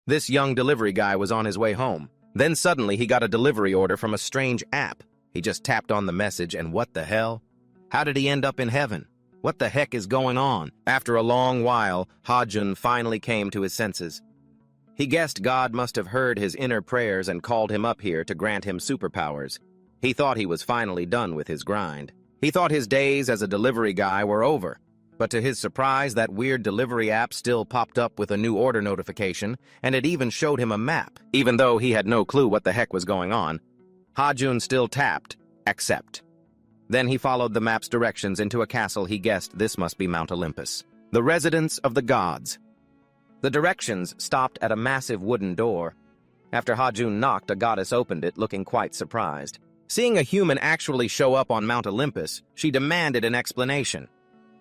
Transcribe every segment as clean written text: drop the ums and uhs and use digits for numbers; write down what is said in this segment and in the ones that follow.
This young delivery guy was on his way home. Then suddenly he got a delivery order from a strange app. He just tapped on the message and what the hell? How did he end up in heaven? What the heck is going on? After a long while, Ha-jun finally came to his senses. He guessed God must have heard his inner prayers and called him up here to grant him superpowers. He thought he was finally done with his grind. He thought his days as a delivery guy were over. But to his surprise, that weird delivery app still popped up with a new order notification, and it even showed him a map. Even though he had no clue what the heck was going on, Ha-jun still tapped, accept. Then he followed the map's directions into a castle he guessed this must be Mount Olympus, the residence of the gods. The directions stopped at a massive wooden door. After Ha-jun knocked, a goddess opened it, looking quite surprised. Seeing a human actually show up on Mount Olympus, she demanded an explanation.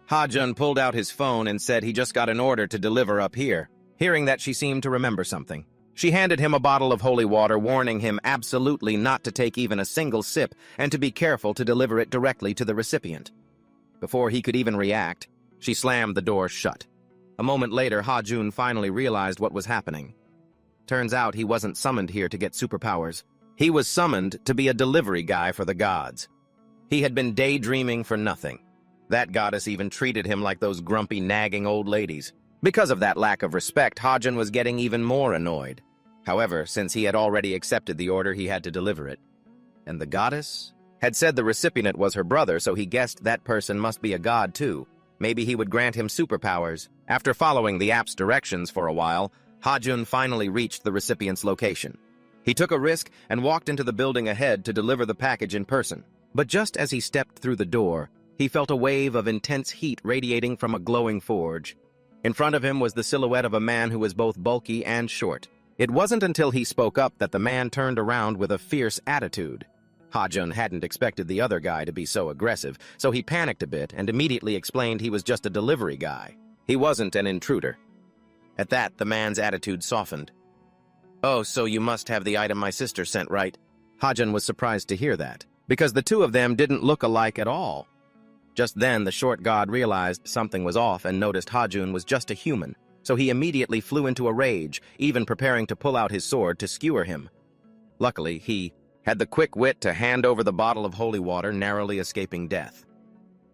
Ha-jun pulled out his phone and said he just got an order to deliver up here. Hearing that, she seemed to remember something. She handed him a bottle of holy water, warning him absolutely not to take even a single sip and to be careful to deliver it directly to the recipient. Before he could even react, she slammed the door shut. A moment later, Ha-jun finally realized what was happening. Turns out he wasn't summoned here to get superpowers. He was summoned to be a delivery guy for the gods. He had been daydreaming for nothing. That goddess even treated him like those grumpy, nagging old ladies. Because of that lack of respect, Ha-jun was getting even more annoyed. However, since he had already accepted the order, he had to deliver it. And the goddess had said the recipient was her brother, so he guessed that person must be a god too. Maybe he would grant him superpowers. After following the app's directions for a while, Ha-jun finally reached the recipient's location. He took a risk and walked into the building ahead to deliver the package in person. But just as he stepped through the door, he felt a wave of intense heat radiating from a glowing forge. In front of him was the silhouette of a man who was both bulky and short. It wasn't until he spoke up that the man turned around with a fierce attitude. Ha-jun hadn't expected the other guy to be so aggressive, so he panicked a bit and immediately explained he was just a delivery guy. He wasn't an intruder. At that, the man's attitude softened. "Oh, so you must have the item my sister sent, right?" Ha-jun was surprised to hear that, because the two of them didn't look alike at all. Just then, the short god realized something was off and noticed Ha-jun was just a human, so he immediately flew into a rage, even preparing to pull out his sword to skewer him. Luckily, he had the quick wit to hand over the bottle of holy water, narrowly escaping death.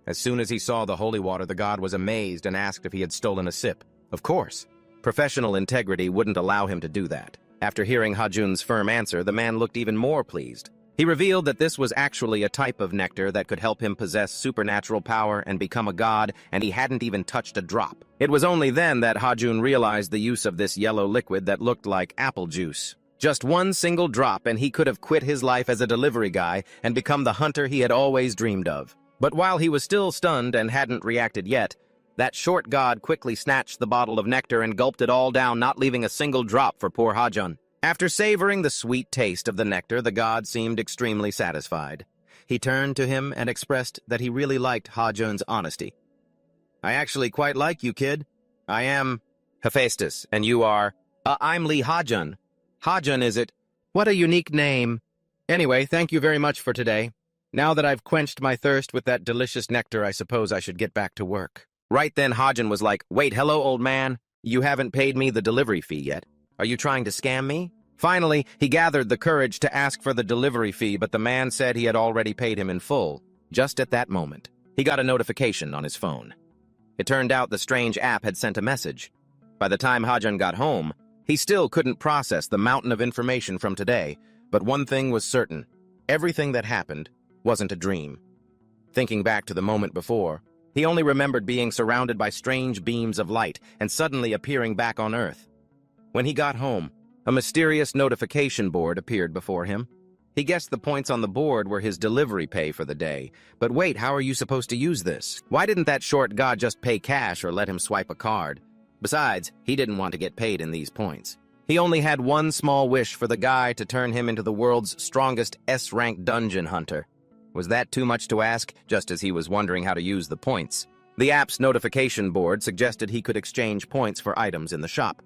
As soon as he saw the holy water, the god was amazed and asked if he had stolen a sip. Of course. Professional integrity wouldn't allow him to do that. After hearing Ha-jun's firm answer, the man looked even more pleased. He revealed that this was actually a type of nectar that could help him possess supernatural power and become a god, and he hadn't even touched a drop. It was only then that Ha-jun realized the use of this yellow liquid that looked like apple juice. Just one single drop, and he could have quit his life as a delivery guy and become the hunter he had always dreamed of. But while he was still stunned and hadn't reacted yet, that short god quickly snatched the bottle of nectar and gulped it all down, not leaving a single drop for poor Ha-jun. After savoring the sweet taste of the nectar, the god seemed extremely satisfied. He turned to him and expressed that he really liked Ha-jun's honesty. "I actually quite like you, kid. I am Hephaestus, and you are..." I'm Lee Ha-jun." "Ha-jun, is it? What a unique name. Anyway, thank you very much for today. Now that I've quenched my thirst with that delicious nectar, I suppose I should get back to work." Right then, Ha-jun was like, "Wait, hello, old man. You haven't paid me the delivery fee yet. Are you trying to scam me?" Finally, he gathered the courage to ask for the delivery fee, but the man said he had already paid him in full. Just at that moment, he got a notification on his phone. It turned out the strange app had sent a message. By the time Ha-jun got home, he still couldn't process the mountain of information from today, but one thing was certain. Everything that happened wasn't a dream. Thinking back to the moment before, he only remembered being surrounded by strange beams of light and suddenly appearing back on Earth. When he got home, a mysterious notification board appeared before him. He guessed the points on the board were his delivery pay for the day. But wait, how are you supposed to use this? Why didn't that short god just pay cash or let him swipe a card? Besides, he didn't want to get paid in these points. He only had one small wish for the guy to turn him into the world's strongest S-rank dungeon hunter. Was that too much to ask, just as he was wondering how to use the points? The app's notification board suggested he could exchange points for items in the shop.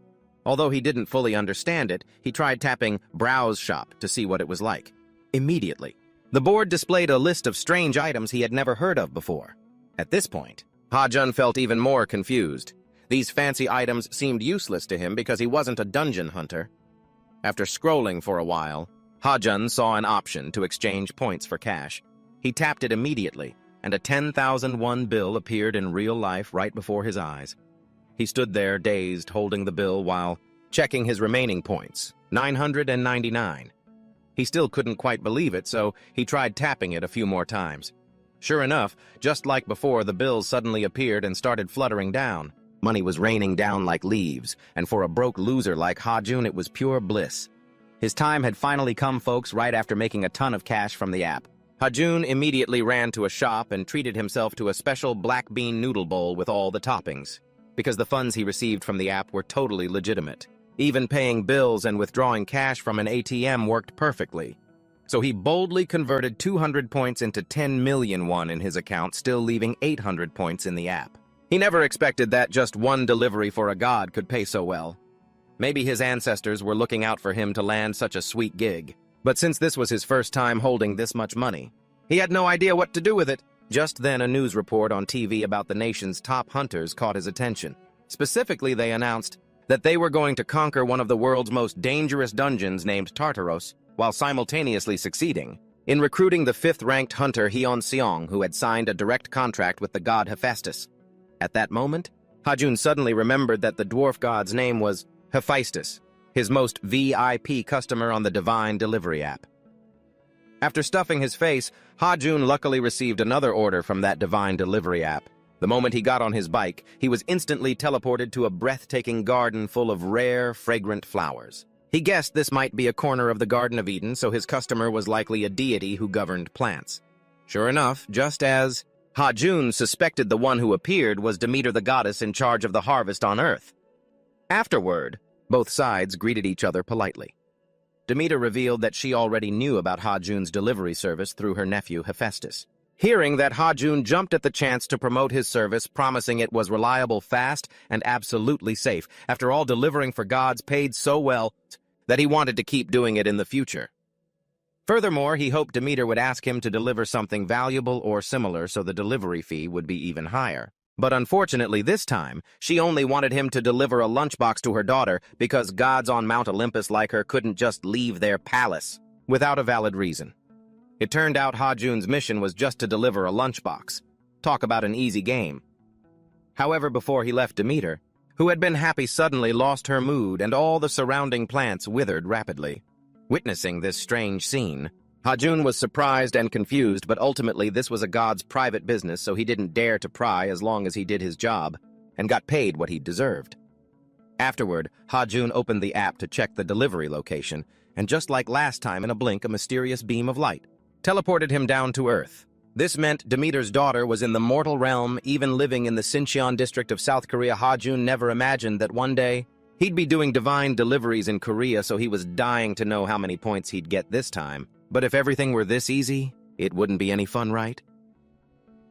Although he didn't fully understand it, he tried tapping Browse Shop to see what it was like. Immediately, the board displayed a list of strange items he had never heard of before. At this point, Ha-jun felt even more confused. These fancy items seemed useless to him because he wasn't a dungeon hunter. After scrolling for a while, Ha-jun saw an option to exchange points for cash. He tapped it immediately, and a 10,000 won bill appeared in real life right before his eyes. He stood there, dazed, holding the bill while checking his remaining points, 999. He still couldn't quite believe it, so he tried tapping it a few more times. Sure enough, just like before, the bills suddenly appeared and started fluttering down. Money was raining down like leaves, and for a broke loser like Ha-jun, it was pure bliss. His time had finally come, folks, right after making a ton of cash from the app. Ha-jun immediately ran to a shop and treated himself to a special black bean noodle bowl with all the toppings, because the funds he received from the app were totally legitimate. Even paying bills and withdrawing cash from an ATM worked perfectly. So he boldly converted 200 points into 10 million won in his account, still leaving 800 points in the app. He never expected that just one delivery for a god could pay so well. Maybe his ancestors were looking out for him to land such a sweet gig. But since this was his first time holding this much money, he had no idea what to do with it. Just then, a news report on TV about the nation's top hunters caught his attention. Specifically, they announced that they were going to conquer one of the world's most dangerous dungeons named Tartaros, while simultaneously succeeding in recruiting the 5th-ranked hunter Hyun Seong, who had signed a direct contract with the god Hephaestus. At that moment, Ha-jun suddenly remembered that the dwarf god's name was Hephaestus, his most VIP customer on the Divine Delivery app. After stuffing his face, Ha-jun luckily received another order from that Divine Delivery app. The moment he got on his bike, he was instantly teleported to a breathtaking garden full of rare, fragrant flowers. He guessed this might be a corner of the Garden of Eden, so his customer was likely a deity who governed plants. Sure enough, just as Ha-jun suspected, the one who appeared was Demeter, the goddess in charge of the harvest on Earth. Afterward, both sides greeted each other politely. Demeter revealed that she already knew about Ha-jun's delivery service through her nephew Hephaestus. Hearing that, Ha-jun jumped at the chance to promote his service, promising it was reliable, fast, and absolutely safe. After all, delivering for gods paid so well that he wanted to keep doing it in the future. Furthermore, he hoped Demeter would ask him to deliver something valuable or similar, so the delivery fee would be even higher. But unfortunately this time, she only wanted him to deliver a lunchbox to her daughter because gods on Mount Olympus like her couldn't just leave their palace without a valid reason. It turned out Ha-jun's mission was just to deliver a lunchbox. Talk about an easy game. However, before he left, Demeter, who had been happy, suddenly lost her mood and all the surrounding plants withered rapidly. Witnessing this strange scene, Ha-jun was surprised and confused, but ultimately this was a god's private business, so he didn't dare to pry as long as he did his job and got paid what he deserved. Afterward, Ha-jun opened the app to check the delivery location, and just like last time, in a blink, a mysterious beam of light teleported him down to Earth. This meant Demeter's daughter was in the mortal realm, even living in the Sincheon district of South Korea. Ha-jun never imagined that one day he'd be doing divine deliveries in Korea, so he was dying to know how many points he'd get this time. But if everything were this easy, it wouldn't be any fun, right?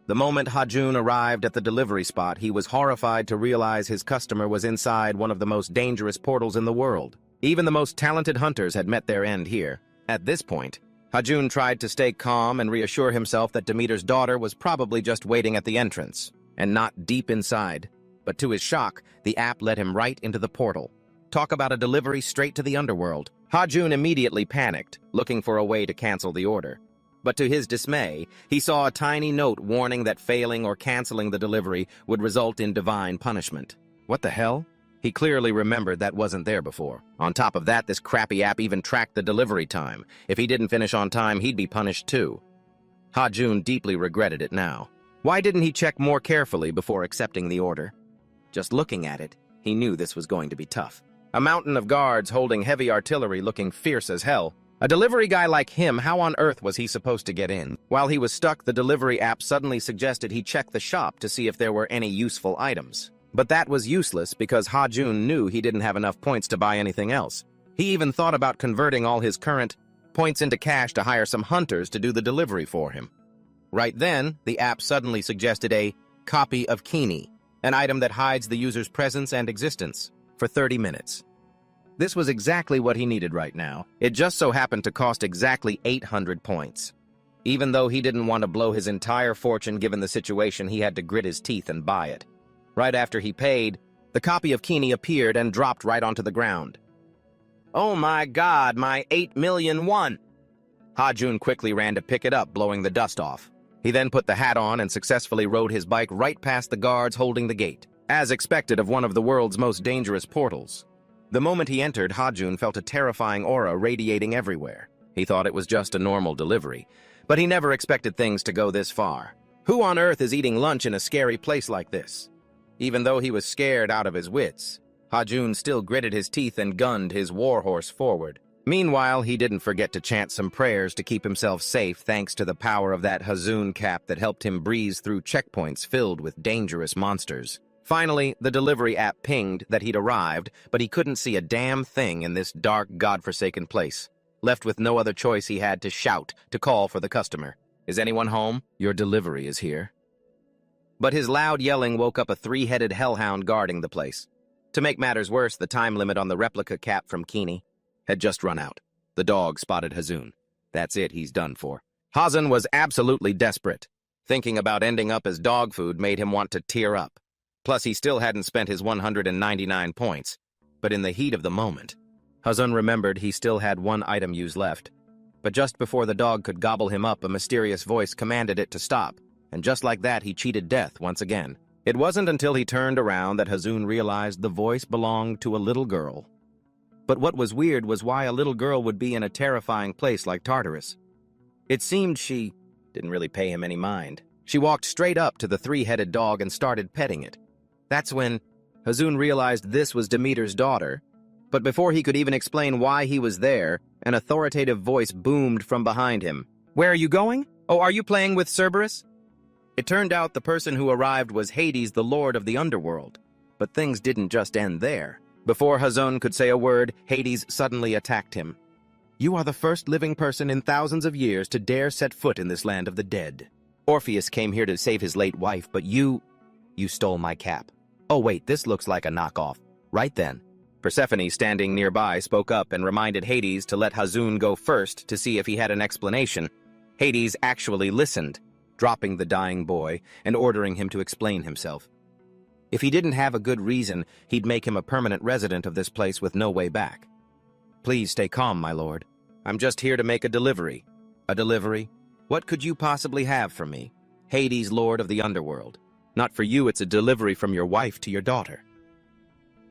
The moment Ha-jun arrived at the delivery spot, he was horrified to realize his customer was inside one of the most dangerous portals in the world. Even the most talented hunters had met their end here. At this point, Ha-jun tried to stay calm and reassure himself that Demeter's daughter was probably just waiting at the entrance, and not deep inside. But to his shock, the app led him right into the portal. Talk about a delivery straight to the underworld. Ha-jun immediately panicked, looking for a way to cancel the order. But to his dismay, he saw a tiny note warning that failing or canceling the delivery would result in divine punishment. What the hell? He clearly remembered that wasn't there before. On top of that, this crappy app even tracked the delivery time. If he didn't finish on time, he'd be punished too. Ha-jun deeply regretted it now. Why didn't he check more carefully before accepting the order? Just looking at it, he knew this was going to be tough. A mountain of guards holding heavy artillery looking fierce as hell. A delivery guy like him, how on earth was he supposed to get in? While he was stuck, the delivery app suddenly suggested he check the shop to see if there were any useful items. But that was useless because Ha-jun knew he didn't have enough points to buy anything else. He even thought about converting all his current points into cash to hire some hunters to do the delivery for him. Right then, the app suddenly suggested a copy of Kini, an item that hides the user's presence and existence, for 30 minutes. This was exactly what he needed right now. It just so happened to cost exactly 800 points. Even though he didn't want to blow his entire fortune given the situation, he had to grit his teeth and buy it. Right after he paid, The copy of Kini appeared and dropped right onto the ground. "Oh my God, my 8,000,001! Ha-jun quickly ran to pick it up, blowing the dust off. He then put the hat on and successfully rode his bike right past the guards holding the gate, as expected of one of the world's most dangerous portals. The moment he entered, Ha-jun felt a terrifying aura radiating everywhere. He thought it was just a normal delivery, but he never expected things to go this far. Who on earth is eating lunch in a scary place like this? Even though he was scared out of his wits, Ha-jun still gritted his teeth and gunned his warhorse forward. Meanwhile, he didn't forget to chant some prayers to keep himself safe thanks to the power of that Hazun cap that helped him breeze through checkpoints filled with dangerous monsters. Finally, the delivery app pinged that he'd arrived, but he couldn't see a damn thing in this dark, godforsaken place. Left with no other choice, he had to shout to call for the customer. "Is anyone home? Your delivery is here." But his loud yelling woke up a three-headed hellhound guarding the place. To make matters worse, the time limit on the replica cap from Kini had just run out. The dog spotted Hazun. That's it, he's done for. Hazun was absolutely desperate. Thinking about ending up as dog food made him want to tear up. Plus, he still hadn't spent his 199 points. But in the heat of the moment, Hazun remembered he still had one item used left. But just before the dog could gobble him up, a mysterious voice commanded it to stop. And just like that, he cheated death once again. It wasn't until he turned around that Hazun realized the voice belonged to a little girl. But what was weird was why a little girl would be in a terrifying place like Tartarus. It seemed she didn't really pay him any mind. She walked straight up to the three-headed dog and started petting it. That's when Hazun realized this was Demeter's daughter. But before he could even explain why he was there, an authoritative voice boomed from behind him. "Where are you going? Oh, are you playing with Cerberus?" It turned out the person who arrived was Hades, the lord of the underworld. But things didn't just end there. Before Hazun could say a word, Hades suddenly attacked him. "You are the first living person in thousands of years to dare set foot in this land of the dead. Orpheus came here to save his late wife, but you stole my cap. Oh wait, this looks like a knockoff." Right then, Persephone, standing nearby, spoke up and reminded Hades to let Hazun go first to see if he had an explanation. Hades actually listened, dropping the dying boy and ordering him to explain himself. If he didn't have a good reason, he'd make him a permanent resident of this place with no way back. "Please stay calm, my lord. I'm just here to make a delivery." "A delivery? What could you possibly have for me? Hades, lord of the underworld. Not for you, it's a delivery from your wife to your daughter."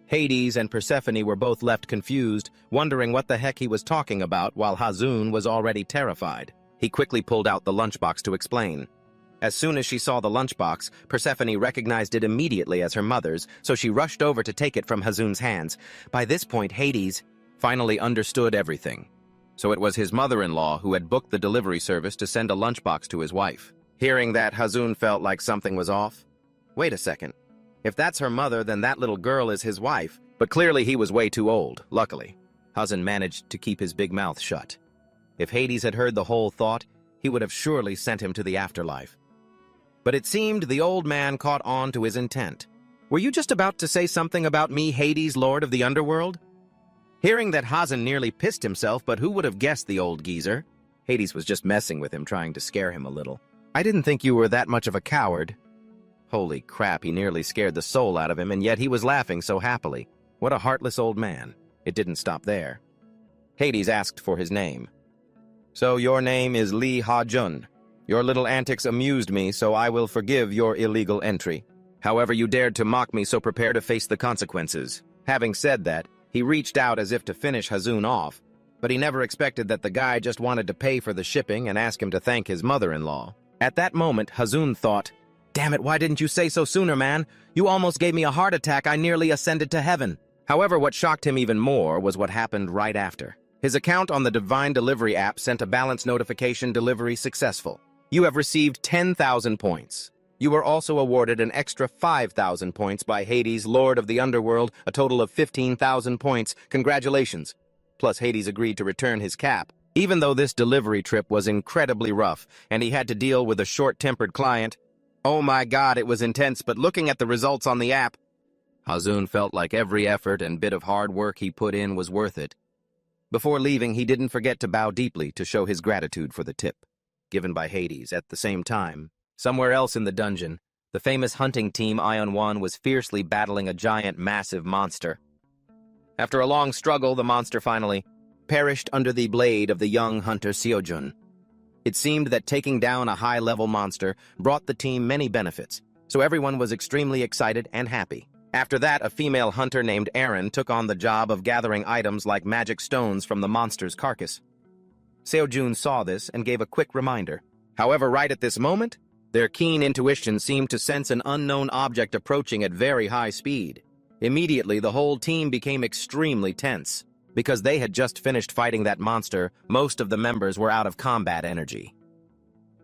Hades and Persephone were both left confused, wondering what the heck he was talking about while Hazun was already terrified. He quickly pulled out the lunchbox to explain. As soon as she saw the lunchbox, Persephone recognized it immediately as her mother's, so she rushed over to take it from Hazun's hands. By this point, Hades finally understood everything. So it was his mother-in-law who had booked the delivery service to send a lunchbox to his wife. Hearing that, Hazun felt like something was off. Wait a second. If that's her mother, then that little girl is his wife. But clearly he was way too old, luckily. Hazun managed to keep his big mouth shut. If Hades had heard the whole thought, he would have surely sent him to the afterlife. But it seemed the old man caught on to his intent. "Were you just about to say something about me, Hades, lord of the underworld?" Hearing that, Hazun nearly pissed himself, but who would have guessed the old geezer? Hades was just messing with him, trying to scare him a little. "I didn't think you were that much of a coward." Holy crap, he nearly scared the soul out of him, and yet he was laughing so happily. What a heartless old man. It didn't stop there. Hades asked for his name. "So your name is Lee Ha-jun. Your little antics amused me, so I will forgive your illegal entry. However, you dared to mock me, so prepare to face the consequences." Having said that, he reached out as if to finish Hazun off, but he never expected that the guy just wanted to pay for the shipping and ask him to thank his mother-in-law. At that moment, Hazun thought, "Damn it, why didn't you say so sooner, man? You almost gave me a heart attack. I nearly ascended to heaven." However, what shocked him even more was what happened right after. His account on the Divine Delivery app sent a balance notification: delivery successful. You have received 10,000 points. You were also awarded an extra 5,000 points by Hades, lord of the underworld, a total of 15,000 points. Congratulations. Plus, Hades agreed to return his cap. Even though this delivery trip was incredibly rough, and he had to deal with a short-tempered client, oh my god, it was intense, but looking at the results on the app, Hazun felt like every effort and bit of hard work he put in was worth it. Before leaving, he didn't forget to bow deeply to show his gratitude for the tip given by Hades. At the same time, somewhere else in the dungeon, The famous hunting team Ion 1 was fiercely battling a giant, massive monster. After a long struggle, the monster finally perished under the blade of the young hunter Seojun. It seemed that taking down a high-level monster brought the team many benefits, so everyone was extremely excited and happy. After that, a female hunter named Erin took on the job of gathering items like magic stones from the monster's carcass. Seojun saw this and gave a quick reminder. However, right at this moment, their keen intuition seemed to sense an unknown object approaching at very high speed. Immediately, the whole team became extremely tense. Because they had just finished fighting that monster, most of the members were out of combat energy.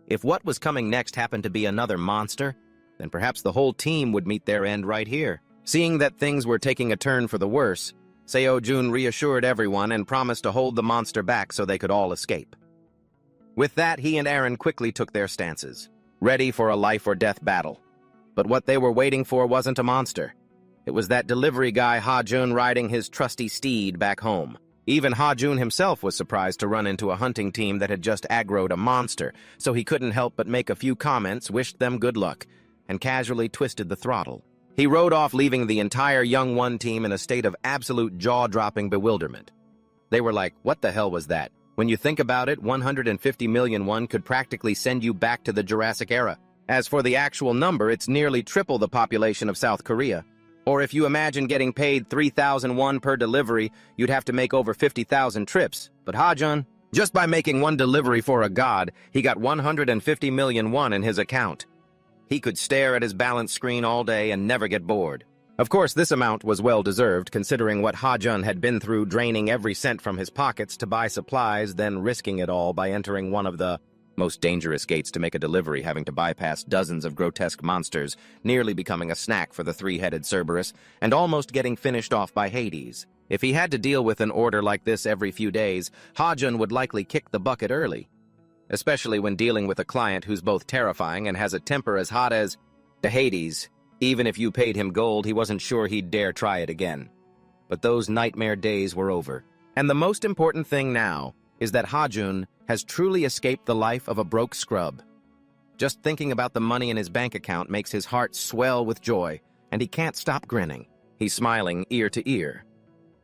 If what was coming next happened to be another monster, then perhaps the whole team would meet their end right here. Seeing that things were taking a turn for the worse, Seojun reassured everyone and promised to hold the monster back so they could all escape. With that, he and Erin quickly took their stances, ready for a life-or-death battle. But what they were waiting for wasn't a monster. It was that delivery guy Ha-jun riding his trusty steed back home. Even Ha-jun himself was surprised to run into a hunting team that had just aggroed a monster, so he couldn't help but make a few comments, wished them good luck, and casually twisted the throttle. He rode off, leaving the entire Young One team in a state of absolute jaw-dropping bewilderment. They were like, what the hell was that? When you think about it, 150 million won could practically send you back to the Jurassic era. As for the actual number, it's nearly triple the population of South Korea. Or if you imagine getting paid 3,000 won per delivery, you'd have to make over 50,000 trips. But Ha-jun, just by making one delivery for a god, he got 150 million won in his account. He could stare at his balance screen all day and never get bored. Of course, this amount was well-deserved, considering what Ha-jun had been through, draining every cent from his pockets to buy supplies, then risking it all by entering one of the most dangerous gates to make a delivery, having to bypass dozens of grotesque monsters, nearly becoming a snack for the three-headed Cerberus, and almost getting finished off by Hades. If he had to deal with an order like this every few days, Ha-jun would likely kick the bucket early, especially when dealing with a client who's both terrifying and has a temper as hot as the Hades. Even if you paid him gold, he wasn't sure he'd dare try it again. But those nightmare days were over. And the most important thing now is that Ha-jun has truly escaped the life of a broke scrub. Just thinking about the money in his bank account makes his heart swell with joy, and he can't stop grinning. He's smiling ear to ear.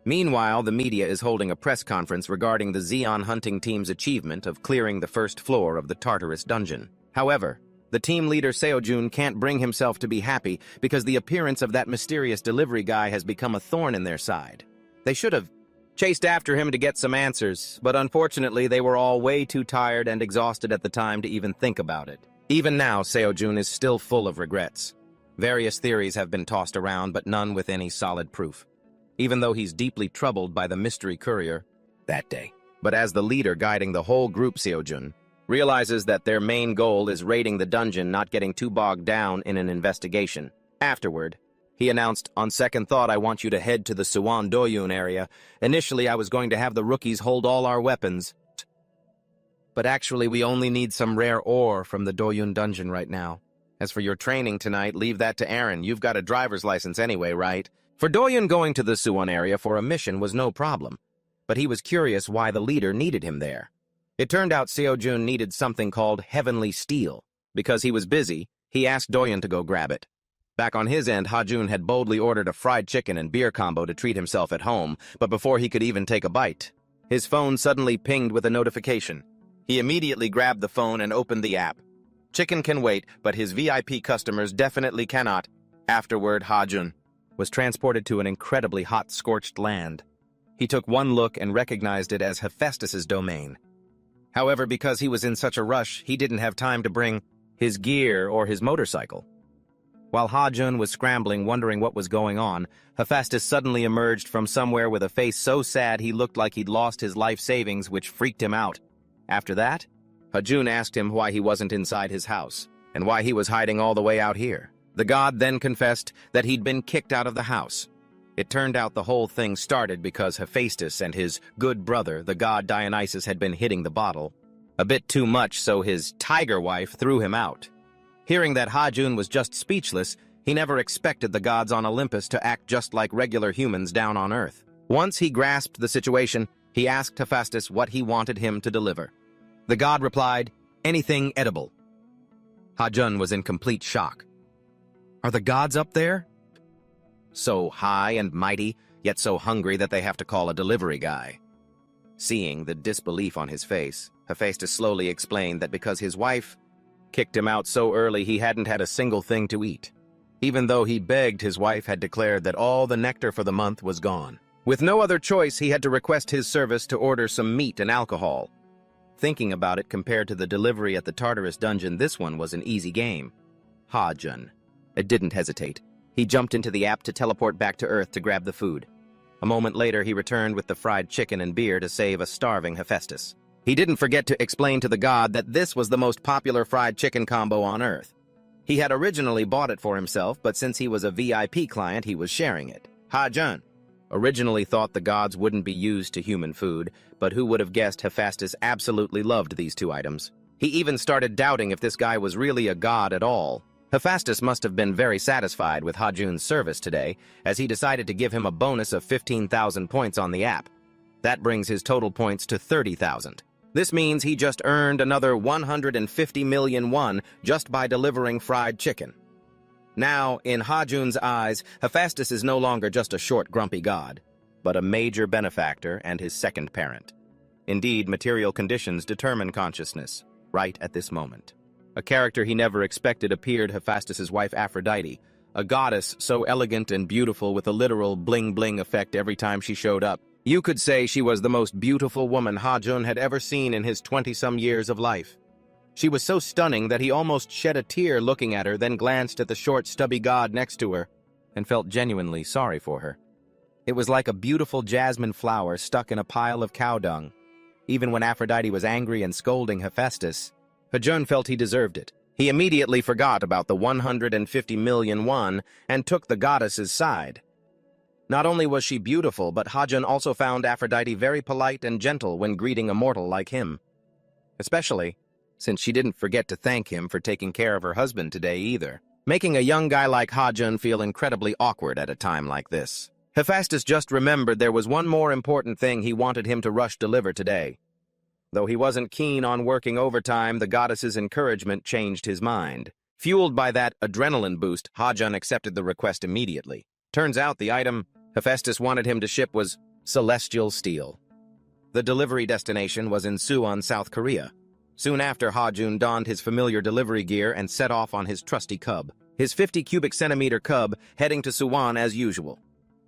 Meanwhile, the media is holding a press conference regarding the Zeon hunting team's achievement of clearing the first floor of the Tartarus dungeon. However, the team leader Seojun can't bring himself to be happy because the appearance of that mysterious delivery guy has become a thorn in their side. They should have chased after him to get some answers, but unfortunately they were all way too tired and exhausted at the time to even think about it. Even now, Seojun is still full of regrets. Various theories have been tossed around, but none with any solid proof. Even though he's deeply troubled by the mystery courier that day. But as the leader guiding the whole group, Seojun realizes that their main goal is raiding the dungeon, not getting too bogged down in an investigation. Afterward, he announced, on second thought, I want you to head to the Suwon Doyun area. Initially, I was going to have the rookies hold all our weapons. But actually, we only need some rare ore from the Doyun dungeon right now. As for your training tonight, leave that to Aaron. You've got a driver's license anyway, right? For Doyun, going to the Suwon area for a mission was no problem. But he was curious why the leader needed him there. It turned out Seojun needed something called Heavenly Steel. Because he was busy, he asked Doyun to go grab it. Back on his end, Ha-jun had boldly ordered a fried chicken and beer combo to treat himself at home, but before he could even take a bite, his phone suddenly pinged with a notification. He immediately grabbed the phone and opened the app. Chicken can wait, but his VIP customers definitely cannot. Afterward, Ha-jun was transported to an incredibly hot, scorched land. He took one look and recognized it as Hephaestus's domain. However, because he was in such a rush, he didn't have time to bring his gear or his motorcycle. While Ha-jun was scrambling, wondering what was going on, Hephaestus suddenly emerged from somewhere with a face so sad he looked like he'd lost his life savings, which freaked him out. After that, Ha-jun asked him why he wasn't inside his house, and why he was hiding all the way out here. The god then confessed that he'd been kicked out of the house. It turned out the whole thing started because Hephaestus and his good brother, the god Dionysus, had been hitting the bottle a bit too much, so his tiger wife threw him out. Hearing that Ha-jun was just speechless, he never expected the gods on Olympus to act just like regular humans down on Earth. Once he grasped the situation, he asked Hephaestus what he wanted him to deliver. The god replied, anything edible. Ha-jun was in complete shock. Are the gods up there? So high and mighty, yet so hungry that they have to call a delivery guy. Seeing the disbelief on his face, Hephaestus slowly explained that because his wife kicked him out so early he hadn't had a single thing to eat. Even though he begged, his wife had declared that all the nectar for the month was gone. With no other choice, he had to request his service to order some meat and alcohol. Thinking about it, compared to the delivery at the Tartarus dungeon, this one was an easy game. Ha-jun. It didn't hesitate. He jumped into the app to teleport back to Earth to grab the food. A moment later, he returned with the fried chicken and beer to save a starving Hephaestus. He didn't forget to explain to the god that this was the most popular fried chicken combo on Earth. He had originally bought it for himself, but since he was a VIP client, he was sharing it. Ha-jun originally thought the gods wouldn't be used to human food, but who would have guessed Hephaestus absolutely loved these two items. He even started doubting if this guy was really a god at all. Hephaestus must have been very satisfied with Ha-jun's service today, as he decided to give him a bonus of 15,000 points on the app. That brings his total points to 30,000. This means he just earned another 150 million won just by delivering fried chicken. Now, in Ha-jun's eyes, Hephaestus is no longer just a short, grumpy god, but a major benefactor and his second parent. Indeed, material conditions determine consciousness, right at this moment. A character he never expected appeared, Hephaestus's wife Aphrodite, a goddess so elegant and beautiful with a literal bling-bling effect every time she showed up. You could say she was the most beautiful woman Ha-jun had ever seen in his 20-some years of life. She was so stunning that he almost shed a tear looking at her, then glanced at the short, stubby god next to her and felt genuinely sorry for her. It was like a beautiful jasmine flower stuck in a pile of cow dung. Even when Aphrodite was angry and scolding Hephaestus, Ha-jun felt he deserved it. He immediately forgot about the 150 million won and took the goddess's side. Not only was she beautiful, but Ha-jun also found Aphrodite very polite and gentle when greeting a mortal like him. Especially since she didn't forget to thank him for taking care of her husband today either, making a young guy like Ha-jun feel incredibly awkward at a time like this. Hephaestus just remembered there was one more important thing he wanted him to rush deliver today. Though he wasn't keen on working overtime, the goddess's encouragement changed his mind. Fueled by that adrenaline boost, Ha-jun accepted the request immediately. Turns out the item Hephaestus wanted him to ship was celestial steel. The delivery destination was in Suwon, South Korea. Soon after, Ha-jun donned his familiar delivery gear and set off on his trusty cub, his 50 cubic centimeter cub, heading to Suwon as usual.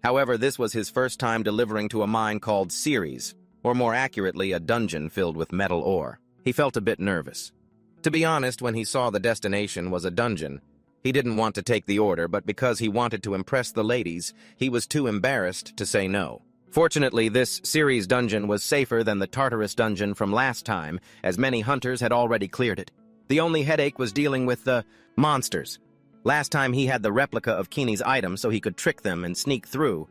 However, this was his first time delivering to a mine called Ceres, or more accurately, a dungeon filled with metal ore. He felt a bit nervous. To be honest, when he saw the destination was a dungeon, he didn't want to take the order, but because he wanted to impress the ladies, he was too embarrassed to say no. Fortunately, this Ceres dungeon was safer than the Tartarus dungeon from last time, as many hunters had already cleared it. The only headache was dealing with the monsters. Last time he had the replica of Kini's item so he could trick them and sneak through.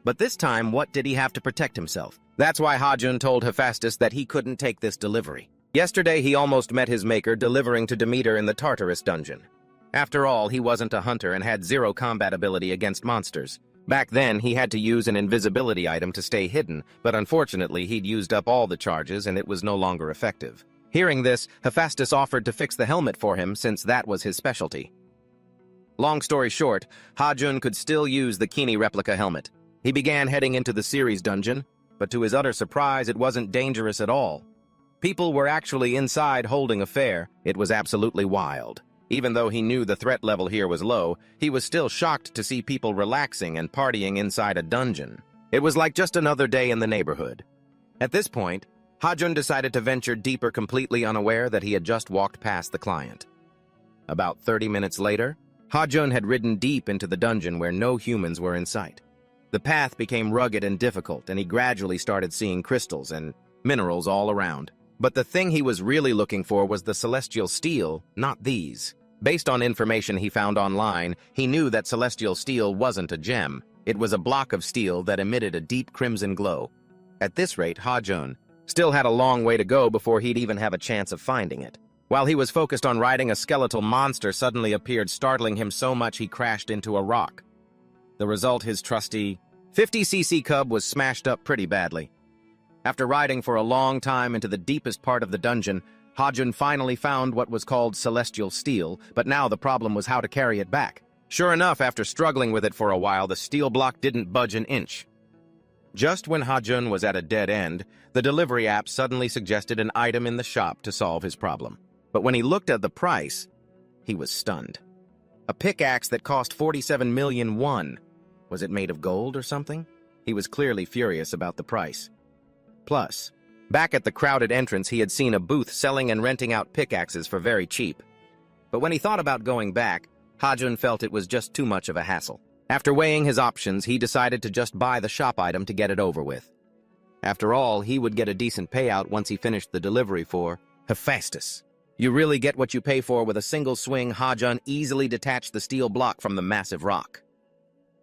But this time, what did he have to protect himself? That's why Ha-jun told Hephaestus that he couldn't take this delivery. Yesterday, he almost met his maker delivering to Demeter in the Tartarus dungeon. After all, he wasn't a hunter and had zero combat ability against monsters. Back then, he had to use an invisibility item to stay hidden, but unfortunately, he'd used up all the charges and it was no longer effective. Hearing this, Hephaestus offered to fix the helmet for him since that was his specialty. Long story short, Ha-jun could still use the Kini replica helmet. He began heading into the Ceres dungeon, but to his utter surprise, it wasn't dangerous at all. People were actually inside holding a fair. It was absolutely wild. Even though he knew the threat level here was low, he was still shocked to see people relaxing and partying inside a dungeon. It was like just another day in the neighborhood. At this point, Ha-jun decided to venture deeper, completely unaware that he had just walked past the client. About 30 minutes later, Ha-jun had ridden deep into the dungeon where no humans were in sight. The path became rugged and difficult, and he gradually started seeing crystals and minerals all around. But the thing he was really looking for was the celestial steel, not these. Based on information he found online, he knew that celestial steel wasn't a gem. It was a block of steel that emitted a deep crimson glow. At this rate, Ha-jun still had a long way to go before he'd even have a chance of finding it. While he was focused on riding, a skeletal monster suddenly appeared, startling him so much he crashed into a rock. The result, his trusty 50cc cub was smashed up pretty badly. After riding for a long time into the deepest part of the dungeon, Ha-jun finally found what was called celestial steel, but now the problem was how to carry it back. Sure enough, after struggling with it for a while, the steel block didn't budge an inch. Just when Ha-jun was at a dead end, the delivery app suddenly suggested an item in the shop to solve his problem. But when he looked at the price, he was stunned. A pickaxe that cost 47 million won. Was it made of gold or something? He was clearly furious about the price. Plus, back at the crowded entrance, he had seen a booth selling and renting out pickaxes for very cheap. But when he thought about going back, Ha-jun felt it was just too much of a hassle. After weighing his options, he decided to just buy the shop item to get it over with. After all, he would get a decent payout once he finished the delivery for Hephaestus. You really get what you pay for. With a single swing, Ha-jun easily detached the steel block from the massive rock.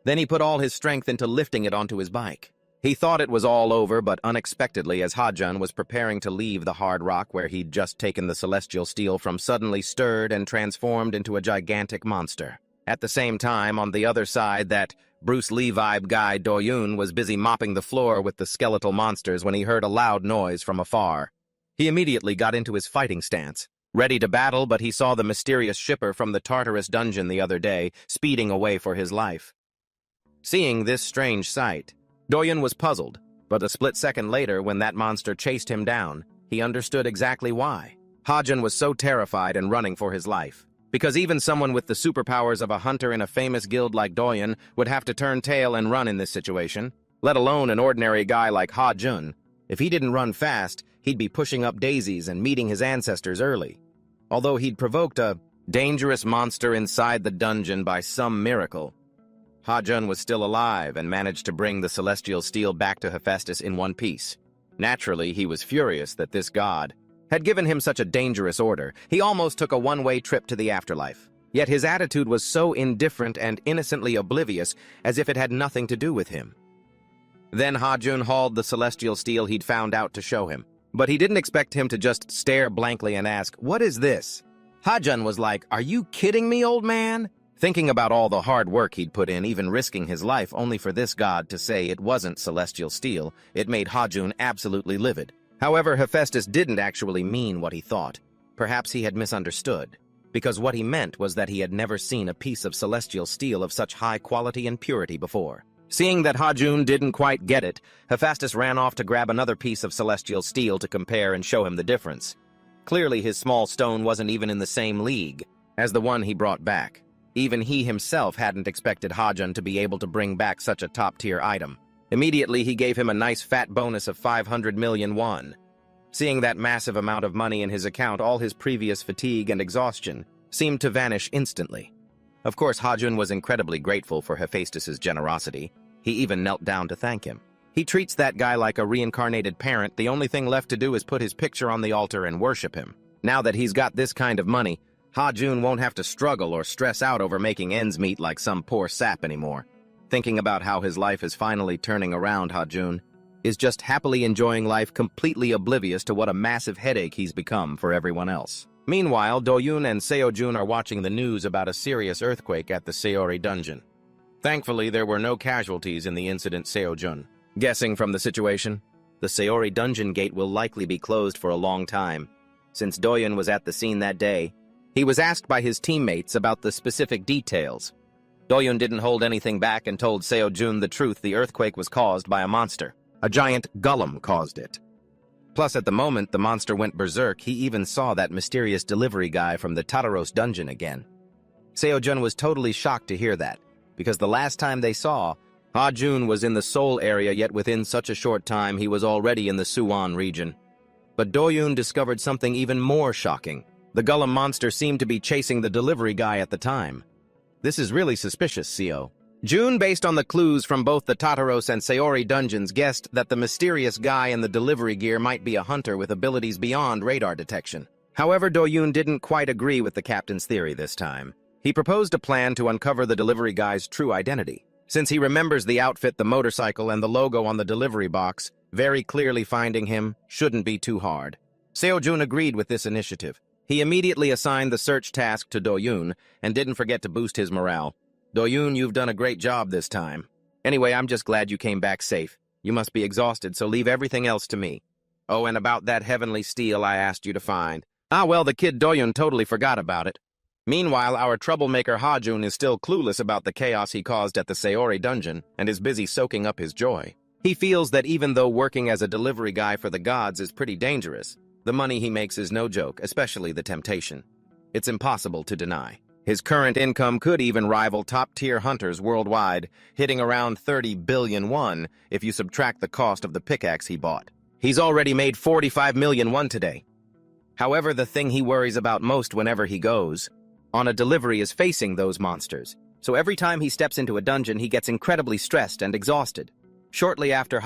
Then he put all his strength into lifting it onto his bike. He thought it was all over, but unexpectedly, as Ha-jun was preparing to leave the hard rock where he'd just taken the celestial steel from, suddenly stirred and transformed into a gigantic monster. At the same time, on the other side, that Bruce Lee vibe guy Do-yoon was busy mopping the floor with the skeletal monsters when he heard a loud noise from afar. He immediately got into his fighting stance, ready to battle, but he saw the mysterious shipper from the Tartarus dungeon the other day, speeding away for his life. Seeing this strange sight, Do-yoon was puzzled, but a split second later, when that monster chased him down, he understood exactly why. Ha-jun was so terrified and running for his life. Because even someone with the superpowers of a hunter in a famous guild like Do-yoon would have to turn tail and run in this situation, let alone an ordinary guy like Ha-jun. If he didn't run fast, he'd be pushing up daisies and meeting his ancestors early. Although he'd provoked a dangerous monster inside the dungeon by some miracle, Ha-jun was still alive and managed to bring the celestial steel back to Hephaestus in one piece. Naturally, he was furious that this god had given him such a dangerous order. He almost took a one-way trip to the afterlife. Yet his attitude was so indifferent and innocently oblivious, as if it had nothing to do with him. Then Ha-jun hauled the celestial steel he'd found out to show him. But he didn't expect him to just stare blankly and ask, "What is this?" Ha-jun was like, "Are you kidding me, old man?" Thinking about all the hard work he'd put in, even risking his life only for this god to say it wasn't celestial steel, it made Ha-jun absolutely livid. However, Hephaestus didn't actually mean what he thought. Perhaps he had misunderstood, because what he meant was that he had never seen a piece of celestial steel of such high quality and purity before. Seeing that Ha-jun didn't quite get it, Hephaestus ran off to grab another piece of celestial steel to compare and show him the difference. Clearly, his small stone wasn't even in the same league as the one he brought back. Even he himself hadn't expected Ha-jun to be able to bring back such a top-tier item. Immediately, he gave him a nice fat bonus of 500 million won. Seeing that massive amount of money in his account, all his previous fatigue and exhaustion seemed to vanish instantly. Of course, Ha-jun was incredibly grateful for Hephaestus's generosity. He even knelt down to thank him. He treats that guy like a reincarnated parent. The only thing left to do is put his picture on the altar and worship him. Now that he's got this kind of money, Ha-jun won't have to struggle or stress out over making ends meet like some poor sap anymore. Thinking about how his life is finally turning around, Ha-jun is just happily enjoying life, completely oblivious to what a massive headache he's become for everyone else. Meanwhile, Do-yoon and Seo-jun are watching the news about a serious earthquake at the Saori dungeon. Thankfully, there were no casualties in the incident. Seo-jun, guessing from the situation, the Saori dungeon gate will likely be closed for a long time. Since Do-yoon was at the scene that day, he was asked by his teammates about the specific details. Do-yoon didn't hold anything back and told Seo-jun the truth. The earthquake was caused by a monster. A giant golem caused it. Plus, at the moment the monster went berserk, he even saw that mysterious delivery guy from the Tartarus dungeon again. Seo-jun was totally shocked to hear that, because the last time they saw, Ha-jun was in the Seoul area, yet within such a short time he was already in the Suwon region. But Do-yoon discovered something even more shocking. The golem monster seemed to be chasing the delivery guy at the time. This is really suspicious, Seo-jun, based on the clues from both the Tartarus and Saori dungeons, guessed that the mysterious guy in the delivery gear might be a hunter with abilities beyond radar detection. However, Do-yoon didn't quite agree with the captain's theory this time. He proposed a plan to uncover the delivery guy's true identity. Since he remembers the outfit, the motorcycle, and the logo on the delivery box, very clearly finding him shouldn't be too hard. Seo-jun agreed with this initiative. He immediately assigned the search task to Do-yoon and didn't forget to boost his morale. Do-yoon, you've done a great job this time. Anyway, I'm just glad you came back safe. You must be exhausted, so leave everything else to me. Oh, and about that heavenly steel I asked you to find. Ah, well, the kid Do-yoon totally forgot about it. Meanwhile, our troublemaker Hajun is still clueless about the chaos he caused at the Sayori dungeon and is busy soaking up his joy. He feels that even though working as a delivery guy for the gods is pretty dangerous, the money he makes is no joke, especially the temptation. It's impossible to deny. His current income could even rival top-tier hunters worldwide, hitting around 30 billion won if you subtract the cost of the pickaxe he bought. He's already made 45 million won today. However, the thing he worries about most whenever he goes on a delivery is facing those monsters. So every time he steps into a dungeon, he gets incredibly stressed and exhausted. Shortly after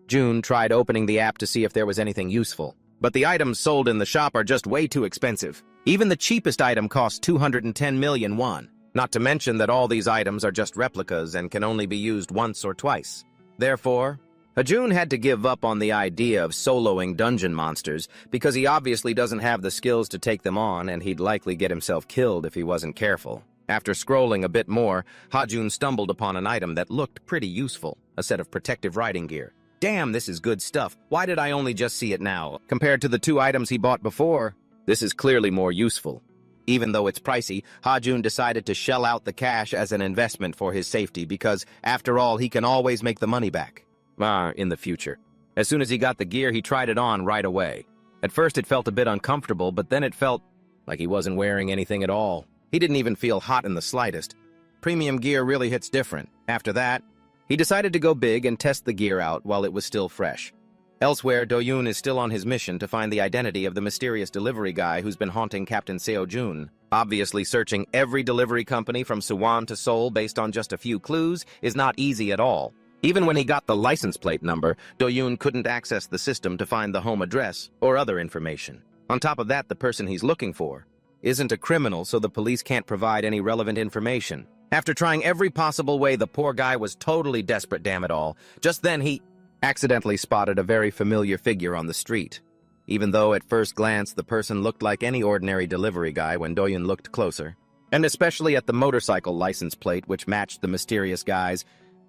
Jun tried opening the app to see if there was anything useful. But the items sold in the shop are just way too expensive. Even the cheapest item costs 210 million won. Not to mention that all these items are just replicas and can only be used once or twice. Therefore, Hajun had to give up on the idea of soloing dungeon monsters because he obviously doesn't have the skills to take them on, and he'd likely get himself killed if he wasn't careful. After scrolling a bit more, Hajun stumbled upon an item that looked pretty useful, a set of protective riding gear. Damn, this is good stuff. Why did I only just see it now? Compared to the 2 items he bought before, this is clearly more useful. Even though it's pricey, Hajun decided to shell out the cash as an investment for his safety because, after all, he can always make the money back. In the future. As soon as he got the gear, he tried it on right away. At first, it felt a bit uncomfortable, but then it felt like he wasn't wearing anything at all. He didn't even feel hot in the slightest. Premium gear really hits different. After that, he decided to go big and test the gear out while it was still fresh. Elsewhere, Do-yoon is still on his mission to find the identity of the mysterious delivery guy who's been haunting Captain Seo-jun. Obviously, searching every delivery company from Suwon to Seoul based on just a few clues is not easy at all. Even when he got the license plate number, Do-yoon couldn't access the system to find the home address or other information. On top of that, the person he's looking for isn't a criminal, so the police can't provide any relevant information. After trying every possible way, the poor guy was totally desperate, damn it all. Just then he accidentally spotted a very familiar figure on the street. Even though at first glance the person looked like any ordinary delivery guy when Do-yoon looked closer, and especially at the motorcycle license plate which matched the mysterious guy's,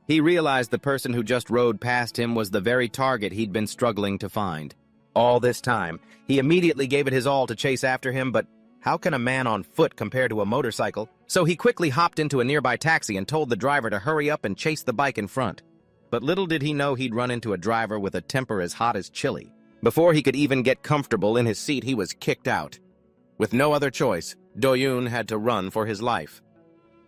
he realized the person who just rode past him was the very target he'd been struggling to find. All this time, he immediately gave it his all to chase after him, but how can a man on foot compare to a motorcycle? So he quickly hopped into a nearby taxi and told the driver to hurry up and chase the bike in front. But little did he know he'd run into a driver with a temper as hot as chili. Before he could even get comfortable in his seat, he was kicked out. With no other choice, Do-yoon had to run for his life.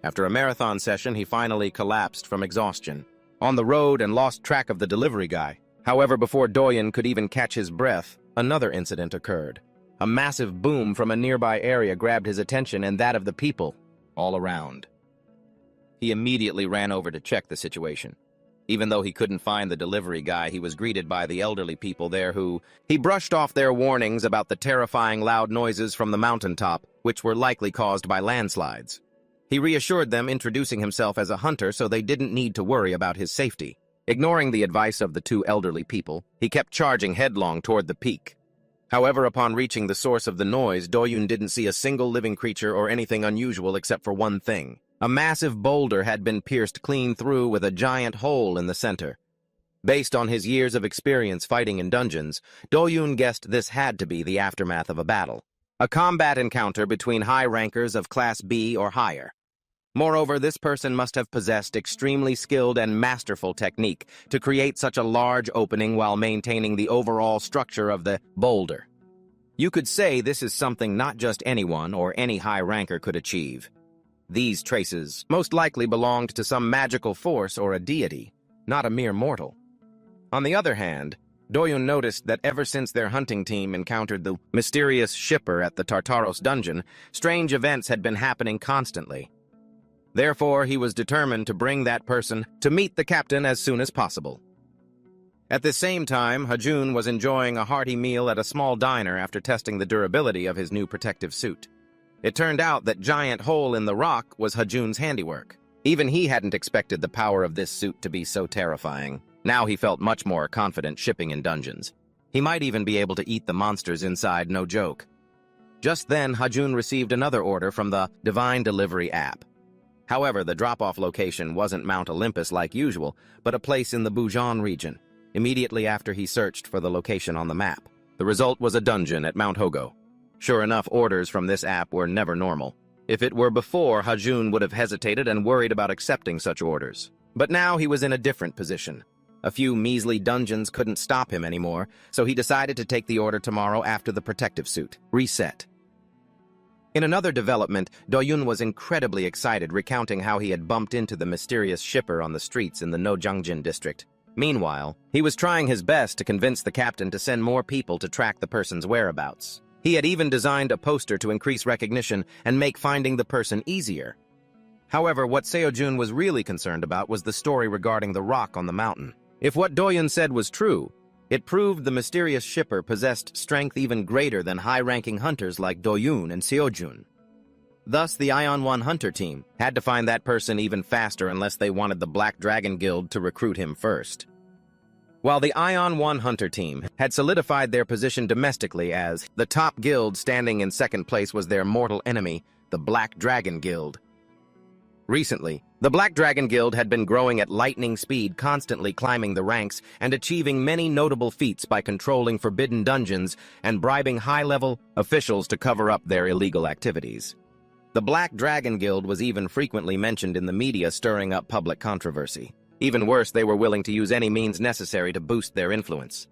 After a marathon session, he finally collapsed from exhaustion on the road and lost track of the delivery guy. However, before Do-yoon could even catch his breath, another incident occurred. A massive boom from a nearby area grabbed his attention and that of the people all around. He immediately ran over to check the situation. Even though he couldn't find the delivery guy, he was greeted by the elderly people there who he brushed off their warnings about the terrifying loud noises from the mountaintop, which were likely caused by landslides. He reassured them, introducing himself as a hunter so they didn't need to worry about his safety. Ignoring the advice of the 2 elderly people, he kept charging headlong toward the peak. However, upon reaching the source of the noise, Do-yoon didn't see a single living creature or anything unusual except for one thing. A massive boulder had been pierced clean through with a giant hole in the center. Based on his years of experience fighting in dungeons, Do-yoon guessed this had to be the aftermath of a battle. A combat encounter between high rankers of Class B or higher. Moreover, this person must have possessed extremely skilled and masterful technique to create such a large opening while maintaining the overall structure of the boulder. You could say this is something not just anyone or any high ranker could achieve. These traces most likely belonged to some magical force or a deity, not a mere mortal. On the other hand, Do-yoon noticed that ever since their hunting team encountered the mysterious shipper at the Tartaros dungeon, strange events had been happening constantly. Therefore, he was determined to bring that person to meet the captain as soon as possible. At the same time, Hajun was enjoying a hearty meal at a small diner after testing the durability of his new protective suit. It turned out that giant hole in the rock was Hajun's handiwork. Even he hadn't expected the power of this suit to be so terrifying. Now he felt much more confident shipping in dungeons. He might even be able to eat the monsters inside, no joke. Just then, Hajun received another order from the Divine Delivery app. However, the drop-off location wasn't Mount Olympus like usual, but a place in the Bujan region. Immediately after he searched for the location on the map, the result was a dungeon at Mount Hogo. Sure enough, orders from this app were never normal. If it were before, Hajun would have hesitated and worried about accepting such orders. But now he was in a different position. A few measly dungeons couldn't stop him anymore, so he decided to take the order tomorrow after the protective suit. Reset. In another development, Doyun was incredibly excited, recounting how he had bumped into the mysterious shipper on the streets in the Nojangjin district. Meanwhile, he was trying his best to convince the captain to send more people to track the person's whereabouts. He had even designed a poster to increase recognition and make finding the person easier. However, what Seojun was really concerned about was the story regarding the rock on the mountain. If what Doyun said was true, it proved the mysterious shipper possessed strength even greater than high-ranking hunters like Doyun and Seojun. Thus, the Ion 1 hunter team had to find that person even faster unless they wanted the Black Dragon Guild to recruit him first. While the Ion 1 hunter team had solidified their position domestically as the top guild, standing in second place was their mortal enemy, the Black Dragon Guild. Recently, the Black Dragon Guild had been growing at lightning speed, constantly climbing the ranks and achieving many notable feats by controlling forbidden dungeons and bribing high-level officials to cover up their illegal activities. The Black Dragon Guild was even frequently mentioned in the media, stirring up public controversy. Even worse, they were willing to use any means necessary to boost their influence.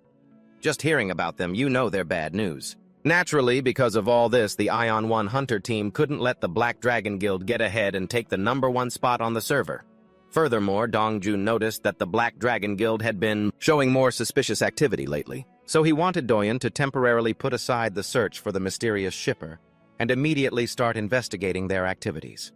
Just hearing about them, you know they're bad news. Naturally, because of all this, the Ion 1 hunter team couldn't let the Black Dragon Guild get ahead and take the #1 spot on the server. Furthermore, Dongjun noticed that the Black Dragon Guild had been showing more suspicious activity lately, so he wanted Doyun to temporarily put aside the search for the mysterious shipper and immediately start investigating their activities.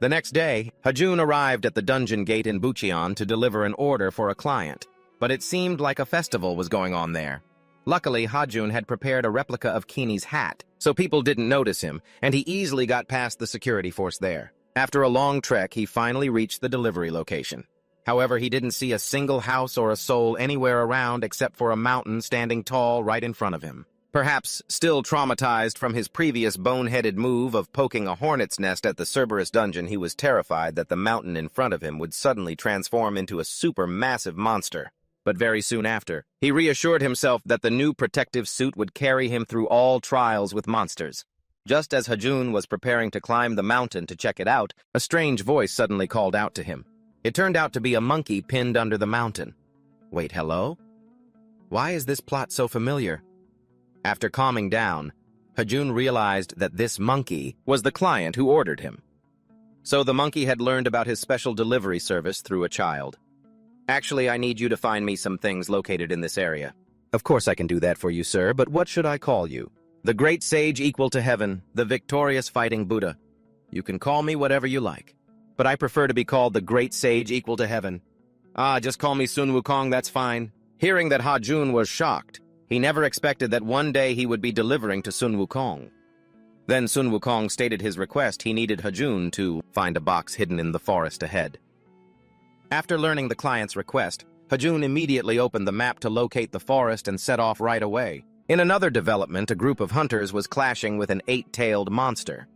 The next day, Hajun arrived at the dungeon gate in Bucheon to deliver an order for a client, but it seemed like a festival was going on there. Luckily, Hajun had prepared a replica of Kini's hat, so people didn't notice him, and he easily got past the security force there. After a long trek, he finally reached the delivery location. However, he didn't see a single house or a soul anywhere around except for a mountain standing tall right in front of him. Perhaps still traumatized from his previous boneheaded move of poking a hornet's nest at the Cerberus dungeon, he was terrified that the mountain in front of him would suddenly transform into a supermassive monster. But very soon after, he reassured himself that the new protective suit would carry him through all trials with monsters. Just as Hajun was preparing to climb the mountain to check it out, a strange voice suddenly called out to him. It turned out to be a monkey pinned under the mountain. Wait, hello? Why is this plot so familiar? After calming down, Hajun realized that this monkey was the client who ordered him. So the monkey had learned about his special delivery service through a child. Actually, I need you to find me some things located in this area. Of course I can do that for you, sir, but what should I call you? The Great Sage Equal to Heaven, the Victorious Fighting Buddha. You can call me whatever you like, but I prefer to be called the Great Sage Equal to Heaven. Just call me Sun Wukong, that's fine. Hearing that Hajun was shocked. He never expected that one day he would be delivering to Sun Wukong. Then Sun Wukong stated his request. He needed Hajun to find a box hidden in the forest ahead. After learning the client's request, Hajun immediately opened the map to locate the forest and set off right away. In another development, a group of hunters was clashing with an 8-tailed monster.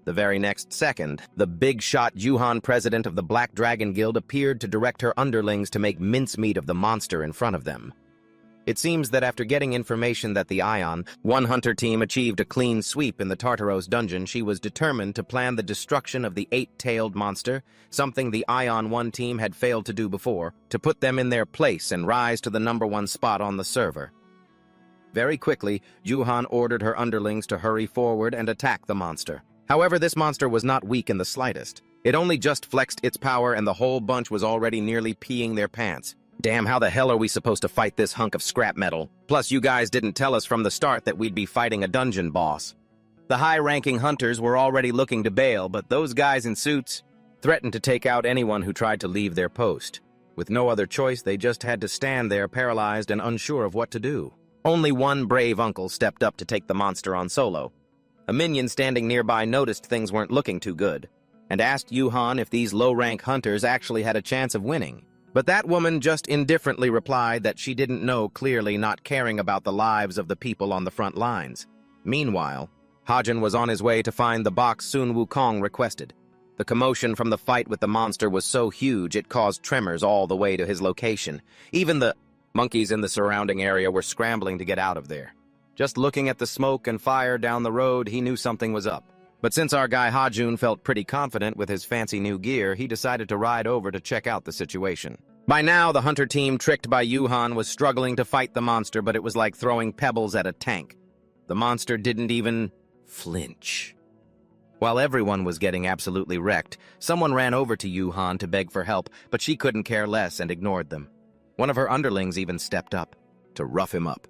The very next second, the big-shot Yuhan president of the Black Dragon Guild appeared to direct her underlings to make mincemeat of the monster in front of them. It seems that after getting information that the Ion 1 hunter team achieved a clean sweep in the Tartaros dungeon, she was determined to plan the destruction of the 8-tailed monster, something the Ion 1 team had failed to do before, to put them in their place and rise to the #1 spot on the server. Very quickly, Yuhan ordered her underlings to hurry forward and attack the monster. However, this monster was not weak in the slightest. It only just flexed its power and the whole bunch was already nearly peeing their pants. Damn, how the hell are we supposed to fight this hunk of scrap metal? Plus, you guys didn't tell us from the start that we'd be fighting a dungeon boss. The high-ranking hunters were already looking to bail, but those guys in suits threatened to take out anyone who tried to leave their post. With no other choice, they just had to stand there paralyzed and unsure of what to do. Only one brave uncle stepped up to take the monster on solo. A minion standing nearby noticed things weren't looking too good, and asked Yuhan if these low-rank hunters actually had a chance of winning. But that woman just indifferently replied that she didn't know, clearly not caring about the lives of the people on the front lines. Meanwhile, Hajun was on his way to find the box Sun Wukong requested. The commotion from the fight with the monster was so huge it caused tremors all the way to his location. Even the monkeys in the surrounding area were scrambling to get out of there. Just looking at the smoke and fire down the road, he knew something was up. But since our guy Hajun felt pretty confident with his fancy new gear, he decided to ride over to check out the situation. By now, the hunter team, tricked by Yuhan, was struggling to fight the monster, but it was like throwing pebbles at a tank. The monster didn't even flinch. While everyone was getting absolutely wrecked, someone ran over to Yuhan to beg for help, but she couldn't care less and ignored them. One of her underlings even stepped up to rough him up.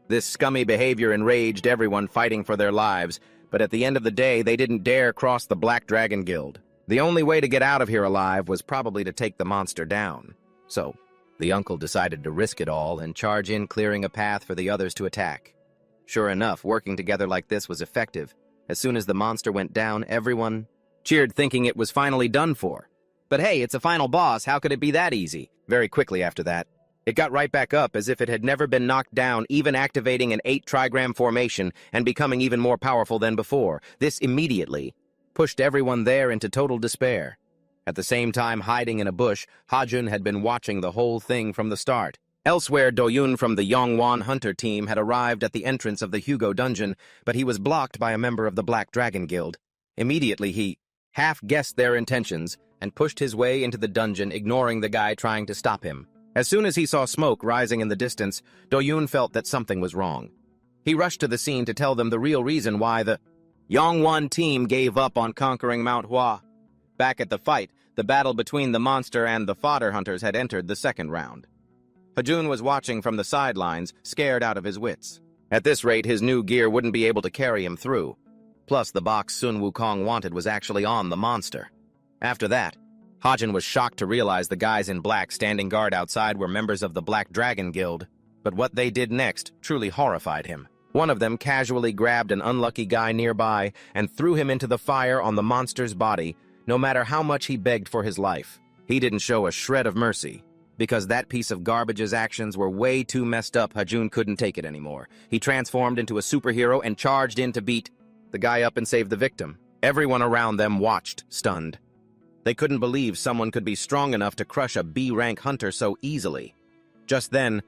This scummy behavior enraged everyone fighting for their lives, but at the end of the day, they didn't dare cross the Black Dragon Guild. The only way to get out of here alive was probably to take the monster down. So, the uncle decided to risk it all and charge in, clearing a path for the others to attack. Sure enough, working together like this was effective. As soon as the monster went down, everyone cheered, thinking it was finally done for. But hey, it's a final boss, how could it be that easy? Very quickly after that, it got right back up as if it had never been knocked down, even activating an 8-trigram formation and becoming even more powerful than before. This immediately pushed everyone there into total despair. At the same time, hiding in a bush, Hajun had been watching the whole thing from the start. Elsewhere, Doyun from the Yongwan hunter team had arrived at the entrance of the Hugo dungeon, but he was blocked by a member of the Black Dragon Guild. Immediately, he half-guessed their intentions and pushed his way into the dungeon, ignoring the guy trying to stop him. As soon as he saw smoke rising in the distance, Doyun felt that something was wrong. He rushed to the scene to tell them the real reason why the Yongwan team gave up on conquering Manhwa. Back at the fight, the battle between the monster and the fodder hunters had entered the second round. Hajun was watching from the sidelines, scared out of his wits. At this rate, his new gear wouldn't be able to carry him through. Plus, the box Sun Wukong wanted was actually on the monster. After that, Hajun was shocked to realize the guys in black standing guard outside were members of the Black Dragon Guild. But what they did next truly horrified him. One of them casually grabbed an unlucky guy nearby and threw him into the fire on the monster's body, no matter how much he begged for his life. He didn't show a shred of mercy. Because that piece of garbage's actions were way too messed up, Hajun couldn't take it anymore. He transformed into a superhero and charged in to beat the guy up and save the victim. Everyone around them watched, stunned. They couldn't believe someone could be strong enough to crush a B-rank hunter so easily. Just then,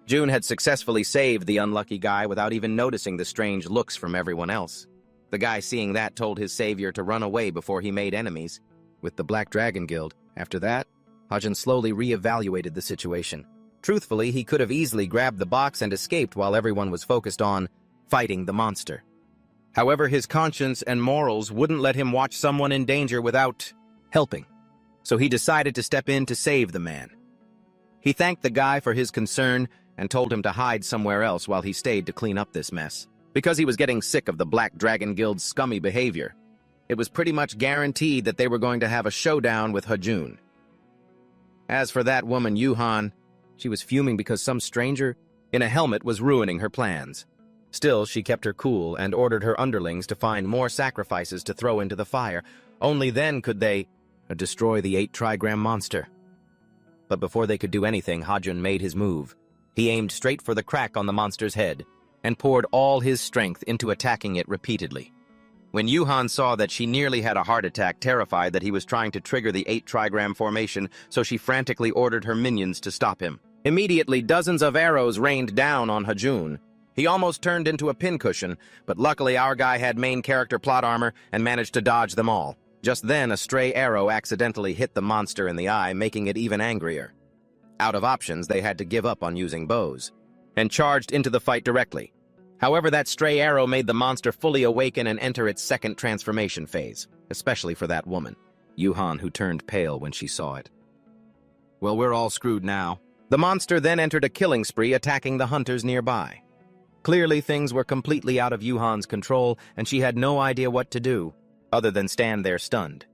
Jun had successfully saved the unlucky guy without even noticing the strange looks from everyone else. The guy seeing that told his savior to run away before he made enemies with the Black Dragon Guild. After that, Hajun slowly re-evaluated the situation. Truthfully, he could have easily grabbed the box and escaped while everyone was focused on fighting the monster. However, his conscience and morals wouldn't let him watch someone in danger without helping. So he decided to step in to save the man. He thanked the guy for his concern and told him to hide somewhere else while he stayed to clean up this mess. Because he was getting sick of the Black Dragon Guild's scummy behavior, it was pretty much guaranteed that they were going to have a showdown with Hajun. As for that woman, Yuhan, she was fuming because some stranger in a helmet was ruining her plans. Still, she kept her cool and ordered her underlings to find more sacrifices to throw into the fire. Only then could they destroy the 8-trigram monster. But before they could do anything, Hajun made his move. He aimed straight for the crack on the monster's head and poured all his strength into attacking it repeatedly. When Yuhan saw that she nearly had a heart attack, terrified that he was trying to trigger the 8-trigram formation, so she frantically ordered her minions to stop him. Immediately, dozens of arrows rained down on Hajun. He almost turned into a pincushion, but luckily our guy had main character plot armor and managed to dodge them all. Just then, a stray arrow accidentally hit the monster in the eye, making it even angrier. Out of options, they had to give up on using bows, and charged into the fight directly. However, that stray arrow made the monster fully awaken and enter its second transformation phase, especially for that woman, Yuhan, who turned pale when she saw it. Well, we're all screwed now. The monster then entered a killing spree, attacking the hunters nearby. Clearly, things were completely out of Yuhan's control, and she had no idea what to do, other than stand there stunned.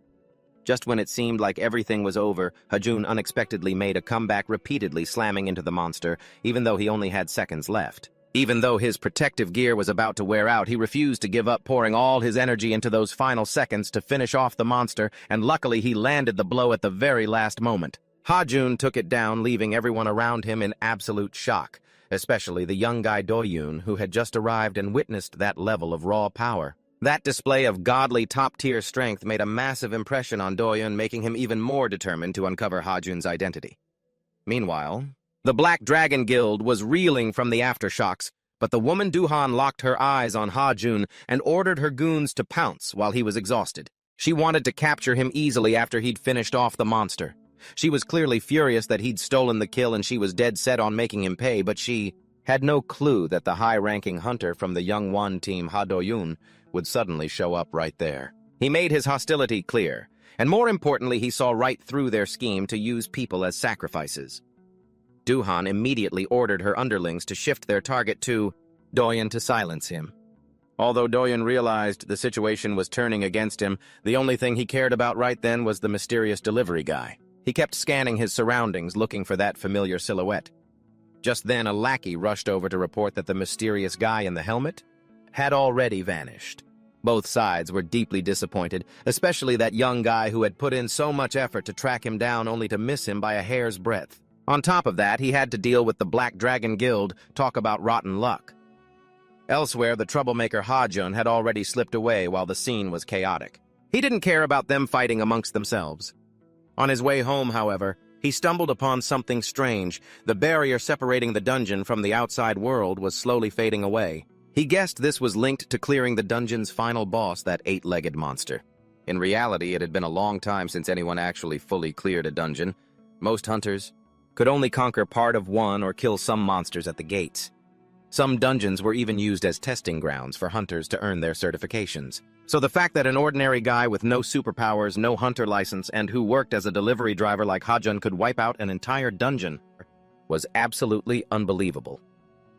Just when it seemed like everything was over, Hajun unexpectedly made a comeback, repeatedly slamming into the monster, even though he only had seconds left. Even though his protective gear was about to wear out, he refused to give up, pouring all his energy into those final seconds to finish off the monster, and luckily he landed the blow at the very last moment. Hajun took it down, leaving everyone around him in absolute shock, especially the young guy Doyun, who had just arrived and witnessed that level of raw power. That display of godly top-tier strength made a massive impression on Doyun, making him even more determined to uncover Hajun's identity. Meanwhile, the Black Dragon Guild was reeling from the aftershocks, But the woman Duhan locked her eyes on Ha-jun and ordered her goons to pounce while he was exhausted. She wanted to capture him easily after he'd finished off the monster. She was clearly furious that he'd stolen the kill and she was dead set on making him pay, but she had no clue that the high-ranking hunter from the Youngwon team, Ha Do-yoon, would suddenly show up right there. He made his hostility clear, and more importantly, he saw right through their scheme to use people as sacrifices. Duhan immediately ordered her underlings to shift their target to Do-yoon to silence him. Although Do-yoon realized the situation was turning against him, the only thing he cared about right then was the mysterious delivery guy. He kept scanning his surroundings, looking for that familiar silhouette. Just then, a lackey rushed over to report that the mysterious guy in the helmet had already vanished. Both sides were deeply disappointed, especially that young guy who had put in so much effort to track him down only to miss him by a hair's breadth. On top of that, he had to deal with the Black Dragon Guild, talk about rotten luck. Elsewhere, the troublemaker Ha-jun had already slipped away while the scene was chaotic. He didn't care about them fighting amongst themselves. On his way home, however, he stumbled upon something strange. The barrier separating the dungeon from the outside world was slowly fading away. He guessed this was linked to clearing the dungeon's final boss, that 8-legged monster. In reality, it had been a long time since anyone actually fully cleared a dungeon. Most hunters could only conquer part of one or kill some monsters at the gates. Some dungeons were even used as testing grounds for hunters to earn their certifications. So the fact that an ordinary guy with no superpowers, no hunter license, and who worked as a delivery driver like Ha-jun could wipe out an entire dungeon was absolutely unbelievable.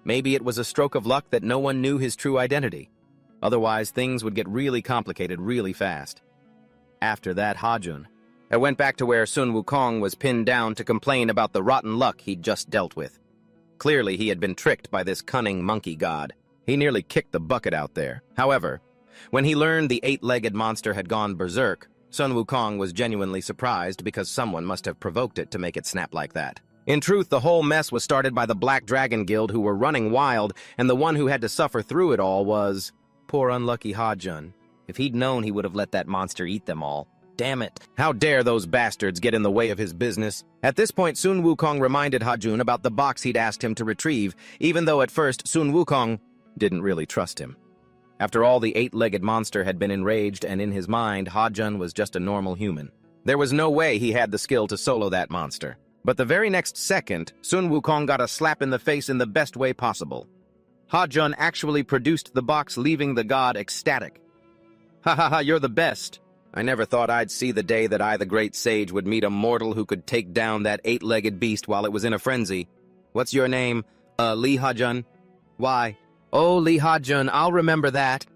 Maybe it was a stroke of luck that no one knew his true identity. Otherwise, things would get really complicated really fast. After that, Ha-jun went back to where Sun Wukong was pinned down to complain about the rotten luck he'd just dealt with. Clearly, he had been tricked by this cunning monkey god. He nearly kicked the bucket out there. However, when he learned the 8-legged monster had gone berserk, Sun Wukong was genuinely surprised because someone must have provoked it to make it snap like that. In truth, the whole mess was started by the Black Dragon Guild, who were running wild, and the one who had to suffer through it all was poor unlucky Ha-jun. If he'd known, he would have let that monster eat them all. Damn it. How dare those bastards get in the way of his business? At this point, Sun Wukong reminded Ha-jun about the box he'd asked him to retrieve, even though at first Sun Wukong didn't really trust him. After all, the 8-legged monster had been enraged, and in his mind, Ha-jun was just a normal human. There was no way he had the skill to solo that monster. But the very next second, Sun Wukong got a slap in the face in the best way possible. Ha-jun actually produced the box, leaving the god ecstatic. Ha ha ha, you're the best. I never thought I'd see the day that I, the great sage, would meet a mortal who could take down that 8-legged beast while it was in a frenzy. What's your name? Lee Ha-jun? Why? Oh, Lee Ha-jun, I'll remember that.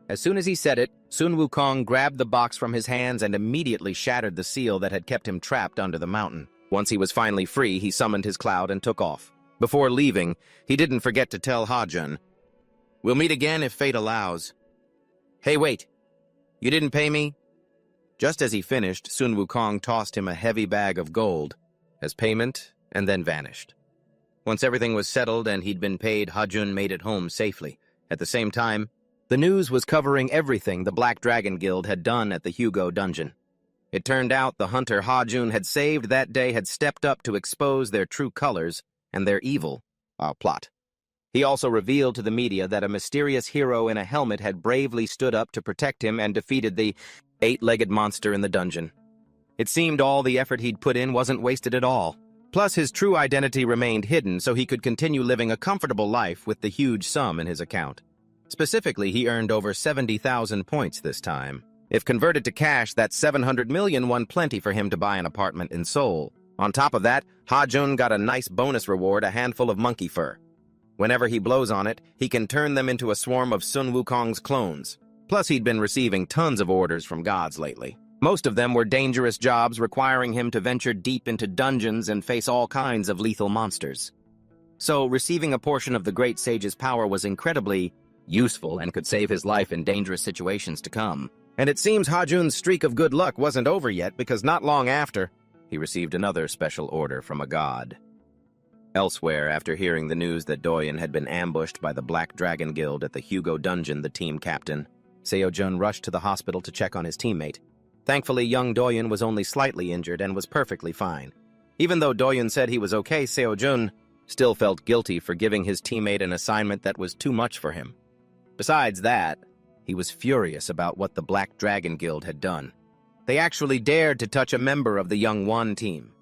As soon as he said it, Sun Wukong grabbed the box from his hands and immediately shattered the seal that had kept him trapped under the mountain. Once he was finally free, he summoned his cloud and took off. Before leaving, he didn't forget to tell Ha-jun, "We'll meet again if fate allows." Hey, wait. You didn't pay me? Just as he finished, Sun Wukong tossed him a heavy bag of gold as payment and then vanished. Once everything was settled and he'd been paid, Ha-jun made it home safely. At the same time, the news was covering everything the Black Dragon Guild had done at the Hugo dungeon. It turned out the hunter Ha-jun had saved that day had stepped up to expose their true colors and their evil plot. He also revealed to the media that a mysterious hero in a helmet had bravely stood up to protect him and defeated the 8-legged monster in the dungeon. It seemed all the effort he'd put in wasn't wasted at all. Plus, his true identity remained hidden so he could continue living a comfortable life with the huge sum in his account. Specifically, he earned over 70,000 points this time. If converted to cash, that 700 million won plenty for him to buy an apartment in Seoul. On top of that, Ha-jun got a nice bonus reward, a handful of monkey fur. Whenever he blows on it, he can turn them into a swarm of Sun Wukong's clones. Plus, he'd been receiving tons of orders from gods lately. Most of them were dangerous jobs requiring him to venture deep into dungeons and face all kinds of lethal monsters. So, receiving a portion of the Great Sage's power was incredibly useful and could save his life in dangerous situations to come. And it seems Ha-jun's streak of good luck wasn't over yet, because not long after, he received another special order from a god. Elsewhere, after hearing the news that Do-yoon had been ambushed by the Black Dragon Guild at the Hugo dungeon, the team captain, Seo-jun rushed to the hospital to check on his teammate. Thankfully, young Do-yoon was only slightly injured and was perfectly fine. Even though Do-yoon said he was okay, Seo-jun still felt guilty for giving his teammate an assignment that was too much for him. Besides that, he was furious about what the Black Dragon Guild had done. They actually dared to touch a member of the Young One team.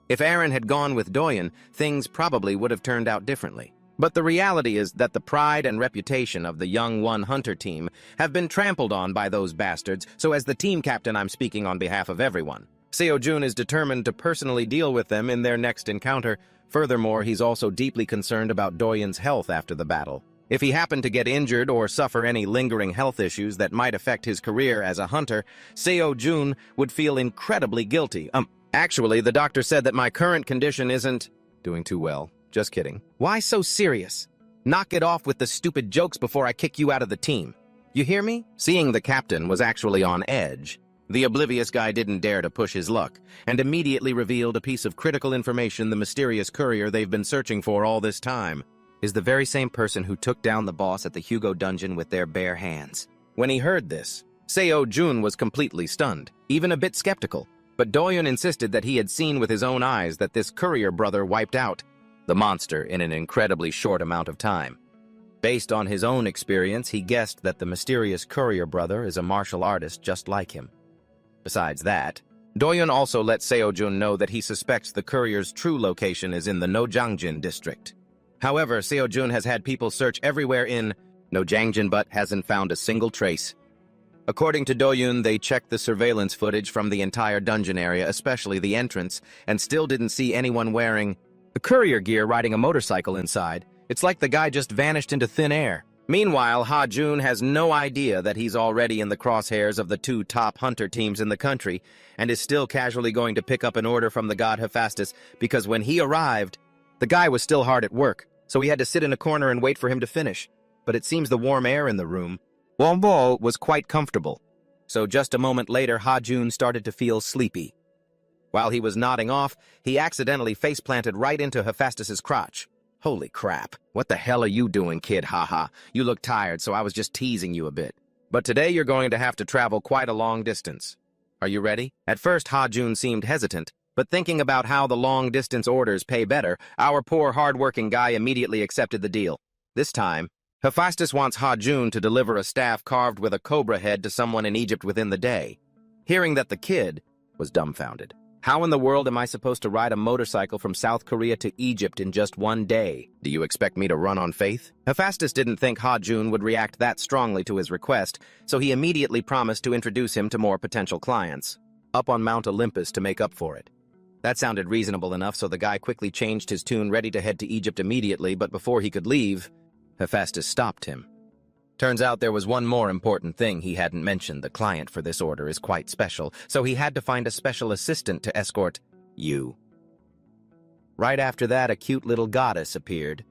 If Aaron had gone with Doyen, things probably would have turned out differently. But the reality is that the pride and reputation of the Young One Hunter team have been trampled on by those bastards, so as the team captain I'm speaking on behalf of everyone. Seo-jun is determined to personally deal with them in their next encounter. Furthermore, he's also deeply concerned about Doyen's health after the battle. If he happened to get injured or suffer any lingering health issues that might affect his career as a hunter, Seo-jun would feel incredibly guilty. Actually, the doctor said that my current condition isn't doing too well. Just kidding. Why so serious? Knock it off with the stupid jokes before I kick you out of the team. You hear me? Seeing the captain was actually on edge, the oblivious guy didn't dare to push his luck, and immediately revealed a piece of critical information the mysterious courier they've been searching for all this time is the very same person who took down the boss at the Hugo dungeon with their bare hands. When he heard this, Seo-jun was completely stunned, even a bit skeptical. But Doyen insisted that he had seen with his own eyes that this courier brother wiped out the monster in an incredibly short amount of time. Based on his own experience, he guessed that the mysterious courier brother is a martial artist just like him. Besides that, Doyen also let Seo-jun know that he suspects the courier's true location is in the Nojangjin district. However, Seo-jun has had people search everywhere in Nojangjin but hasn't found a single trace. According to Doyen, they checked the surveillance footage from the entire dungeon area, especially the entrance, and still didn't see anyone wearing the courier gear riding a motorcycle inside. It's like the guy just vanished into thin air. Meanwhile, Ha-jun has no idea that he's already in the crosshairs of the two top hunter teams in the country and is still casually going to pick up an order from the god Hephaestus because when he arrived, the guy was still hard at work, so he had to sit in a corner and wait for him to finish. But it seems the warm air in the room was quite comfortable, so just a moment later Ha-jun started to feel sleepy. While he was nodding off, he accidentally face-planted right into Hephaestus's crotch. Holy crap, what the hell are you doing, kid? Haha, you look tired, so I was just teasing you a bit. But today you're going to have to travel quite a long distance. Are you ready? At first Ha-jun seemed hesitant, but thinking about how the long-distance orders pay better, our poor hard-working guy immediately accepted the deal. This time, Hephaestus wants Ha-jun to deliver a staff carved with a cobra head to someone in Egypt within the day. Hearing that, the kid was dumbfounded. How in the world am I supposed to ride a motorcycle from South Korea to Egypt in just one day? Do you expect me to run on faith? Hephaestus didn't think Ha-jun would react that strongly to his request, so he immediately promised to introduce him to more potential clients, up on Mount Olympus to make up for it. That sounded reasonable enough, so the guy quickly changed his tune, ready to head to Egypt immediately, but before he could leave, Hephaestus stopped him. Turns out there was one more important thing he hadn't mentioned. The client for this order is quite special, so he had to find a special assistant to escort you. Right after that, a cute little goddess appeared.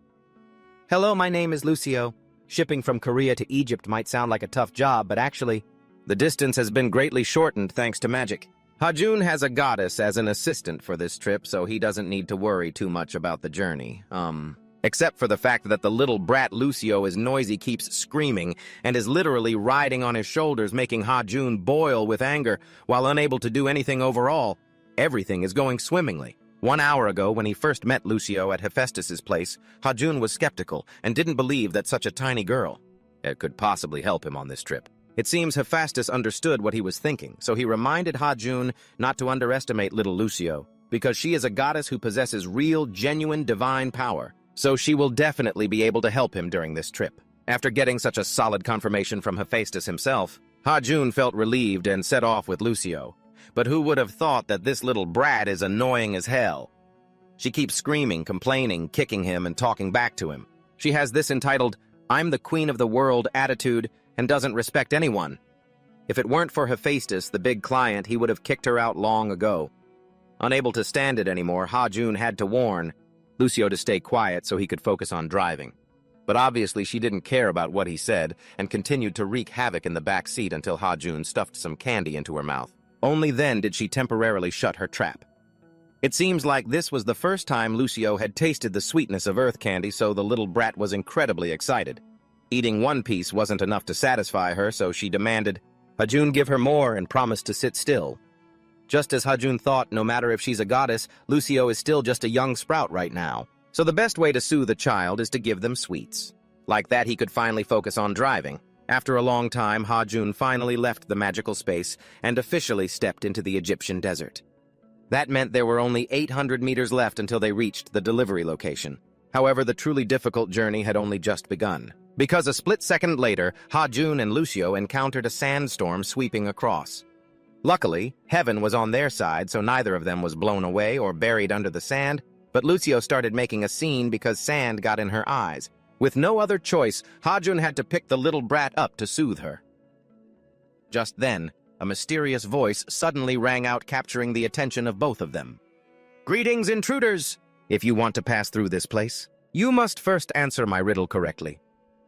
Hello, my name is Lucio. Shipping from Korea to Egypt might sound like a tough job, but actually, the distance has been greatly shortened thanks to magic. Ha-jun has a goddess as an assistant for this trip, so he doesn't need to worry too much about the journey. Except for the fact that the little brat Lucio is noisy, keeps screaming, and is literally riding on his shoulders, making Ha-jun boil with anger, while unable to do anything overall. Everything is going swimmingly. 1 hour ago, when he first met Lucio at Hephaestus's place, Ha-jun was skeptical and didn't believe that such a tiny girl could possibly help him on this trip. It seems Hephaestus understood what he was thinking, so he reminded Ha-jun not to underestimate little Lucio, because she is a goddess who possesses real, genuine, divine power. So she will definitely be able to help him during this trip. After getting such a solid confirmation from Hephaestus himself, Ha-jun felt relieved and set off with Lucio. But who would have thought that this little brat is annoying as hell? She keeps screaming, complaining, kicking him, and talking back to him. She has this entitled, "I'm the queen of the world" attitude and doesn't respect anyone. If it weren't for Hephaestus, the big client, he would have kicked her out long ago. Unable to stand it anymore, Ha-jun had to warn Lucio to stay quiet so he could focus on driving. But obviously she didn't care about what he said and continued to wreak havoc in the back seat until Ha-jun stuffed some candy into her mouth. Only then did she temporarily shut her trap. It seems like this was the first time Lucio had tasted the sweetness of earth candy, so the little brat was incredibly excited. Eating one piece wasn't enough to satisfy her, so she demanded Ha-jun give her more and promised to sit still. Just as Ha-jun thought, no matter if she's a goddess, Lucio is still just a young sprout right now. So the best way to soothe a child is to give them sweets. Like that, he could finally focus on driving. After a long time, Ha-jun finally left the magical space and officially stepped into the Egyptian desert. That meant there were only 800 meters left until they reached the delivery location. However, the truly difficult journey had only just begun, because a split second later, Ha-jun and Lucio encountered a sandstorm sweeping across. Luckily, heaven was on their side, so neither of them was blown away or buried under the sand, but Lucio started making a scene because sand got in her eyes. With no other choice, Ha-jun had to pick the little brat up to soothe her. Just then, a mysterious voice suddenly rang out, capturing the attention of both of them. "Greetings, intruders! If you want to pass through this place, you must first answer my riddle correctly.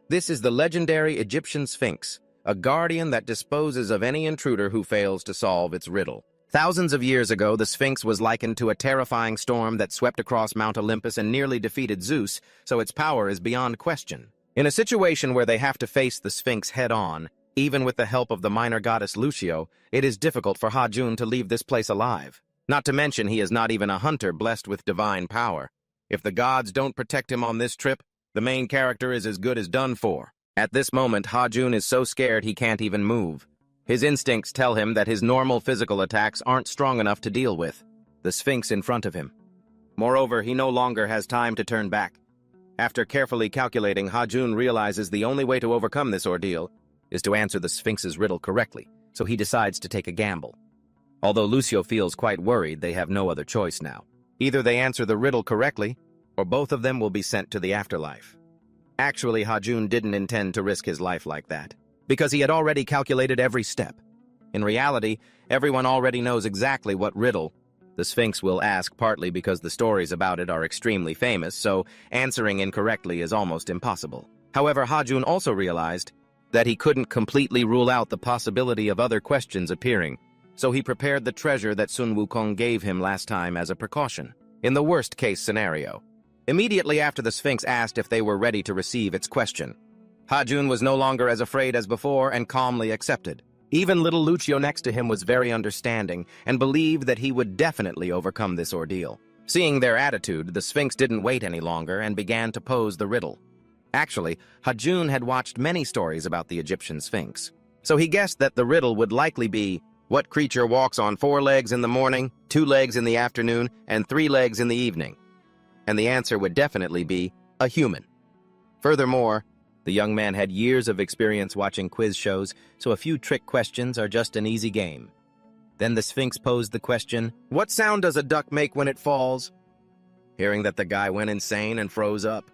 This is the legendary Egyptian Sphinx, a guardian that disposes of any intruder who fails to solve its riddle. Thousands of years ago, the Sphinx was likened to a terrifying storm that swept across Mount Olympus and nearly defeated Zeus, so its power is beyond question. In a situation where they have to face the Sphinx head-on, even with the help of the minor goddess Lucio, it is difficult for Ha-jun to leave this place alive. Not to mention he is not even a hunter blessed with divine power. If the gods don't protect him on this trip, the main character is as good as done for. At this moment, Ha-jun is so scared he can't even move. His instincts tell him that his normal physical attacks aren't strong enough to deal with the Sphinx in front of him. Moreover, he no longer has time to turn back. After carefully calculating, Ha-jun realizes the only way to overcome this ordeal is to answer the Sphinx's riddle correctly, so he decides to take a gamble. Although Lucio feels quite worried, they have no other choice now. Either they answer the riddle correctly, or both of them will be sent to the afterlife. Actually, Ha-jun didn't intend to risk his life like that, because he had already calculated every step. In reality, everyone already knows exactly what riddle the Sphinx will ask, partly because the stories about it are extremely famous, so answering incorrectly is almost impossible. However, Ha-jun also realized that he couldn't completely rule out the possibility of other questions appearing, so he prepared the treasure that Sun Wukong gave him last time as a precaution, in the worst-case scenario. Immediately after the Sphinx asked if they were ready to receive its question, Ha-jun was no longer as afraid as before and calmly accepted. Even little Lucio next to him was very understanding and believed that he would definitely overcome this ordeal. Seeing their attitude, the Sphinx didn't wait any longer and began to pose the riddle. Actually, Ha-jun had watched many stories about the Egyptian Sphinx, so he guessed that the riddle would likely be, what creature walks on 4 legs in the morning, 2 legs in the afternoon, and 3 legs in the evening? And the answer would definitely be a human. Furthermore, the young man had years of experience watching quiz shows, so a few trick questions are just an easy game. Then the Sphinx posed the question, what sound does a duck make when it falls? Hearing that, the guy went insane and froze up.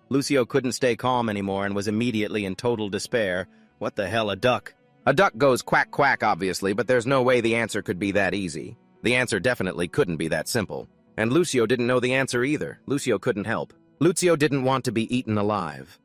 Lucio couldn't stay calm anymore and was immediately in total despair. What the hell, a duck? A duck goes quack quack, obviously, but there's no way the answer could be that easy. The answer definitely couldn't be that simple. And Lucio didn't know the answer either. Lucio couldn't help. Lucio didn't want to be eaten alive.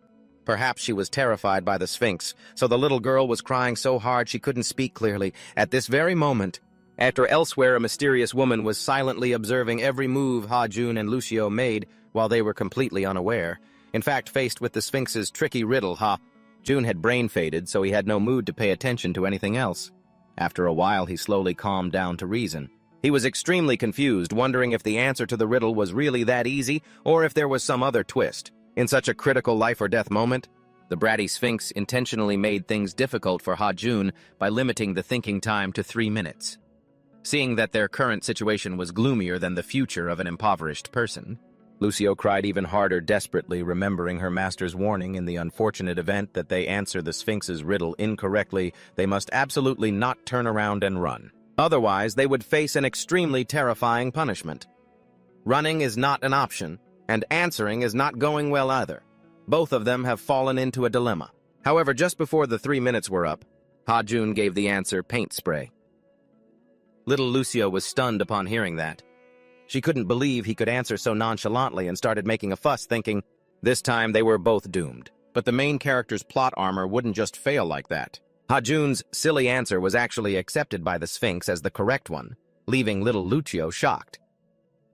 Perhaps she was terrified by the Sphinx, so the little girl was crying so hard she couldn't speak clearly at this very moment, after elsewhere a mysterious woman was silently observing every move Ha-jun and Lucio made while they were completely unaware. In fact, faced with the Sphinx's tricky riddle, Ha-jun had brain faded, so he had no mood to pay attention to anything else. After a while, he slowly calmed down to reason. He was extremely confused, wondering if the answer to the riddle was really that easy, or if there was some other twist. In such a critical life-or-death moment, the bratty Sphinx intentionally made things difficult for Ha-jun by limiting the thinking time to 3 minutes. Seeing that their current situation was gloomier than the future of an impoverished person, Lucio cried even harder, desperately remembering her master's warning in the unfortunate event that they answer the Sphinx's riddle incorrectly, they must absolutely not turn around and run. Otherwise, they would face an extremely terrifying punishment. Running is not an option, and answering is not going well either. Both of them have fallen into a dilemma. However, just before the 3 minutes were up, Ha-jun gave the answer paint spray. Little Lucio was stunned upon hearing that. She couldn't believe he could answer so nonchalantly and started making a fuss, thinking, this time they were both doomed. But the main character's plot armor wouldn't just fail like that. Ha-jun's silly answer was actually accepted by the Sphinx as the correct one, leaving little Lucio shocked.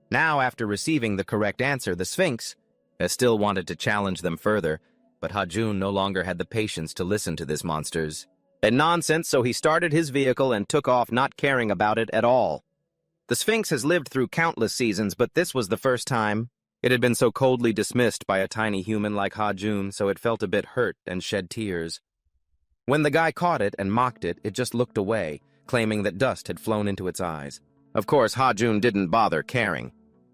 Now, after receiving the correct answer, the Sphinx still wanted to challenge them further, but Ha-jun no longer had the patience to listen to this monster's nonsense, so he started his vehicle and took off, not caring about it at all. The Sphinx has lived through countless seasons, but this was the first time It had been so coldly dismissed by a tiny human like Ha-jun, so it felt a bit hurt and shed tears. When the guy caught it and mocked it, it just looked away, claiming that dust had flown into its eyes. Of course, Ha-jun didn't bother caring.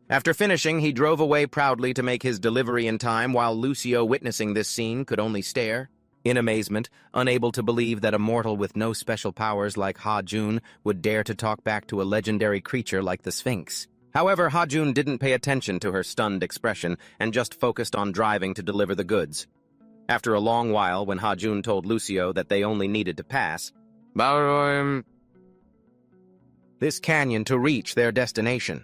After finishing, he drove away proudly to make his delivery in time, while Lucio, witnessing this scene, could only stare in amazement, unable to believe that a mortal with no special powers like Ha-jun would dare to talk back to a legendary creature like the Sphinx. However, Ha-jun didn't pay attention to her stunned expression and just focused on driving to deliver the goods. After a long while, when Ha-jun told Lucio that they only needed to pass this canyon to reach their destination,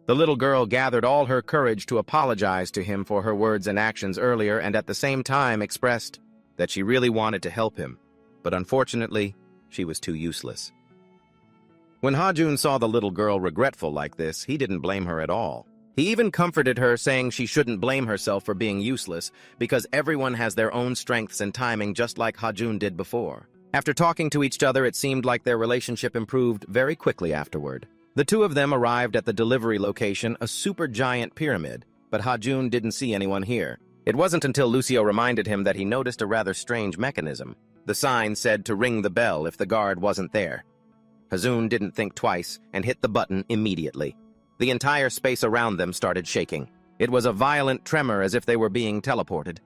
the little girl gathered all her courage to apologize to him for her words and actions earlier, and at the same time expressed that she really wanted to help him, but unfortunately, she was too useless. When Ha-jun saw the little girl regretful like this, he didn't blame her at all. He even comforted her, saying she shouldn't blame herself for being useless, because everyone has their own strengths and timing, just like Ha-jun did before. After talking to each other, it seemed like their relationship improved very quickly afterward. The two of them arrived at the delivery location, a supergiant pyramid, but Ha-jun didn't see anyone here. It wasn't until Lucio reminded him that he noticed a rather strange mechanism. The sign said to ring the bell if the guard wasn't there. Ha-jun didn't think twice and hit the button immediately. The entire space around them started shaking. It was a violent tremor, as if they were being teleported.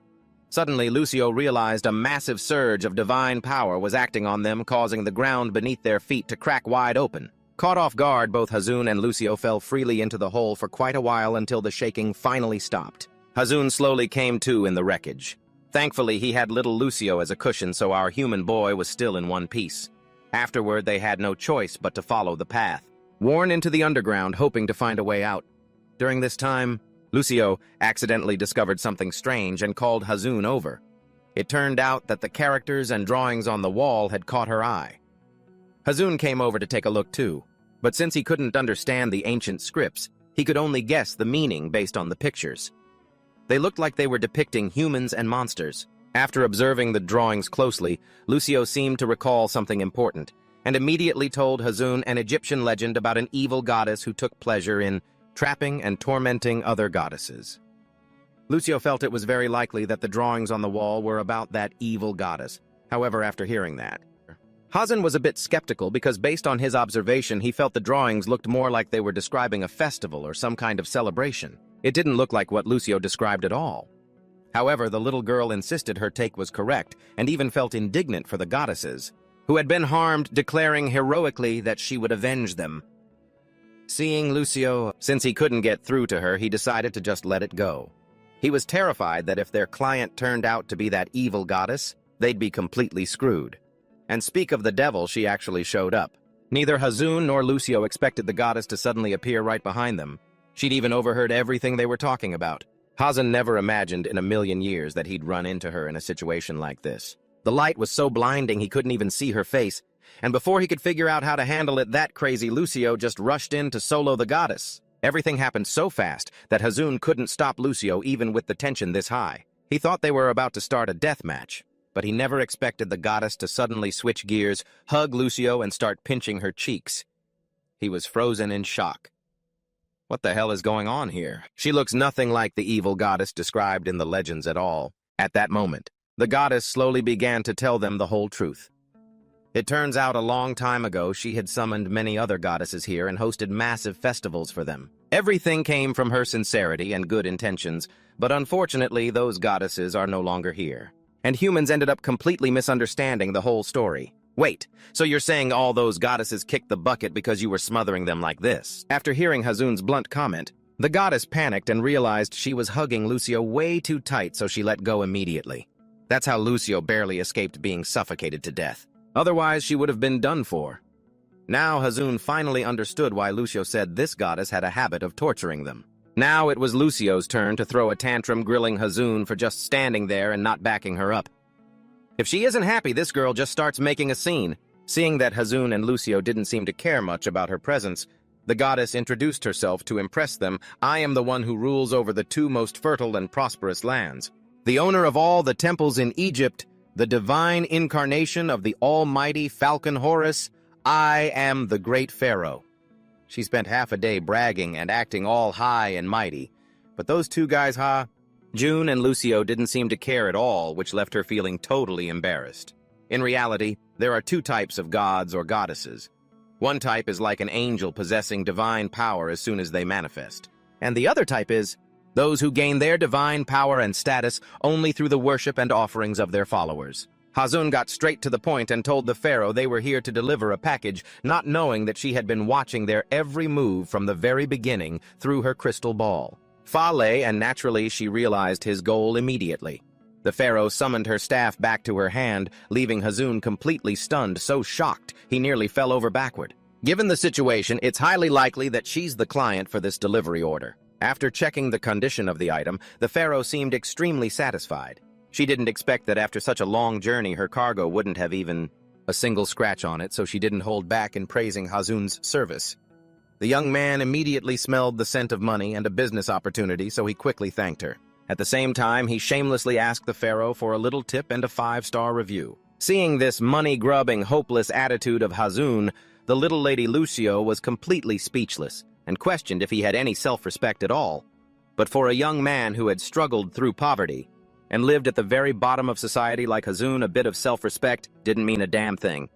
Suddenly, Lucio realized a massive surge of divine power was acting on them, causing the ground beneath their feet to crack wide open. Caught off guard, both Ha-jun and Lucio fell freely into the hole for quite a while until the shaking finally stopped. Ha-jun slowly came to in the wreckage. Thankfully, he had little Lucio as a cushion, so our human boy was still in one piece. Afterward, they had no choice but to follow the path, worn into the underground, hoping to find a way out. During this time, Lucio accidentally discovered something strange and called Ha-jun over. It turned out that the characters and drawings on the wall had caught her eye. Ha-jun came over to take a look too, but since he couldn't understand the ancient scripts, he could only guess the meaning based on the pictures. They looked like they were depicting humans and monsters. After observing the drawings closely, Lucio seemed to recall something important, and immediately told Ha-jun an Egyptian legend about an evil goddess who took pleasure in trapping and tormenting other goddesses. Lucio felt it was very likely that the drawings on the wall were about that evil goddess. However, after hearing that, Ha-jun was a bit skeptical because based on his observation, he felt the drawings looked more like they were describing a festival or some kind of celebration. It didn't look like what Lucio described at all. However, the little girl insisted her take was correct and even felt indignant for the goddesses, who had been harmed, declaring heroically that she would avenge them. Seeing Lucio, since he couldn't get through to her, he decided to just let it go. He was terrified that if their client turned out to be that evil goddess, they'd be completely screwed. And speak of the devil, she actually showed up. Neither Ha-jun nor Lucio expected the goddess to suddenly appear right behind them. She'd even overheard everything they were talking about. Ha-jun never imagined in a million years that he'd run into her in a situation like this. The light was so blinding he couldn't even see her face, and before he could figure out how to handle it that crazy, Lucio just rushed in to solo the goddess. Everything happened so fast that Ha-jun couldn't stop Lucio even with the tension this high. He thought they were about to start a death match, but he never expected the goddess to suddenly switch gears, hug Lucio, and start pinching her cheeks. He was frozen in shock. What the hell is going on here? She looks nothing like the evil goddess described in the legends at all. At that moment, the goddess slowly began to tell them the whole truth. It turns out a long time ago she had summoned many other goddesses here and hosted massive festivals for them. Everything came from her sincerity and good intentions, but unfortunately those goddesses are no longer here. And humans ended up completely misunderstanding the whole story. Wait, so you're saying all those goddesses kicked the bucket because you were smothering them like this? After hearing Ha-jun's blunt comment, the goddess panicked and realized she was hugging Lucio way too tight, so she let go immediately. That's how Lucio barely escaped being suffocated to death. Otherwise, she would have been done for. Now Ha-jun finally understood why Lucio said this goddess had a habit of torturing them. Now it was Lucio's turn to throw a tantrum, grilling Ha-jun for just standing there and not backing her up. If she isn't happy, this girl just starts making a scene. Seeing that Ha-jun and Lucio didn't seem to care much about her presence, the goddess introduced herself to impress them. I am the one who rules over the two most fertile and prosperous lands. The owner of all the temples in Egypt, the divine incarnation of the almighty Falcon Horus, I am the great pharaoh. She spent half a day bragging and acting all high and mighty, But those two guys, June and Lucio didn't seem to care at all, which left her feeling totally embarrassed. In reality, there are two types of gods or goddesses. One type is like an angel possessing divine power as soon as they manifest. And the other type is those who gain their divine power and status only through the worship and offerings of their followers. Hazun got straight to the point and told the pharaoh they were here to deliver a package, not knowing that she had been watching their every move from the very beginning through her crystal ball. Fa lay, and naturally she realized his goal immediately. The pharaoh summoned her staff back to her hand, leaving Hazun completely stunned, so shocked he nearly fell over backward. Given the situation, it's highly likely that she's the client for this delivery order. After checking the condition of the item, the pharaoh seemed extremely satisfied. She didn't expect that after such a long journey her cargo wouldn't have even a single scratch on it, so she didn't hold back in praising Hazun's service. The young man immediately smelled the scent of money and a business opportunity, so he quickly thanked her. At the same time, he shamelessly asked the pharaoh for a little tip and a 5-star review. Seeing this money-grubbing, hopeless attitude of Hazun, the little lady Lucio was completely speechless and questioned if he had any self-respect at all. But for a young man who had struggled through poverty and lived at the very bottom of society like Hazun, a bit of self-respect didn't mean a damn thing.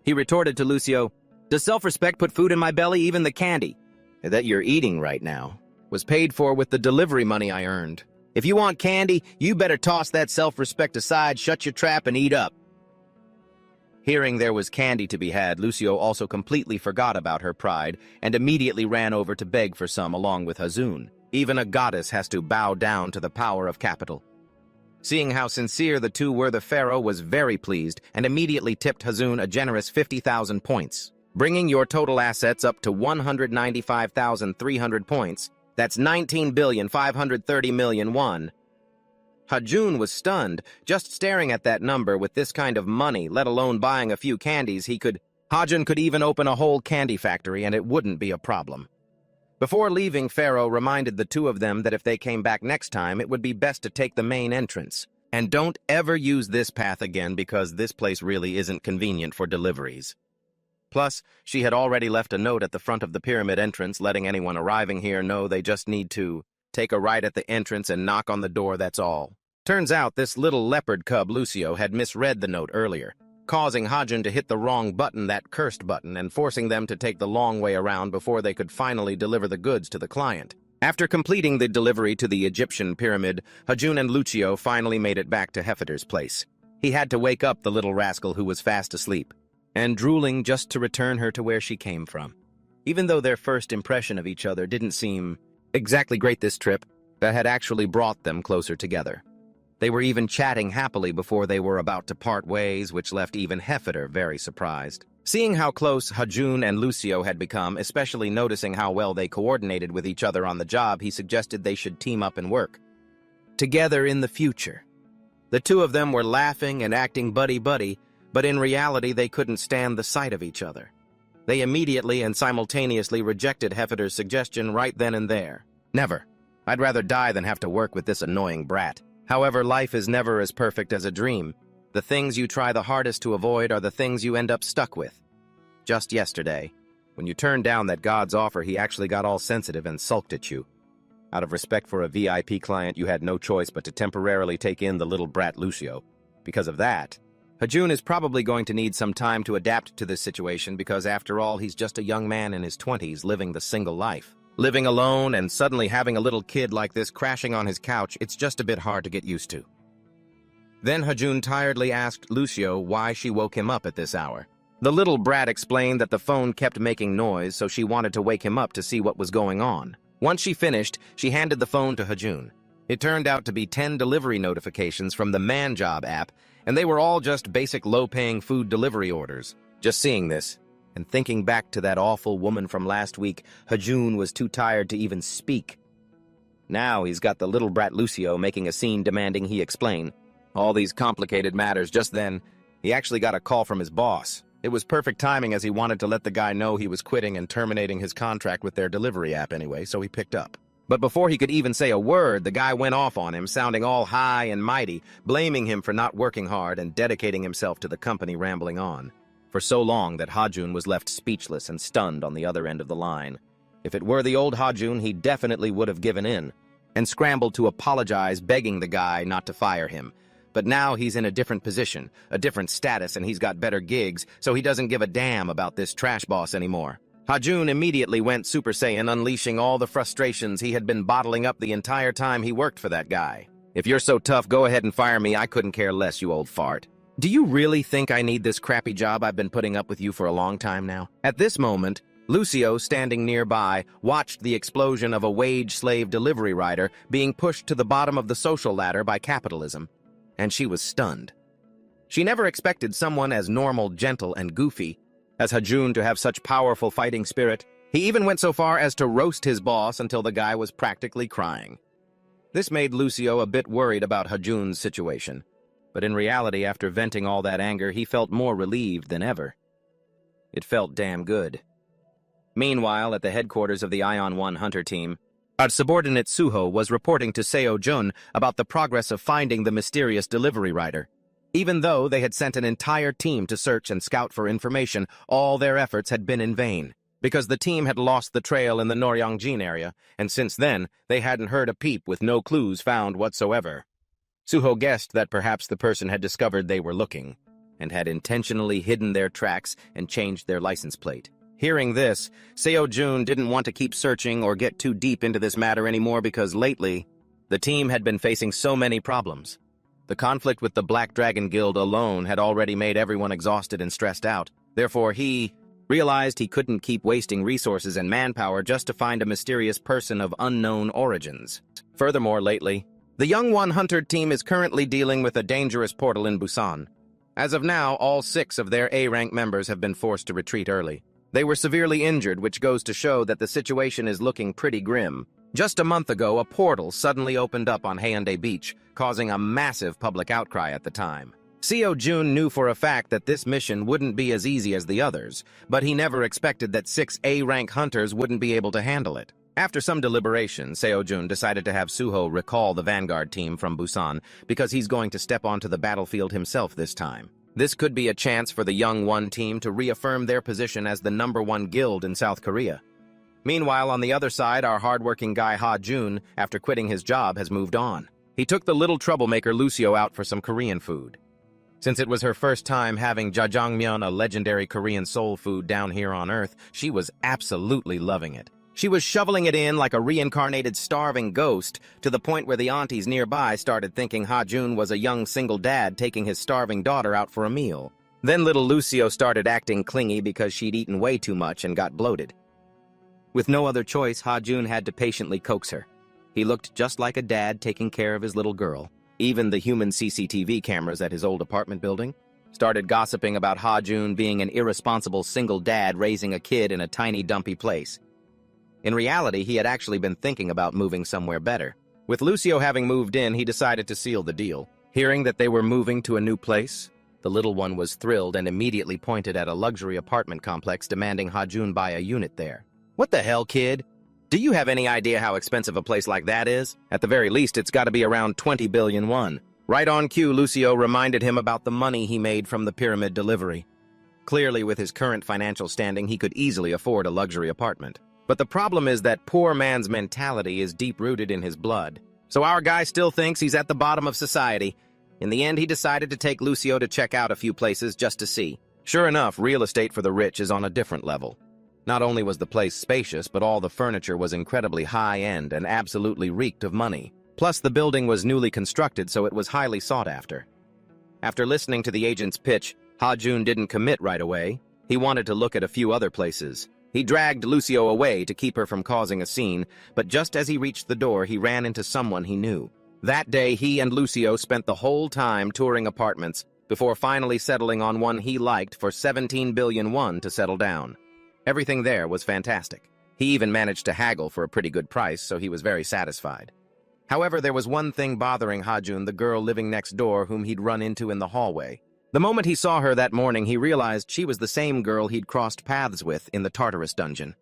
He retorted to Lucio, "Does self-respect put food in my belly, even the candy that you're eating right now was paid for with the delivery money I earned. If you want candy, you better toss that self-respect aside, shut your trap, and eat up." Hearing there was candy to be had, Lucio also completely forgot about her pride and immediately ran over to beg for some along with Hazun. Even a goddess has to bow down to the power of capital. Seeing how sincere the two were, the pharaoh was very pleased and immediately tipped Hazun a generous 50,000 points, bringing your total assets up to 195,300 points. That's 19,530,000,000 won. Hazun was stunned, just staring at that number. With this kind of money, let alone buying a few candies, Hazun could even open a whole candy factory and it wouldn't be a problem. Before leaving, Pharaoh reminded the two of them that if they came back next time, it would be best to take the main entrance. And don't ever use this path again because this place really isn't convenient for deliveries. Plus, she had already left a note at the front of the pyramid entrance letting anyone arriving here know they just need to take a right at the entrance and knock on the door, that's all. Turns out this little leopard cub Lucio had misread the note earlier, causing Hazun to hit the wrong button, that cursed button, and forcing them to take the long way around before they could finally deliver the goods to the client. After completing the delivery to the Egyptian pyramid, Hazun and Lucio finally made it back to Hefeder's place. He had to wake up the little rascal who was fast asleep and drooling just to return her to where she came from. Even though their first impression of each other didn't seem exactly great, this trip that had actually brought them closer together. They were even chatting happily before they were about to part ways, which left even Hefeder very surprised. Seeing how close Hazun and Lucio had become, especially noticing how well they coordinated with each other on the job, he suggested they should team up and work together in the future. The two of them were laughing and acting buddy-buddy, but in reality they couldn't stand the sight of each other. They immediately and simultaneously rejected Hefeder's suggestion right then and there. Never. I'd rather die than have to work with this annoying brat. However, life is never as perfect as a dream. The things you try the hardest to avoid are the things you end up stuck with. Just yesterday, when you turned down that god's offer, he actually got all sensitive and sulked at you. Out of respect for a VIP client, you had no choice but to temporarily take in the little brat Lucio. Because of that, Hazun is probably going to need some time to adapt to this situation because, after all, he's just a young man in his 20s living the single life. Living alone and suddenly having a little kid like this crashing on his couch, it's just a bit hard to get used to. Then Hazun tiredly asked Lucio why she woke him up at this hour. The little brat explained that the phone kept making noise, so she wanted to wake him up to see what was going on. Once she finished, she handed the phone to Hazun. It turned out to be 10 delivery notifications from the Manjob app, and they were all just basic low-paying food delivery orders. Just seeing this, and thinking back to that awful woman from last week, Hazun was too tired to even speak. Now he's got the little brat Lucio making a scene demanding he explain all these complicated matters. Just then, he actually got a call from his boss. It was perfect timing as he wanted to let the guy know he was quitting and terminating his contract with their delivery app anyway, so he picked up. But before he could even say a word, the guy went off on him, sounding all high and mighty, blaming him for not working hard and dedicating himself to the company, rambling on for so long that Hazun was left speechless and stunned on the other end of the line. If it were the old Hazun, he definitely would have given in. and scrambled to apologize, begging the guy not to fire him. But now he's in a different position, a different status, and he's got better gigs, so he doesn't give a damn about this trash boss anymore. Ha-jun immediately went Super Saiyan, unleashing all the frustrations he had been bottling up the entire time he worked for that guy. If you're so tough, go ahead and fire me. I couldn't care less, you old fart. Do you really think I need this crappy job? I've been putting up with you for a long time now. At this moment, Lucio, standing nearby, watched the explosion of a wage slave delivery rider being pushed to the bottom of the social ladder by capitalism, and she was stunned. She never expected someone as normal, gentle, and goofy as Ha-jun to have such powerful fighting spirit. He even went so far as to roast his boss until the guy was practically crying. This made Lucio a bit worried about Ha-jun's situation, but in reality, after venting all that anger, he felt more relieved than ever. It felt damn good. Meanwhile, at the headquarters of the Ion 1 Hunter team, our subordinate Suho was reporting to Seo-jun about the progress of finding the mysterious delivery rider. Even though they had sent an entire team to search and scout for information, all their efforts had been in vain, because the team had lost the trail in the Noryangjin area, and since then, they hadn't heard a peep with no clues found whatsoever. Suho guessed that perhaps the person had discovered they were looking, and had intentionally hidden their tracks and changed their license plate. Hearing this, Seo-jun didn't want to keep searching or get too deep into this matter anymore because lately, the team had been facing so many problems. The conflict with the Black Dragon Guild alone had already made everyone exhausted and stressed out. Therefore, he realized he couldn't keep wasting resources and manpower just to find a mysterious person of unknown origins. Furthermore, lately, the Young One Hunter team is currently dealing with a dangerous portal in Busan. As of now, all 6 of their A-rank members have been forced to retreat early. They were severely injured, which goes to show that the situation is looking pretty grim. Just a month ago, a portal suddenly opened up on Haeundae Beach, causing a massive public outcry at the time. Seo-jun knew for a fact that this mission wouldn't be as easy as the others, but he never expected that 6 A-rank hunters wouldn't be able to handle it. After some deliberation, Seo-jun decided to have Suho recall the Vanguard team from Busan because he's going to step onto the battlefield himself this time. This could be a chance for the Young One team to reaffirm their position as the #1 guild in South Korea. Meanwhile, on the other side, our hardworking guy Ha-jun, after quitting his job, has moved on. He took the little troublemaker Lucio out for some Korean food. Since it was her first time having jjajangmyeon, a legendary Korean soul food, down here on Earth, she was absolutely loving it. She was shoveling it in like a reincarnated starving ghost, to the point where the aunties nearby started thinking Ha-jun was a young single dad taking his starving daughter out for a meal. Then little Lucio started acting clingy because she'd eaten way too much and got bloated. With no other choice, Ha-jun had to patiently coax her. He looked just like a dad taking care of his little girl. Even the human CCTV cameras at his old apartment building started gossiping about Ha-jun being an irresponsible single dad raising a kid in a tiny dumpy place. In reality, he had actually been thinking about moving somewhere better. With Lucio having moved in, he decided to seal the deal. Hearing that they were moving to a new place, the little one was thrilled and immediately pointed at a luxury apartment complex demanding Ha-jun buy a unit there. "What the hell, kid? Do you have any idea how expensive a place like that is? At the very least, it's got to be around 20 billion won. Right on cue, Lucio reminded him about the money he made from the pyramid delivery. Clearly, with his current financial standing, he could easily afford a luxury apartment. But the problem is that poor man's mentality is deep-rooted in his blood. So our guy still thinks he's at the bottom of society. In the end, he decided to take Lucio to check out a few places just to see. Sure enough, real estate for the rich is on a different level. Not only was the place spacious, but all the furniture was incredibly high-end and absolutely reeked of money. Plus, the building was newly constructed, so it was highly sought after. After listening to the agent's pitch, Ha-jun didn't commit right away. He wanted to look at a few other places. He dragged Lucio away to keep her from causing a scene, but just as he reached the door, he ran into someone he knew. That day, he and Lucio spent the whole time touring apartments, before finally settling on one he liked for 17 billion won to settle down. Everything there was fantastic. He even managed to haggle for a pretty good price, so he was very satisfied. However, there was one thing bothering Ha-jun, the girl living next door whom he'd run into in the hallway. The moment he saw her that morning, he realized she was the same girl he'd crossed paths with in the Tartarus dungeon.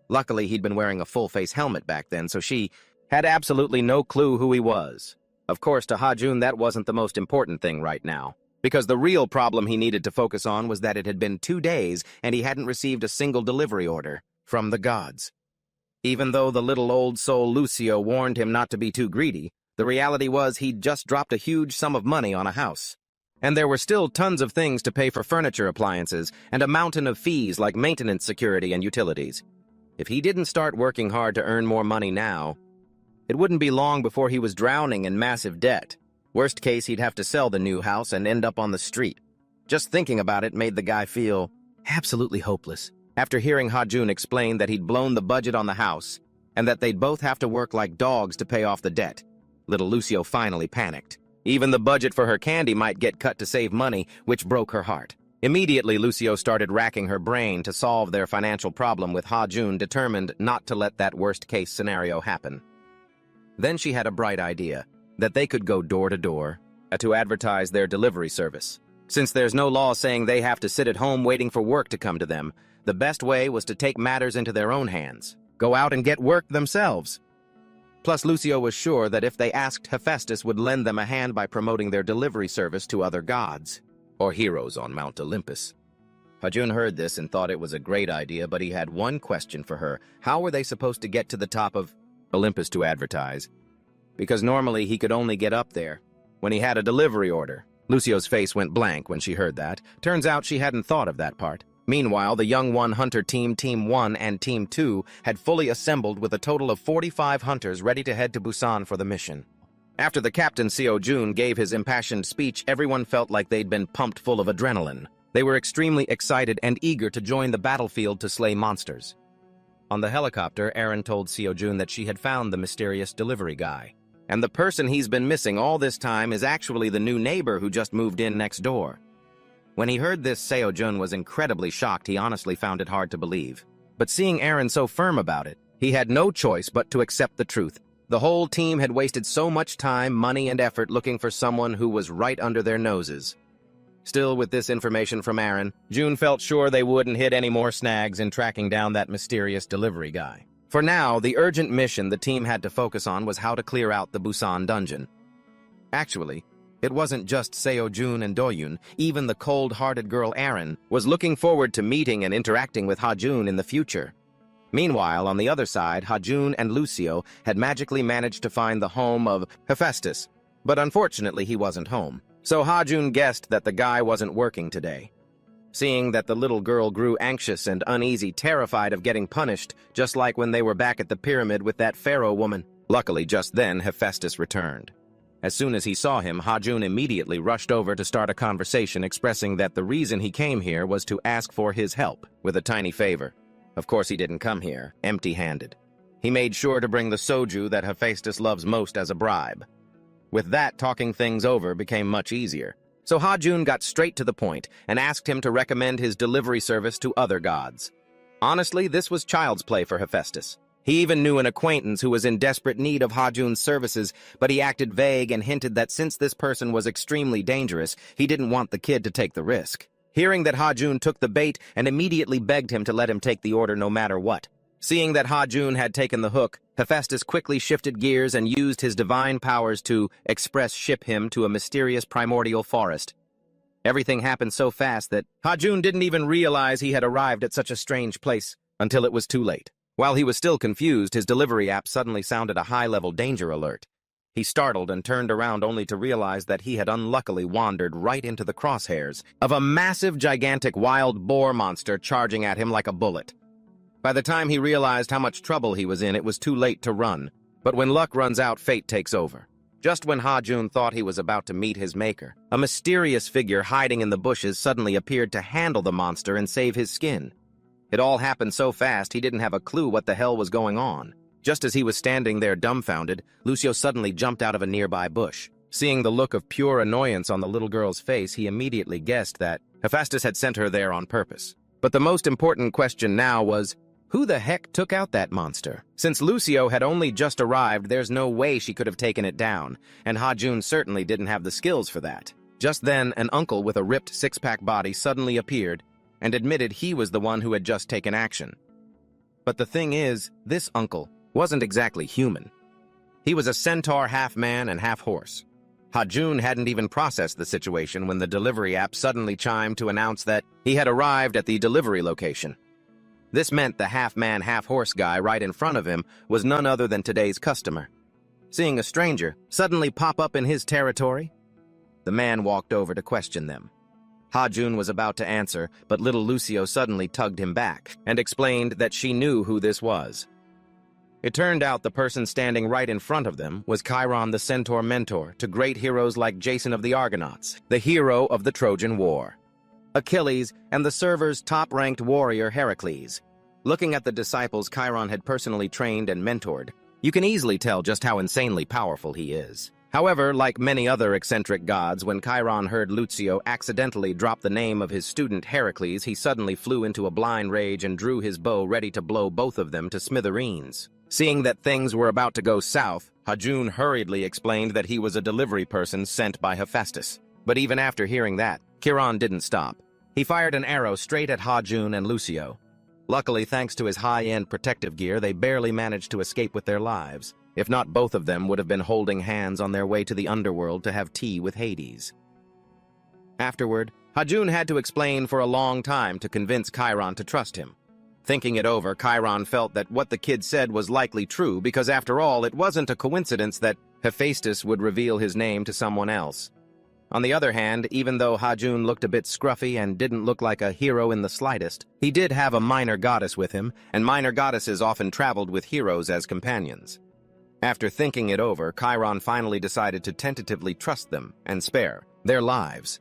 Luckily, he'd been wearing a full-face helmet back then, so she had absolutely no clue who he was. Of course, to Ha-jun, that wasn't the most important thing right now, because the real problem he needed to focus on was that it had been 2 days and he hadn't received a single delivery order from the gods. Even though the little old soul Lucio warned him not to be too greedy, the reality was he'd just dropped a huge sum of money on a house. And there were still tons of things to pay for furniture appliances and a mountain of fees like maintenance, security, and utilities. If he didn't start working hard to earn more money now, it wouldn't be long before he was drowning in massive debt. Worst case, he'd have to sell the new house and end up on the street. Just thinking about it made the guy feel absolutely hopeless. After hearing Ha-jun explain that he'd blown the budget on the house and that they'd both have to work like dogs to pay off the debt, little Lucio finally panicked. Even the budget for her candy might get cut to save money, which broke her heart. Immediately, Lucio started racking her brain to solve their financial problem with Ha-jun determined not to let that worst-case scenario happen. Then she had a bright idea, that they could go door to door to advertise their delivery service. Since there's no law saying they have to sit at home waiting for work to come to them, the best way was to take matters into their own hands, go out and get work themselves. Plus, Lucio was sure that if they asked, Hephaestus would lend them a hand by promoting their delivery service to other gods, or heroes on Mount Olympus. Ha-jun heard this and thought it was a great idea, but he had one question for her. How were they supposed to get to the top of Olympus to advertise? Because normally he could only get up there when he had a delivery order. Lucio's face went blank when she heard that. Turns out she hadn't thought of that part. Meanwhile, the Young One Hunter Team, Team 1 and Team 2 had fully assembled with a total of 45 hunters ready to head to Busan for the mission. After the captain Seo-jun gave his impassioned speech, everyone felt like they'd been pumped full of adrenaline. They were extremely excited and eager to join the battlefield to slay monsters. On the helicopter, Aaron told Seo-jun that she had found the mysterious delivery guy. And the person he's been missing all this time is actually the new neighbor who just moved in next door. When he heard this, Seo-jun was incredibly shocked. He honestly found it hard to believe. But seeing Aaron so firm about it, he had no choice but to accept the truth. The whole team had wasted so much time, money, and effort looking for someone who was right under their noses. Still, with this information from Aaron, June felt sure they wouldn't hit any more snags in tracking down that mysterious delivery guy. For now, the urgent mission the team had to focus on was how to clear out the Busan dungeon. Actually, it wasn't just Seo-jun and Do-yoon. Even the cold-hearted girl Aaron was looking forward to meeting and interacting with Ha-jun in the future. Meanwhile, on the other side, Ha-jun and Lucio had magically managed to find the home of Hephaestus, but unfortunately he wasn't home. So Ha-jun guessed that the guy wasn't working today. Seeing that the little girl grew anxious and uneasy, terrified of getting punished, just like when they were back at the pyramid with that pharaoh woman. Luckily, just then, Hephaestus returned. As soon as he saw him, Ha-jun immediately rushed over to start a conversation expressing that the reason he came here was to ask for his help with a tiny favor. Of course, he didn't come here empty-handed. He made sure to bring the soju that Hephaestus loves most as a bribe. With that, talking things over became much easier. So Ha-jun got straight to the point and asked him to recommend his delivery service to other gods. Honestly, this was child's play for Hephaestus. He even knew an acquaintance who was in desperate need of Ha-jun's services, but he acted vague and hinted that since this person was extremely dangerous, he didn't want the kid to take the risk. Hearing that Ha-jun took the bait and immediately begged him to let him take the order no matter what. Seeing that Ha-jun had taken the hook, Hephaestus quickly shifted gears and used his divine powers to express ship him to a mysterious primordial forest. Everything happened so fast that Ha-jun didn't even realize he had arrived at such a strange place until it was too late. While he was still confused, his delivery app suddenly sounded a high-level danger alert. He startled and turned around only to realize that he had unluckily wandered right into the crosshairs of a massive, gigantic wild boar monster charging at him like a bullet. By the time he realized how much trouble he was in, it was too late to run. But when luck runs out, fate takes over. Just when Ha-jun thought he was about to meet his maker, a mysterious figure hiding in the bushes suddenly appeared to handle the monster and save his skin. It all happened so fast he didn't have a clue what the hell was going on. Just as he was standing there dumbfounded, Lucio suddenly jumped out of a nearby bush. Seeing the look of pure annoyance on the little girl's face, he immediately guessed that Hephaestus had sent her there on purpose. But the most important question now was, who the heck took out that monster? Since Lucio had only just arrived, there's no way she could have taken it down, and Ha-jun certainly didn't have the skills for that. Just then, an uncle with a ripped six-pack body suddenly appeared and admitted he was the one who had just taken action. But the thing is, this uncle wasn't exactly human. He was a centaur half-man and half-horse. Ha-jun hadn't even processed the situation when the delivery app suddenly chimed to announce that he had arrived at the delivery location. This meant the half-man, half-horse guy right in front of him was none other than today's customer. Seeing a stranger suddenly pop up in his territory, the man walked over to question them. Ha-jun was about to answer, but little Lucio suddenly tugged him back and explained that she knew who this was. It turned out the person standing right in front of them was Chiron the Centaur mentor to great heroes like Jason of the Argonauts, the hero of the Trojan War, Achilles, and the server's top-ranked warrior Heracles. Looking at the disciples Chiron had personally trained and mentored, you can easily tell just how insanely powerful he is. However, like many other eccentric gods, when Chiron heard Lucio accidentally drop the name of his student Heracles, he suddenly flew into a blind rage and drew his bow ready to blow both of them to smithereens. Seeing that things were about to go south, Ha-jun hurriedly explained that he was a delivery person sent by Hephaestus. But even after hearing that, Chiron didn't stop. He fired an arrow straight at Ha-jun and Lucio. Luckily, thanks to his high-end protective gear, they barely managed to escape with their lives. If not, both of them would have been holding hands on their way to the underworld to have tea with Hades. Afterward, Ha-jun had to explain for a long time to convince Chiron to trust him. Thinking it over, Chiron felt that what the kid said was likely true because, after all, it wasn't a coincidence that Hephaestus would reveal his name to someone else. On the other hand, even though Ha-jun looked a bit scruffy and didn't look like a hero in the slightest, he did have a minor goddess with him, and minor goddesses often traveled with heroes as companions. After thinking it over, Chiron finally decided to tentatively trust them and spare their lives.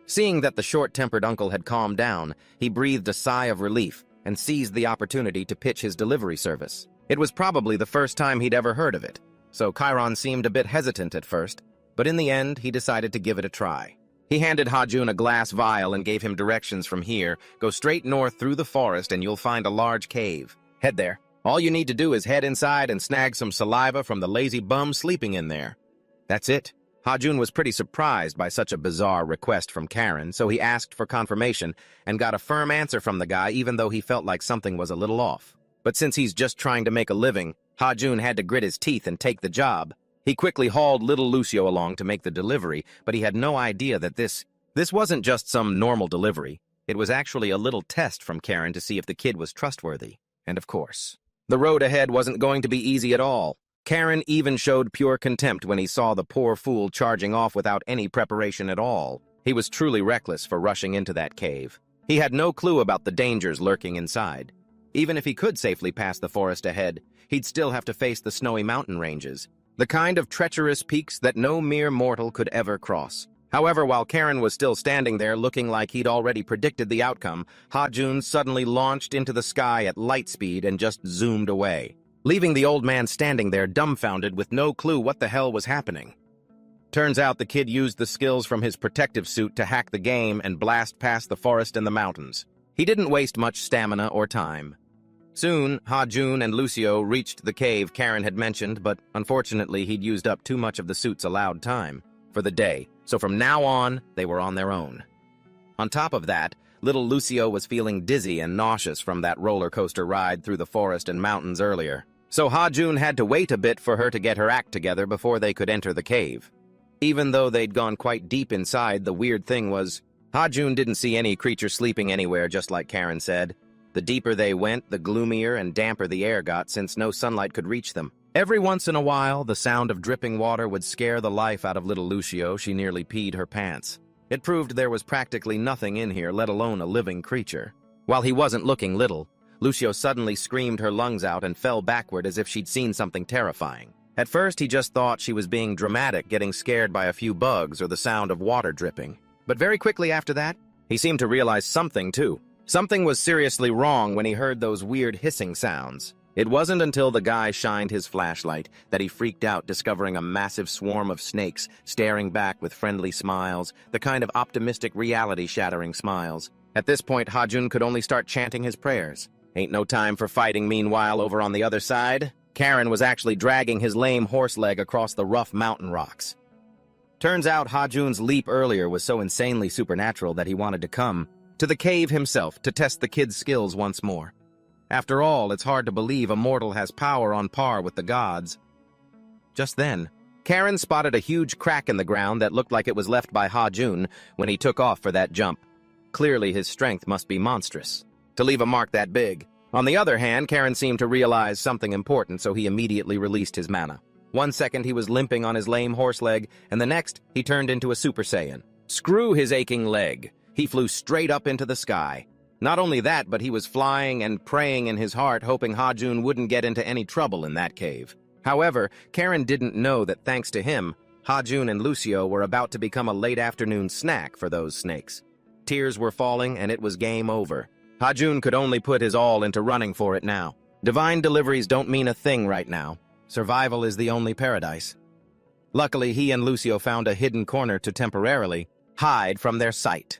Seeing that the short-tempered uncle had calmed down, he breathed a sigh of relief and seized the opportunity to pitch his delivery service. It was probably the first time he'd ever heard of it, so Chiron seemed a bit hesitant at first, but in the end, he decided to give it a try. He handed Ha-jun a glass vial and gave him directions from here. Go straight north through the forest and you'll find a large cave. Head there. All you need to do is head inside and snag some saliva from the lazy bum sleeping in there. That's it. Ha-jun was pretty surprised by such a bizarre request from Karen, so he asked for confirmation and got a firm answer from the guy even though he felt like something was a little off. But since he's just trying to make a living, Ha-jun had to grit his teeth and take the job. He quickly hauled little Lucio along to make the delivery, but he had no idea that this wasn't just some normal delivery. It was actually a little test from Karen to see if the kid was trustworthy. And of course, the road ahead wasn't going to be easy at all. Karen even showed pure contempt when he saw the poor fool charging off without any preparation at all. He was truly reckless for rushing into that cave. He had no clue about the dangers lurking inside. Even if he could safely pass the forest ahead, he'd still have to face the snowy mountain ranges, the kind of treacherous peaks that no mere mortal could ever cross. However, while Karen was still standing there looking like he'd already predicted the outcome, Ha-jun suddenly launched into the sky at light speed and just zoomed away, leaving the old man standing there dumbfounded with no clue what the hell was happening. Turns out the kid used the skills from his protective suit to hack the game and blast past the forest and the mountains. He didn't waste much stamina or time. Soon, Ha-jun and Lucio reached the cave Karen had mentioned, but unfortunately he'd used up too much of the suit's allowed time for the day, so from now on, they were on their own. On top of that, little Lucio was feeling dizzy and nauseous from that roller coaster ride through the forest and mountains earlier. So Ha-jun had to wait a bit for her to get her act together before they could enter the cave. Even though they'd gone quite deep inside, the weird thing was, Ha-jun didn't see any creature sleeping anywhere, just like Karen said. The deeper they went, the gloomier and damper the air got since no sunlight could reach them. Every once in a while, the sound of dripping water would scare the life out of little Lucio. She nearly peed her pants. It proved there was practically nothing in here, let alone a living creature. While he wasn't looking little, Lucio suddenly screamed her lungs out and fell backward as if she'd seen something terrifying. At first, he just thought she was being dramatic, getting scared by a few bugs or the sound of water dripping. But very quickly after that, he seemed to realize something, too. Something was seriously wrong when he heard those weird hissing sounds. It wasn't until the guy shined his flashlight that he freaked out, discovering a massive swarm of snakes staring back with friendly smiles, the kind of optimistic, reality-shattering smiles. At this point, Ha-jun could only start chanting his prayers. Ain't no time for fighting. Meanwhile, over on the other side, Karen was actually dragging his lame horse leg across the rough mountain rocks. Turns out Ha-jun's leap earlier was so insanely supernatural that he wanted to come to the cave himself to test the kid's skills once more. After all, it's hard to believe a mortal has power on par with the gods. Just then, Karen spotted a huge crack in the ground that looked like it was left by Ha-jun when he took off for that jump. Clearly, his strength must be monstrous to leave a mark that big. On the other hand, Karen seemed to realize something important, so he immediately released his mana. 1 second he was limping on his lame horse leg, and the next he turned into a Super Saiyan. Screw his aching leg. He flew straight up into the sky. Not only that, but he was flying and praying in his heart, hoping Ha-Jun wouldn't get into any trouble in that cave. However, Karen didn't know that thanks to him, Ha-Jun and Lucio were about to become a late-afternoon snack for those snakes. Tears were falling, and it was game over. Ha-Jun could only put his all into running for it now. Divine deliveries don't mean a thing right now. Survival is the only paradise. Luckily, he and Lucio found a hidden corner to temporarily hide from their sight.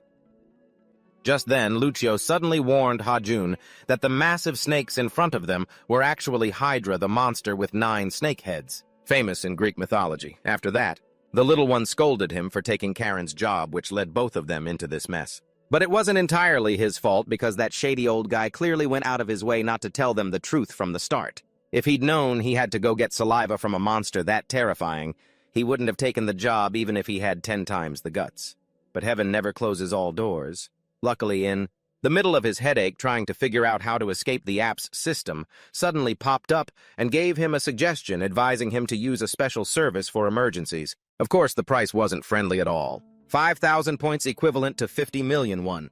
Just then, Lucio suddenly warned Ha-Jun that the massive snakes in front of them were actually Hydra, the monster with 9 snake heads, famous in Greek mythology. After that, the little one scolded him for taking Karen's job, which led both of them into this mess. But it wasn't entirely his fault, because that shady old guy clearly went out of his way not to tell them the truth from the start. If he'd known he had to go get saliva from a monster that terrifying, he wouldn't have taken the job even if he had 10 times the guts. But heaven never closes all doors. Luckily, in the middle of his headache trying to figure out how to escape the app's system, suddenly popped up and gave him a suggestion advising him to use a special service for emergencies. Of course, the price wasn't friendly at all. 5,000 points equivalent to 50 million won.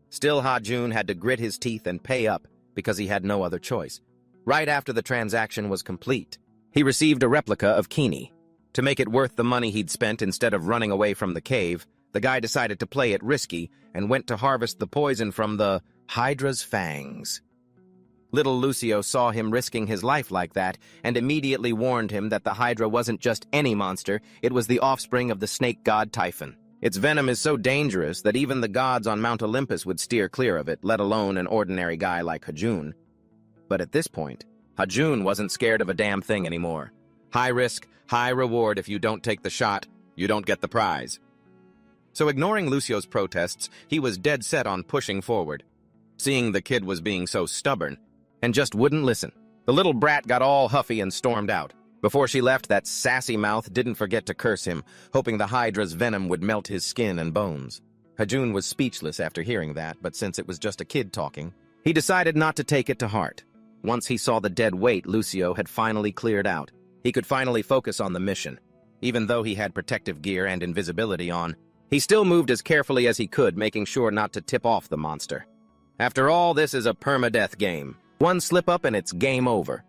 Still, Ha-Jun had to grit his teeth and pay up because he had no other choice. Right after the transaction was complete, he received a replica of Kini. To make it worth the money he'd spent instead of running away from the cave, the guy decided to play it risky and went to harvest the poison from the Hydra's fangs. Little Lucio saw him risking his life like that and immediately warned him that the Hydra wasn't just any monster, it was the offspring of the snake god Typhon. Its venom is so dangerous that even the gods on Mount Olympus would steer clear of it, let alone an ordinary guy like Ha-Jun. But at this point, Ha-Jun wasn't scared of a damn thing anymore. High risk, high reward. If you don't take the shot, you don't get the prize. So ignoring Lucio's protests, he was dead set on pushing forward. Seeing the kid was being so stubborn, and just wouldn't listen, the little brat got all huffy and stormed out. Before she left, that sassy mouth didn't forget to curse him, hoping the Hydra's venom would melt his skin and bones. Ha-Jun was speechless after hearing that, but since it was just a kid talking, he decided not to take it to heart. Once he saw the dead weight Lucio had finally cleared out, he could finally focus on the mission. Even though he had protective gear and invisibility on, he still moved as carefully as he could, making sure not to tip off the monster. After all, this is a permadeath game. One slip-up and it's game over.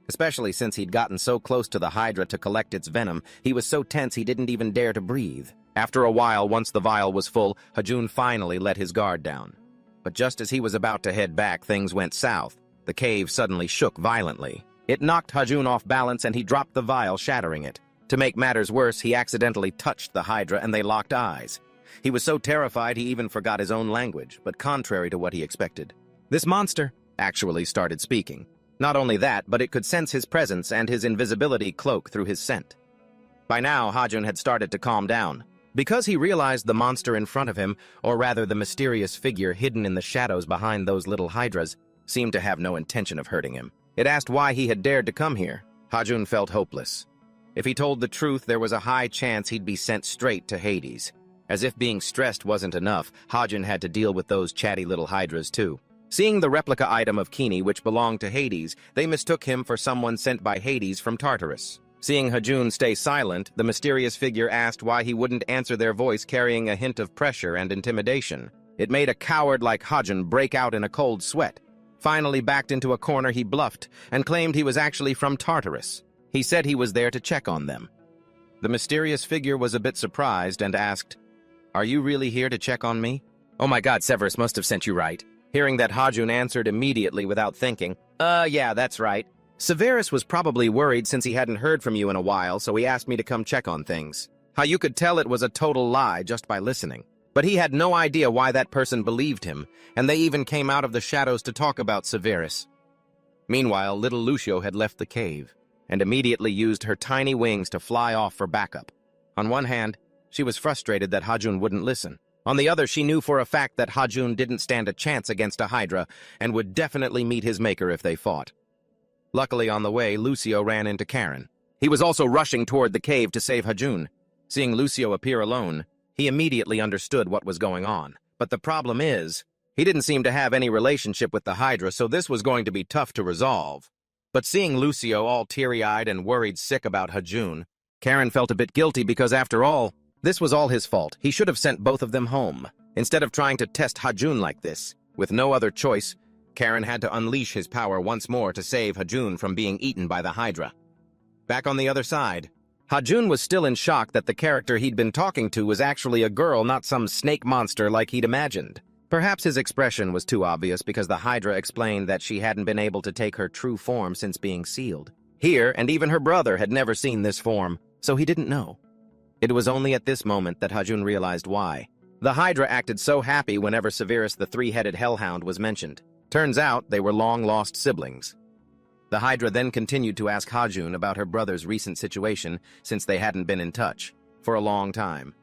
Especially since he'd gotten so close to the Hydra to collect its venom, he was so tense he didn't even dare to breathe. After a while, once the vial was full, Ha-Jun finally let his guard down. But just as he was about to head back, things went south. The cave suddenly shook violently. It knocked Ha-Jun off balance and he dropped the vial, shattering it. To make matters worse, he accidentally touched the Hydra and they locked eyes. He was so terrified he even forgot his own language, but contrary to what he expected, this monster actually started speaking. Not only that, but it could sense his presence and his invisibility cloak through his scent. By now, Ha-Jun had started to calm down. Because he realized the monster in front of him, or rather the mysterious figure hidden in the shadows behind those little Hydras, seemed to have no intention of hurting him. It asked why he had dared to come here. Ha-Jun felt hopeless. If he told the truth, there was a high chance he'd be sent straight to Hades. As if being stressed wasn't enough, Ha-Jun had to deal with those chatty little Hydras too. Seeing the replica item of Kini, which belonged to Hades, they mistook him for someone sent by Hades from Tartarus. Seeing Ha-Jun stay silent, the mysterious figure asked why he wouldn't answer their voice, carrying a hint of pressure and intimidation. It made a coward like Ha-Jun break out in a cold sweat. Finally backed into a corner, he bluffed and claimed he was actually from Tartarus. He said he was there to check on them. The mysterious figure was a bit surprised and asked, "Are you really here to check on me?" "Oh my god, Severus must have sent you, right?" Hearing that, Ha-Jun answered immediately without thinking, Yeah, that's right. Severus was probably worried since he hadn't heard from you in a while, so he asked me to come check on things." How you could tell it was a total lie just by listening. But he had no idea why that person believed him, and they even came out of the shadows to talk about Severus. Meanwhile, little Lucio had left the cave, and immediately used her tiny wings to fly off for backup. On one hand, she was frustrated that Ha-Jun wouldn't listen. On the other, she knew for a fact that Ha-Jun didn't stand a chance against a Hydra and would definitely meet his maker if they fought. Luckily, on the way, Lucio ran into Karen. He was also rushing toward the cave to save Ha-Jun. Seeing Lucio appear alone, he immediately understood what was going on. But the problem is, He didn't seem to have any relationship with the Hydra, so this was going to be tough to resolve. But seeing Lucio all teary-eyed and worried sick about Hajun, Karen felt a bit guilty because, after all, this was all his fault. He should have sent both of them home, instead of trying to test Hajun like this. With no other choice, Karen had to unleash his power once more to save Hajun from being eaten by the Hydra. Back on the other side, Hajun was still in shock that the character he'd been talking to was actually a girl, not some snake monster like he'd imagined. Perhaps his expression was too obvious because the Hydra explained that she hadn't been able to take her true form since being sealed. Here, and even her brother had never seen this form, so he didn't know. It was only at this moment that Hajun realized why. The Hydra acted so happy whenever Severus the three-headed hellhound was mentioned. Turns out they were long-lost siblings. The Hydra then continued to ask Hajun about her brother's recent situation since they hadn't been in touch for a long time.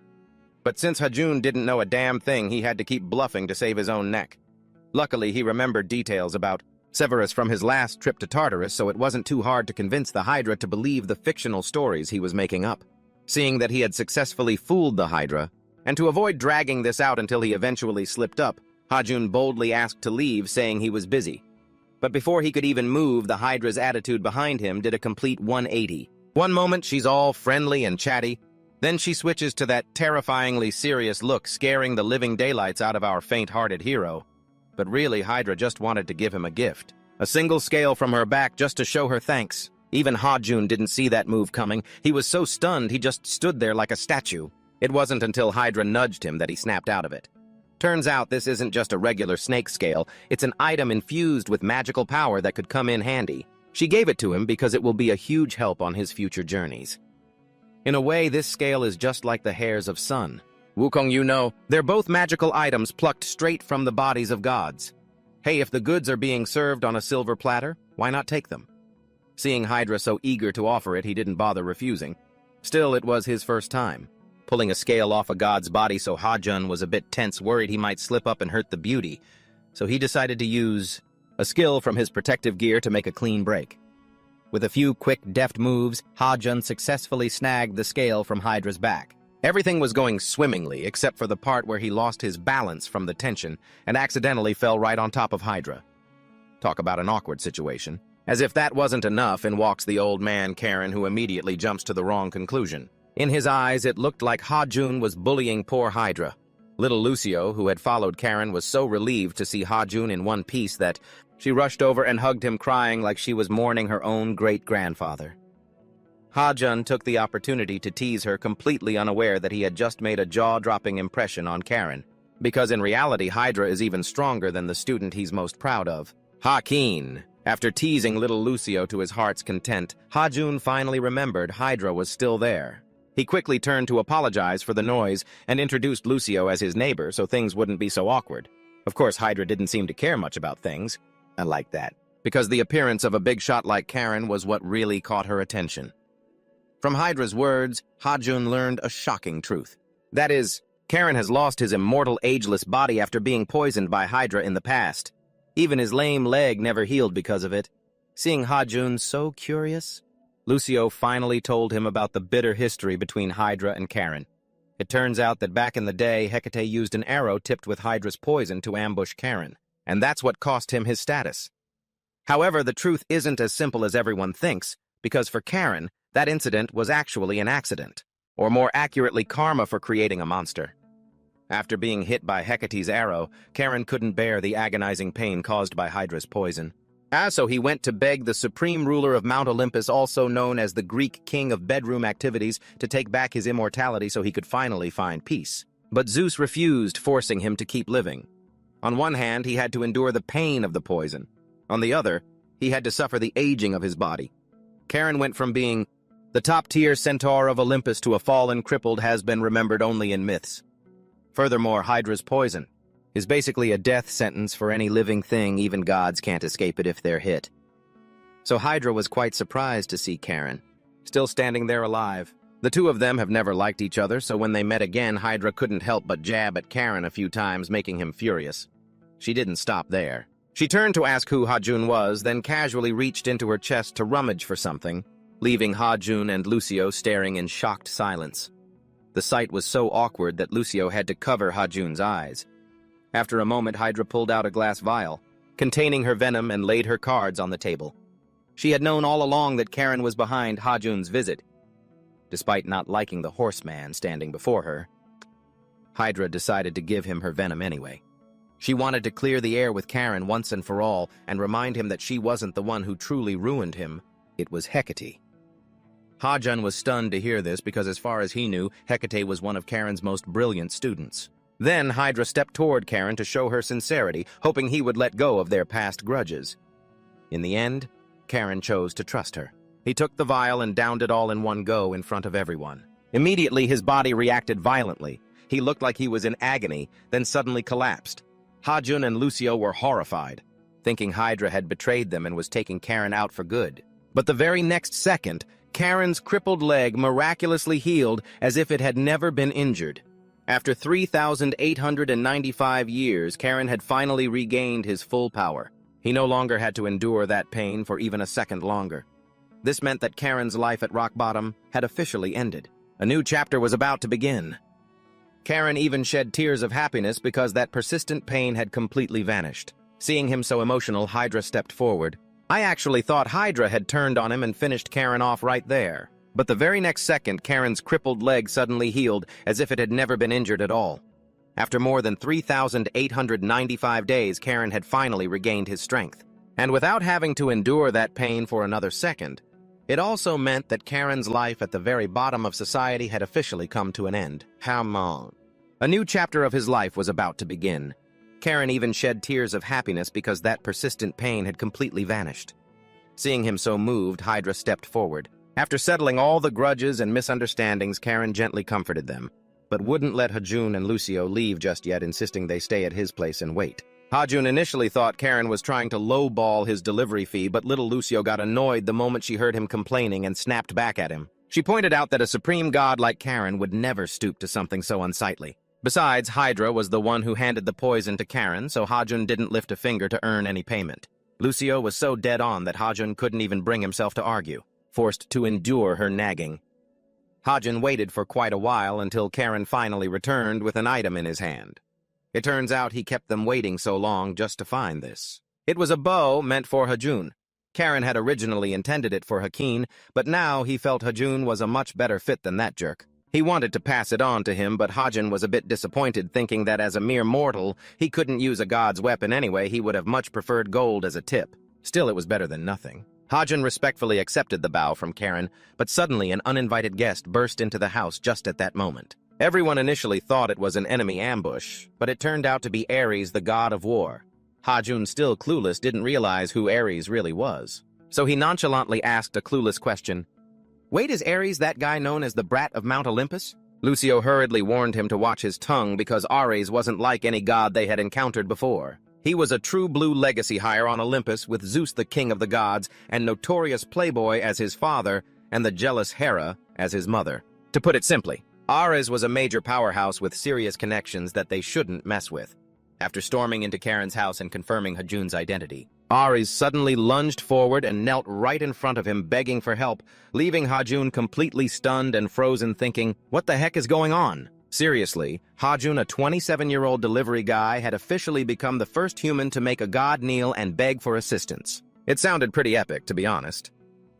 But since Hajun didn't know a damn thing, he had to keep bluffing to save his own neck. Luckily, he remembered details about Severus from his last trip to Tartarus, so it wasn't too hard to convince the Hydra to believe the fictional stories he was making up. Seeing that he had successfully fooled the Hydra, and to avoid dragging this out until he eventually slipped up, Hajun boldly asked to leave, saying he was busy. But before he could even move, the Hydra's attitude behind him did a complete 180. One moment, she's all friendly and chatty. Then she switches to that terrifyingly serious look, scaring the living daylights out of our faint-hearted hero. But really, Hydra just wanted to give him a gift. A single scale from her back just to show her thanks. Even Hajun didn't see that move coming. He was so stunned, he just stood there like a statue. It wasn't until Hydra nudged him that he snapped out of it. Turns out this isn't just a regular snake scale, it's an item infused with magical power that could come in handy. She gave it to him because it will be a huge help on his future journeys. In a way, this scale is just like the hairs of Sun. Wukong, you know, they're both magical items plucked straight from the bodies of gods. Hey, if the goods are being served on a silver platter, why not take them? Seeing Hydra so eager to offer it, he didn't bother refusing. Still, it was his first time. Pulling a scale off a god's body, so Hajun was a bit tense, worried he might slip up and hurt the beauty. So he decided to use a skill from his protective gear to make a clean break. With a few quick, deft moves, Hajun successfully snagged the scale from Hydra's back. Everything was going swimmingly, except for the part where he lost his balance from the tension and accidentally fell right on top of Hydra. Talk about an awkward situation. As if that wasn't enough, in walks the old man Karen, who immediately jumps to the wrong conclusion. In his eyes, it looked like Hajun was bullying poor Hydra. Little Lucio, who had followed Karen, was so relieved to see Hajun in one piece that she rushed over and hugged him, crying like she was mourning her own great-grandfather. Hajun took the opportunity to tease her, completely unaware that he had just made a jaw-dropping impression on Karen. Because in reality, Hydra is even stronger than the student he's most proud of. Hakin. After teasing little Lucio to his heart's content, Hajun finally remembered Hydra was still there. He quickly turned to apologize for the noise and introduced Lucio as his neighbor so things wouldn't be so awkward. Of course, Hydra didn't seem to care much about things. I like that. Because the appearance of a big shot like Karen was what really caught her attention. From Hydra's words, Hajun learned a shocking truth. That is, Karen has lost his immortal, ageless body after being poisoned by Hydra in the past. Even his lame leg never healed because of it. Seeing Hajun so curious, Lucio finally told him about the bitter history between Hydra and Karen. It turns out that back in the day, Hecate used an arrow tipped with Hydra's poison to ambush Karen, and that's what cost him his status. However, the truth isn't as simple as everyone thinks, because for Karen, that incident was actually an accident, or more accurately, karma for creating a monster. After being hit by Hecate's arrow, Karen couldn't bear the agonizing pain caused by Hydra's poison. So he went to beg the supreme ruler of Mount Olympus, also known as the Greek king of bedroom activities, to take back his immortality so he could finally find peace. But Zeus refused, forcing him to keep living. On one hand, he had to endure the pain of the poison. On the other, he had to suffer the aging of his body. Karen went from being the top-tier centaur of Olympus to a fallen crippled has-been remembered only in myths. Furthermore, Hydra's poison is basically a death sentence for any living thing. Even gods can't escape it if they're hit. So Hydra was quite surprised to see Karen, still standing there alive. The two of them have never liked each other, so when they met again, Hydra couldn't help but jab at Karen a few times, making him furious. She didn't stop there. She turned to ask who Hajun was, then casually reached into her chest to rummage for something, leaving Hajun and Lucio staring in shocked silence. The sight was so awkward that Lucio had to cover Hajun's eyes. After a moment, Hydra pulled out a glass vial, containing her venom, and laid her cards on the table. She had known all along that Karen was behind Ha-Jun's visit. Despite not liking the horseman standing before her, Hydra decided to give him her venom anyway. She wanted to clear the air with Karen once and for all and remind him that she wasn't the one who truly ruined him. It was Hecate. Ha-Jun was stunned to hear this because, as far as he knew, Hecate was one of Karen's most brilliant students. Then Hydra stepped toward Karen to show her sincerity, hoping he would let go of their past grudges. In the end, Karen chose to trust her. He took the vial and downed it all in one go in front of everyone. Immediately, his body reacted violently. He looked like he was in agony, then suddenly collapsed. Ha-Jun and Lucio were horrified, thinking Hydra had betrayed them and was taking Karen out for good. But the very next second, Karen's crippled leg miraculously healed as if it had never been injured. After 3,895 years, Karen had finally regained his full power. He no longer had to endure that pain for even a second longer. This meant that Karen's life at rock bottom had officially ended. A new chapter was about to begin. Karen even shed tears of happiness because that persistent pain had completely vanished. Seeing him so emotional, Hydra stepped forward. I actually thought Hydra had turned on him and finished Karen off right there. But the very next second, Karen's crippled leg suddenly healed as if it had never been injured at all. After more than 3,895 days, Karen had finally regained his strength. And without having to endure that pain for another second, it also meant that Karen's life at the very bottom of society had officially come to an end. A new chapter of his life was about to begin. Karen even shed tears of happiness because that persistent pain had completely vanished. Seeing him so moved, Hydra stepped forward. After settling all the grudges and misunderstandings, Karen gently comforted them, but wouldn't let Ha-Jun and Lucio leave just yet, insisting they stay at his place and wait. Ha-Jun initially thought Karen was trying to lowball his delivery fee, but little Lucio got annoyed the moment she heard him complaining and snapped back at him. She pointed out that a supreme god like Karen would never stoop to something so unsightly. Besides, Hydra was the one who handed the poison to Karen, so Ha-Jun didn't lift a finger to earn any payment. Lucio was so dead on that Ha-Jun couldn't even bring himself to argue, forced to endure her nagging. Ha-Jun waited for quite a while until Karen finally returned with an item in his hand. It turns out he kept them waiting so long just to find this. It was a bow meant for Ha-Jun. Karen had originally intended it for Hakin, but now he felt Ha-Jun was a much better fit than that jerk. He wanted to pass it on to him, but Ha-Jun was a bit disappointed, thinking that as a mere mortal, he couldn't use a god's weapon anyway. He would have much preferred gold as a tip. Still, it was better than nothing. Ha-Jun respectfully accepted the bow from Karen, but suddenly an uninvited guest burst into the house just at that moment. Everyone initially thought it was an enemy ambush, but it turned out to be Ares, the god of war. Ha-Jun, still clueless, didn't realize who Ares really was. So he nonchalantly asked a clueless question. Wait, is Ares that guy known as the Brat of Mount Olympus? Lucio hurriedly warned him to watch his tongue because Ares wasn't like any god they had encountered before. He was a true blue legacy hire on Olympus with Zeus, the king of the gods, and notorious playboy as his father, and the jealous Hera as his mother. To put it simply, Ares was a major powerhouse with serious connections that they shouldn't mess with. After storming into Karen's house and confirming Ha-Jun's identity, Ares suddenly lunged forward and knelt right in front of him, begging for help, leaving Ha-Jun completely stunned and frozen, thinking, what the heck is going on? Seriously, Ha-Jun, a 27-year-old delivery guy, had officially become the first human to make a god kneel and beg for assistance. It sounded pretty epic, to be honest.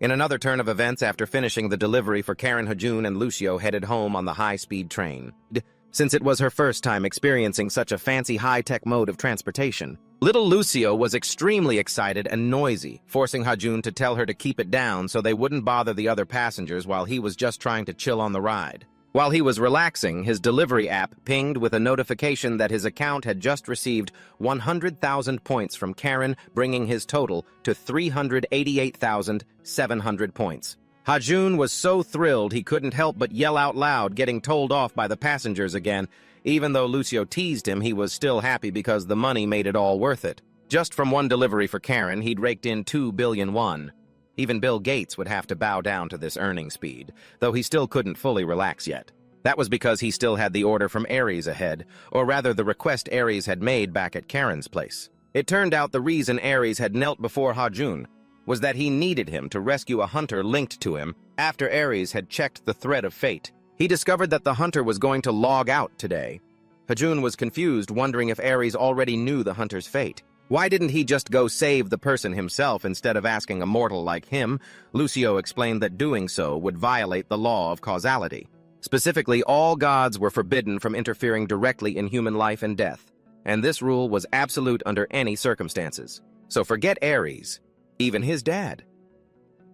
In another turn of events, after finishing the delivery for Karen, Ha-Jun and Lucio headed home on the high-speed train. Since it was her first time experiencing such a fancy high-tech mode of transportation, little Lucio was extremely excited and noisy, forcing Ha-Jun to tell her to keep it down so they wouldn't bother the other passengers while he was just trying to chill on the ride. While he was relaxing, his delivery app pinged with a notification that his account had just received 100,000 points from Karen, bringing his total to 388,700 points. Ha-Jun was so thrilled he couldn't help but yell out loud, getting told off by the passengers again. Even though Lucio teased him, he was still happy because the money made it all worth it. Just from one delivery for Karen, he'd raked in 2 billion won. Even Bill Gates would have to bow down to this earning speed, though he still couldn't fully relax yet. That was because he still had the order from Ares ahead, or rather the request Ares had made back at Karen's place. It turned out the reason Ares had knelt before Ha-Jun was that he needed him to rescue a hunter linked to him after Ares had checked the thread of fate. He discovered that the hunter was going to log out today. Hajun was confused, wondering if Ares already knew the hunter's fate. Why didn't he just go save the person himself instead of asking a mortal like him? Lucio explained that doing so would violate the law of causality. Specifically, all gods were forbidden from interfering directly in human life and death, and this rule was absolute under any circumstances. So forget Ares, even his dad.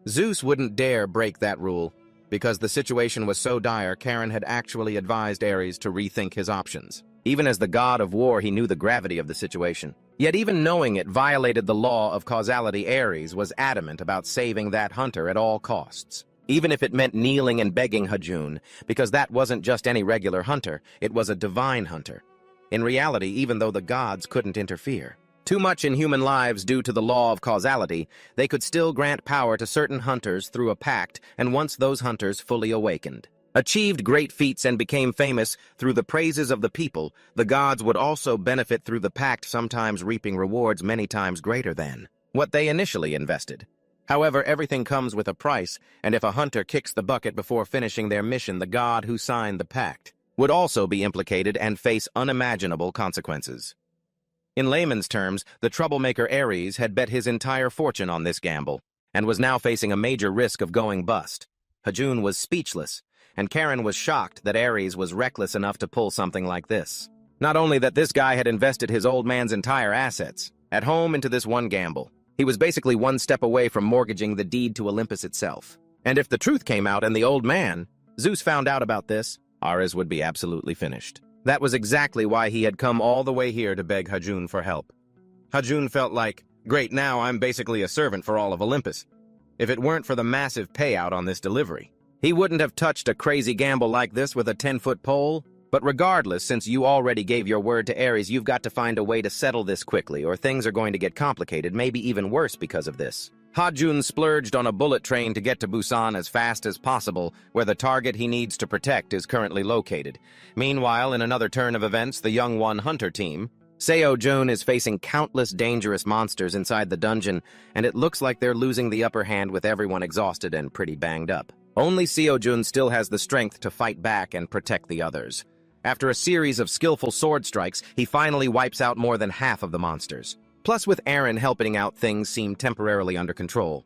Zeus wouldn't dare break that rule, because the situation was so dire. Charon had actually advised Ares to rethink his options. Even as the god of war, he knew the gravity of the situation. Yet even knowing it violated the law of causality, Ares was adamant about saving that hunter at all costs. Even if it meant kneeling and begging Hajun, because that wasn't just any regular hunter, it was a divine hunter. In reality, even though the gods couldn't interfere too much in human lives due to the law of causality, they could still grant power to certain hunters through a pact, and once those hunters fully awakened, achieved great feats and became famous through the praises of the people, the gods would also benefit through the pact, sometimes reaping rewards many times greater than what they initially invested. However, everything comes with a price, and if a hunter kicks the bucket before finishing their mission, the god who signed the pact would also be implicated and face unimaginable consequences. In layman's terms, the troublemaker Ares had bet his entire fortune on this gamble, and was now facing a major risk of going bust. Hajun was speechless, and Charon was shocked that Ares was reckless enough to pull something like this. Not only that this guy had invested his old man's entire assets at home into this one gamble, he was basically one step away from mortgaging the deed to Olympus itself. And if the truth came out and the old man, Zeus, found out about this, Ares would be absolutely finished. That was exactly why he had come all the way here to beg Hajun for help. Hajun felt like, great, now I'm basically a servant for all of Olympus. If it weren't for the massive payout on this delivery, he wouldn't have touched a crazy gamble like this with a 10-foot pole. But regardless, since you already gave your word to Ares, you've got to find a way to settle this quickly, or things are going to get complicated, maybe even worse because of this. Hajun splurged on a bullet train to get to Busan as fast as possible, where the target he needs to protect is currently located. Meanwhile, in another turn of events, the Young One Hunter team, Seo Jun, is facing countless dangerous monsters inside the dungeon, and it looks like they're losing the upper hand with everyone exhausted and pretty banged up. Only Seo Jun still has the strength to fight back and protect the others. After a series of skillful sword strikes, he finally wipes out more than half of the monsters. Plus, with Aaron helping out, things seem temporarily under control.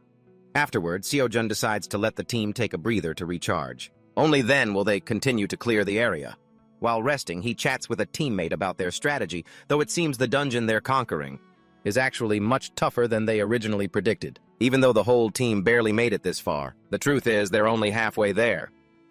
Afterward, Seo-jun decides to let the team take a breather to recharge. Only then will they continue to clear the area. While resting, he chats with a teammate about their strategy, though it seems the dungeon they're conquering is actually much tougher than they originally predicted. Even though the whole team barely made it this far, the truth is they're only halfway there.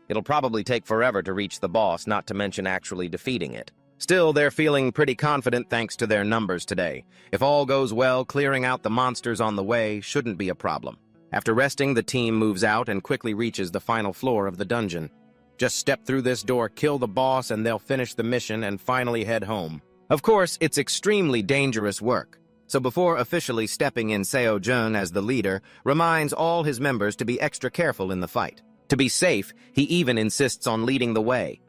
It'll probably take forever to reach the boss, not to mention actually defeating it. Still, they're feeling pretty confident thanks to their numbers today. If all goes well, clearing out the monsters on the way shouldn't be a problem. After resting, the team moves out and quickly reaches the final floor of the dungeon. Just step through this door, kill the boss, and they'll finish the mission and finally head home. Of course, it's extremely dangerous work. So before officially stepping in, Seo-jun, as the leader, reminds all his members to be extra careful in the fight. To be safe, he even insists on leading the way.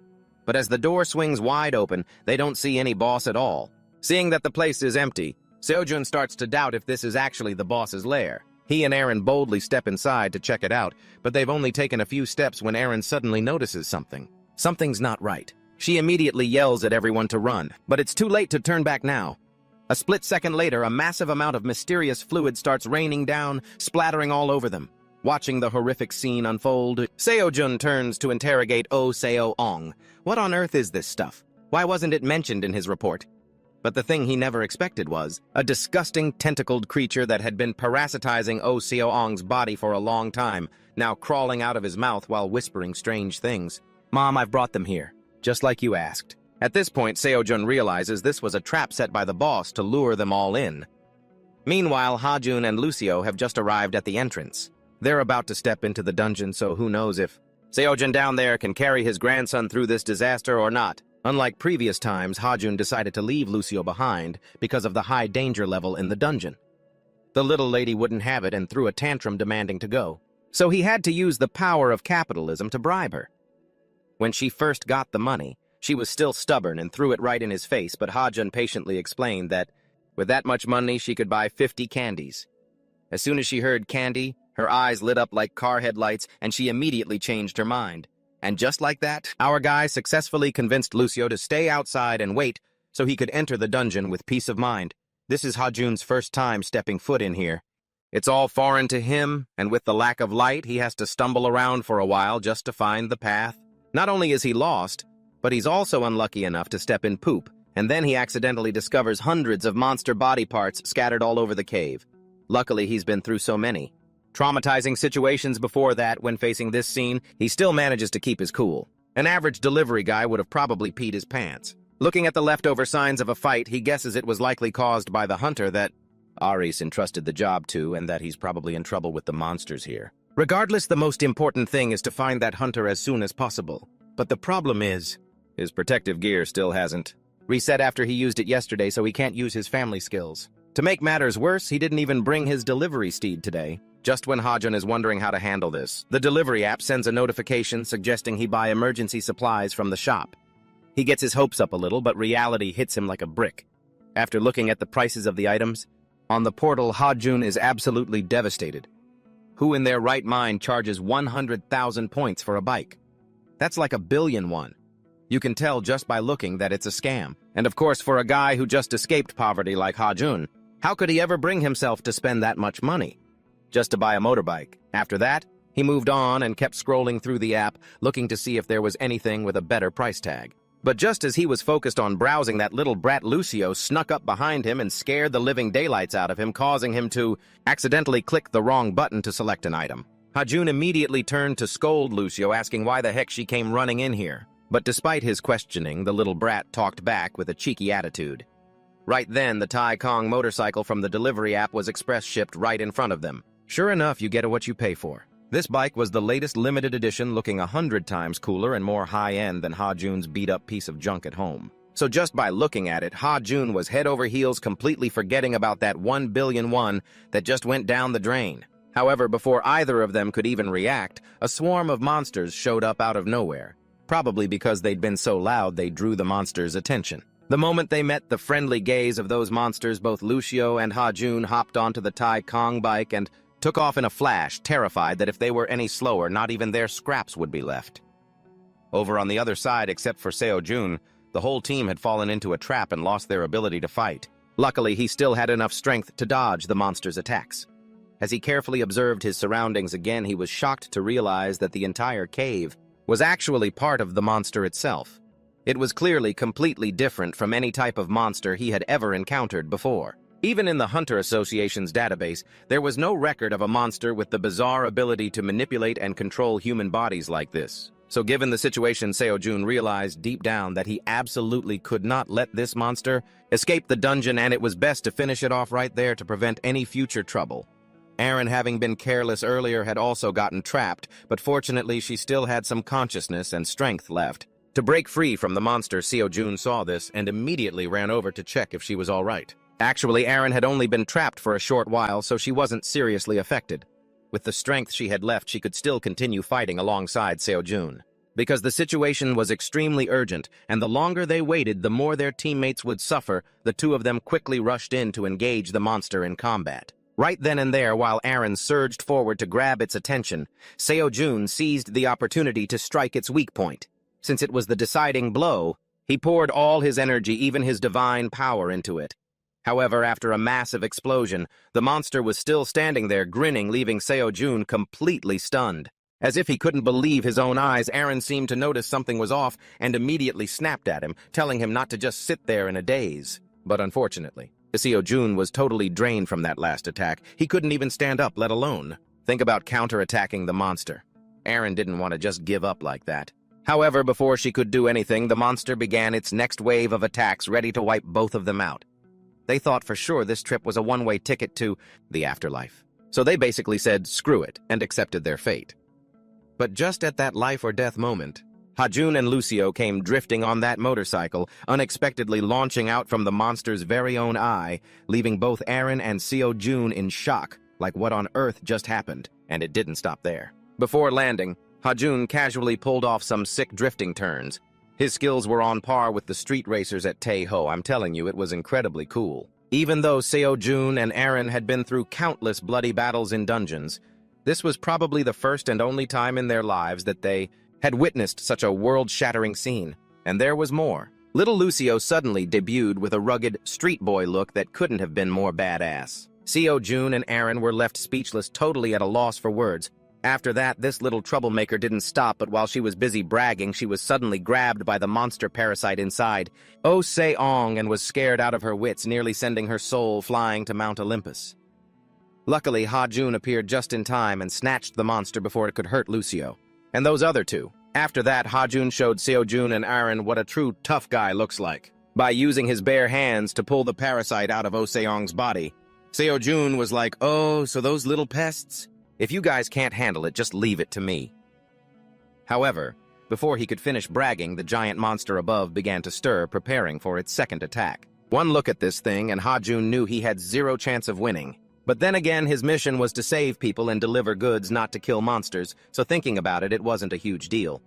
But as the door swings wide open, they don't see any boss at all. Seeing that the place is empty, Seo-jun starts to doubt if this is actually the boss's lair. He and Aaron boldly step inside to check it out, but they've only taken a few steps when Aaron suddenly notices something. Something's not right. She immediately yells at everyone to run, but it's too late to turn back now. A split second later, a massive amount of mysterious fluid starts raining down, splattering all over them. Watching the horrific scene unfold, Seo-jun turns to interrogate Oh Seo-ong. What on earth is this stuff? Why wasn't it mentioned in his report? But the thing he never expected was a disgusting tentacled creature that had been parasitizing Oh Seo-ong's body for a long time, now crawling out of his mouth while whispering strange things. Mom, I've brought them here, just like you asked. At this point, Seo-jun realizes this was a trap set by the boss to lure them all in. Meanwhile, Hajun and Lucio have just arrived at the entrance. They're about to step into the dungeon, so who knows if Seo-jun down there can carry his grandson through this disaster or not. Unlike previous times, Hajun decided to leave Lucio behind because of the high danger level in the dungeon. The little lady wouldn't have it and threw a tantrum demanding to go. So he had to use the power of capitalism to bribe her. When she first got the money, she was still stubborn and threw it right in his face, but Hajun patiently explained that with that much money she could buy 50 candies. As soon as she heard candy, her eyes lit up like car headlights, and she immediately changed her mind. And just like that, our guy successfully convinced Lucio to stay outside and wait so he could enter the dungeon with peace of mind. This is Ha-Jun's first time stepping foot in here. It's all foreign to him, and with the lack of light, he has to stumble around for a while just to find the path. Not only is he lost, but he's also unlucky enough to step in poop, and then he accidentally discovers hundreds of monster body parts scattered all over the cave. Luckily, he's been through so many traumatizing situations before that. When facing this scene, he still manages to keep his cool. An average delivery guy would have probably peed his pants. Looking at the leftover signs of a fight, he guesses it was likely caused by the hunter that Aris entrusted the job to, and that he's probably in trouble with the monsters here. Regardless, the most important thing is to find that hunter as soon as possible. But the problem is, his protective gear still hasn't reset after he used it yesterday, so he can't use his family skills. To make matters worse, he didn't even bring his delivery steed today. Just when Ha-Jun is wondering how to handle this, the delivery app sends a notification suggesting he buy emergency supplies from the shop. He gets his hopes up a little, but reality hits him like a brick. After looking at the prices of the items on the portal, Ha-Jun is absolutely devastated. Who in their right mind charges 100,000 points for a bike? That's like $1 billion. You can tell just by looking that it's a scam. And of course, for a guy who just escaped poverty like Ha-Jun, how could he ever bring himself to spend that much money just to buy a motorbike? After that, he moved on and kept scrolling through the app, looking to see if there was anything with a better price tag. But just as he was focused on browsing, that little brat Lucio snuck up behind him and scared the living daylights out of him, causing him to accidentally click the wrong button to select an item. Ha-Jun immediately turned to scold Lucio, asking why the heck she came running in here. But despite his questioning, the little brat talked back with a cheeky attitude. Right then, the Tai Kong motorcycle from the delivery app was express shipped right in front of them. Sure enough, you get what you pay for. This bike was the latest limited edition, looking 100 times cooler and more high-end than Ha-Jun's beat-up piece of junk at home. So just by looking at it, Ha-Jun was head over heels, completely forgetting about that 1 billion won that just went down the drain. However, before either of them could even react, a swarm of monsters showed up out of nowhere. Probably because they'd been so loud they drew the monsters' attention. The moment they met the friendly gaze of those monsters, both Lucio and Ha-Jun hopped onto the Tai Kong bike and took off in a flash, terrified that if they were any slower, not even their scraps would be left. Over on the other side, except for Seo-Jun, the whole team had fallen into a trap and lost their ability to fight. Luckily, he still had enough strength to dodge the monster's attacks. As he carefully observed his surroundings again, he was shocked to realize that the entire cave was actually part of the monster itself. It was clearly completely different from any type of monster he had ever encountered before. Even in the Hunter Association's database, there was no record of a monster with the bizarre ability to manipulate and control human bodies like this. So given the situation, Seo-Jun realized deep down that he absolutely could not let this monster escape the dungeon, and it was best to finish it off right there to prevent any future trouble. Aaron, having been careless earlier, had also gotten trapped, but fortunately she still had some consciousness and strength left. To break free from the monster, Seo-Jun saw this and immediately ran over to check if she was all right. Actually, Aaron had only been trapped for a short while, so she wasn't seriously affected. With the strength she had left, she could still continue fighting alongside Seo-Jun. Because the situation was extremely urgent, and the longer they waited, the more their teammates would suffer, the two of them quickly rushed in to engage the monster in combat. Right then and there, while Aaron surged forward to grab its attention, Seo-Jun seized the opportunity to strike its weak point. Since it was the deciding blow, he poured all his energy, even his divine power, into it. However, after a massive explosion, the monster was still standing there grinning, leaving Seo-Jun completely stunned. As if he couldn't believe his own eyes, Aaron seemed to notice something was off and immediately snapped at him, telling him not to just sit there in a daze. But unfortunately, Seo-Jun was totally drained from that last attack. He couldn't even stand up, let alone think about counterattacking the monster. Aaron didn't want to just give up like that. However, before she could do anything, the monster began its next wave of attacks, ready to wipe both of them out. They thought for sure this trip was a one-way ticket to the afterlife. So they basically said, screw it, and accepted their fate. But just at that life-or-death moment, Ha-Jun and Lucio came drifting on that motorcycle, unexpectedly launching out from the monster's very own eye, leaving both Aaron and Seo-Jun in shock, like what on earth just happened, and it didn't stop there. Before landing, Ha-Jun casually pulled off some sick drifting turns. His skills were on par with the street racers at Taeho. I'm telling you, it was incredibly cool. Even though Seo-Jun and Aaron had been through countless bloody battles in dungeons, this was probably the first and only time in their lives that they had witnessed such a world-shattering scene. And there was more. Little Lucio suddenly debuted with a rugged, street boy look that couldn't have been more badass. Seo Jun and Aaron were left speechless, totally at a loss for words. After that, this little troublemaker didn't stop, but while she was busy bragging, she was suddenly grabbed by the monster parasite inside. Oh Se-ong, and was scared out of her wits, nearly sending her soul flying to Mount Olympus. Luckily, Ha-jun appeared just in time and snatched the monster before it could hurt Lucio. And those other two. After that, Ha-jun showed Seo Jun and Aaron what a true tough guy looks like, by using his bare hands to pull the parasite out of Oh Se-ong's body. Seo Jun was like, "Oh, so those little pests? If you guys can't handle it, just leave it to me." However, before he could finish bragging, the giant monster above began to stir, preparing for its second attack. One look at this thing, and Ha-jun knew he had zero chance of winning. But then again, his mission was to save people and deliver goods, not to kill monsters, so thinking about it, it wasn't a huge deal.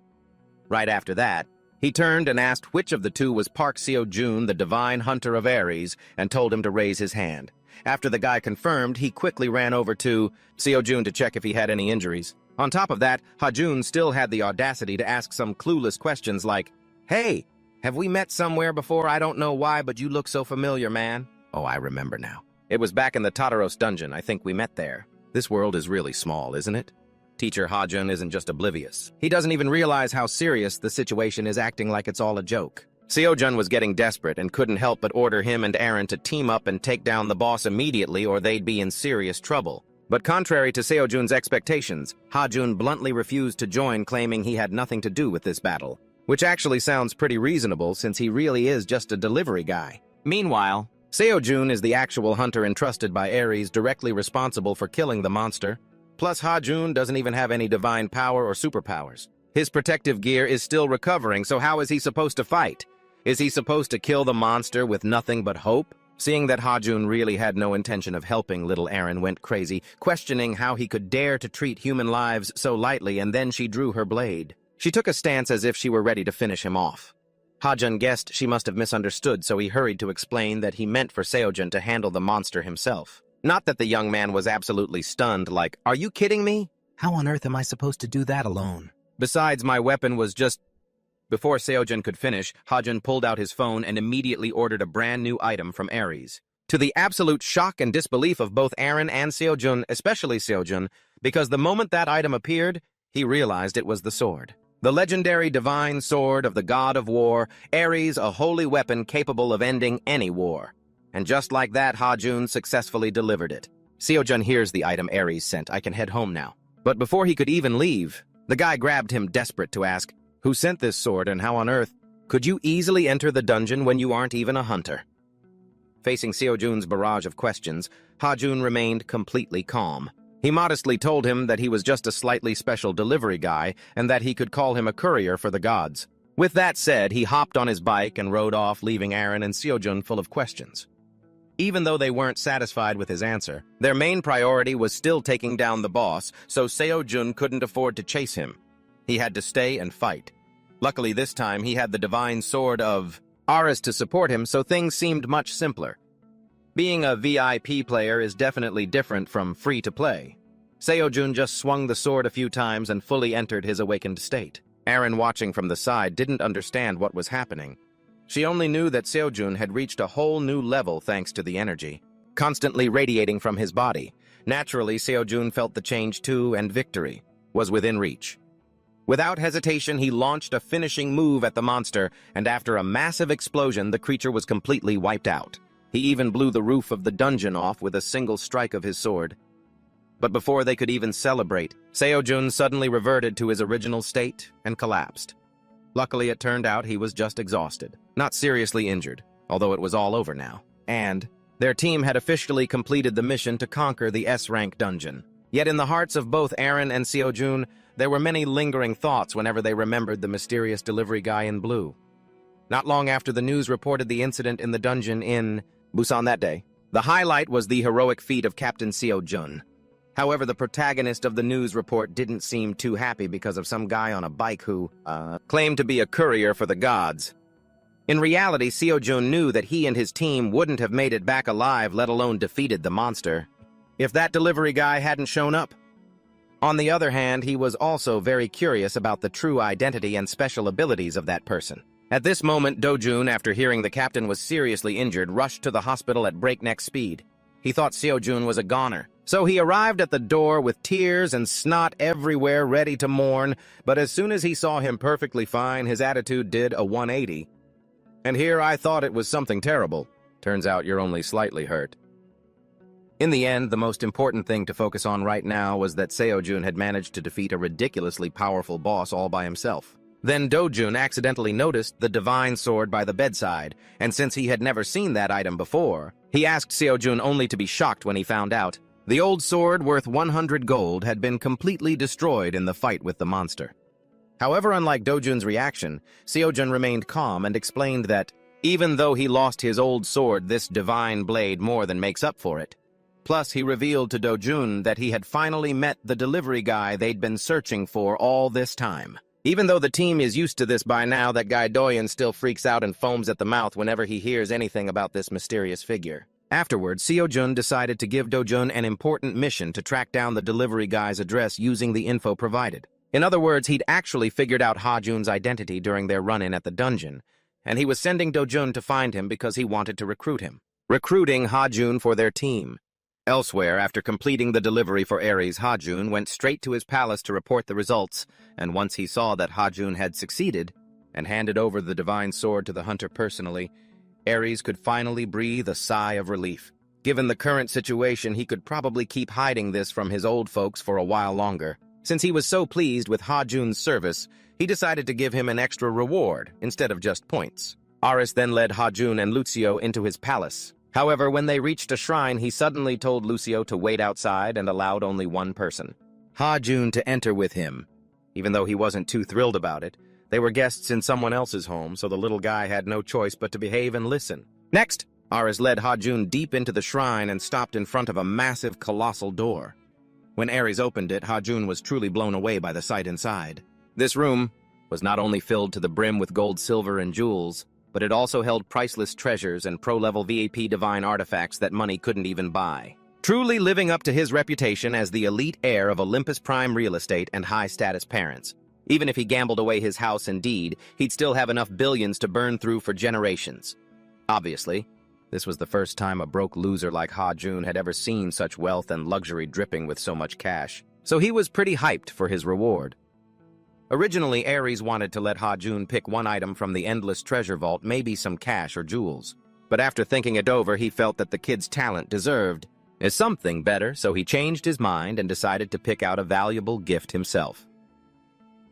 Right after that, he turned and asked which of the two was Park Seo Jun, the divine hunter of Aries, and told him to raise his hand. After the guy confirmed, he quickly ran over to Seo Jun to check if he had any injuries. On top of that, Ha-jun still had the audacity to ask some clueless questions like, "Hey, have we met somewhere before? I don't know why, but you look so familiar, man." Oh, I remember now. It was back in the Tataros dungeon. I think we met there. This world is really small, isn't it? Teacher Ha-jun isn't just oblivious. He doesn't even realize how serious the situation is, acting like it's all a joke. Seo Jun was getting desperate and couldn't help but order him and Aaron to team up and take down the boss immediately, or they'd be in serious trouble. But contrary to Seo Jun's expectations, Ha-jun bluntly refused to join, claiming he had nothing to do with this battle. Which actually sounds pretty reasonable, since he really is just a delivery guy. Meanwhile, Seo Jun is the actual hunter entrusted by Ares, directly responsible for killing the monster. Plus, Ha-jun doesn't even have any divine power or superpowers. His protective gear is still recovering, so how is he supposed to fight? Is he supposed to kill the monster with nothing but hope? Seeing that Ha-jun really had no intention of helping, little Aaron went crazy, questioning how he could dare to treat human lives so lightly, and then she drew her blade. She took a stance as if she were ready to finish him off. Ha-jun guessed she must have misunderstood, so he hurried to explain that he meant for Seo Jun to handle the monster himself. Not that the young man was absolutely stunned, like, "Are you kidding me? How on earth am I supposed to do that alone? Besides, my weapon was just..." Before Seo Jun could finish, Ha-jun pulled out his phone and immediately ordered a brand new item from Ares. To the absolute shock and disbelief of both Aaron and Seo Jun, especially Seo Jun, because the moment that item appeared, he realized it was the sword. The legendary divine sword of the god of war, Ares, a holy weapon capable of ending any war. And just like that, Ha-jun successfully delivered it. Seo Jun hears the item Ares sent. "I can head home now." But before he could even leave, the guy grabbed him, desperate to ask, "Who sent this sword, and how on earth could you easily enter the dungeon when you aren't even a hunter?" Facing Seo Jun's barrage of questions, Ha-jun remained completely calm. He modestly told him that he was just a slightly special delivery guy and that he could call him a courier for the gods. With that said, he hopped on his bike and rode off, leaving Aaron and Seo Jun full of questions. Even though they weren't satisfied with his answer, their main priority was still taking down the boss, so Seo Jun couldn't afford to chase him. He had to stay and fight. Luckily this time he had the divine sword of Ares to support him, so things seemed much simpler. Being a VIP player is definitely different from free-to-play. Seo Jun just swung the sword a few times and fully entered his awakened state. Aaron, watching from the side, didn't understand what was happening. She only knew that Seo Jun had reached a whole new level thanks to the energy, constantly radiating from his body. Naturally, Seo Jun felt the change too, and victory was within reach. Without hesitation, he launched a finishing move at the monster, and after a massive explosion, the creature was completely wiped out. He even blew the roof of the dungeon off with a single strike of his sword. But before they could even celebrate, Seo Jun suddenly reverted to his original state and collapsed. Luckily, it turned out he was just exhausted, not seriously injured, although it was all over now. And their team had officially completed the mission to conquer the S-rank dungeon. Yet in the hearts of both Aaron and Seo Jun, there were many lingering thoughts whenever they remembered the mysterious delivery guy in blue. Not long after the news reported the incident in the dungeon in Busan that day, the highlight was the heroic feat of Captain Seo Jun. However, the protagonist of the news report didn't seem too happy because of some guy on a bike who, claimed to be a courier for the gods. In reality, Seo Jun knew that he and his team wouldn't have made it back alive, let alone defeated the monster, if that delivery guy hadn't shown up. On the other hand, he was also very curious about the true identity and special abilities of that person. At this moment, Dojun, after hearing the captain was seriously injured, rushed to the hospital at breakneck speed. He thought Seojun was a goner, so he arrived at the door with tears and snot everywhere ready to mourn, but as soon as he saw him perfectly fine, his attitude did a 180. And here I thought it was something terrible. Turns out you're only slightly hurt. In the end, the most important thing to focus on right now was that Seojun had managed to defeat a ridiculously powerful boss all by himself. Then Dojun accidentally noticed the divine sword by the bedside, and since he had never seen that item before, he asked Seojun only to be shocked when he found out. The old sword, worth 100 gold, had been completely destroyed in the fight with the monster. However, unlike Dojun's reaction, Seojun remained calm and explained that, even though he lost his old sword, this divine blade more than makes up for it. Plus, he revealed to Dojun that he had finally met the delivery guy they'd been searching for all this time. Even though the team is used to this by now, that guy Doyen still freaks out and foams at the mouth whenever he hears anything about this mysterious figure. Afterwards, Seojun decided to give Dojun an important mission to track down the delivery guy's address using the info provided. In other words, he'd actually figured out Ha-jun's identity during their run-in at the dungeon, and he was sending Dojun to find him because he wanted to recruit him. Recruiting Ha-jun for their team. Elsewhere, after completing the delivery for Ares, Ha-jun went straight to his palace to report the results, and once he saw that Ha-jun had succeeded and handed over the divine sword to the hunter personally, Ares could finally breathe a sigh of relief. Given the current situation, he could probably keep hiding this from his old folks for a while longer. Since he was so pleased with Ha-jun's service, he decided to give him an extra reward instead of just points. Ares then led Ha-jun and Lucio into his palace. However, when they reached a shrine, he suddenly told Lucio to wait outside and allowed only one person, Ha-jun, to enter with him. Even though he wasn't too thrilled about it, they were guests in someone else's home, so the little guy had no choice but to behave and listen. Next, Ares led Ha-jun deep into the shrine and stopped in front of a massive, colossal door. When Ares opened it, Ha-jun was truly blown away by the sight inside. This room was not only filled to the brim with gold, silver, and jewels, but it also held priceless treasures and pro-level VIP divine artifacts that money couldn't even buy. Truly living up to his reputation as the elite heir of Olympus Prime real estate and high-status parents. Even if he gambled away his house and deed, he'd still have enough billions to burn through for generations. Obviously, this was the first time a broke loser like Ha-jun had ever seen such wealth and luxury dripping with so much cash, so he was pretty hyped for his reward. Originally, Ares wanted to let Ha-jun pick one item from the endless treasure vault, maybe some cash or jewels. But after thinking it over, he felt that the kid's talent deserved something better, so he changed his mind and decided to pick out a valuable gift himself.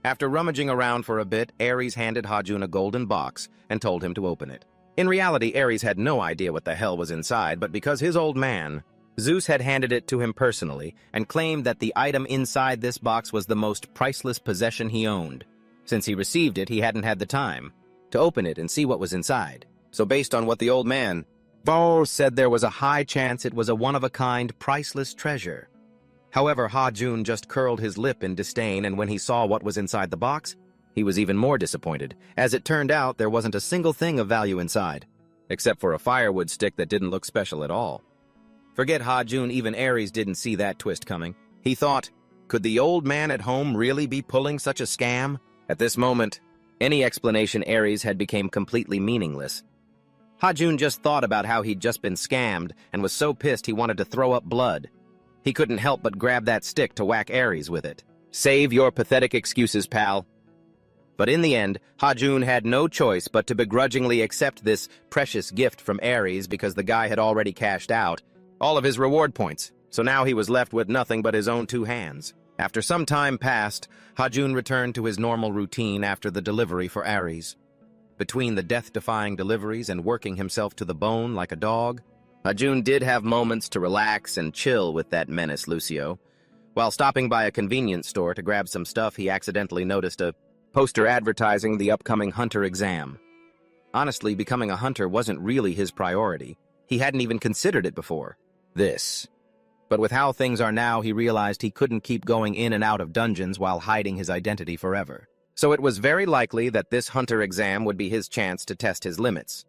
After rummaging around for a bit, Ares handed Ha-jun a golden box and told him to open it. In reality, Ares had no idea what the hell was inside, but because his old man, Zeus, had handed it to him personally and claimed that the item inside this box was the most priceless possession he owned. Since he received it, he hadn't had the time to open it and see what was inside. So based on what the old man said, there was a high chance it was a one-of-a-kind, priceless treasure. However, Ha-jun just curled his lip in disdain, and when he saw what was inside the box, he was even more disappointed. As it turned out, there wasn't a single thing of value inside, except for a firewood stick that didn't look special at all. Forget Ha-jun, even Ares didn't see that twist coming. He thought, could the old man at home really be pulling such a scam? At this moment, any explanation Ares had became completely meaningless. Ha-jun just thought about how he'd just been scammed and was so pissed he wanted to throw up blood. He couldn't help but grab that stick to whack Ares with it. Save your pathetic excuses, pal. But in the end, Ha-jun had no choice but to begrudgingly accept this precious gift from Ares because the guy had already cashed out all of his reward points, so now he was left with nothing but his own two hands. After some time passed, Ha-jun returned to his normal routine after the delivery for Ares. Between the death-defying deliveries and working himself to the bone like a dog, Ha-jun did have moments to relax and chill with that menace Lucio. While stopping by a convenience store to grab some stuff, he accidentally noticed a poster advertising the upcoming hunter exam. Honestly, becoming a hunter wasn't really his priority. He hadn't even considered it before. But with how things are now, he realized he couldn't keep going in and out of dungeons while hiding his identity forever. So it was very likely that this hunter exam would be his chance to test his limits.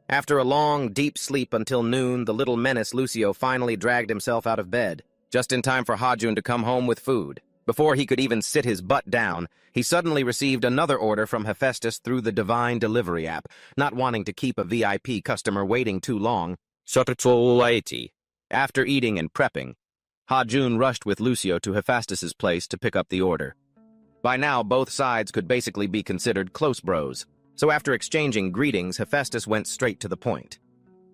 After a long, deep sleep until noon, the little menace Lucio finally dragged himself out of bed, just in time for Ha-jun to come home with food. Before he could even sit his butt down, he suddenly received another order from Hephaestus through the Divine Delivery app, not wanting to keep a VIP customer waiting too long. After eating and prepping, Ha-jun rushed with Lucio to Hephaestus's place to pick up the order. By now, both sides could basically be considered close bros, so after exchanging greetings, Hephaestus went straight to the point.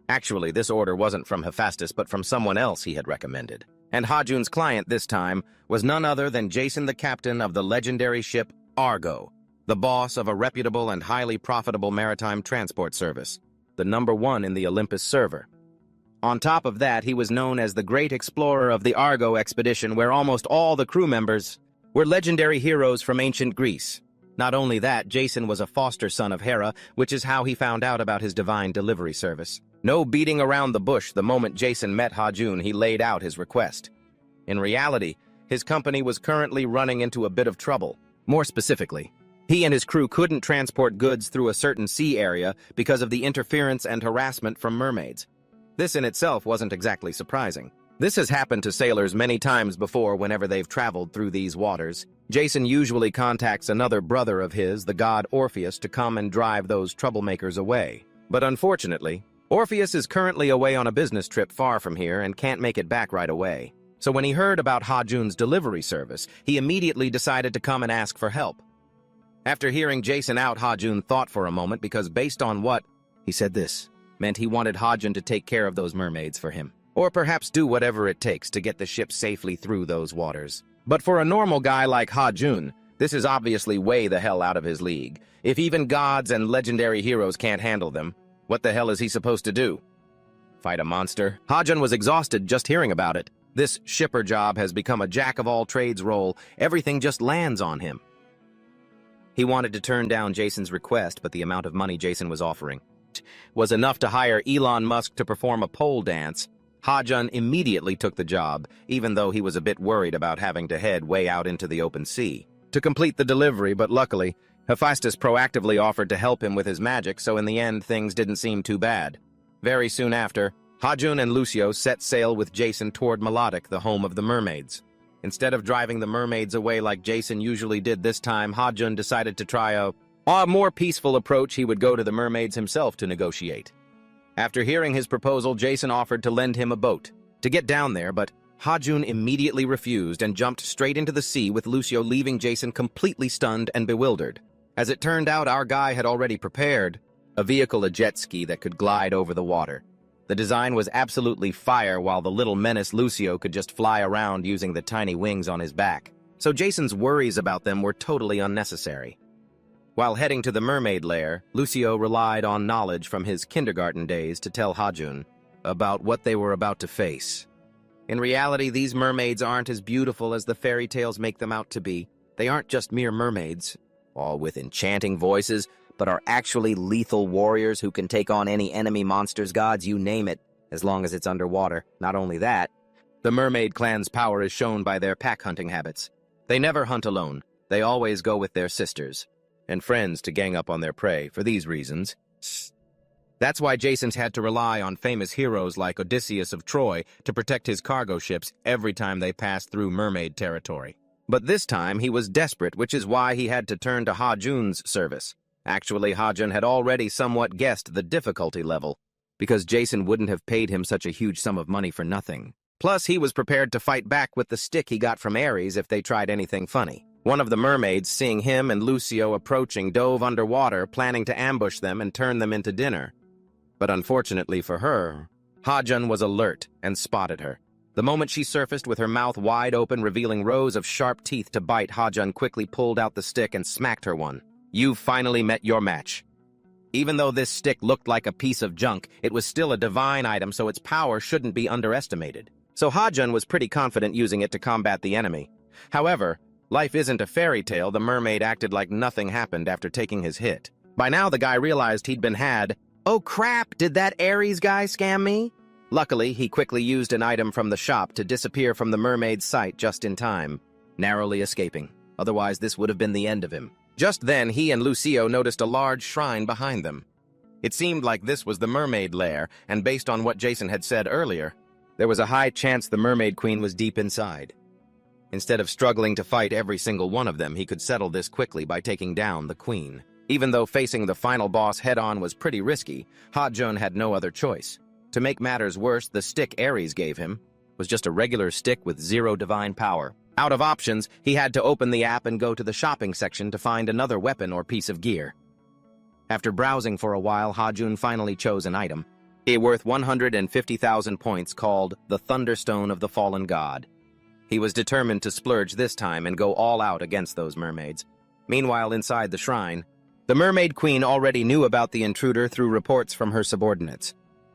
Actually, this order wasn't from Hephaestus, but from someone else he had recommended. And Ha-jun's client this time was none other than Jason, the captain of the legendary ship Argo, the boss of a reputable and highly profitable maritime transport service, the #1 in the Olympus server. On top of that, he was known as the great explorer of the Argo expedition, where almost all the crew members were legendary heroes from ancient Greece. Not only that, Jason was a foster son of Hera, which is how he found out about his divine delivery service. No beating around the bush. The moment Jason met Ha-jun, he laid out his request. In reality, his company was currently running into a bit of trouble. More specifically, he and his crew couldn't transport goods through a certain sea area because of the interference and harassment from mermaids. This in itself wasn't exactly surprising. This has happened to sailors many times before whenever they've traveled through these waters. Jason usually contacts another brother of his, the god Orpheus, to come and drive those troublemakers away. But unfortunately, Orpheus is currently away on a business trip far from here and can't make it back right away. So when he heard about Ha-jun's delivery service, he immediately decided to come and ask for help. After hearing Jason out, Ha-jun thought for a moment because based on what he said, this meant he wanted Ha-jun to take care of those mermaids for him, or perhaps do whatever it takes to get the ship safely through those waters. But for a normal guy like Ha-jun, this is obviously way the hell out of his league. If even gods and legendary heroes can't handle them, what the hell is he supposed to do? Fight a monster? Ha-jun was exhausted just hearing about it. This shipper job has become a jack-of-all-trades role. Everything just lands on him. He wanted to turn down Jason's request, but the amount of money Jason was offering was enough to hire Elon Musk to perform a pole dance. Ha-jun immediately took the job, even though he was a bit worried about having to head way out into the open sea to complete the delivery, but luckily, Hephaestus proactively offered to help him with his magic, so in the end, things didn't seem too bad. Very soon after, Ha-jun and Lucio set sail with Jason toward Melodic, the home of the mermaids. Instead of driving the mermaids away like Jason usually did this time, Ha-jun decided to try a more peaceful approach. He would go to the mermaids himself to negotiate. After hearing his proposal, Jason offered to lend him a boat to get down there, but Ha-jun immediately refused and jumped straight into the sea with Lucio, leaving Jason completely stunned and bewildered. As it turned out, our guy had already prepared a vehicle, a jet ski that could glide over the water. The design was absolutely fire, while the little menace Lucio could just fly around using the tiny wings on his back. So Jason's worries about them were totally unnecessary. While heading to the mermaid lair, Lucio relied on knowledge from his kindergarten days to tell Ha-jun about what they were about to face. In reality, these mermaids aren't as beautiful as the fairy tales make them out to be. They aren't just mere mermaids, all with enchanting voices, but are actually lethal warriors who can take on any enemy, monsters, gods, you name it, as long as it's underwater. Not only that, the mermaid clan's power is shown by their pack hunting habits. They never hunt alone. They always go with their sisters and friends to gang up on their prey. For these reasons, that's why Jason's had to rely on famous heroes like Odysseus of Troy to protect his cargo ships every time they passed through mermaid territory. But this time he was desperate, which is why he had to turn to Ha-jun's service. Actually, Ha-jun had already somewhat guessed the difficulty level, because Jason wouldn't have paid him such a huge sum of money for nothing. Plus, he was prepared to fight back with the stick he got from Ares if they tried anything funny. One of the mermaids, seeing him and Lucio approaching, dove underwater, planning to ambush them and turn them into dinner. But unfortunately for her, Ha-jun was alert and spotted her. The moment she surfaced with her mouth wide open, revealing rows of sharp teeth to bite, Ha-jun quickly pulled out the stick and smacked her one. "You've finally met your match." Even though this stick looked like a piece of junk, it was still a divine item, so its power shouldn't be underestimated. So Ha-jun was pretty confident using it to combat the enemy. However, life isn't a fairy tale. The mermaid acted like nothing happened after taking his hit. By now, the guy realized he'd been had. Oh crap, did that Ares guy scam me? Luckily, he quickly used an item from the shop to disappear from the mermaid's sight just in time, narrowly escaping. Otherwise, this would have been the end of him. Just then, he and Lucio noticed a large shrine behind them. It seemed like this was the mermaid lair, and based on what Jason had said earlier, there was a high chance the mermaid queen was deep inside. Instead of struggling to fight every single one of them, he could settle this quickly by taking down the queen. Even though facing the final boss head-on was pretty risky, Ha-jun had no other choice. To make matters worse, the stick Ares gave him was just a regular stick with zero divine power. Out of options, he had to open the app and go to the shopping section to find another weapon or piece of gear. After browsing for a while, Ha-jun finally chose an item, worth 150,000 points, called the Thunderstone of the Fallen God. He was determined to splurge this time and go all out against those mermaids. Meanwhile, inside the shrine, the mermaid queen already knew about the intruder through reports from her subordinates.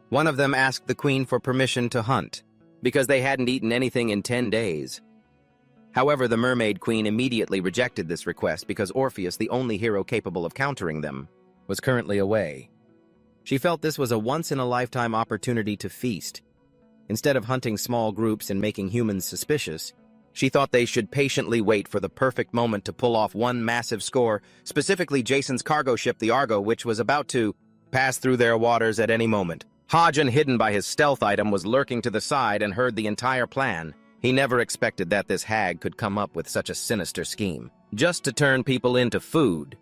One of them asked the queen for permission to hunt, because they hadn't eaten anything in 10 days. However, the mermaid queen immediately rejected this request because Orpheus, the only hero capable of countering them, was currently away. She felt this was a once-in-a-lifetime opportunity to feast. Instead of hunting small groups and making humans suspicious, she thought they should patiently wait for the perfect moment to pull off one massive score, specifically Jason's cargo ship, the Argo, which was about to pass through their waters at any moment. Ha-jun, hidden by his stealth item, was lurking to the side and heard the entire plan. He never expected that this hag could come up with such a sinister scheme, just to turn people into food.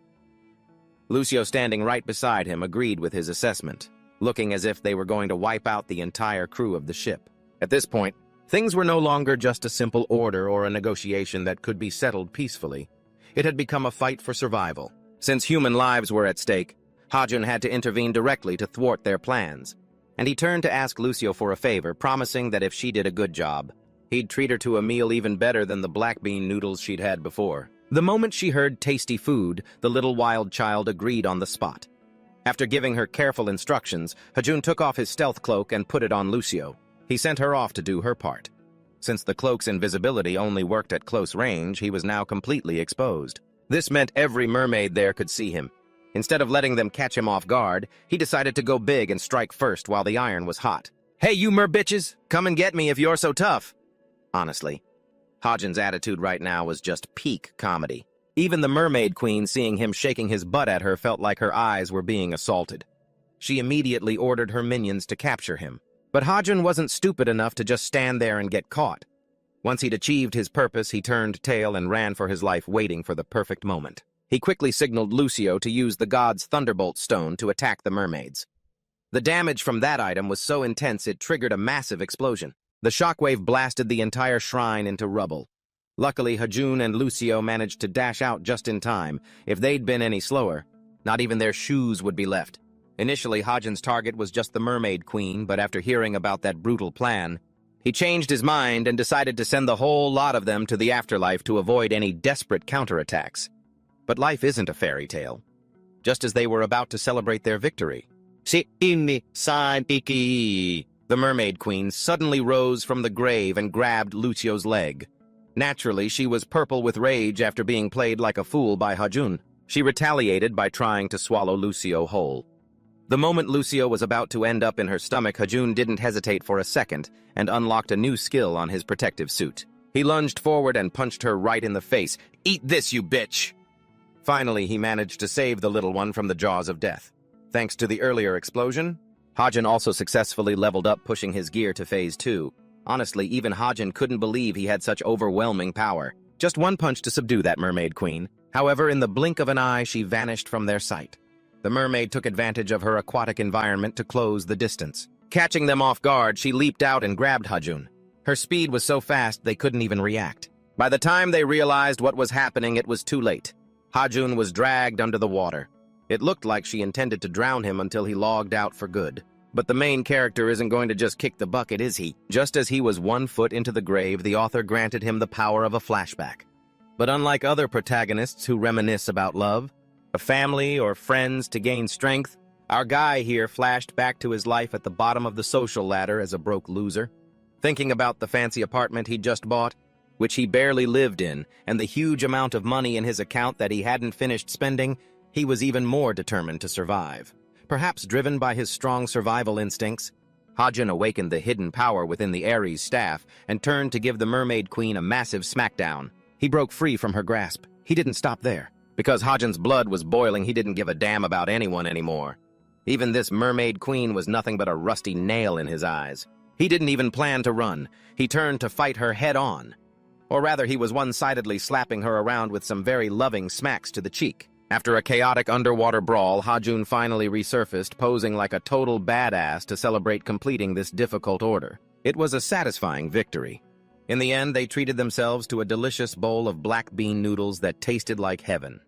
Lucio, standing right beside him, agreed with his assessment, looking as if they were going to wipe out the entire crew of the ship. At this point, things were no longer just a simple order or a negotiation that could be settled peacefully. It had become a fight for survival. Since human lives were at stake, Ha-jun had to intervene directly to thwart their plans, and he turned to ask Lucio for a favor, promising that if she did a good job, he'd treat her to a meal even better than the black bean noodles she'd had before. The moment she heard tasty food, the little wild child agreed on the spot. After giving her careful instructions, Ha-jun took off his stealth cloak and put it on Lucio. He sent her off to do her part. Since the cloak's invisibility only worked at close range, he was now completely exposed. This meant every mermaid there could see him. Instead of letting them catch him off guard, he decided to go big and strike first while the iron was hot. "Hey, you mer-bitches! Come and get me if you're so tough!" Honestly, Ha-jun's attitude right now was just peak comedy. Even the mermaid queen, seeing him shaking his butt at her, felt like her eyes were being assaulted. She immediately ordered her minions to capture him. But Ha-jun wasn't stupid enough to just stand there and get caught. Once he'd achieved his purpose, he turned tail and ran for his life, waiting for the perfect moment. He quickly signaled Lucio to use the god's Thunderbolt Stone to attack the mermaids. The damage from that item was so intense it triggered a massive explosion. The shockwave blasted the entire shrine into rubble. Luckily, Ha-jun and Lucio managed to dash out just in time. If they'd been any slower, not even their shoes would be left. Initially, Ha-jun's target was just the mermaid queen, but after hearing about that brutal plan, he changed his mind and decided to send the whole lot of them to the afterlife to avoid any desperate counterattacks. But life isn't a fairy tale. Just as they were about to celebrate their victory, the mermaid queen suddenly rose from the grave and grabbed Lucio's leg. Naturally, she was purple with rage after being played like a fool by Ha-jun. She retaliated by trying to swallow Lucio whole. The moment Lucio was about to end up in her stomach, Ha-jun didn't hesitate for a second and unlocked a new skill on his protective suit. He lunged forward and punched her right in the face. "Eat this, you bitch!" Finally, he managed to save the little one from the jaws of death. Thanks to the earlier explosion, Ha-jun also successfully leveled up, pushing his gear to Phase 2. Honestly, even Ha-jun couldn't believe he had such overwhelming power. Just one punch to subdue that mermaid queen. However, in the blink of an eye, she vanished from their sight. The mermaid took advantage of her aquatic environment to close the distance. Catching them off guard, she leaped out and grabbed Ha-jun. Her speed was so fast they couldn't even react. By the time they realized what was happening, it was too late. Ha-jun was dragged under the water. It looked like she intended to drown him until he logged out for good. But the main character isn't going to just kick the bucket, is he? Just as he was 1 foot into the grave, the author granted him the power of a flashback. But unlike other protagonists who reminisce about love, a family, or friends to gain strength, our guy here flashed back to his life at the bottom of the social ladder as a broke loser. Thinking about the fancy apartment he'd just bought, which he barely lived in, and the huge amount of money in his account that he hadn't finished spending, he was even more determined to survive. Perhaps driven by his strong survival instincts, Ha-jun awakened the hidden power within the Ares staff and turned to give the mermaid queen a massive smackdown. He broke free from her grasp. He didn't stop there. Because Ha-jun's blood was boiling, he didn't give a damn about anyone anymore. Even this mermaid queen was nothing but a rusty nail in his eyes. He didn't even plan to run. He turned to fight her head-on. Or rather, he was one-sidedly slapping her around with some very loving smacks to the cheek. After a chaotic underwater brawl, Ha-jun finally resurfaced, posing like a total badass to celebrate completing this difficult order. It was a satisfying victory. In the end, they treated themselves to a delicious bowl of black bean noodles that tasted like heaven.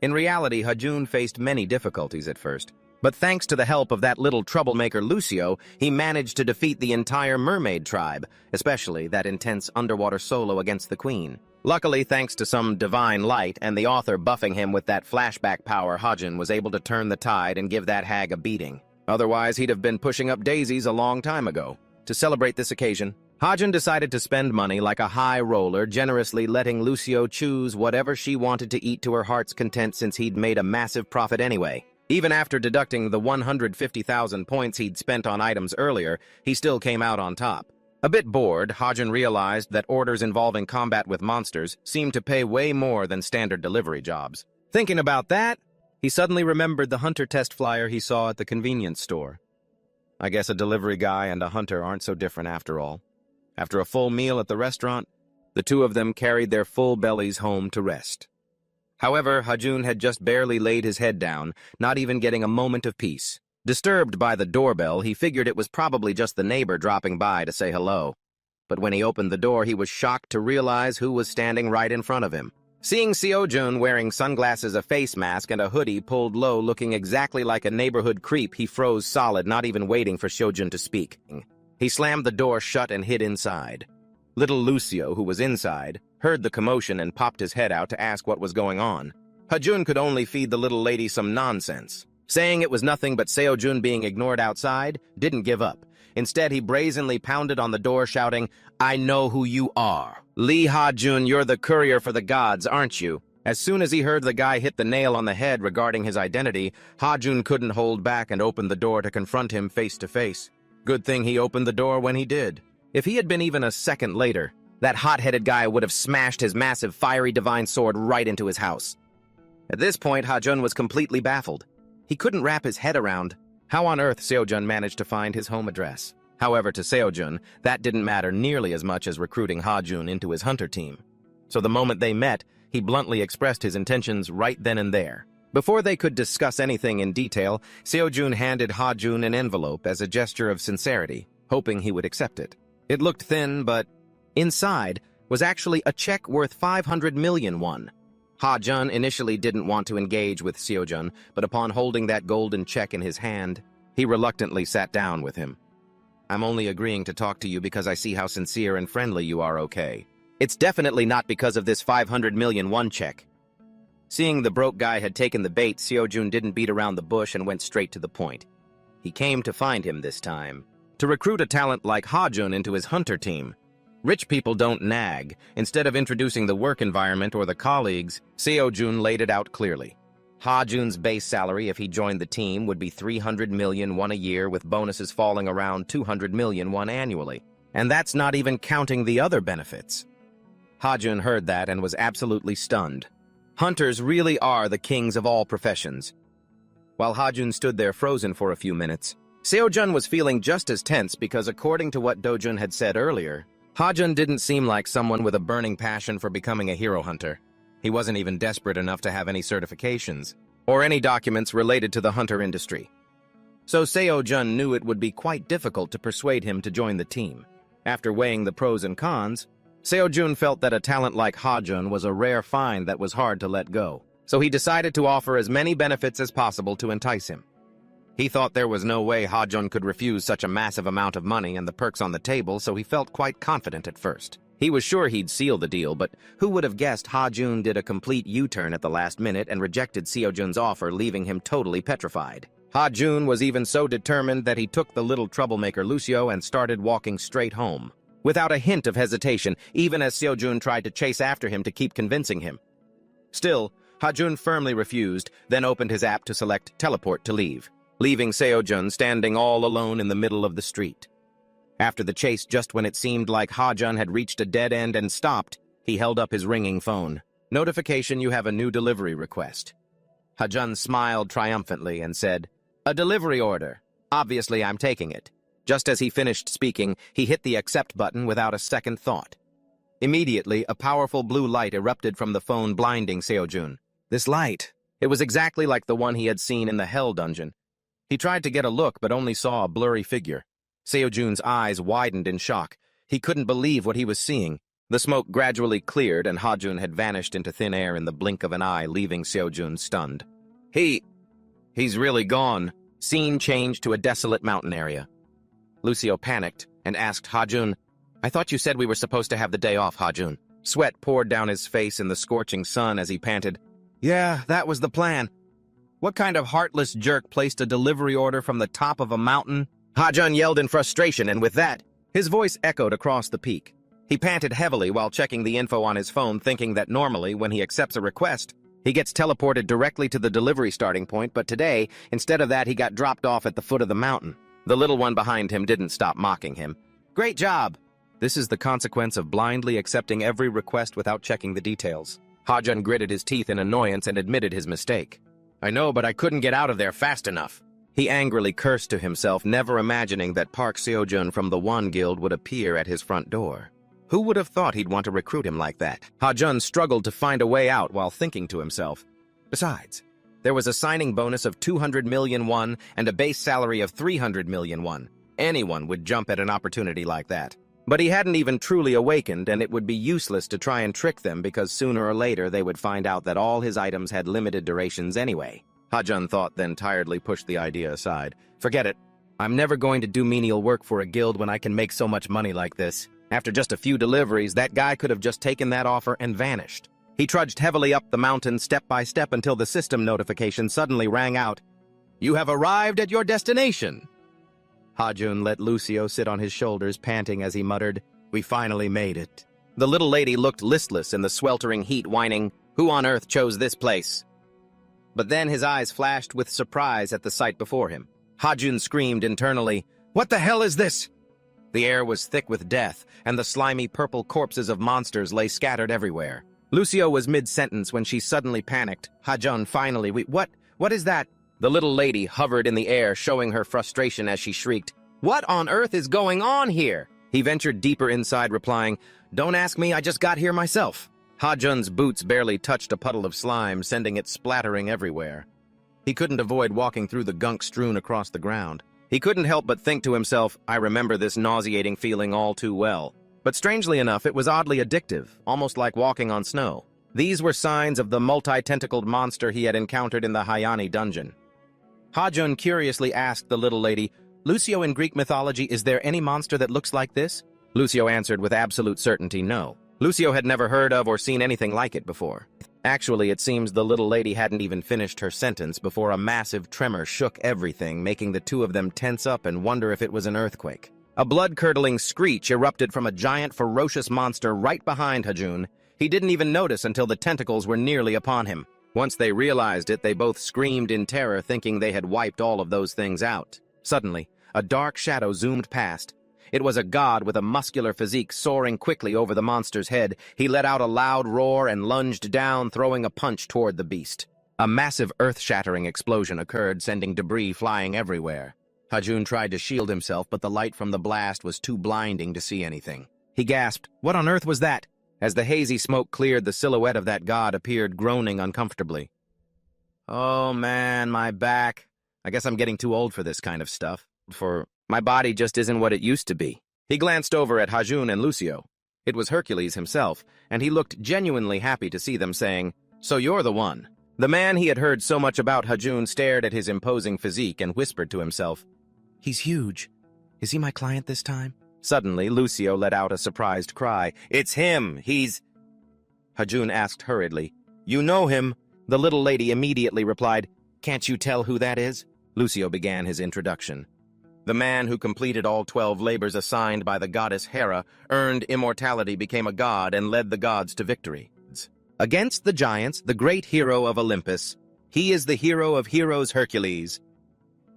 In reality, Ha-jun faced many difficulties at first, but thanks to the help of that little troublemaker Lucio, he managed to defeat the entire mermaid tribe, especially that intense underwater solo against the queen. Luckily, thanks to some divine light and the author buffing him with that flashback power, Ha-jun was able to turn the tide and give that hag a beating. Otherwise, he'd have been pushing up daisies a long time ago. To celebrate this occasion, Ha-jun decided to spend money like a high roller, generously letting Lucio choose whatever she wanted to eat to her heart's content since he'd made a massive profit anyway. Even after deducting the 150,000 points he'd spent on items earlier, he still came out on top. A bit bored, Ha-jun realized that orders involving combat with monsters seemed to pay way more than standard delivery jobs. Thinking about that, he suddenly remembered the hunter test flyer he saw at the convenience store. I guess a delivery guy and a hunter aren't so different after all. After a full meal at the restaurant, the two of them carried their full bellies home to rest. However, Ha-jun had just barely laid his head down, not even getting a moment of peace. Disturbed by the doorbell, he figured it was probably just the neighbor dropping by to say hello. But when he opened the door, he was shocked to realize who was standing right in front of him. Seeing Seo-jun wearing sunglasses, a face mask, and a hoodie pulled low looking exactly like a neighborhood creep, he froze solid, not even waiting for Seo-jun to speak. He slammed the door shut and hid inside. Little Lucio, who was inside, heard the commotion and popped his head out to ask what was going on. Ha-jun could only feed the little lady some nonsense. Saying it was nothing but Seo-jun being ignored outside, didn't give up. Instead, he brazenly pounded on the door, shouting, "I know who you are. Lee Ha-jun, you're the courier for the gods, aren't you?" As soon as he heard the guy hit the nail on the head regarding his identity, Ha-jun couldn't hold back and opened the door to confront him face to face. Good thing he opened the door when he did. If he had been even a second later, that hot-headed guy would have smashed his massive fiery divine sword right into his house. At this point, Ha-jun was completely baffled. He couldn't wrap his head around how on earth Seo-jun managed to find his home address. However, to Seo-jun, that didn't matter nearly as much as recruiting Ha-jun into his hunter team. So the moment they met, he bluntly expressed his intentions right then and there. Before they could discuss anything in detail, Seo-jun handed Ha-jun an envelope as a gesture of sincerity, hoping he would accept it. It looked thin, but inside was actually a check worth 500 million won. Ha-jun initially didn't want to engage with Seo-jun, but upon holding that golden check in his hand, he reluctantly sat down with him. "I'm only agreeing to talk to you because I see how sincere and friendly you are, okay? It's definitely not because of this 500 million won check." Seeing the broke guy had taken the bait, Seo-jun didn't beat around the bush and went straight to the point. He came to find him this time, to recruit a talent like Ha-jun into his hunter team. Rich people don't nag. Instead of introducing the work environment or the colleagues, Seo-jun laid it out clearly. Ha-jun's base salary if he joined the team would be 300 million won a year, with bonuses falling around 200 million won annually. And that's not even counting the other benefits. Ha-jun heard that and was absolutely stunned. Hunters really are the kings of all professions. While Ha-jun stood there frozen for a few minutes, Seo-jun was feeling just as tense because according to what Do-jun had said earlier, Ha-jun didn't seem like someone with a burning passion for becoming a hero hunter. He wasn't even desperate enough to have any certifications or any documents related to the hunter industry. So Seo-jun knew it would be quite difficult to persuade him to join the team. After weighing the pros and cons, Seo-jun felt that a talent like Ha-jun was a rare find that was hard to let go. So he decided to offer as many benefits as possible to entice him. He thought there was no way Ha-jun could refuse such a massive amount of money and the perks on the table, so he felt quite confident at first. He was sure he'd seal the deal, but who would have guessed Ha-jun did a complete U-turn at the last minute and rejected Seo-jun's offer, leaving him totally petrified. Ha-jun was even so determined that he took the little troublemaker Lucio and started walking straight home, without a hint of hesitation, even as Seo-jun tried to chase after him to keep convincing him. Still, Ha-jun firmly refused, then opened his app to select Teleport to leave, leaving Seo-jun standing all alone in the middle of the street. After the chase, just when it seemed like Ha-jun had reached a dead end and stopped, he held up his ringing phone. "Notification, you have a new delivery request." Ha-jun smiled triumphantly and said, "A delivery order. Obviously, I'm taking it." Just as he finished speaking, he hit the accept button without a second thought. Immediately, a powerful blue light erupted from the phone, blinding Seojun. This light, it was exactly like the one he had seen in the Hell dungeon. He tried to get a look, but only saw a blurry figure. Seojun's eyes widened in shock. He couldn't believe what he was seeing. The smoke gradually cleared, and Hajun had vanished into thin air in the blink of an eye, leaving Seojun stunned. He's really gone. Scene changed to a desolate mountain area. Lucio panicked and asked Hajun, "I thought you said we were supposed to have the day off, Hajun." Sweat poured down his face in the scorching sun as he panted. "Yeah, that was the plan. What kind of heartless jerk placed a delivery order from the top of a mountain?" Hajun yelled in frustration, and with that, his voice echoed across the peak. He panted heavily while checking the info on his phone, thinking that normally, when he accepts a request, he gets teleported directly to the delivery starting point, but today, instead of that, he got dropped off at the foot of the mountain. The little one behind him didn't stop mocking him. "Great job!" This is the consequence of blindly accepting every request without checking the details. Hajun gritted his teeth in annoyance and admitted his mistake. "I know, but I couldn't get out of there fast enough." He angrily cursed to himself, never imagining that Park Seojun from the One Guild would appear at his front door. Who would have thought he'd want to recruit him like that? Hajun struggled to find a way out while thinking to himself. Besides, there was a signing bonus of 200 million won and a base salary of 300 million won. Anyone would jump at an opportunity like that. But he hadn't even truly awakened, and it would be useless to try and trick them because sooner or later they would find out that all his items had limited durations anyway. Hajun thought, then tiredly pushed the idea aside. "Forget it. I'm never going to do menial work for a guild when I can make so much money like this." After just a few deliveries, that guy could have just taken that offer and vanished. He trudged heavily up the mountain step by step until the system notification suddenly rang out. "You have arrived at your destination." Hajun let Lucio sit on his shoulders, panting as he muttered, "We finally made it." The little lady looked listless in the sweltering heat, whining, "Who on earth chose this place?" But then his eyes flashed with surprise at the sight before him. Hajun screamed internally, "What the hell is this?" The air was thick with death, and the slimy purple corpses of monsters lay scattered everywhere. Lucio was mid-sentence when she suddenly panicked. Hajun finally, What is that?" The little lady hovered in the air, showing her frustration as she shrieked, "What on earth is going on here?" He ventured deeper inside, replying, "Don't ask me, I just got here myself." Hajun's boots barely touched a puddle of slime, sending it splattering everywhere. He couldn't avoid walking through the gunk strewn across the ground. He couldn't help but think to himself, "I remember this nauseating feeling all too well." But strangely enough, it was oddly addictive, almost like walking on snow. These were signs of the multi-tentacled monster he had encountered in the Hyani dungeon. Hajun curiously asked the little lady, "Lucio, in Greek mythology, is there any monster that looks like this?" Lucio answered with absolute certainty, no. Lucio had never heard of or seen anything like it before. Actually, it seems the little lady hadn't even finished her sentence before a massive tremor shook everything, making the two of them tense up and wonder if it was an earthquake. A blood-curdling screech erupted from a giant, ferocious monster right behind Hajun. He didn't even notice until the tentacles were nearly upon him. Once they realized it, they both screamed in terror, thinking they had wiped all of those things out. Suddenly, a dark shadow zoomed past. It was a god with a muscular physique soaring quickly over the monster's head. He let out a loud roar and lunged down, throwing a punch toward the beast. A massive earth-shattering explosion occurred, sending debris flying everywhere. Hajun tried to shield himself, but the light from the blast was too blinding to see anything. He gasped, "What on earth was that?" As the hazy smoke cleared, the silhouette of that god appeared, groaning uncomfortably. "Oh man, my back. I guess I'm getting too old for this kind of stuff. My body just isn't what it used to be." He glanced over at Hajun and Lucio. It was Hercules himself, and he looked genuinely happy to see them, saying, "So you're the one." The man he had heard so much about, Hajun, stared at his imposing physique and whispered to himself, "He's huge. Is he my client this time?" Suddenly, Lucio let out a surprised cry. "It's him! He's—" Hajun asked hurriedly, "You know him?" The little lady immediately replied, "Can't you tell who that is?" Lucio began his introduction. The man who completed all 12 labors assigned by the goddess Hera, earned immortality, became a god, and led the gods to victory. Against the giants, the great hero of Olympus, he is the hero of heroes, Hercules.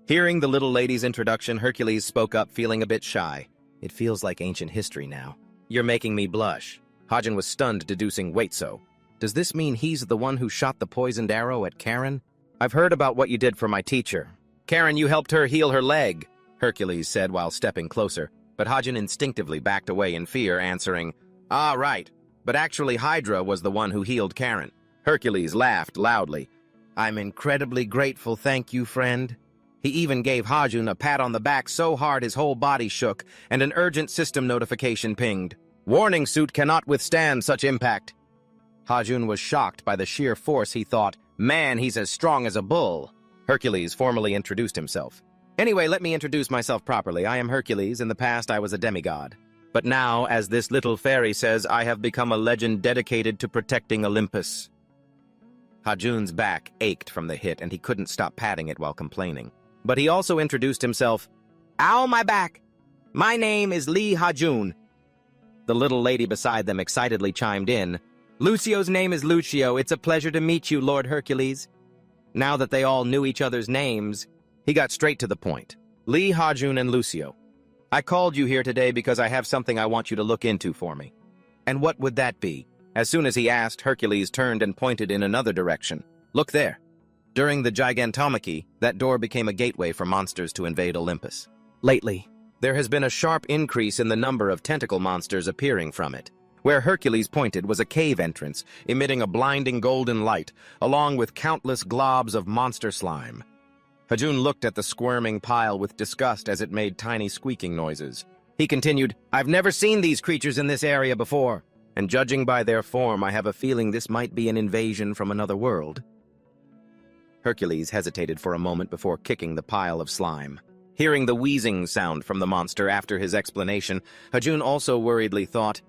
Hearing the little lady's introduction, Hercules spoke up, feeling a bit shy. "It feels like ancient history now. You're making me blush." Hajun was stunned, deducing, "Wait, so does this mean he's the one who shot the poisoned arrow at Karen?" "I've heard about what you did for my teacher. Karen, you helped her heal her leg," Hercules said while stepping closer, but Hajun instinctively backed away in fear, answering, "Ah, right. But actually Hydra was the one who healed Karen. Hercules laughed loudly. I'm incredibly grateful, thank you, friend. He even gave Hajun a pat on the back so hard his whole body shook, and an urgent system notification pinged. Warning suit cannot withstand such impact. Hajun was shocked by the sheer force he thought, man, he's as strong as a bull. Hercules formally introduced himself. Anyway, let me introduce myself properly. I am Hercules. In the past, I was a demigod. But now, as this little fairy says, I have become a legend dedicated to protecting Olympus. Hajun's back ached from the hit, and he couldn't stop patting it while complaining. But he also introduced himself. Ow, my back! My name is Lee Hajun. The little lady beside them excitedly chimed in. Lucio's name is Lucio. It's a pleasure to meet you, Lord Hercules. Now that they all knew each other's names, he got straight to the point. Lee, Hajun, and Lucio. I called you here today because I have something I want you to look into for me. And what would that be? As soon as he asked, Hercules turned and pointed in another direction. Look there. During the Gigantomachy, that door became a gateway for monsters to invade Olympus. Lately, there has been a sharp increase in the number of tentacle monsters appearing from it. Where Hercules pointed was a cave entrance, emitting a blinding golden light, along with countless globs of monster slime. Hajun looked at the squirming pile with disgust as it made tiny squeaking noises. He continued, I've never seen these creatures in this area before, and judging by their form, I have a feeling this might be an invasion from another world. Hercules hesitated for a moment before kicking the pile of slime. Hearing the wheezing sound from the monster after his explanation, Hajun also worriedly thought,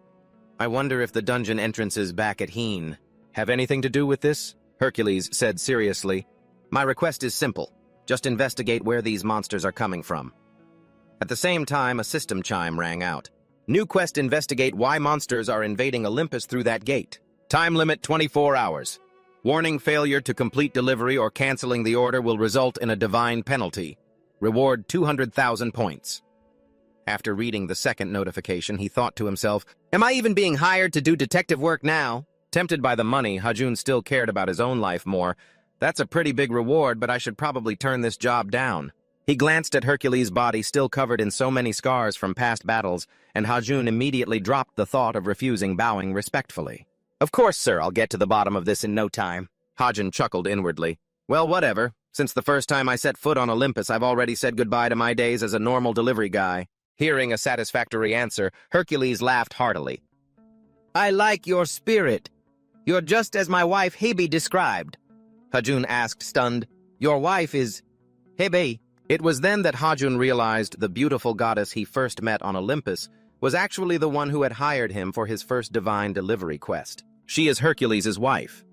I wonder if the dungeon entrances back at Heen have anything to do with this? Hercules said seriously, My request is simple. Just investigate where these monsters are coming from. At the same time, a system chime rang out. New quest: investigate why monsters are invading Olympus through that gate. Time limit 24 hours. Warning: failure to complete delivery or canceling the order will result in a divine penalty. Reward 200,000 points. After reading the second notification, he thought to himself, Am I even being hired to do detective work now? Tempted by the money, Hajun still cared about his own life more. That's a pretty big reward, but I should probably turn this job down. He glanced at Hercules' body still covered in so many scars from past battles, and Hajun immediately dropped the thought of refusing, bowing respectfully. Of course, sir, I'll get to the bottom of this in no time. Hajun chuckled inwardly. Well, whatever. Since the first time I set foot on Olympus, I've already said goodbye to my days as a normal delivery guy. Hearing a satisfactory answer, Hercules laughed heartily. I like your spirit. You're just as my wife Hebe described. Hajun asked, stunned, Your wife is Hebe? It was then that Hajun realized the beautiful goddess he first met on Olympus was actually the one who had hired him for his first divine delivery quest. She is Hercules' wife.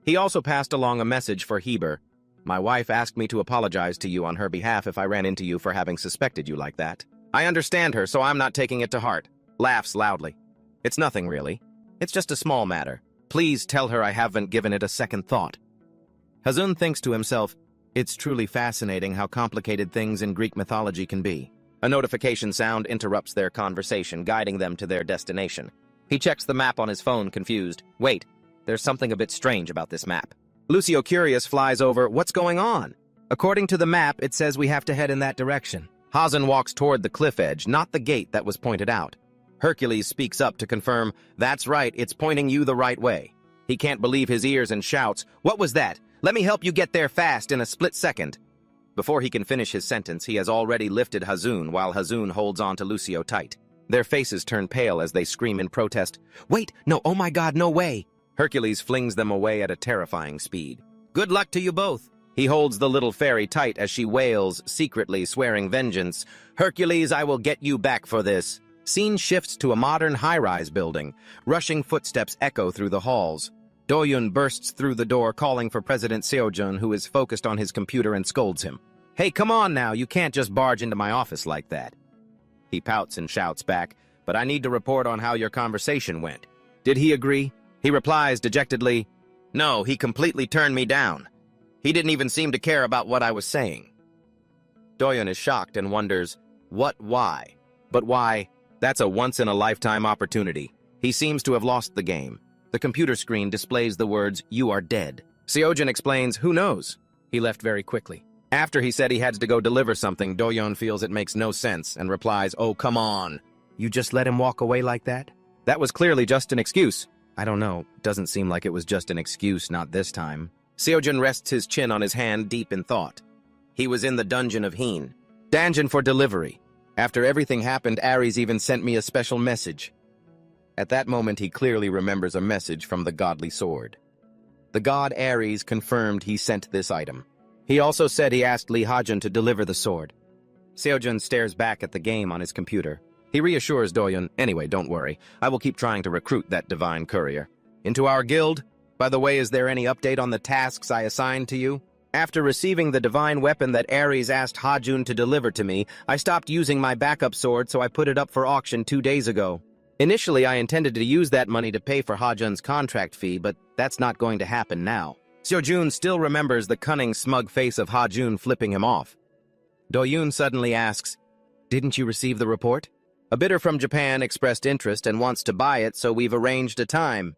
He also passed along a message for Heber. My wife asked me to apologize to you on her behalf if I ran into you for having suspected you like that. I understand her, so I'm not taking it to heart. Laughs loudly. It's nothing, really. It's just a small matter. Please tell her I haven't given it a second thought. Hajun thinks to himself, it's truly fascinating how complicated things in Greek mythology can be. A notification sound interrupts their conversation, guiding them to their destination. He checks the map on his phone, confused. Wait, there's something a bit strange about this map. Lucio, curious, flies over. What's going on? According to the map, it says we have to head in that direction. Hajun walks toward the cliff edge, not the gate that was pointed out. Hercules speaks up to confirm, that's right, it's pointing you the right way. He can't believe his ears and shouts, What was that? Let me help you get there fast in a split second. Before he can finish his sentence, he has already lifted Hajun while Hajun holds on to Lucio tight. Their faces turn pale as they scream in protest. Wait, no, oh my God, no way. Hercules flings them away at a terrifying speed. Good luck to you both. He holds the little fairy tight as she wails, secretly swearing vengeance. Hercules, I will get you back for this. Scene shifts to a modern high-rise building. Rushing footsteps echo through the halls. Doyun bursts through the door calling for President Seojun, who is focused on his computer, and scolds him. Hey, come on now, you can't just barge into my office like that. He pouts and shouts back, but I need to report on how your conversation went. Did he agree? He replies dejectedly, No, he completely turned me down. He didn't even seem to care about what I was saying. Doyun is shocked and wonders, why? But why? That's a once-in-a-lifetime opportunity. He seems to have lost the game. The computer screen displays the words, You are dead. Seojun explains, Who knows? He left very quickly. After he said he had to go deliver something, Doyun feels it makes no sense and replies, Oh, come on. You just let him walk away like that? That was clearly just an excuse. I don't know. Doesn't seem like it was just an excuse, not this time. Seojun rests his chin on his hand, deep in thought. He was in the dungeon of Heen. Dungeon for delivery. After everything happened, Ares even sent me a special message. At that moment, he clearly remembers a message from the godly sword. The god Ares confirmed he sent this item. He also said he asked Lee Hajun to deliver the sword. Seojun stares back at the game on his computer. He reassures Doyun, anyway, don't worry. I will keep trying to recruit that divine courier. Into our guild? By the way, is there any update on the tasks I assigned to you? After receiving the divine weapon that Ares asked Hajun to deliver to me, I stopped using my backup sword, so I put it up for auction 2 days ago. Initially, I intended to use that money to pay for Hajun's contract fee, but that's not going to happen now. Seojun still remembers the cunning, smug face of Hajun flipping him off. Doyun suddenly asks, "Didn't you receive the report?" A bidder from Japan expressed interest and wants to buy it, so we've arranged a time.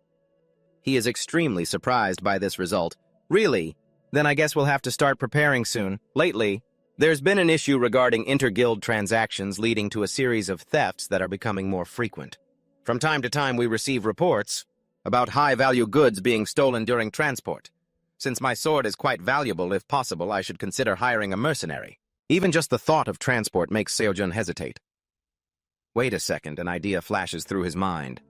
He is extremely surprised by this result. Really? Then I guess we'll have to start preparing soon. Lately, there's been an issue regarding inter-guild transactions leading to a series of thefts that are becoming more frequent. From time to time, we receive reports about high-value goods being stolen during transport. Since my sword is quite valuable, if possible, I should consider hiring a mercenary. Even just the thought of transport makes Seojun hesitate. Wait a second, an idea flashes through his mind.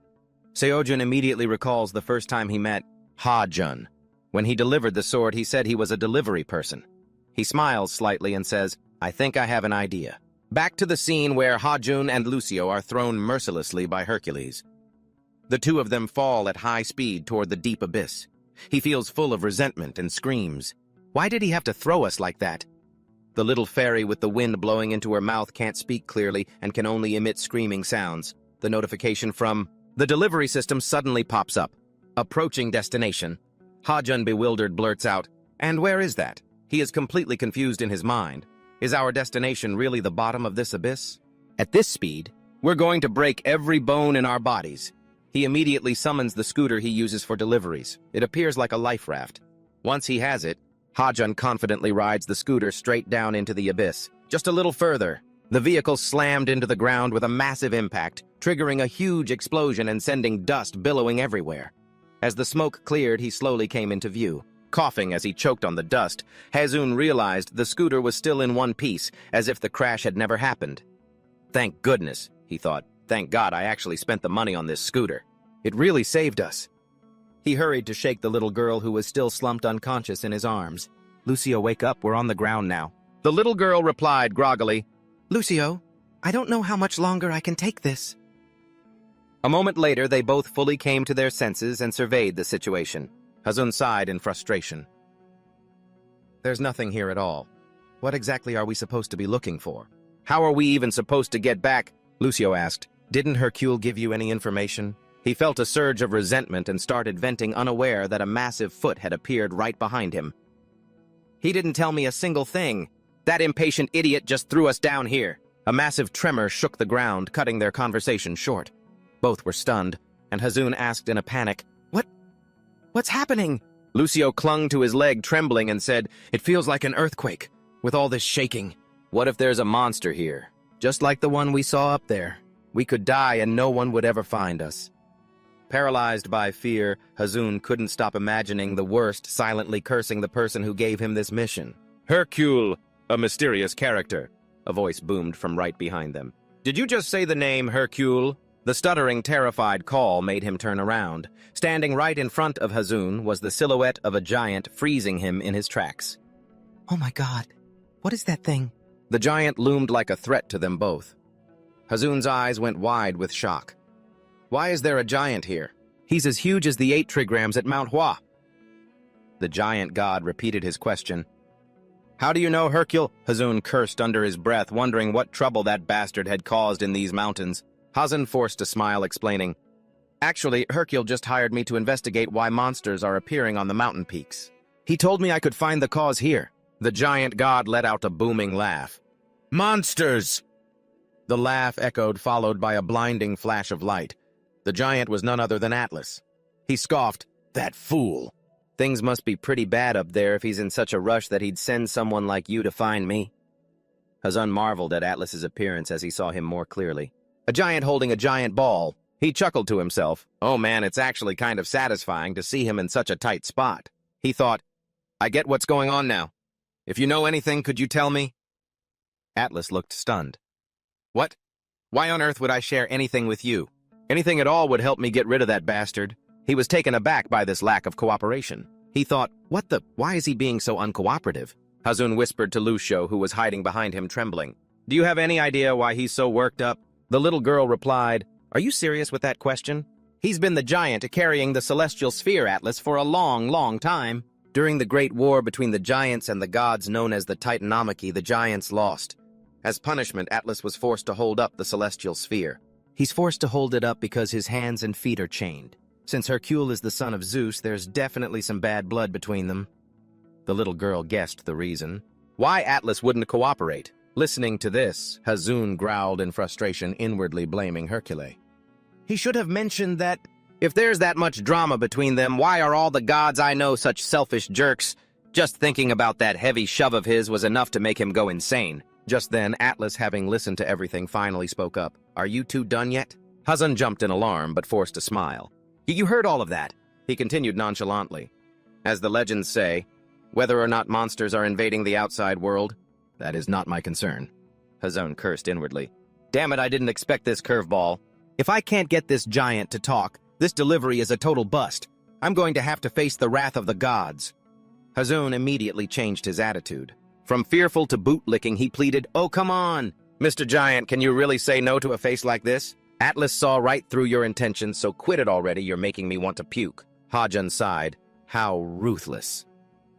Seojun immediately recalls the first time he met Hajun. When he delivered the sword, he said he was a delivery person. He smiles slightly and says, "I think I have an idea." Back to the scene where Hajun and Lucio are thrown mercilessly by Hercules. The two of them fall at high speed toward the deep abyss. He feels full of resentment and screams, "Why did he have to throw us like that?" The little fairy with the wind blowing into her mouth can't speak clearly and can only emit screaming sounds. The notification from the delivery system suddenly pops up. Approaching destination. Hajun, bewildered, blurts out, "And where is that?" He is completely confused in his mind. Is our destination really the bottom of this abyss? At this speed, we're going to break every bone in our bodies. He immediately summons the scooter he uses for deliveries. It appears like a life raft. Once he has it, Hajun confidently rides the scooter straight down into the abyss. Just a little further, the vehicle slammed into the ground with a massive impact, triggering a huge explosion and sending dust billowing everywhere. As the smoke cleared, he slowly came into view. Coughing as he choked on the dust, Hazun realized the scooter was still in one piece, as if the crash had never happened. "Thank goodness," he thought. "Thank God I actually spent the money on this scooter. It really saved us." He hurried to shake the little girl who was still slumped unconscious in his arms. "Lucio, wake up, we're on the ground now." The little girl replied groggily, "Lucio, I don't know how much longer I can take this." A moment later, they both fully came to their senses and surveyed the situation. Hazun sighed in frustration. "There's nothing here at all. What exactly are we supposed to be looking for? How are we even supposed to get back?" Lucio asked. "Didn't Hercule give you any information?" He felt a surge of resentment and started venting, unaware that a massive foot had appeared right behind him. "He didn't tell me a single thing. That impatient idiot just threw us down here." A massive tremor shook the ground, cutting their conversation short. Both were stunned, and Hazun asked in a panic, What's happening?" Lucio clung to his leg, trembling, and said, "It feels like an earthquake, with all this shaking. What if there's a monster here, just like the one we saw up there? We could die and no one would ever find us." Paralyzed by fear, Hazun couldn't stop imagining the worst, silently cursing the person who gave him this mission. "Hercule, a mysterious character," a voice boomed from right behind them. "Did you just say the name Hercule?" The stuttering, terrified call made him turn around. Standing right in front of Hazun was the silhouette of a giant, freezing him in his tracks. "Oh my God, what is that thing?" The giant loomed like a threat to them both. Hazun's eyes went wide with shock. "Why is there a giant here? He's as huge as the 8 trigrams at Manhwa." The giant god repeated his question. "How do you know Hercule?" Hazun cursed under his breath, wondering what trouble that bastard had caused in these mountains. Hazun forced a smile, explaining, "Actually, Hercule just hired me to investigate why monsters are appearing on the mountain peaks. He told me I could find the cause here." The giant god let out a booming laugh. "Monsters!" The laugh echoed, followed by a blinding flash of light. The giant was none other than Atlas. He scoffed, "That fool! Things must be pretty bad up there if he's in such a rush that he'd send someone like you to find me." Hazun marveled at Atlas's appearance as he saw him more clearly. A giant holding a giant ball. He chuckled to himself. Oh man, it's actually kind of satisfying to see him in such a tight spot. He thought, I get what's going on now. If you know anything, could you tell me? Atlas looked stunned. What? Why on earth would I share anything with you? Anything at all would help me get rid of that bastard. He was taken aback by this lack of cooperation. He thought, why is he being so uncooperative? Hazun whispered to Lucio, who was hiding behind him, trembling. Do you have any idea why he's so worked up? The little girl replied, Are you serious with that question? He's been the giant carrying the celestial sphere, Atlas, for a long, long time. During the great war between the giants and the gods known as the Titanomachy, the giants lost. As punishment, Atlas was forced to hold up the celestial sphere. He's forced to hold it up because his hands and feet are chained. Since Hercule is the son of Zeus, there's definitely some bad blood between them. The little girl guessed the reason. Why Atlas wouldn't cooperate? Listening to this, Hazun growled in frustration, inwardly blaming Hercule. He should have mentioned that if there's that much drama between them, why are all the gods I know such selfish jerks? Just thinking about that heavy shove of his was enough to make him go insane. Just then, Atlas, having listened to everything, finally spoke up. Are you two done yet? Hazun jumped in alarm, but forced a smile. You heard all of that? He continued nonchalantly. As the legends say, whether or not monsters are invading the outside world, that is not my concern. Hazun cursed inwardly. Damn it, I didn't expect this curveball. If I can't get this giant to talk, this delivery is a total bust. I'm going to have to face the wrath of the gods. Hazun immediately changed his attitude. From fearful to boot-licking, he pleaded, Oh, come on! Mr. Giant, can you really say no to a face like this? Atlas saw right through your intentions, so quit it already, you're making me want to puke. Hajun sighed. How ruthless.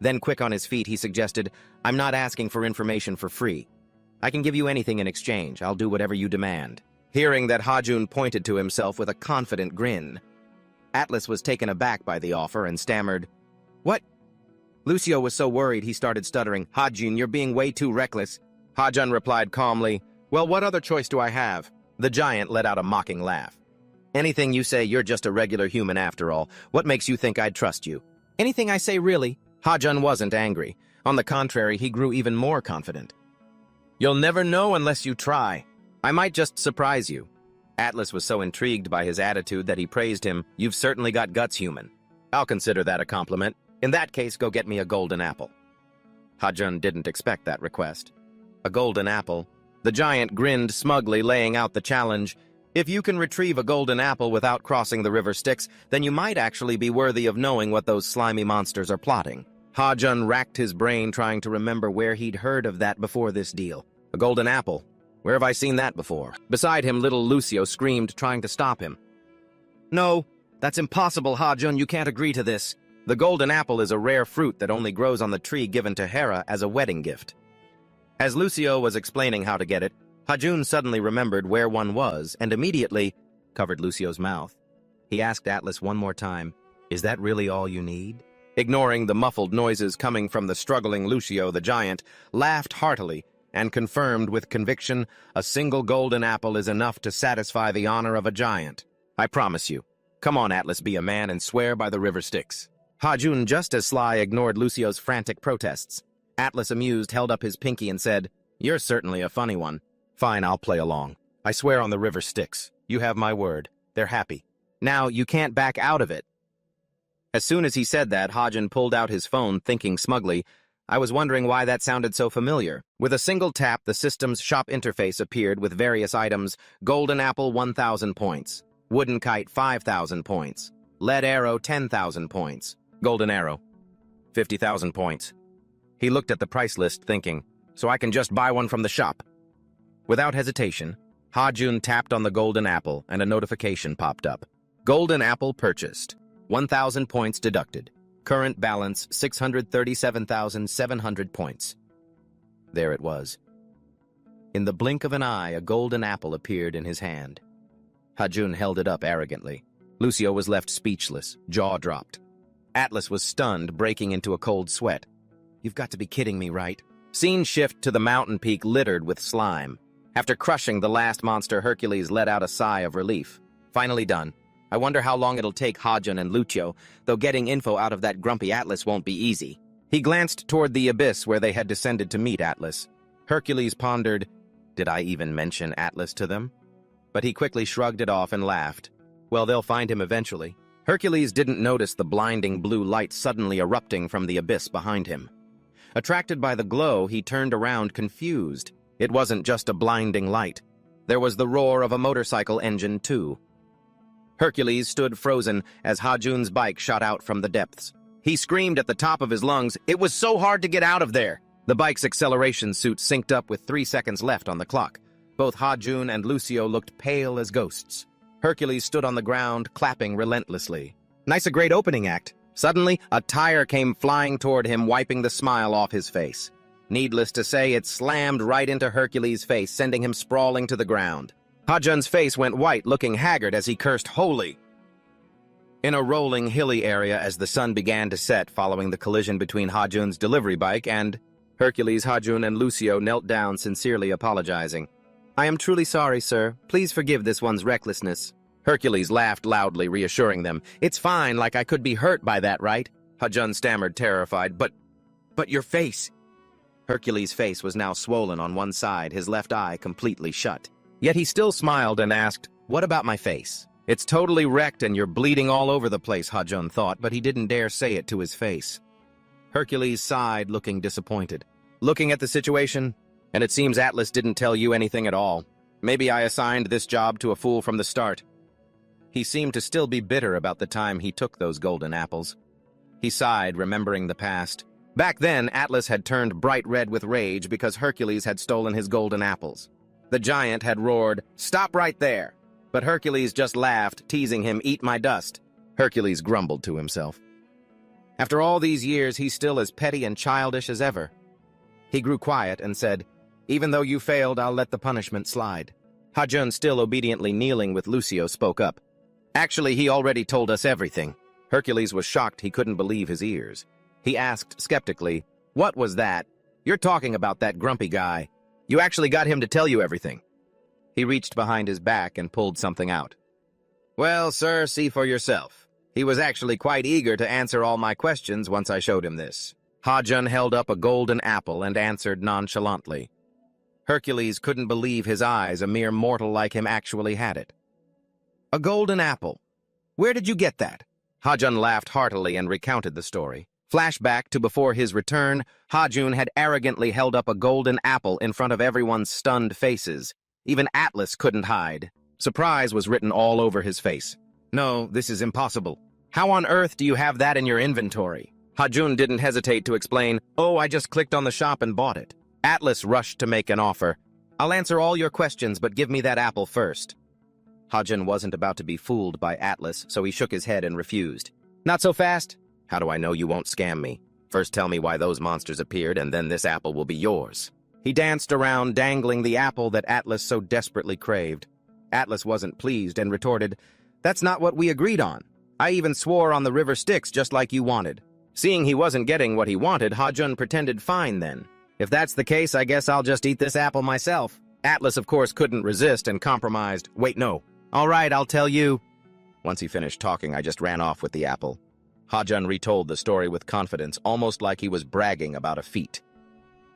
Then quick on his feet, he suggested, I'm not asking for information for free. I can give you anything in exchange. I'll do whatever you demand. Hearing that, Hajun pointed to himself with a confident grin. Atlas was taken aback by the offer and stammered, What? Lucio was so worried he started stuttering. Hajun, you're being way too reckless. Hajun replied calmly, Well, what other choice do I have? The giant let out a mocking laugh. Anything you say, you're just a regular human after all. What makes you think I'd trust you? Anything I say, really? Hajun wasn't angry. On the contrary, he grew even more confident. You'll never know unless you try. I might just surprise you. Atlas was so intrigued by his attitude that he praised him. You've certainly got guts, human. I'll consider that a compliment. In that case, go get me a golden apple. Hajun didn't expect that request. A golden apple? The giant grinned smugly, laying out the challenge. If you can retrieve a golden apple without crossing the river Styx, then you might actually be worthy of knowing what those slimy monsters are plotting. Hajun racked his brain trying to remember where he'd heard of that before this deal. A golden apple? Where have I seen that before? Beside him, little Lucio screamed, trying to stop him. No, that's impossible, Hajun. You can't agree to this. The golden apple is a rare fruit that only grows on the tree given to Hera as a wedding gift. As Lucio was explaining how to get it, Hajun suddenly remembered where one was and immediately covered Lucio's mouth. He asked Atlas one more time, Is that really all you need? Ignoring the muffled noises coming from the struggling Lucio, the giant laughed heartily and confirmed with conviction, a single golden apple is enough to satisfy the honor of a giant. I promise you. Come on, Atlas, be a man and swear by the river Styx. Hajun, just as sly, ignored Lucio's frantic protests. Atlas, amused, held up his pinky and said, You're certainly a funny one. Fine, I'll play along. I swear on the river Styx. You have my word. They're happy. Now, you can't back out of it. As soon as he said that, Hajun pulled out his phone, thinking smugly, I was wondering why that sounded so familiar. With a single tap, the system's shop interface appeared with various items. Golden apple, 1,000 points. Wooden kite, 5,000 points. Lead arrow, 10,000 points. Golden arrow, 50,000 points. He looked at the price list, thinking, so I can just buy one from the shop. Without hesitation, Hajun tapped on the golden apple and a notification popped up. Golden apple purchased. 1,000 points deducted. Current balance, 637,700 points. There it was. In the blink of an eye, a golden apple appeared in his hand. Hajun held it up arrogantly. Lucio was left speechless, jaw dropped. Atlas was stunned, breaking into a cold sweat. You've got to be kidding me, right? Scene shift to the mountain peak littered with slime. After crushing the last monster, Hercules let out a sigh of relief. Finally done. I wonder how long it'll take Hajun and Lucio, though getting info out of that grumpy Atlas won't be easy. He glanced toward the abyss where they had descended to meet Atlas. Hercules pondered, did I even mention Atlas to them? But he quickly shrugged it off and laughed. Well, they'll find him eventually. Hercules didn't notice the blinding blue light suddenly erupting from the abyss behind him. Attracted by the glow, he turned around confused. It wasn't just a blinding light. There was the roar of a motorcycle engine, too. Hercules stood frozen as Ha-Jun's bike shot out from the depths. He screamed at the top of his lungs, "It was so hard to get out of there!" The bike's acceleration suit synced up with 3 seconds left on the clock. Both Ha-Jun and Lucio looked pale as ghosts. Hercules stood on the ground, clapping relentlessly. Nice a great opening act. Suddenly, a tire came flying toward him, wiping the smile off his face. Needless to say, it slammed right into Hercules' face, sending him sprawling to the ground. Ha-Jun's face went white, looking haggard as he cursed, "Holy!" In a rolling, hilly area as the sun began to set following the collision between Ha-Jun's delivery bike and Hercules, Ha-Jun, and Lucio knelt down, sincerely apologizing. "I am truly sorry, sir. Please forgive this one's recklessness." Hercules laughed loudly, reassuring them. "It's fine, like I could be hurt by that, right?" Ha-Jun stammered, terrified. But your face." Hercules' face was now swollen on one side, his left eye completely shut. Yet he still smiled and asked, "What about my face?" "It's totally wrecked and you're bleeding all over the place," Ha-Jun thought, but he didn't dare say it to his face. Hercules sighed, looking disappointed. "Looking at the situation, and it seems Atlas didn't tell you anything at all. Maybe I assigned this job to a fool from the start." He seemed to still be bitter about the time he took those golden apples. He sighed, remembering the past. Back then, Atlas had turned bright red with rage because Hercules had stolen his golden apples. The giant had roared, "Stop right there!" But Hercules just laughed, teasing him, "Eat my dust." Hercules grumbled to himself. After all these years, he's still as petty and childish as ever. He grew quiet and said, "Even though you failed, I'll let the punishment slide." Ha-Jun, still obediently kneeling with Lucio, spoke up. "Actually, he already told us everything." Hercules was shocked he couldn't believe his ears. He asked skeptically, "What was that? You're talking about that grumpy guy. You actually got him to tell you everything." He reached behind his back and pulled something out. "Well, sir, see for yourself. He was actually quite eager to answer all my questions once I showed him this." Ha-Jun held up a golden apple and answered nonchalantly. Hercules couldn't believe his eyes, a mere mortal like him actually had it. "A golden apple? Where did you get that?" Ha-Jun laughed heartily and recounted the story. Flashback to before his return, Ha-Jun had arrogantly held up a golden apple in front of everyone's stunned faces. Even Atlas couldn't hide. Surprise was written all over his face. "No, this is impossible. How on earth do you have that in your inventory?" Ha-Jun didn't hesitate to explain, "Oh, I just clicked on the shop and bought it." Atlas rushed to make an offer. "I'll answer all your questions, but give me that apple first." Ha-Jun wasn't about to be fooled by Atlas, so he shook his head and refused. "Not so fast. How do I know you won't scam me? First tell me why those monsters appeared, and then this apple will be yours." He danced around, dangling the apple that Atlas so desperately craved. Atlas wasn't pleased and retorted, "That's not what we agreed on. I even swore on the river Styx just like you wanted." Seeing he wasn't getting what he wanted, Ha-Jun pretended fine then. "If that's the case, I guess I'll just eat this apple myself." Atlas, of course, couldn't resist and compromised. "Wait, no. All right, I'll tell you." Once he finished talking, I just ran off with the apple. Ha-Jun retold the story with confidence, almost like he was bragging about a feat.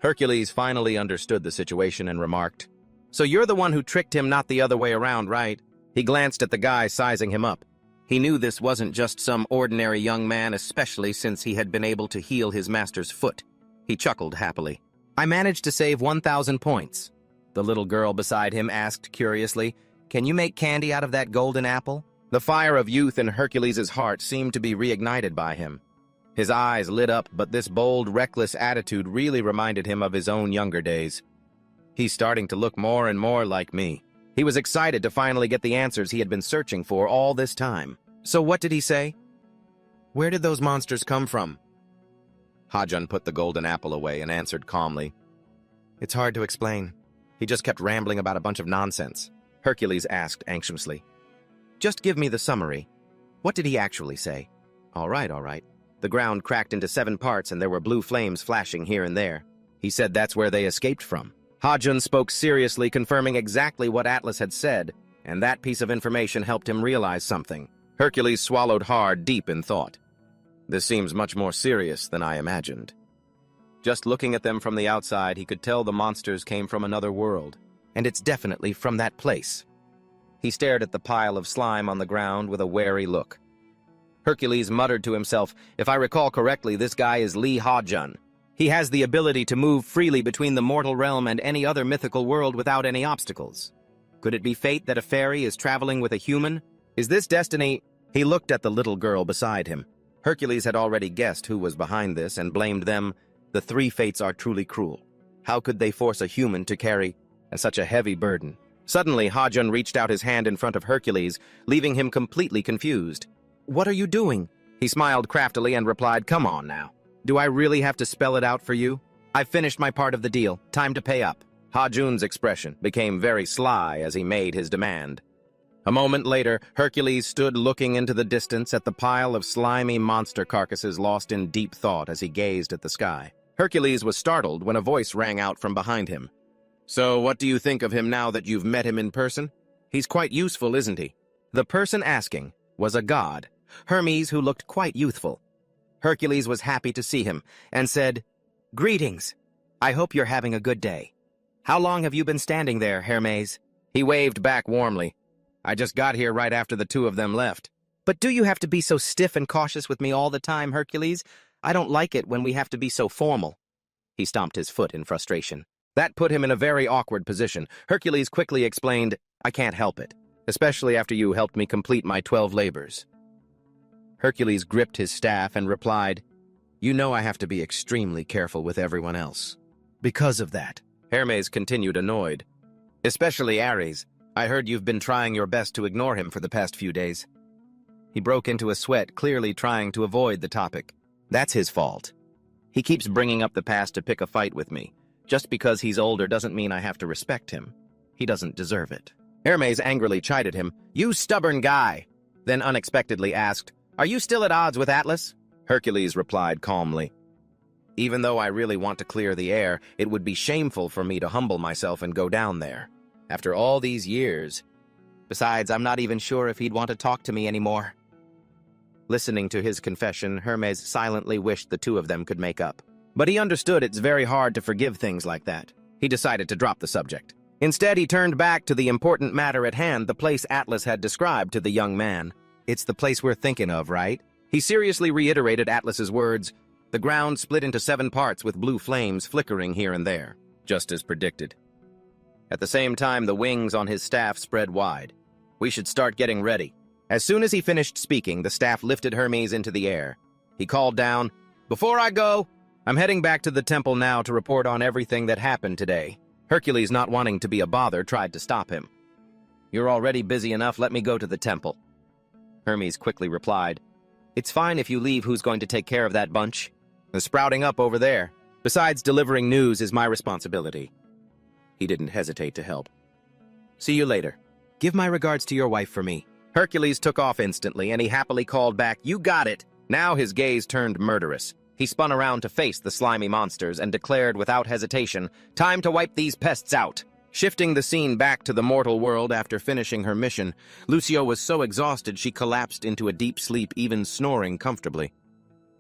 Hercules finally understood the situation and remarked, "So you're the one who tricked him, not the other way around, right?" He glanced at the guy sizing him up. He knew this wasn't just some ordinary young man, especially since he had been able to heal his master's foot. He chuckled happily. "I managed to save 1,000 points. The little girl beside him asked curiously, "Can you make candy out of that golden apple?" The fire of youth in Hercules' heart seemed to be reignited by him. His eyes lit up, but this bold, reckless attitude really reminded him of his own younger days. "He's starting to look more and more like me." He was excited to finally get the answers he had been searching for all this time. "So what did he say? Where did those monsters come from?" Ha-Jun put the golden apple away and answered calmly, "It's hard to explain. He just kept rambling about a bunch of nonsense." Hercules asked anxiously, "Just give me the summary. What did he actually say?" All right. The ground cracked into 7 parts and there were blue flames flashing here and there. He said that's where they escaped from." Ha-Jun spoke seriously, confirming exactly what Atlas had said, and that piece of information helped him realize something. Hercules swallowed hard, deep in thought. "This seems much more serious than I imagined." Just looking at them from the outside, he could tell the monsters came from another world, and it's definitely from that place. He stared at the pile of slime on the ground with a wary look. Hercules muttered to himself, "If I recall correctly, this guy is Lee Ha-jun. He has the ability to move freely between the mortal realm and any other mythical world without any obstacles. Could it be fate that a fairy is traveling with a human? Is this destiny?" He looked at the little girl beside him. Hercules had already guessed who was behind this and blamed them. The three fates are truly cruel. How could they force a human to carry such a heavy burden? Suddenly, Ha-jun reached out his hand in front of Hercules, leaving him completely confused. "What are you doing?" He smiled craftily and replied, "Come on now. Do I really have to spell it out for you? I've finished my part of the deal. Time to pay up." Ha-jun's expression became very sly as he made his demand. A moment later, Hercules stood looking into the distance at the pile of slimy monster carcasses, lost in deep thought as he gazed at the sky. Hercules was startled when a voice rang out from behind him. "So what do you think of him now that you've met him in person? He's quite useful, isn't he?" The person asking was a god, Hermes, who looked quite youthful. Hercules was happy to see him and said, "Greetings. I hope you're having a good day. How long have you been standing there, Hermes?" He waved back warmly. "I just got here right after the two of them left." "But do you have to be so stiff and cautious with me all the time, Hercules? I don't like it when we have to be so formal." He stomped his foot in frustration. That put him in a very awkward position. Hercules quickly explained, "I can't help it, especially after you helped me complete my 12 labors." Hercules gripped his staff and replied, "You know I have to be extremely careful with everyone else. Because of that." Hermes continued, annoyed. "Especially Ares. I heard you've been trying your best to ignore him for the past few days." He broke into a sweat, clearly trying to avoid the topic. "That's his fault. He keeps bringing up the past to pick a fight with me. Just because he's older doesn't mean I have to respect him. He doesn't deserve it." Hermes angrily chided him, "You stubborn guy!" Then unexpectedly asked, "Are you still at odds with Atlas?" Hercules replied calmly, "Even though I really want to clear the air, it would be shameful for me to humble myself and go down there. After all these years. Besides, I'm not even sure if he'd want to talk to me anymore." Listening to his confession, Hermes silently wished the two of them could make up. But he understood it's very hard to forgive things like that. He decided to drop the subject. Instead, he turned back to the important matter at hand, the place Atlas had described to the young man. "It's the place we're thinking of, right?" He seriously reiterated Atlas's words. The ground split into 7 parts with blue flames flickering here and there, just as predicted. At the same time, the wings on his staff spread wide. "We should start getting ready." As soon as he finished speaking, the staff lifted Hermes into the air. He called down, "Before I go, I'm heading back to the temple now to report on everything that happened today." Hercules, not wanting to be a bother, tried to stop him. "You're already busy enough, let me go to the temple." Hermes quickly replied, "It's fine if you leave. Who's going to take care of that bunch? They're sprouting up over there. Besides, delivering news is my responsibility." He didn't hesitate to help. "See you later. Give my regards to your wife for me." Hercules took off instantly, and he happily called back, "You got it." Now his gaze turned murderous. He spun around to face the slimy monsters and declared without hesitation, "Time to wipe these pests out." Shifting the scene back to the mortal world after finishing her mission, Lucio was so exhausted she collapsed into a deep sleep, even snoring comfortably.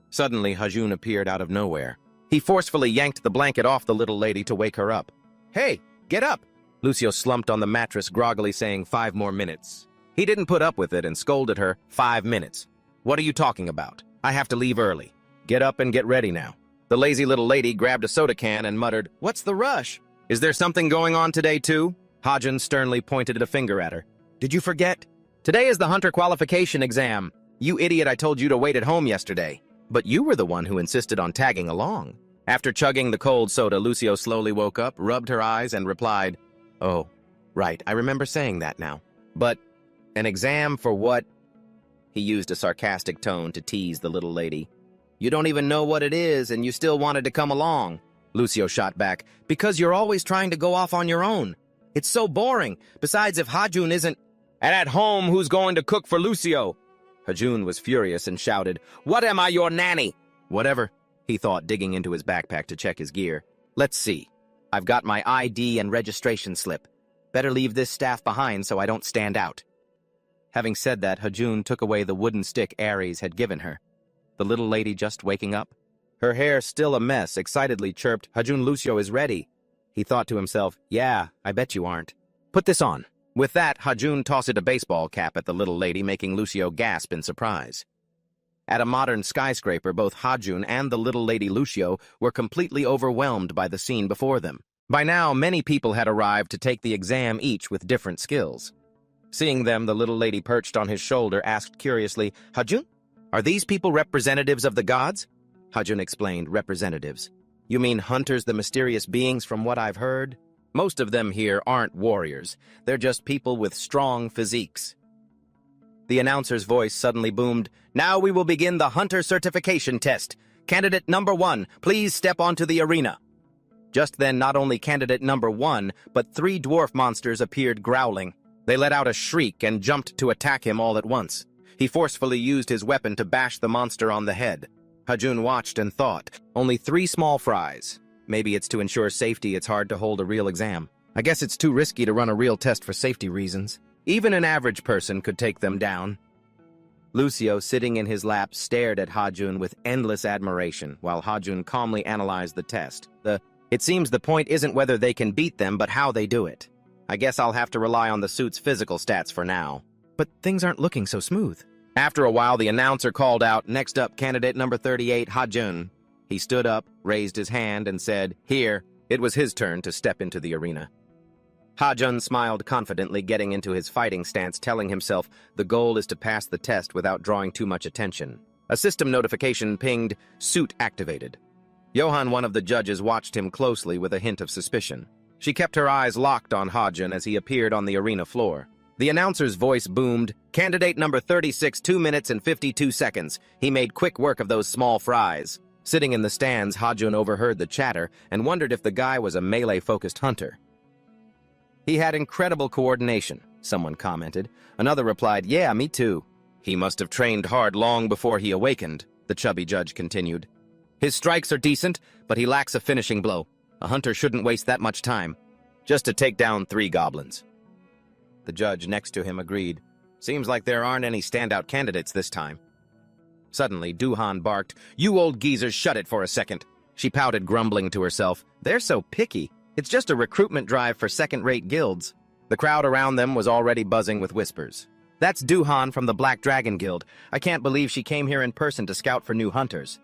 Suddenly, Ha-jun appeared out of nowhere. He forcefully yanked the blanket off the little lady to wake her up. "Hey, get up!" Lucio slumped on the mattress, groggily saying, "5 more minutes." He didn't put up with it and scolded her, "5 minutes. What are you talking about? I have to leave early. Get up and get ready now." The lazy little lady grabbed a soda can and muttered, "What's the rush? Is there something going on today, too?" Ha-jun sternly pointed a finger at her. "Did you forget? Today is the hunter qualification exam. You idiot, I told you to wait at home yesterday. But you were the one who insisted on tagging along." After chugging the cold soda, Lucio slowly woke up, rubbed her eyes, and replied, "Oh, right, I remember saying that now. But an exam for what?" He used a sarcastic tone to tease the little lady. "You don't even know what it is, and you still wanted to come along." Lucio shot back, "Because you're always trying to go off on your own. It's so boring. Besides, if Ha-jun isn't... And at home, who's going to cook for Lucio?" Ha-jun was furious and shouted, "What am I, your nanny?" "Whatever," he thought, digging into his backpack to check his gear. "Let's see. I've got my ID and registration slip. Better leave this staff behind so I don't stand out." Having said that, Ha-jun took away the wooden stick Ares had given her. The little lady just waking up? Her hair still a mess, excitedly chirped, "Ha-jun, Lucio is ready." He thought to himself, "Yeah, I bet you aren't. Put this on." With that, Hajun tossed a baseball cap at the little lady, making Lucio gasp in surprise. At a modern skyscraper, both Hajun and the little lady Lucio were completely overwhelmed by the scene before them. By now, many people had arrived to take the exam, each with different skills. Seeing them, the little lady perched on his shoulder asked curiously, "Hajun, are these people representatives of the gods?" Hajun explained, "Representatives. You mean hunters, the mysterious beings from what I've heard? Most of them here aren't warriors. They're just people with strong physiques." The announcer's voice suddenly boomed, "Now we will begin the hunter certification test. Candidate number 1, please step onto the arena." Just then, not only candidate number 1, but 3 dwarf monsters appeared growling. They let out a shriek and jumped to attack him all at once. He forcefully used his weapon to bash the monster on the head. Hajun watched and thought, only 3 small fries. Maybe it's to ensure safety it's hard to hold a real exam. I guess it's too risky to run a real test for safety reasons. Even an average person could take them down. Lucio, sitting in his lap, stared at Hajun with endless admiration, while Hajun calmly analyzed the test. It seems the point isn't whether they can beat them, but how they do it. I guess I'll have to rely on the suit's physical stats for now. But things aren't looking so smooth. After a while, the announcer called out, "Next up, candidate number 38, Hajun." He stood up, raised his hand, and said, "Here." It was his turn to step into the arena. Hajun smiled confidently, getting into his fighting stance, telling himself the goal is to pass the test without drawing too much attention. A system notification pinged, "Suit activated." Johan, one of the judges, watched him closely with a hint of suspicion. She kept her eyes locked on Hajun as he appeared on the arena floor. The announcer's voice boomed, "Candidate number 36, 2 minutes and 52 seconds. He made quick work of those small fries." Sitting in the stands, Hajun overheard the chatter and wondered if the guy was a melee-focused hunter. "He had incredible coordination," someone commented. Another replied, "Yeah, me too." "He must have trained hard long before he awakened," the chubby judge continued. "His strikes are decent, but he lacks a finishing blow. A hunter shouldn't waste that much time, just to take down 3 goblins." The judge next to him agreed. "Seems like there aren't any standout candidates this time." Suddenly, Duhan barked, "You old geezers, shut it for a second." She pouted, grumbling to herself, "They're so picky. It's just a recruitment drive for second-rate guilds." The crowd around them was already buzzing with whispers. "That's Duhan from the Black Dragon Guild. I can't believe she came here in person to scout for new hunters."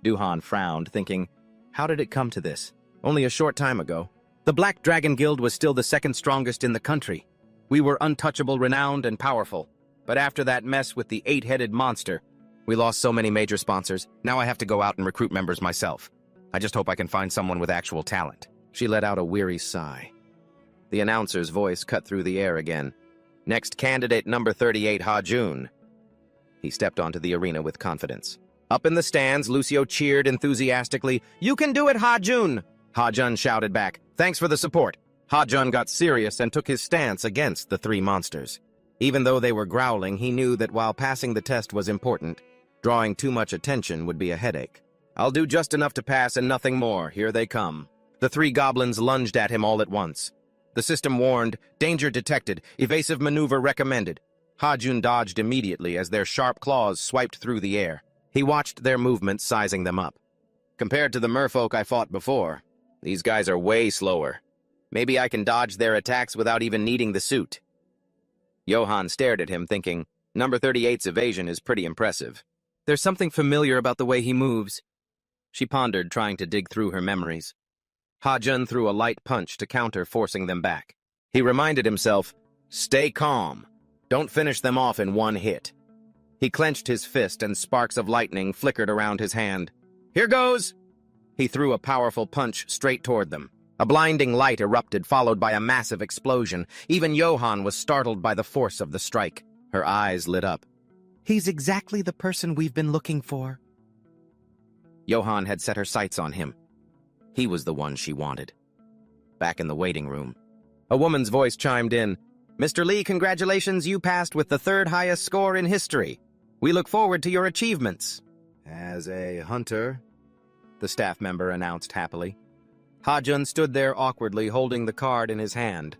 Duhan frowned, thinking, how did it come to this? Only a short time ago, the Black Dragon Guild was still the second strongest in the country. We were untouchable, renowned, and powerful. But after that mess with the 8-headed monster, we lost so many major sponsors. Now I have to go out and recruit members myself. I just hope I can find someone with actual talent." She let out a weary sigh. The announcer's voice cut through the air again. "Next candidate number 38, Hajun." He stepped onto the arena with confidence. Up in the stands, Lucio cheered enthusiastically, "You can do it, Hajun!" Hajun shouted back, "Thanks for the support." Hajun got serious and took his stance against the 3 monsters. Even though they were growling, he knew that while passing the test was important, drawing too much attention would be a headache. "I'll do just enough to pass and nothing more. Here they come." The 3 goblins lunged at him all at once. The system warned, "Danger detected. Evasive maneuver recommended." Hajun dodged immediately as their sharp claws swiped through the air. He watched their movements, sizing them up. "Compared to the merfolk I fought before, these guys are way slower. Maybe I can dodge their attacks without even needing the suit." Johan stared at him, thinking, number 38's evasion is pretty impressive. There's something familiar about the way he moves. She pondered, trying to dig through her memories. Hajun threw a light punch to counter, forcing them back. He reminded himself, "Stay calm. Don't finish them off in one hit." He clenched his fist and sparks of lightning flickered around his hand. "Here goes!" He threw a powerful punch straight toward them. A blinding light erupted, followed by a massive explosion. Even Johan was startled by the force of the strike. Her eyes lit up. "He's exactly the person we've been looking for." Johan had set her sights on him. He was the one she wanted. Back in the waiting room, a woman's voice chimed in, "Mr. Lee, congratulations, you passed with the 3rd highest score in history. We look forward to your achievements." "As a hunter," the staff member announced happily. Hajun stood there awkwardly, holding the card in his hand.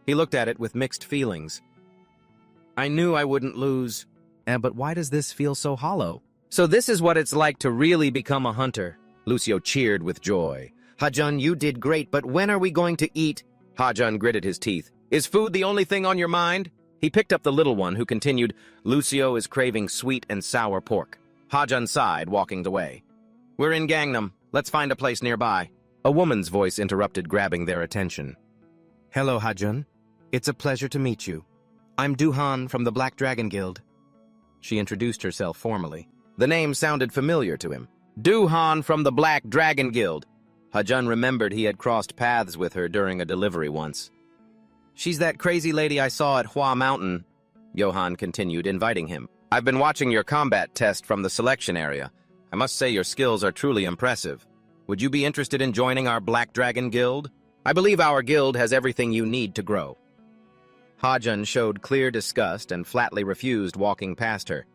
He looked at it with mixed feelings. "I knew I wouldn't lose. But why does this feel so hollow?" "So this is what it's like to really become a hunter." Lucio cheered with joy. "Hajun, you did great, but when are we going to eat?" Hajun gritted his teeth. Is food the only thing on your mind? He picked up the little one, who continued, Lucio is craving sweet and sour pork. Ha-jun sighed, walking away. We're in Gangnam. Let's find a place nearby. A woman's voice interrupted, grabbing their attention. Hello, Ha-jun. It's a pleasure to meet you. I'm Du-han from the Black Dragon Guild. She introduced herself formally. The name sounded familiar to him. Du-han from the Black Dragon Guild. Ha-jun remembered he had crossed paths with her during a delivery once. She's that crazy lady I saw at Hua Mountain, Johan continued, inviting him. I've been watching your combat test from the selection area. I must say your skills are truly impressive. Would you be interested in joining our Black Dragon Guild? I believe our guild has everything you need to grow. Ha-jun showed clear disgust and flatly refused, walking past her.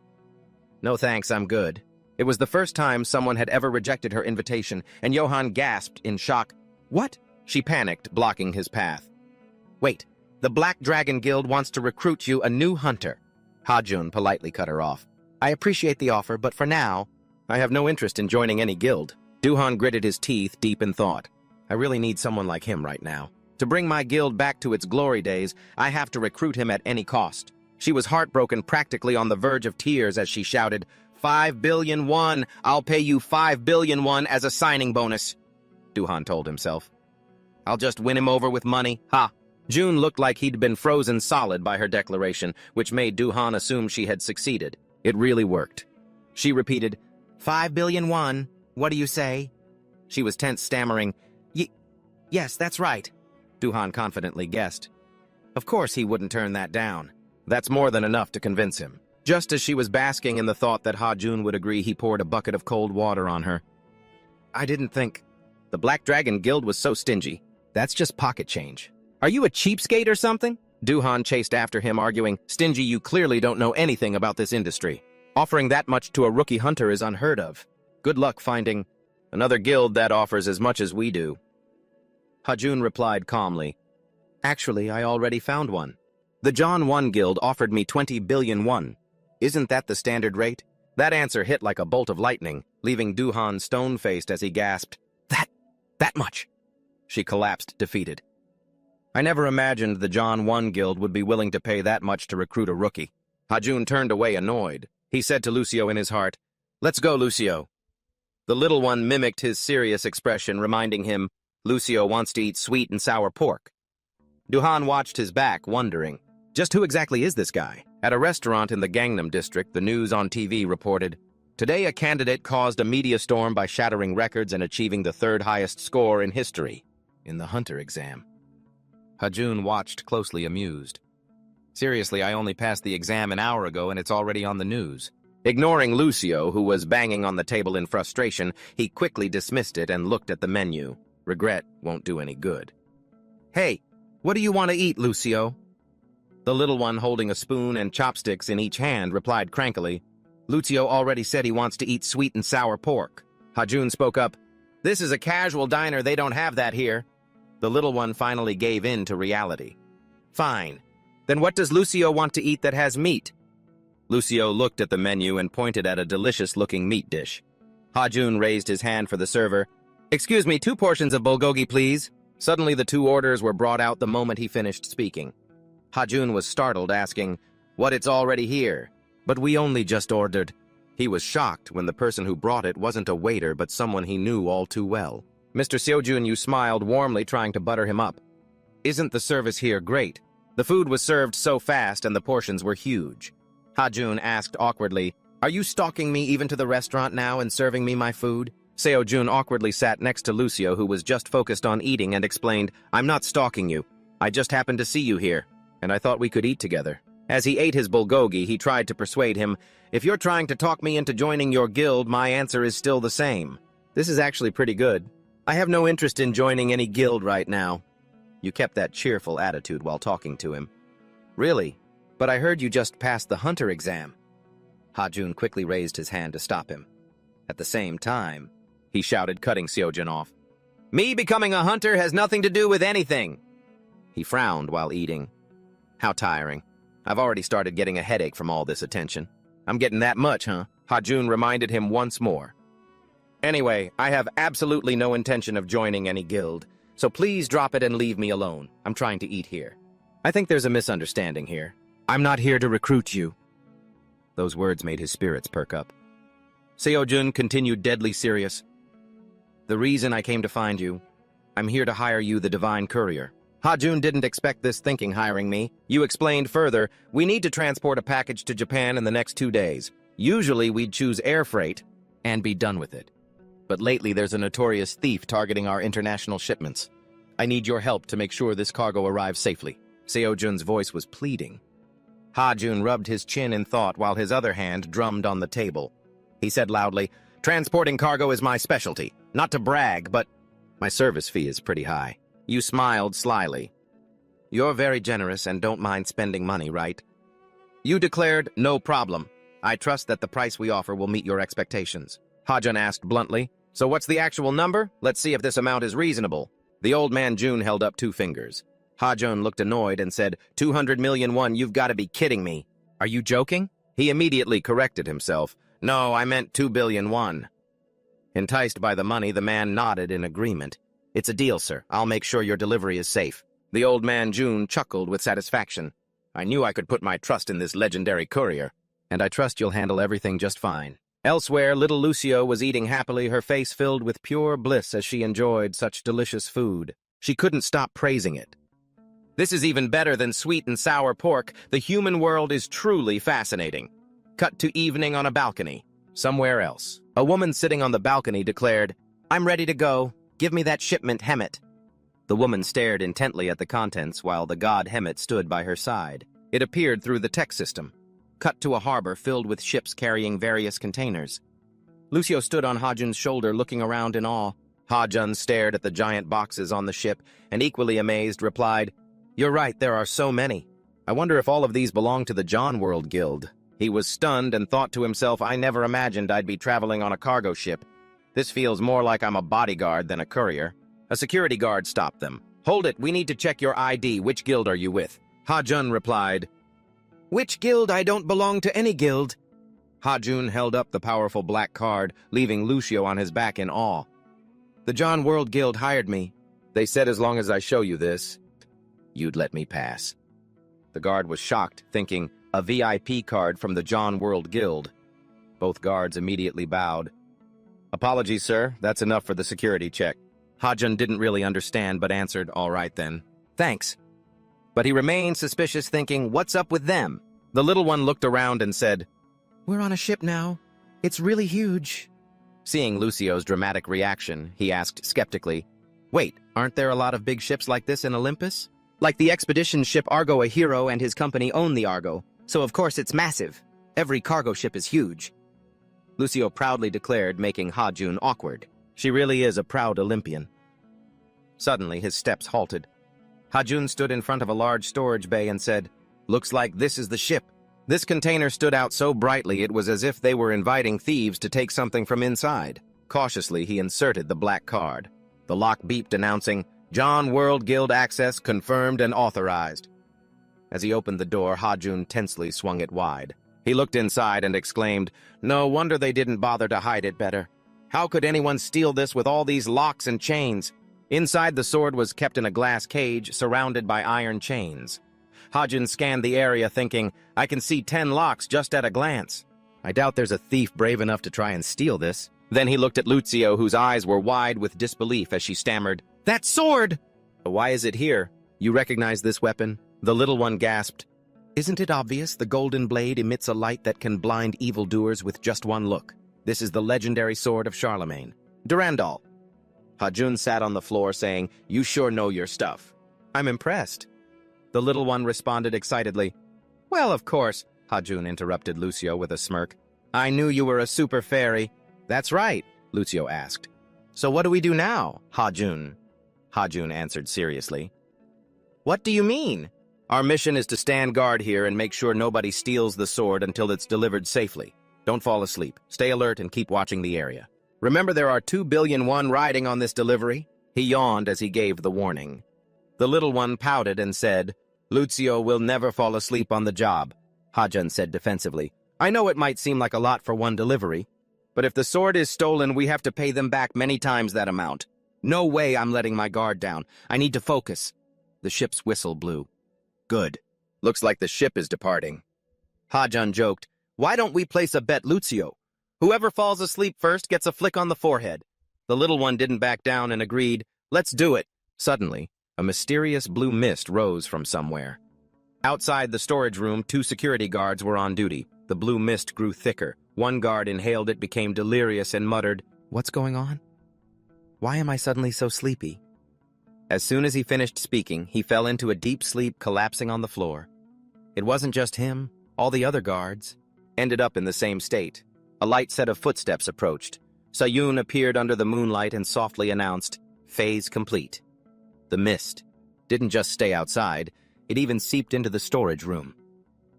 No thanks, I'm good. It was the first time someone had ever rejected her invitation, and Johan gasped in shock. What? She panicked, blocking his path. Wait, the Black Dragon Guild wants to recruit you a new hunter. Ha-jun politely cut her off. I appreciate the offer, but for now, I have no interest in joining any guild. Du-han gritted his teeth, deep in thought. I really need someone like him right now. To bring my guild back to its glory days, I have to recruit him at any cost. She was heartbroken, practically on the verge of tears, as she shouted, 5 billion won! I'll pay you 5 billion won as a signing bonus, Du-han told himself. I'll just win him over with money, ha! June looked like he'd been frozen solid by her declaration, which made Du-han assume she had succeeded. It really worked. She repeated, 5 billion won, what do you say? She was tense, stammering, Yes, that's right, Du-han confidently guessed. Of course he wouldn't turn that down. That's more than enough to convince him. Just as she was basking in the thought that Ha-jun would agree, he poured a bucket of cold water on her. I didn't think. The Black Dragon Guild was so stingy. That's just pocket change. Are you a cheapskate or something? Du-han chased after him, arguing, Stingy, you clearly don't know anything about this industry. Offering that much to a rookie hunter is unheard of. Good luck finding another guild that offers as much as we do. Ha-jun replied calmly, Actually, I already found one. The John 1 Guild offered me 20 billion won. Isn't that the standard rate? That answer hit like a bolt of lightning, leaving Du-han stone-faced as he gasped, That much? She collapsed, defeated. I never imagined the John 1 Guild would be willing to pay that much to recruit a rookie. Ha-jun turned away, annoyed. He said to Lucio in his heart, Let's go, Lucio. The little one mimicked his serious expression, reminding him, Lucio wants to eat sweet and sour pork. Du-han watched his back, wondering, just who exactly is this guy? At a restaurant in the Gangnam district, the news on TV reported, Today a candidate caused a media storm by shattering records and achieving the third highest score in history in the hunter exam. Ha-jun watched closely, amused. Seriously, I only passed the exam an hour ago and it's already on the news. Ignoring Lucio, who was banging on the table in frustration, he quickly dismissed it and looked at the menu. Regret won't do any good. Hey, what do you want to eat, Lucio? The little one, holding a spoon and chopsticks in each hand, replied crankily, Lucio already said he wants to eat sweet and sour pork. Ha-jun spoke up, This is a casual diner, they don't have that here. The little one finally gave in to reality. Fine. Then what does Lucio want to eat that has meat? Lucio looked at the menu and pointed at a delicious-looking meat dish. Ha-jun raised his hand for the server. Excuse me, 2 portions of bulgogi, please. Suddenly the 2 orders were brought out the moment he finished speaking. Ha-jun was startled, asking, What, it's already here? But we only just ordered. He was shocked when the person who brought it wasn't a waiter but someone he knew all too well. Mr. Seojun smiled warmly, trying to butter him up. Isn't the service here great? The food was served so fast and the portions were huge. Ha-jun asked awkwardly, Are you stalking me even to the restaurant now and serving me my food? Seojun awkwardly sat next to Lucio, who was just focused on eating, and explained, I'm not stalking you. I just happened to see you here, and I thought we could eat together. As he ate his bulgogi, he tried to persuade him, If you're trying to talk me into joining your guild, my answer is still the same. This is actually pretty good. I have no interest in joining any guild right now. You kept that cheerful attitude while talking to him. Really? But I heard you just passed the hunter exam. Ha-jun quickly raised his hand to stop him. At the same time, he shouted, cutting Seojun off. Me becoming a hunter has nothing to do with anything. He frowned while eating. How tiring. I've already started getting a headache from all this attention. I'm getting that much, huh? Ha-jun reminded him once more. Anyway, I have absolutely no intention of joining any guild, so please drop it and leave me alone. I'm trying to eat here. I think there's a misunderstanding here. I'm not here to recruit you. Those words made his spirits perk up. Seo-jun continued deadly serious. The reason I came to find you, I'm here to hire you the divine courier. Ha-jun didn't expect this thinking hiring me. You explained further, we need to transport a package to Japan in the next 2 days. Usually we'd choose air freight and be done with it. But lately there's a notorious thief targeting our international shipments. I need your help to make sure this cargo arrives safely. Seo-jun's voice was pleading. Ha-jun rubbed his chin in thought while his other hand drummed on the table. He said loudly, transporting cargo is my specialty. Not to brag, but my service fee is pretty high. You smiled slyly. You're very generous and don't mind spending money, right? You declared, no problem. I trust that the price we offer will meet your expectations. Ha-jun asked bluntly, so what's the actual number? Let's see if this amount is reasonable. The old man Jun held up 2 fingers. Ha-jun looked annoyed and said, 200 million won, you've got to be kidding me. Are you joking? He immediately corrected himself. No, I meant 2 billion won. Enticed by the money, the man nodded in agreement. It's a deal, sir. I'll make sure your delivery is safe. The old man Jun chuckled with satisfaction. I knew I could put my trust in this legendary courier, and I trust you'll handle everything just fine. Elsewhere, little Lucio was eating happily, her face filled with pure bliss as she enjoyed such delicious food. She couldn't stop praising it. This is even better than sweet and sour pork. The human world is truly fascinating. Cut to evening on a balcony. Somewhere else. A woman sitting on the balcony declared, I'm ready to go. Give me that shipment, Hemet. The woman stared intently at the contents while the god Hemet stood by her side. It appeared through the tech system. Cut to a harbor filled with ships carrying various containers. Lucio stood on Ha-jun's shoulder looking around in awe. Ha-jun stared at the giant boxes on the ship and equally amazed replied, You're right, there are so many. I wonder if all of these belong to the John World Guild. He was stunned and thought to himself, I never imagined I'd be traveling on a cargo ship. This feels more like I'm a bodyguard than a courier. A security guard stopped them. Hold it, we need to check your ID. Which guild are you with? Ha-jun replied, Which guild? I don't belong to any guild. Ha-jun held up the powerful black card, leaving Lucio on his back in awe. The John World Guild hired me. They said as long as I show you this, you'd let me pass. The guard was shocked, thinking, a VIP card from the John World Guild. Both guards immediately bowed. Apologies, sir. That's enough for the security check. Ha-jun didn't really understand, but answered, all right then. Thanks. But he remained suspicious, thinking, what's up with them? The little one looked around and said, We're on a ship now. It's really huge. Seeing Lucio's dramatic reaction, he asked skeptically, Wait, aren't there a lot of big ships like this in Olympus? Like the expedition ship Argo, a hero and his company own the Argo, so of course it's massive. Every cargo ship is huge. Lucio proudly declared, making Ha-jun awkward. She really is a proud Olympian. Suddenly, his steps halted. Ha-jun stood in front of a large storage bay and said, Looks like this is the ship. This container stood out so brightly it was as if they were inviting thieves to take something from inside. Cautiously, he inserted the black card. The lock beeped, announcing, John World Guild access confirmed and authorized. As he opened the door, Ha-jun tensely swung it wide. He looked inside and exclaimed, No wonder they didn't bother to hide it better. How could anyone steal this with all these locks and chains? Inside, the sword was kept in a glass cage surrounded by iron chains. Ha-jun scanned the area thinking, I can see 10 locks just at a glance. I doubt there's a thief brave enough to try and steal this. Then he looked at Lucio, whose eyes were wide with disbelief as she stammered, That sword! Why is it here? You recognize this weapon? The little one gasped. Isn't it obvious? The golden blade emits a light that can blind evildoers with just one look. This is the legendary sword of Charlemagne. Durandal. Ha-jun sat on the floor saying, You sure know your stuff. I'm impressed. The little one responded excitedly. Well, of course, Ha-jun interrupted Lucio with a smirk. I knew you were a super fairy. That's right, Lucio asked. So what do we do now, Ha-jun? Ha-jun answered seriously. What do you mean? Our mission is to stand guard here and make sure nobody steals the sword until it's delivered safely. Don't fall asleep. Stay alert and keep watching the area. Remember, there are 2 billion won riding on this delivery? He yawned as he gave the warning. The little one pouted and said, Lucio will never fall asleep on the job. Ha-jun said defensively. I know it might seem like a lot for one delivery, but if the sword is stolen, we have to pay them back many times that amount. No way I'm letting my guard down. I need to focus. The ship's whistle blew. Good. Looks like the ship is departing. Ha-jun joked, "Why don't we place a bet, Lucio? Whoever falls asleep first gets a flick on the forehead." The little one didn't back down and agreed, "Let's do it." Suddenly, a mysterious blue mist rose from somewhere. Outside the storage room, 2 security guards were on duty. The blue mist grew thicker. One guard inhaled it, became delirious, and muttered, "What's going on? Why am I suddenly so sleepy?" As soon as he finished speaking, he fell into a deep sleep, collapsing on the floor. It wasn't just him. All the other guards ended up in the same state. A light set of footsteps approached. Sayun appeared under the moonlight and softly announced, "Phase complete." The mist didn't just stay outside, it even seeped into the storage room.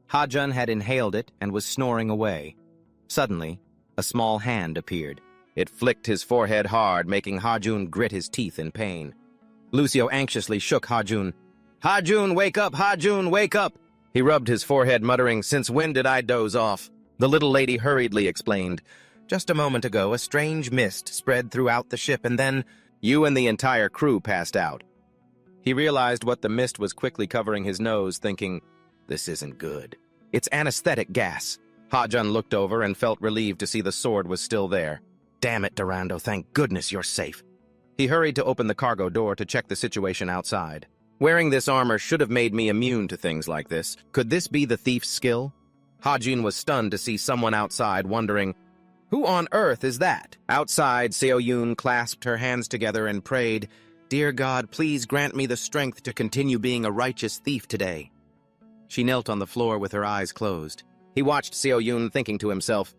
Ha-jun had inhaled it and was snoring away. Suddenly, a small hand appeared. It flicked his forehead hard, making Ha-jun grit his teeth in pain. Lucio anxiously shook Ha-jun. "Ha-jun, wake up! Ha-jun, wake up!" He rubbed his forehead, muttering, "Since when did I doze off?" The little lady hurriedly explained, "Just a moment ago, a strange mist spread throughout the ship, and then you and the entire crew passed out." He realized what the mist was, quickly covering his nose, thinking, "This isn't good. It's anesthetic gas." Ha-jun looked over and felt relieved to see the sword was still there. "Damn it, Durando, thank goodness you're safe." He hurried to open the cargo door to check the situation outside. Wearing this armor should have made me immune to things like this. Could this be the thief's skill? Ha-jun was stunned to see someone outside, wondering, "Who on earth is that?" Outside, Seo-yoon clasped her hands together and prayed, "Dear God, please grant me the strength to continue being a righteous thief today." She knelt on the floor with her eyes closed. He watched Seo-yoon, thinking to himself,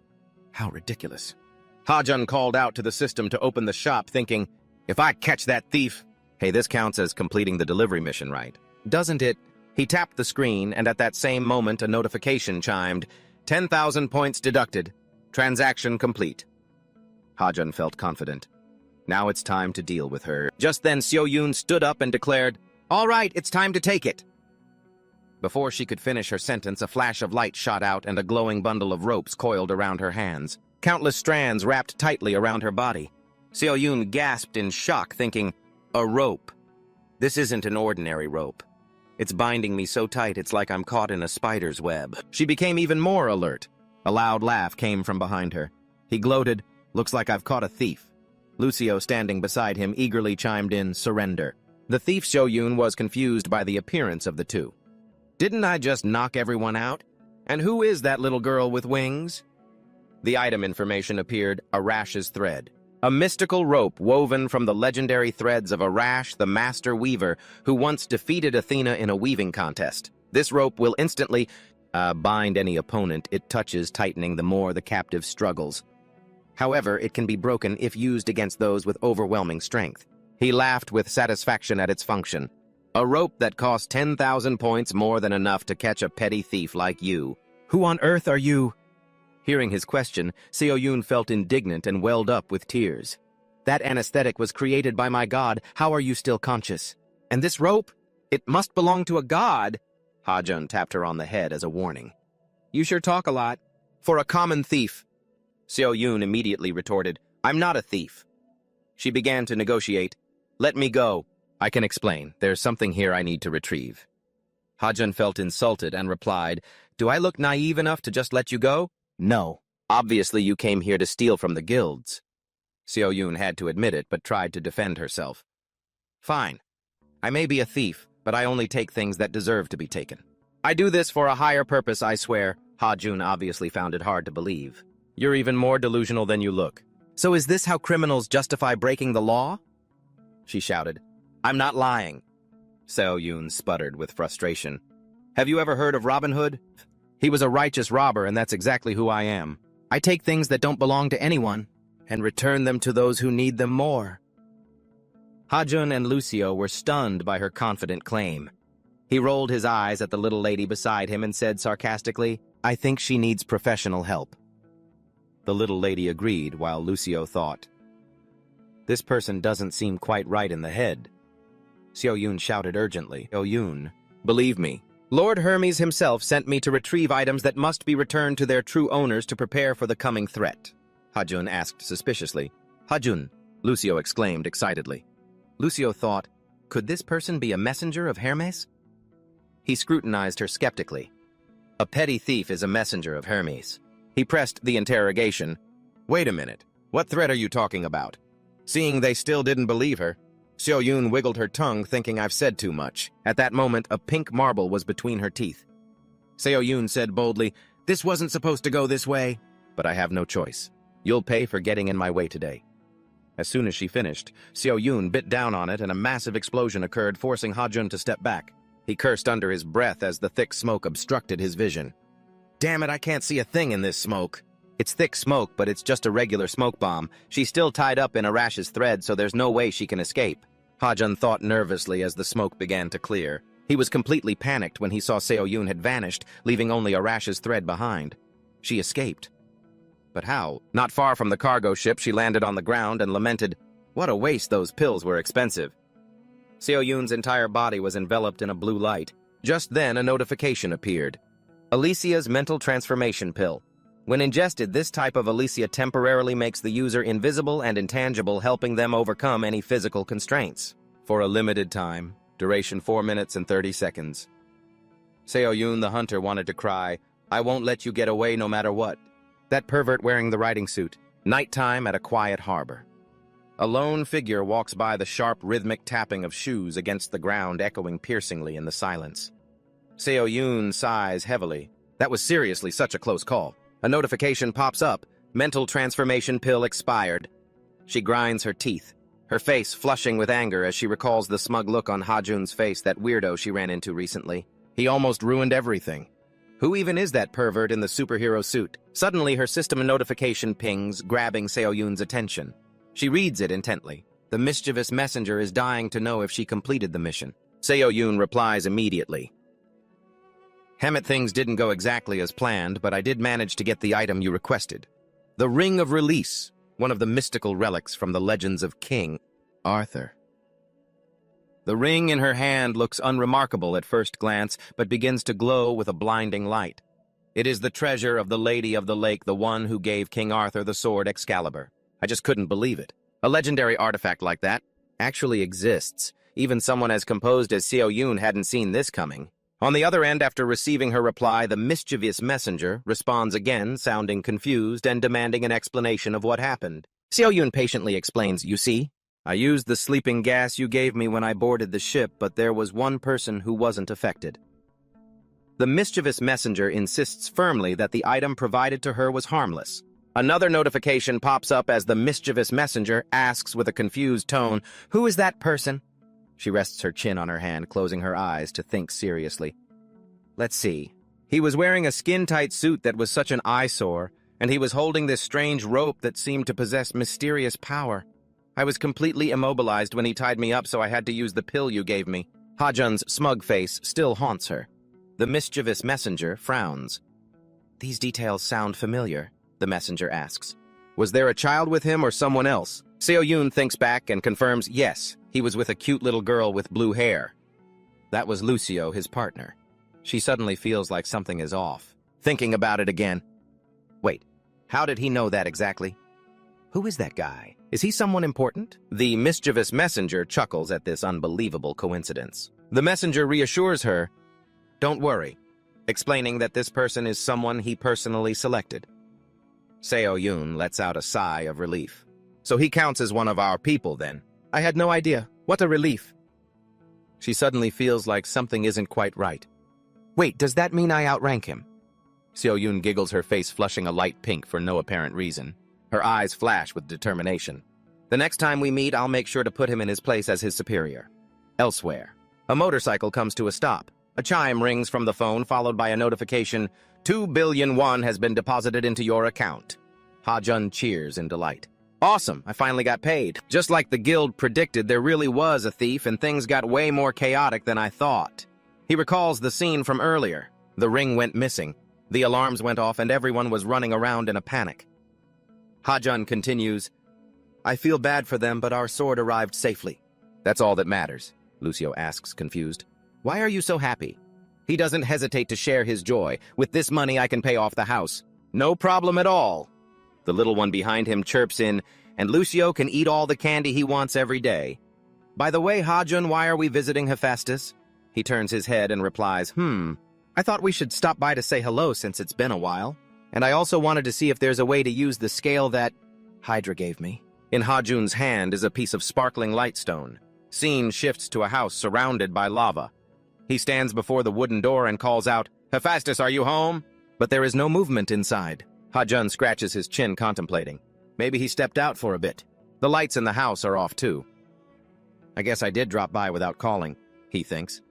"How ridiculous." Ha-jun called out to the system to open the shop, thinking, "If I catch that thief..." Hey, this counts as completing the delivery mission, right? Doesn't it? He tapped the screen, and at that same moment, a notification chimed. 10,000 points deducted. Transaction complete. Ha-jun felt confident. Now it's time to deal with her. Just then, Seo-yoon stood up and declared, "All right, it's time to take it." Before she could finish her sentence, a flash of light shot out and a glowing bundle of ropes coiled around her hands. Countless strands wrapped tightly around her body. Seo-yoon gasped in shock, thinking, "A rope. This isn't an ordinary rope. It's binding me so tight it's like I'm caught in a spider's web." She became even more alert. A loud laugh came from behind her. He gloated, "Looks like I've caught a thief." Lucio, standing beside him, eagerly chimed in, "Surrender." The thief Seo-yoon was confused by the appearance of the two. "Didn't I just knock everyone out? And who is that little girl with wings?" The item information appeared, Arash's thread. A mystical rope woven from the legendary threads of Arash, the master weaver, who once defeated Athena in a weaving contest. This rope will instantly bind any opponent it touches, tightening the more the captive struggles. However, it can be broken if used against those with overwhelming strength. He laughed with satisfaction at its function. "A rope that costs 10,000 points, more than enough to catch a petty thief like you. Who on earth are you?" Hearing his question, Seo-yoon felt indignant and welled up with tears. "That anesthetic was created by my god. How are you still conscious? And this rope? It must belong to a god." Ha-jun tapped her on the head as a warning. "You sure talk a lot. For a common thief." Seo-yoon immediately retorted, "I'm not a thief." She began to negotiate. "Let me go. I can explain. There's something here I need to retrieve." Ha-jun felt insulted and replied, "Do I look naive enough to just let you go? No. Obviously you came here to steal from the guilds." Seo-yoon had to admit it, but tried to defend herself. "Fine. I may be a thief, but I only take things that deserve to be taken. I do this for a higher purpose, I swear." Ha-jun obviously found it hard to believe. "You're even more delusional than you look. So is this how criminals justify breaking the law?" She shouted. "I'm not lying." Seo-yoon sputtered with frustration. "Have you ever heard of Robin Hood? He was a righteous robber, and that's exactly who I am. I take things that don't belong to anyone and return them to those who need them more." Ha-jun and Lucio were stunned by her confident claim. He rolled his eyes at the little lady beside him and said sarcastically, "I think she needs professional help." The little lady agreed, while Lucio thought, "This person doesn't seem quite right in the head." Seo-yoon shouted urgently, "Seo-yoon, believe me, Lord Hermes himself sent me to retrieve items that must be returned to their true owners to prepare for the coming threat." Ha-jun asked suspiciously. "Ha-jun," Lucio exclaimed excitedly. Lucio thought, could this person be a messenger of Hermes? He scrutinized her skeptically. A petty thief is a messenger of Hermes. He pressed the interrogation. Wait a minute. What threat are you talking about? Seeing they still didn't believe her, Seo-yoon wiggled her tongue, thinking I've said too much. At that moment, a pink marble was between her teeth. Seo-yoon said boldly, "This wasn't supposed to go this way." But I have no choice. You'll pay for getting in my way today. As soon as she finished, Seo-yoon bit down on it and a massive explosion occurred, forcing Ha-jun to step back. He cursed under his breath as the thick smoke obstructed his vision. Damn it, I can't see a thing in this smoke. It's thick smoke, but it's just a regular smoke bomb. She's still tied up in Arash's thread, so there's no way she can escape. Ha-jun thought nervously as the smoke began to clear. He was completely panicked when he saw Seo-yoon had vanished, leaving only Arash's thread behind. She escaped. But how? Not far from the cargo ship, she landed on the ground and lamented, "What a waste, those pills were expensive." Seo-yoon's entire body was enveloped in a blue light. Just then, a notification appeared. Alicia's mental transformation pill. When ingested, this type of Alicia temporarily makes the user invisible and intangible, helping them overcome any physical constraints. For a limited time, duration 4 minutes and 30 seconds. Seo-yoon the hunter wanted to cry, "I won't let you get away no matter what." That pervert wearing the riding suit. Nighttime at a quiet harbor. A lone figure walks by, the sharp rhythmic tapping of shoes against the ground echoing piercingly in the silence. Seo-yoon sighs heavily. That was seriously such a close call. A notification pops up. Mental transformation pill expired. She grinds her teeth, her face flushing with anger as she recalls the smug look on Ha-jun's face, that weirdo she ran into recently. He almost ruined everything. Who even is that pervert in the superhero suit? Suddenly, her system notification pings, grabbing Seo-yoon's attention. She reads it intently. The mischievous messenger is dying to know if she completed the mission. Seo-yoon replies immediately. Hemmet, things didn't go exactly as planned, but I did manage to get the item you requested. The Ring of Release, one of the mystical relics from the legends of King Arthur. The ring in her hand looks unremarkable at first glance, but begins to glow with a blinding light. It is the treasure of the Lady of the Lake, the one who gave King Arthur the sword Excalibur. I just couldn't believe it. A legendary artifact like that actually exists. Even someone as composed as Seo-yoon hadn't seen this coming. On the other end, after receiving her reply, the mischievous messenger responds again, sounding confused and demanding an explanation of what happened. Seo-yoon patiently explains, "You see, I used the sleeping gas you gave me when I boarded the ship, but there was one person who wasn't affected." The mischievous messenger insists firmly that the item provided to her was harmless. Another notification pops up as the mischievous messenger asks with a confused tone, "Who is that person?" She rests her chin on her hand, closing her eyes to think seriously. Let's see. He was wearing a skin-tight suit that was such an eyesore, and he was holding this strange rope that seemed to possess mysterious power. I was completely immobilized when he tied me up, so I had to use the pill you gave me. Ha-jun's smug face still haunts her. The mischievous messenger frowns. "These details sound familiar," the messenger asks. "Was there a child with him or someone else?" Seo-yoon thinks back and confirms, yes, he was with a cute little girl with blue hair. That was Lucio, his partner. She suddenly feels like something is off. Thinking about it again. Wait, how did he know that exactly? Who is that guy? Is he someone important? The mischievous messenger chuckles at this unbelievable coincidence. The messenger reassures her, "Don't worry," explaining that this person is someone he personally selected. Seo-yoon lets out a sigh of relief. "So he counts as one of our people, then?" "I had no idea. What a relief." She suddenly feels like something isn't quite right. "Wait, does that mean I outrank him?" Seo-yoon giggles, her face flushing a light pink for no apparent reason. Her eyes flash with determination. "The next time we meet, I'll make sure to put him in his place as his superior." Elsewhere, a motorcycle comes to a stop. A chime rings from the phone, followed by a notification, 2 billion won has been deposited into your account. Ha-jun cheers in delight. "Awesome, I finally got paid." Just like the guild predicted, there really was a thief, and things got way more chaotic than I thought. He recalls the scene from earlier. The ring went missing. The alarms went off, and everyone was running around in a panic. Ha-jun continues, "I feel bad for them, but our sword arrived safely." "That's all that matters," Lucio asks, confused. "Why are you so happy?" He doesn't hesitate to share his joy. "With this money, I can pay off the house." "No problem at all." The little one behind him chirps in, "And Lucio can eat all the candy he wants every day." "By the way, Ha-jun, why are we visiting Hephaestus?" He turns his head and replies, I thought we should stop by to say hello since it's been a while. And I also wanted to see if there's a way to use the scale that Hydra gave me. In Ha-Jun's hand is a piece of sparkling lightstone. Scene shifts to a house surrounded by lava. He stands before the wooden door and calls out, Hephaestus, are you home? But there is no movement inside. Ha-Jun scratches his chin, contemplating. Maybe he stepped out for a bit. The lights in the house are off too. I guess I did drop by without calling, he thinks.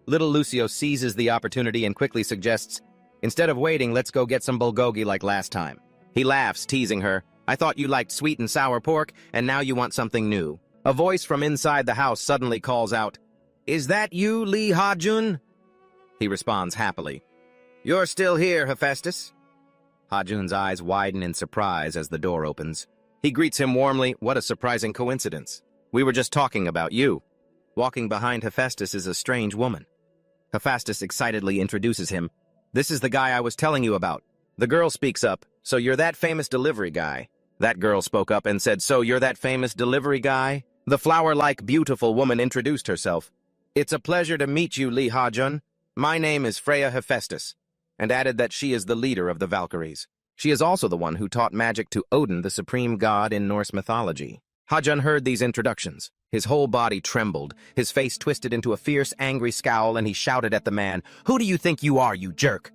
Little Lucio seizes the opportunity and quickly suggests, instead of waiting, let's go get some bulgogi like last time. He laughs, teasing her. I thought you liked sweet and sour pork, and now you want something new. A voice from inside the house suddenly calls out, Is that you, Lee Ha-Jun? He responds happily. You're still here, Hephaestus. Ha-Jun's eyes widen in surprise as the door opens. He greets him warmly. What a surprising coincidence. We were just talking about you. Walking behind Hephaestus is a strange woman. Hephaestus excitedly introduces him. This is the guy I was telling you about. The girl speaks up. So you're that famous delivery guy. That girl spoke up and said, So you're that famous delivery guy? The flower-like beautiful woman introduced herself. It's a pleasure to meet you, Lee Ha-Jun. My name is Freya Hephaestus, and added that she is the leader of the Valkyries. She is also the one who taught magic to Odin, the supreme god in Norse mythology. Ha-Jun heard these introductions. His whole body trembled, his face twisted into a fierce, angry scowl, and he shouted at the man, Who do you think you are, you jerk?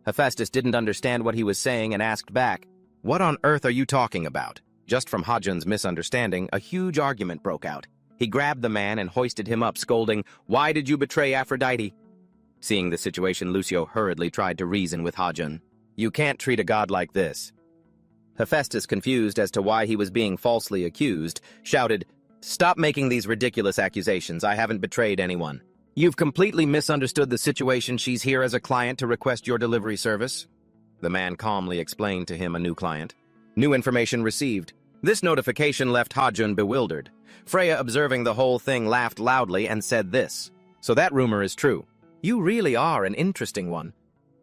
Hephaestus didn't understand what he was saying and asked back, What on earth are you talking about? Just from Ha-Jun's misunderstanding, a huge argument broke out. He grabbed the man and hoisted him up, scolding, Why did you betray Aphrodite? Seeing the situation, Lucio hurriedly tried to reason with Ha-Jun. You can't treat a god like this. Hephaestus, confused as to why he was being falsely accused, shouted, Stop making these ridiculous accusations. I haven't betrayed anyone. You've completely misunderstood the situation. She's here as a client to request your delivery service. The man calmly explained to him a new client. New information received. This notification left Ha-Jun bewildered. Freya, observing the whole thing, laughed loudly and said this. So that rumor is true. You really are an interesting one.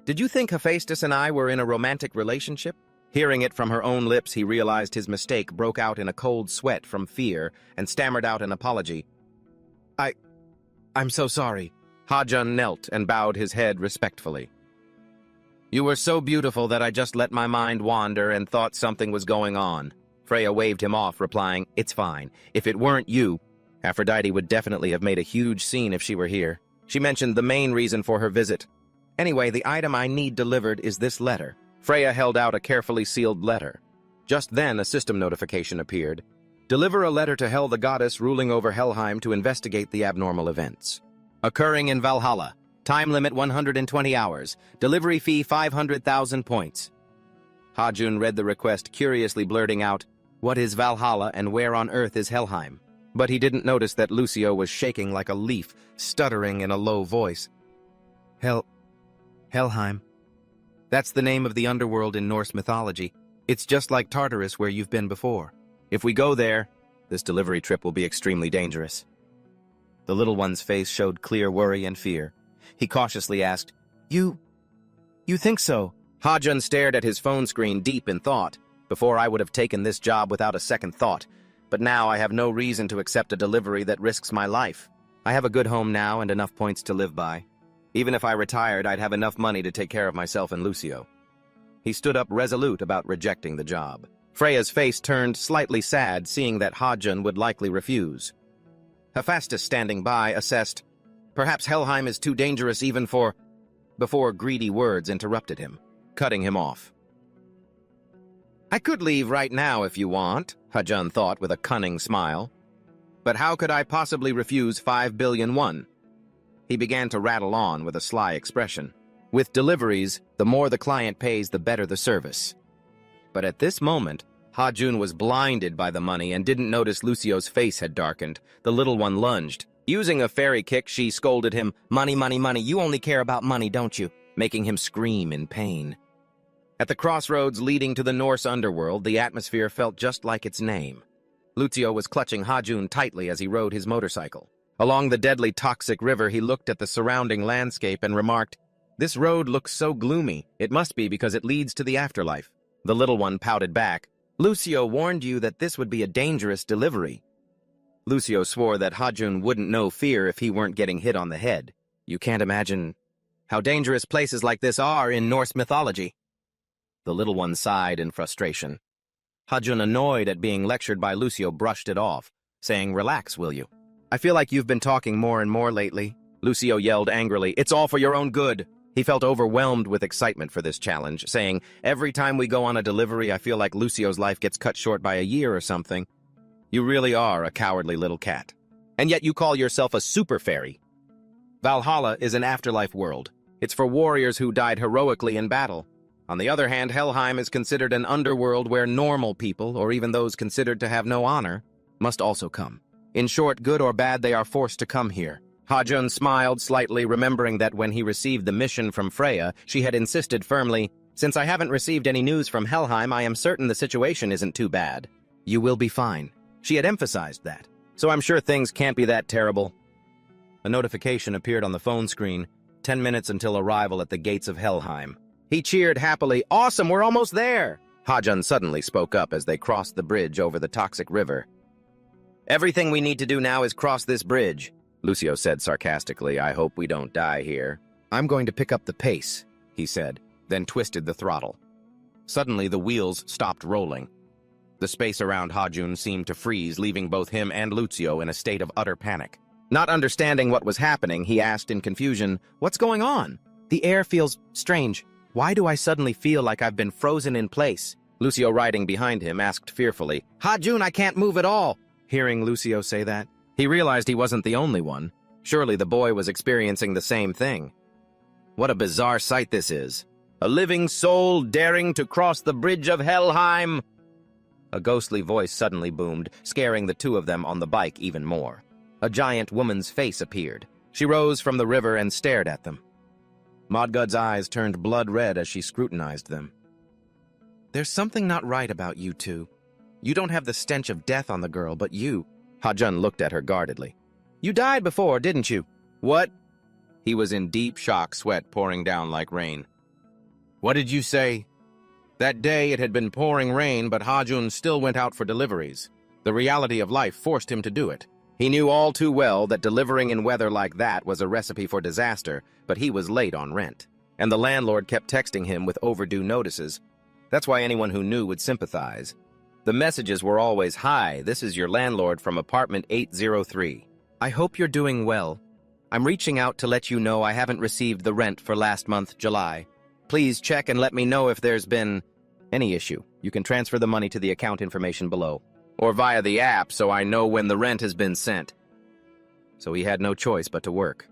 Did you think Hephaestus and I were in a romantic relationship? Hearing it from her own lips, he realized his mistake, broke out in a cold sweat from fear, and stammered out an apology. I'm so sorry. Ha-Jun knelt and bowed his head respectfully. You were so beautiful that I just let my mind wander and thought something was going on. Freya waved him off, replying, It's fine. If it weren't you, Aphrodite would definitely have made a huge scene if she were here. She mentioned the main reason for her visit. Anyway, the item I need delivered is this letter. Freya held out a carefully sealed letter. Just then, a system notification appeared. Deliver a letter to Hel, the goddess ruling over Helheim, to investigate the abnormal events. Occurring in Valhalla. Time limit 120 hours. Delivery fee 500,000 points. Ha-Jun read the request, curiously blurting out, What is Valhalla and where on earth is Helheim? But he didn't notice that Lucio was shaking like a leaf, stuttering in a low voice. Helheim. That's the name of the underworld in Norse mythology. It's just like Tartarus where you've been before. If we go there, this delivery trip will be extremely dangerous. The little one's face showed clear worry and fear. He cautiously asked, You think so? Ha-Jun stared at his phone screen deep in thought. Before I would have taken this job without a second thought. But now I have no reason to accept a delivery that risks my life. I have a good home now and enough points to live by. Even if I retired, I'd have enough money to take care of myself and Lucio. He stood up resolute about rejecting the job. Freya's face turned slightly sad, seeing that Ha-Jun would likely refuse. Hephaestus, standing by, assessed, Perhaps Helheim is too dangerous even for... Before greedy words interrupted him, cutting him off. I could leave right now if you want, Ha-Jun thought with a cunning smile. But how could I possibly refuse 5 billion won? He began to rattle on with a sly expression. With deliveries, the more the client pays, the better the service. But at this moment, Ha-Jun was blinded by the money and didn't notice Lucio's face had darkened. The little one lunged. Using a fairy kick, she scolded him, Money, money, money, you only care about money, don't you? Making him scream in pain. At the crossroads leading to the Norse underworld, the atmosphere felt just like its name. Lucio was clutching Ha-Jun tightly as he rode his motorcycle. Along the deadly toxic river, he looked at the surrounding landscape and remarked, This road looks so gloomy. It must be because it leads to the afterlife. The little one pouted back. Lucio warned you that this would be a dangerous delivery. Lucio swore that Hajun wouldn't know fear if he weren't getting hit on the head. You can't imagine how dangerous places like this are in Norse mythology. The little one sighed in frustration. Hajun, annoyed at being lectured by Lucio, brushed it off, saying, "Relax, will you? I feel like you've been talking more and more lately." Lucio yelled angrily, "It's all for your own good." He felt overwhelmed with excitement for this challenge, saying, "Every time we go on a delivery, I feel like Lucio's life gets cut short by a year or something. You really are a cowardly little cat. And yet you call yourself a super fairy." Valhalla is an afterlife world. It's for warriors who died heroically in battle. On the other hand, Helheim is considered an underworld where normal people, or even those considered to have no honor, must also come. In short, good or bad, they are forced to come here. Hajun smiled slightly, remembering that when he received the mission from Freya, she had insisted firmly, "Since I haven't received any news from Helheim, I am certain the situation isn't too bad. You will be fine." She had emphasized that, so I'm sure things can't be that terrible. A notification appeared on the phone screen, 10 minutes until arrival at the gates of Helheim. He cheered happily, "Awesome, we're almost there!" Hajun suddenly spoke up as they crossed the bridge over the toxic river. "Everything we need to do now is cross this bridge," Lucio said sarcastically. "I hope we don't die here." "I'm going to pick up the pace," he said, then twisted the throttle. Suddenly, the wheels stopped rolling. The space around Hajun seemed to freeze, leaving both him and Lucio in a state of utter panic. Not understanding what was happening, he asked in confusion, "What's going on? The air feels strange. Why do I suddenly feel like I've been frozen in place?" Lucio, riding behind him, asked fearfully, "Hajun, I can't move at all." Hearing Lucio say that, he realized he wasn't the only one. Surely the boy was experiencing the same thing. What a bizarre sight this is. A living soul daring to cross the bridge of Helheim! A ghostly voice suddenly boomed, scaring the two of them on the bike even more. A giant woman's face appeared. She rose from the river and stared at them. Modgud's eyes turned blood red as she scrutinized them. "There's something not right about you two. You don't have the stench of death on the girl, but you..." Hajun looked at her guardedly. "You died before, didn't you?" "What?" He was in deep shock, sweat pouring down like rain. "What did you say?" That day it had been pouring rain, but Hajun still went out for deliveries. The reality of life forced him to do it. He knew all too well that delivering in weather like that was a recipe for disaster, but he was late on rent. And the landlord kept texting him with overdue notices. That's why anyone who knew would sympathize. The messages were always, "Hi, this is your landlord from apartment 803. I hope you're doing well. I'm reaching out to let you know I haven't received the rent for last month, July. Please check and let me know if there's been any issue. You can transfer the money to the account information below, or via the app so I know when the rent has been sent." So he had no choice but to work.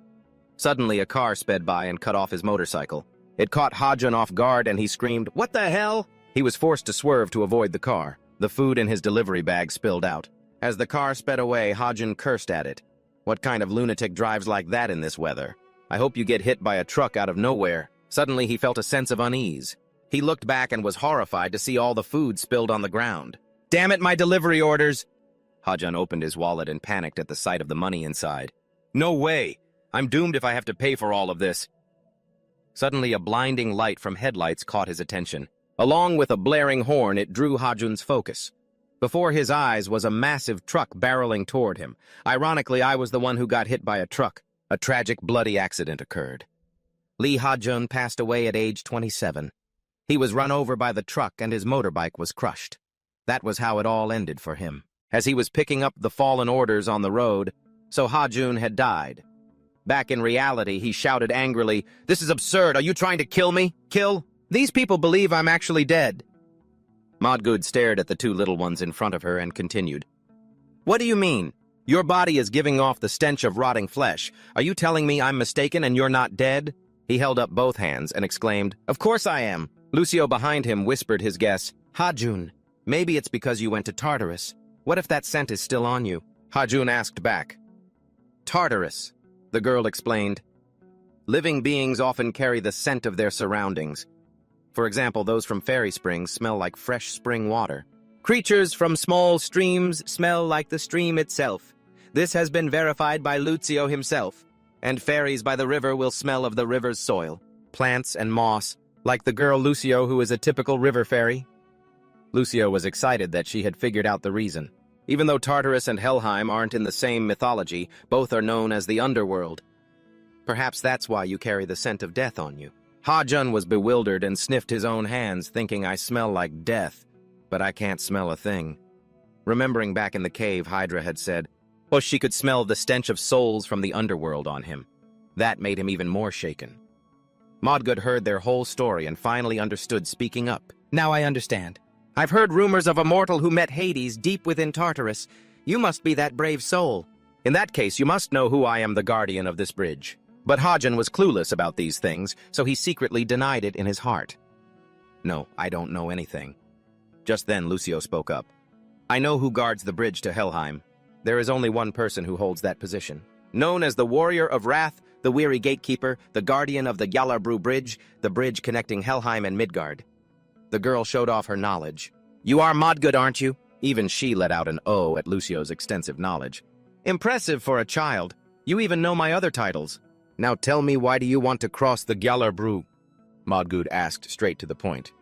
Suddenly, a car sped by and cut off his motorcycle. It caught Hajun off guard and he screamed, "What the hell?" He was forced to swerve to avoid the car. The food in his delivery bag spilled out. As the car sped away, Hajun cursed at it. What kind of lunatic drives like that in this weather? I hope you get hit by a truck out of nowhere. Suddenly, he felt a sense of unease. He looked back and was horrified to see all the food spilled on the ground. "Damn it, my delivery orders!" Hajun opened his wallet and panicked at the sight of the money inside. "No way! I'm doomed if I have to pay for all of this." Suddenly, a blinding light from headlights caught his attention. Along with a blaring horn, it drew Hajun's focus. Before his eyes was a massive truck barreling toward him. Ironically, I was the one who got hit by a truck. A tragic, bloody accident occurred. Lee Hajun passed away at age 27. He was run over by the truck and his motorbike was crushed. That was how it all ended for him. As he was picking up the fallen orders on the road, so Hajun had died. Back in reality, he shouted angrily, "This is absurd! Are you trying to kill me? Kill? These people believe I'm actually dead." Modgud stared at the two little ones in front of her and continued, "What do you mean? Your body is giving off the stench of rotting flesh. Are you telling me I'm mistaken and you're not dead?" He held up both hands and exclaimed, "Of course I am." Lucio behind him whispered his guess, "Hajun, maybe it's because you went to Tartarus. What if that scent is still on you?" Hajun asked back. "Tartarus," the girl explained. "Living beings often carry the scent of their surroundings. For example, those from fairy springs smell like fresh spring water. Creatures from small streams smell like the stream itself. This has been verified by Lucio himself. And fairies by the river will smell of the river's soil, plants and moss, like the girl Lucio who is a typical river fairy." Lucio was excited that she had figured out the reason. Even though Tartarus and Helheim aren't in the same mythology, both are known as the underworld. Perhaps that's why you carry the scent of death on you. Ha-Jun was bewildered and sniffed his own hands, thinking I smell like death, but I can't smell a thing. Remembering back in the cave, Hydra had said, well, she could smell the stench of souls from the underworld on him. That made him even more shaken. Modgood heard their whole story and finally understood, speaking up. Now I understand. I've heard rumors of a mortal who met Hades deep within Tartarus. You must be that brave soul. In that case, you must know who I am, the guardian of this bridge. But Ha-Jun was clueless about these things, so he secretly denied it in his heart. No, I don't know anything. Just then, Lucio spoke up. I know who guards the bridge to Helheim. There is only one person who holds that position. Known as the Warrior of Wrath, the Weary Gatekeeper, the Guardian of the Gjallarbru Bridge, the bridge connecting Helheim and Midgard. The girl showed off her knowledge. You are Modgood, aren't you? Even she let out an O at Lucio's extensive knowledge. Impressive for a child. You even know my other titles. Now tell me, why do you want to cross the Gjallarbru? Modgood asked straight to the point.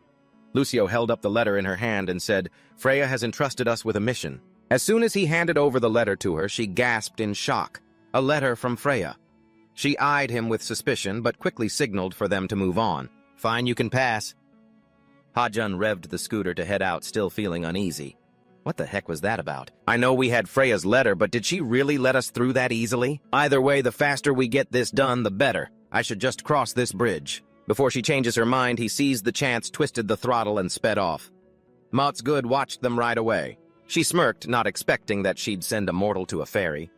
Lucio held up the letter in her hand and said, Freya has entrusted us with a mission. As soon as he handed over the letter to her, she gasped in shock. A letter from Freya. She eyed him with suspicion, but quickly signaled for them to move on. Fine, you can pass. Ha-Jun revved the scooter to head out, still feeling uneasy. What the heck was that about? I know we had Freya's letter, but did she really let us through that easily? Either way, the faster we get this done, the better. I should just cross this bridge. Before she changes her mind, he seized the chance, twisted the throttle, and sped off. Motsgood watched them right away. She smirked, not expecting that she'd send a mortal to a fairy.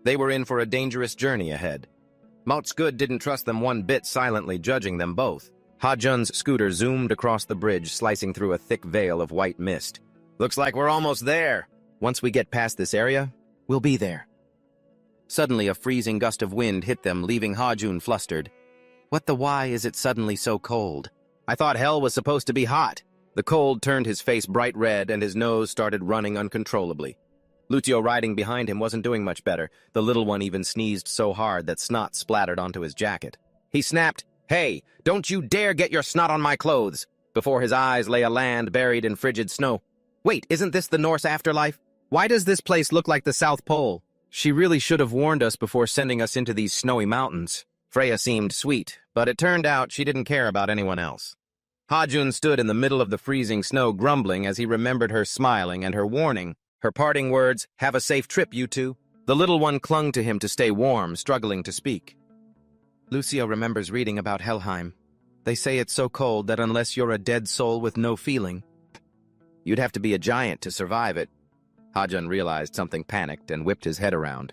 They were in for a dangerous journey ahead. Motsgood didn't trust them one bit, silently judging them both. Ha-Jun's scooter zoomed across the bridge, slicing through a thick veil of white mist. Looks like we're almost there. Once we get past this area, we'll be there. Suddenly, a freezing gust of wind hit them, leaving Ha-Jun flustered. What the why is it suddenly so cold? I thought hell was supposed to be hot. The cold turned his face bright red, and his nose started running uncontrollably. Lucio riding behind him wasn't doing much better. The little one even sneezed so hard that snot splattered onto his jacket. He snapped, Hey, don't you dare get your snot on my clothes! Before his eyes lay a land buried in frigid snow. Wait, isn't this the Norse afterlife? Why does this place look like the South Pole? She really should have warned us before sending us into these snowy mountains. Freya seemed sweet, but it turned out she didn't care about anyone else. Ha-Jun stood in the middle of the freezing snow, grumbling as he remembered her smiling and her warning. Her parting words, have a safe trip, you two. The little one clung to him to stay warm, struggling to speak. Lucio remembers reading about Helheim. They say it's so cold that unless you're a dead soul with no feeling, you'd have to be a giant to survive it. Ha-Jun realized something, panicked, and whipped his head around.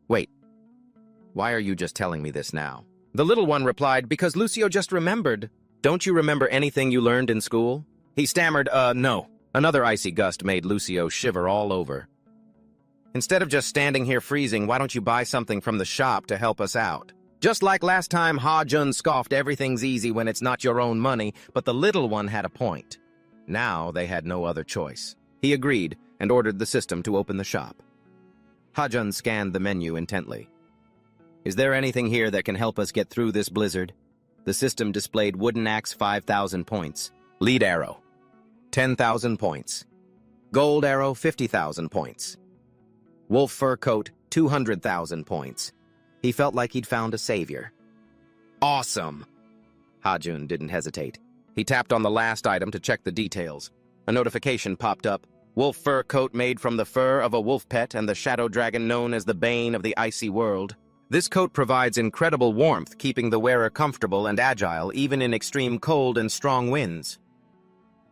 Wait, why are you just telling me this now? The little one replied, because Lucio just remembered. Don't you remember anything you learned in school? He stammered, no. Another icy gust made Lucio shiver all over. Instead of just standing here freezing, why don't you buy something from the shop to help us out? Just like last time, Ha-Jun scoffed, everything's easy when it's not your own money, but the little one had a point. Now they had no other choice. He agreed and ordered the system to open the shop. Ha-Jun scanned the menu intently. Is there anything here that can help us get through this blizzard? The system displayed wooden axe 5,000 points, lead arrow 10,000 points, gold arrow 50,000 points, wolf fur coat 200,000 points. He felt like he'd found a savior. Awesome! Ha-Jun didn't hesitate. He tapped on the last item to check the details. A notification popped up. Wolf fur coat made from the fur of a wolf pet and the shadow dragon known as the bane of the icy world. This coat provides incredible warmth, keeping the wearer comfortable and agile even in extreme cold and strong winds.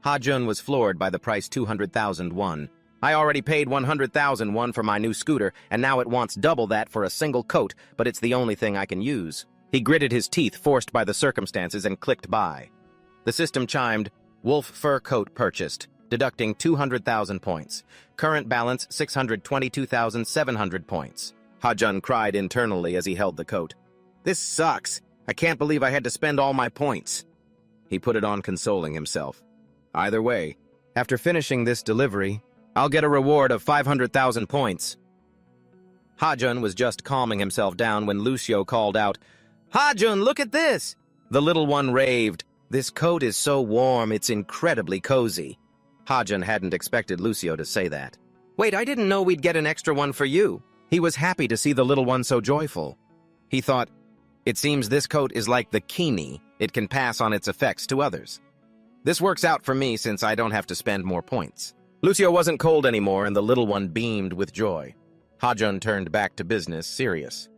Ha-Jun was floored by the price 200,000 won. I already paid 100,000 won for my new scooter, and now it wants double that for a single coat, but it's the only thing I can use. He gritted his teeth, forced by the circumstances, and clicked buy. The system chimed, wolf fur coat purchased, deducting 200,000 points. Current balance 622,700 points. Ha-Jun cried internally as he held the coat. This sucks. I can't believe I had to spend all my points. He put it on, consoling himself. Either way, after finishing this delivery, I'll get a reward of 500,000 points. Ha-Jun was just calming himself down when Lucio called out, Ha-Jun, look at this! The little one raved. This coat is so warm, it's incredibly cozy. Ha-Jun hadn't expected Lucio to say that. Wait, I didn't know we'd get an extra one for you. He was happy to see the little one so joyful. He thought, it seems this coat is like the kini. It can pass on its effects to others. This works out for me since I don't have to spend more points. Lucio wasn't cold anymore, and the little one beamed with joy. Hajun turned back to business, serious.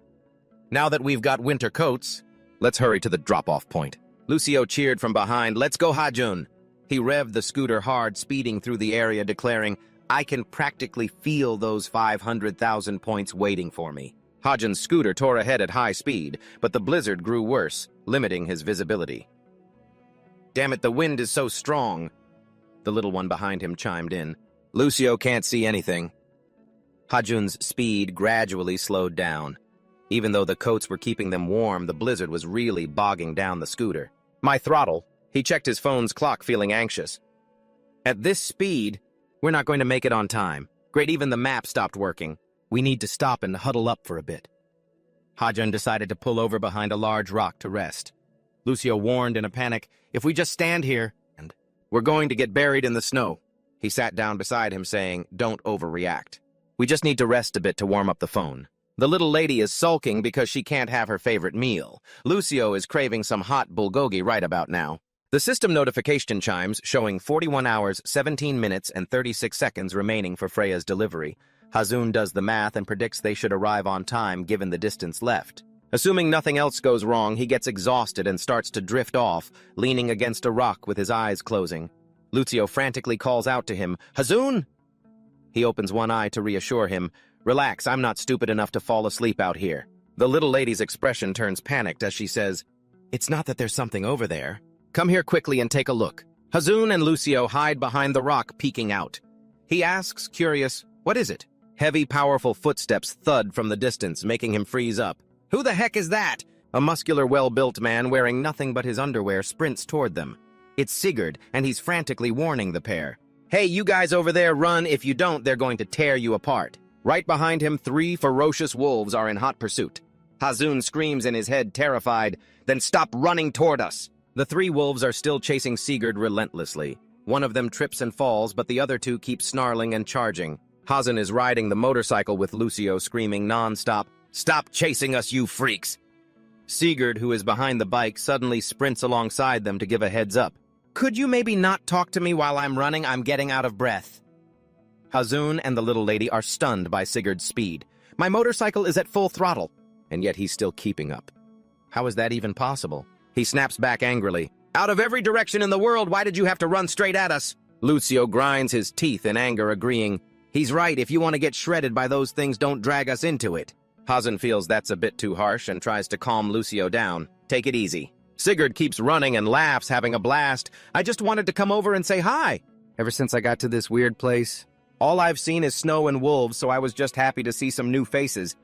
Now that we've got winter coats, let's hurry to the drop-off point. Lucio cheered from behind, "Let's go, Hajun!" He revved the scooter hard, speeding through the area, declaring, "I can practically feel those 500,000 points waiting for me." Hajun's scooter tore ahead at high speed, but the blizzard grew worse, limiting his visibility. "Damn it, the wind is so strong," the little one behind him chimed in. "Lucio can't see anything." Hajun's speed gradually slowed down. Even though the coats were keeping them warm, the blizzard was really bogging down the scooter. "My throttle." He checked his phone's clock, feeling anxious. "At this speed, we're not going to make it on time. Great, even the map stopped working. We need to stop and huddle up for a bit." Hajun decided to pull over behind a large rock to rest. Lucio warned in a panic, "If we just stand here, and we're going to get buried in the snow." He sat down beside him, saying, "Don't overreact. We just need to rest a bit to warm up the phone." The little lady is sulking because she can't have her favorite meal. Lucio is craving some hot bulgogi right about now. The system notification chimes, showing 41 hours, 17 minutes, and 36 seconds remaining for Freya's delivery. Hazun does the math and predicts they should arrive on time given the distance left. Assuming nothing else goes wrong, he gets exhausted and starts to drift off, leaning against a rock with his eyes closing. Lucio frantically calls out to him, "Hazun!" He opens one eye to reassure him, "Relax, I'm not stupid enough to fall asleep out here." The little lady's expression turns panicked as she says, "It's not that there's something over there. Come here quickly and take a look." Hazun and Lucio hide behind the rock, peeking out. He asks, curious, "What is it?" Heavy, powerful footsteps thud from the distance, making him freeze up. "Who the heck is that?" A muscular, well-built man wearing nothing but his underwear sprints toward them. It's Sigurd, and he's frantically warning the pair. "Hey, you guys over there, run. If you don't, they're going to tear you apart." Right behind him, 3 ferocious wolves are in hot pursuit. Hazun screams in his head, terrified, "Then stop running toward us!" The 3 wolves are still chasing Sigurd relentlessly. One of them trips and falls, but the other 2 keep snarling and charging. Hazun is riding the motorcycle with Lucio, screaming non-stop, "Stop chasing us, you freaks!" Sigurd, who is behind the bike, suddenly sprints alongside them to give a heads up. "Could you maybe not talk to me while I'm running? I'm getting out of breath." Hazun and the little lady are stunned by Sigurd's speed. "My motorcycle is at full throttle," and yet he's still keeping up. How is that even possible? He snaps back angrily. "Out of every direction in the world, why did you have to run straight at us?" Lucio grinds his teeth in anger, agreeing, "He's right, if you want to get shredded by those things, don't drag us into it." Hazun feels that's a bit too harsh and tries to calm Lucio down. "Take it easy." Sigurd keeps running and laughs, having a blast. "I just wanted to come over and say hi. Ever since I got to this weird place, all I've seen is snow and wolves, so I was just happy to see some new faces."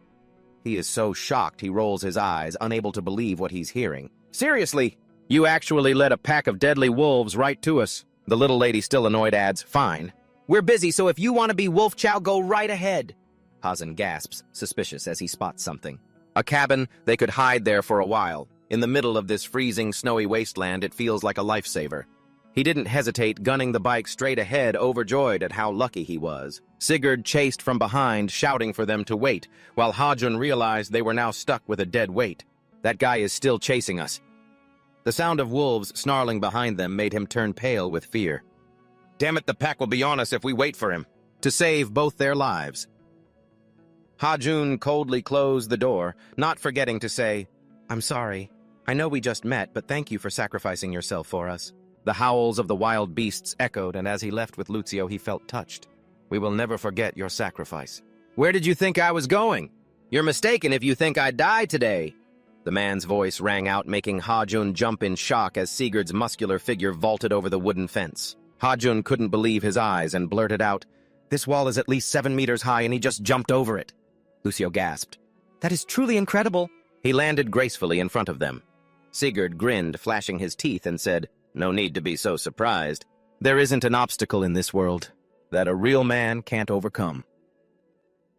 He is so shocked he rolls his eyes, unable to believe what he's hearing. "Seriously? You actually led a pack of deadly wolves right to us?" The little lady, still annoyed, adds, "Fine. We're busy, so if you want to be wolf chow, go right ahead." Hazun gasps, suspicious as he spots something. A cabin. They could hide there for a while. In the middle of this freezing, snowy wasteland, it feels like a lifesaver. He didn't hesitate, gunning the bike straight ahead, overjoyed at how lucky he was. Sigurd chased from behind, shouting for them to wait, while Hajun realized they were now stuck with a dead weight. That guy is still chasing us. The sound of wolves snarling behind them made him turn pale with fear. "Damn it, the pack will be on us if we wait for him." To save both their lives. Hajun coldly closed the door, not forgetting to say, "I'm sorry. I know we just met, but thank you for sacrificing yourself for us." The howls of the wild beasts echoed, and as he left with Lucio, he felt touched. "We will never forget your sacrifice." "Where did you think I was going? You're mistaken if you think I'd die today." The man's voice rang out, making Hajun jump in shock as Sigurd's muscular figure vaulted over the wooden fence. Hajun couldn't believe his eyes and blurted out, "This wall is at least 7 meters high and he just jumped over it." Lucio gasped. "That is truly incredible." He landed gracefully in front of them. Sigurd grinned, flashing his teeth, and said, "No need to be so surprised. There isn't an obstacle in this world that a real man can't overcome."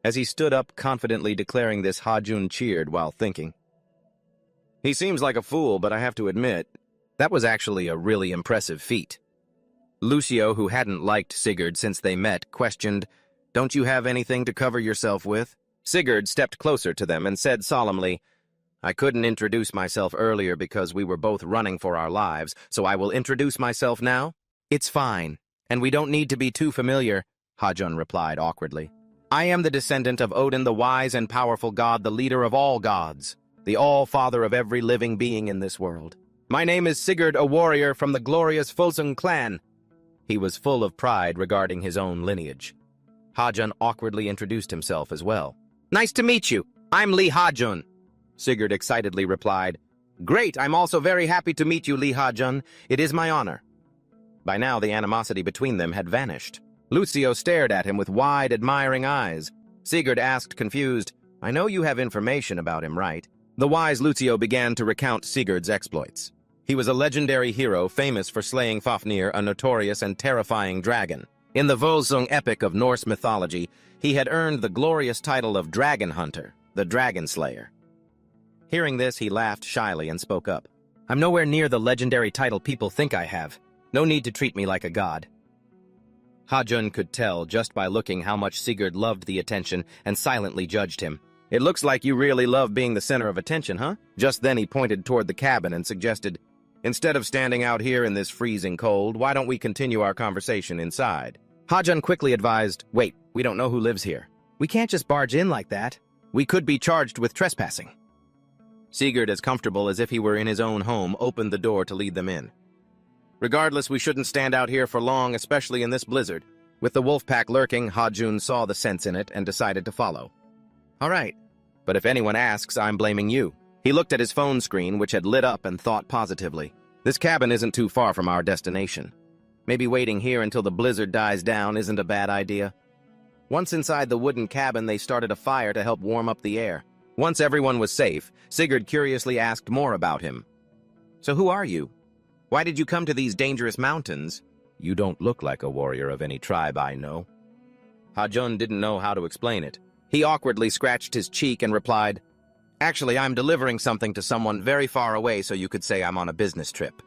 As he stood up, confidently declaring this, Hajun cheered while thinking, "He seems like a fool, but I have to admit, that was actually a really impressive feat." Lucio, who hadn't liked Sigurd since they met, questioned, Don't you have anything to cover yourself with? Sigurd stepped closer to them and said solemnly, I couldn't introduce myself earlier because we were both running for our lives, so I will introduce myself now? It's fine, and we don't need to be too familiar, Hajun replied awkwardly. I am the descendant of Odin, the wise and powerful god, the leader of all gods, the all-father of every living being in this world. My name is Sigurd, a warrior from the glorious Fulsung clan. He was full of pride regarding his own lineage. Hajun awkwardly introduced himself as well. Nice to meet you. I'm Lee Hajun. Sigurd excitedly replied, Great, I'm also very happy to meet you, Lee Hajun. It is my honor. By now, the animosity between them had vanished. Lucio stared at him with wide, admiring eyes. Sigurd asked, confused, I know you have information about him, right? The wise Lucio began to recount Sigurd's exploits. He was a legendary hero famous for slaying Fafnir, a notorious and terrifying dragon. In the Volsung epic of Norse mythology, he had earned the glorious title of Dragon Hunter, the Dragon Slayer. Hearing this, he laughed shyly and spoke up. I'm nowhere near the legendary title people think I have. No need to treat me like a god. Hajun could tell just by looking how much Sigurd loved the attention and silently judged him. It looks like you really love being the center of attention, huh? Just then he pointed toward the cabin and suggested, Instead of standing out here in this freezing cold, why don't we continue our conversation inside? Hajun quickly advised, Wait, we don't know who lives here. We can't just barge in like that. We could be charged with trespassing. Sigurd, as comfortable as if he were in his own home, opened the door to lead them in. Regardless, we shouldn't stand out here for long, especially in this blizzard. With the wolf pack lurking, Hajun saw the sense in it and decided to follow. All right, but if anyone asks, I'm blaming you. He looked at his phone screen, which had lit up, and thought positively. This cabin isn't too far from our destination. Maybe waiting here until the blizzard dies down isn't a bad idea. Once inside the wooden cabin, they started a fire to help warm up the air. Once everyone was safe, Sigurd curiously asked more about him. So who are you? Why did you come to these dangerous mountains? You don't look like a warrior of any tribe I know. Hajun didn't know how to explain it. He awkwardly scratched his cheek and replied, Actually, I'm delivering something to someone very far away, so you could say I'm on a business trip.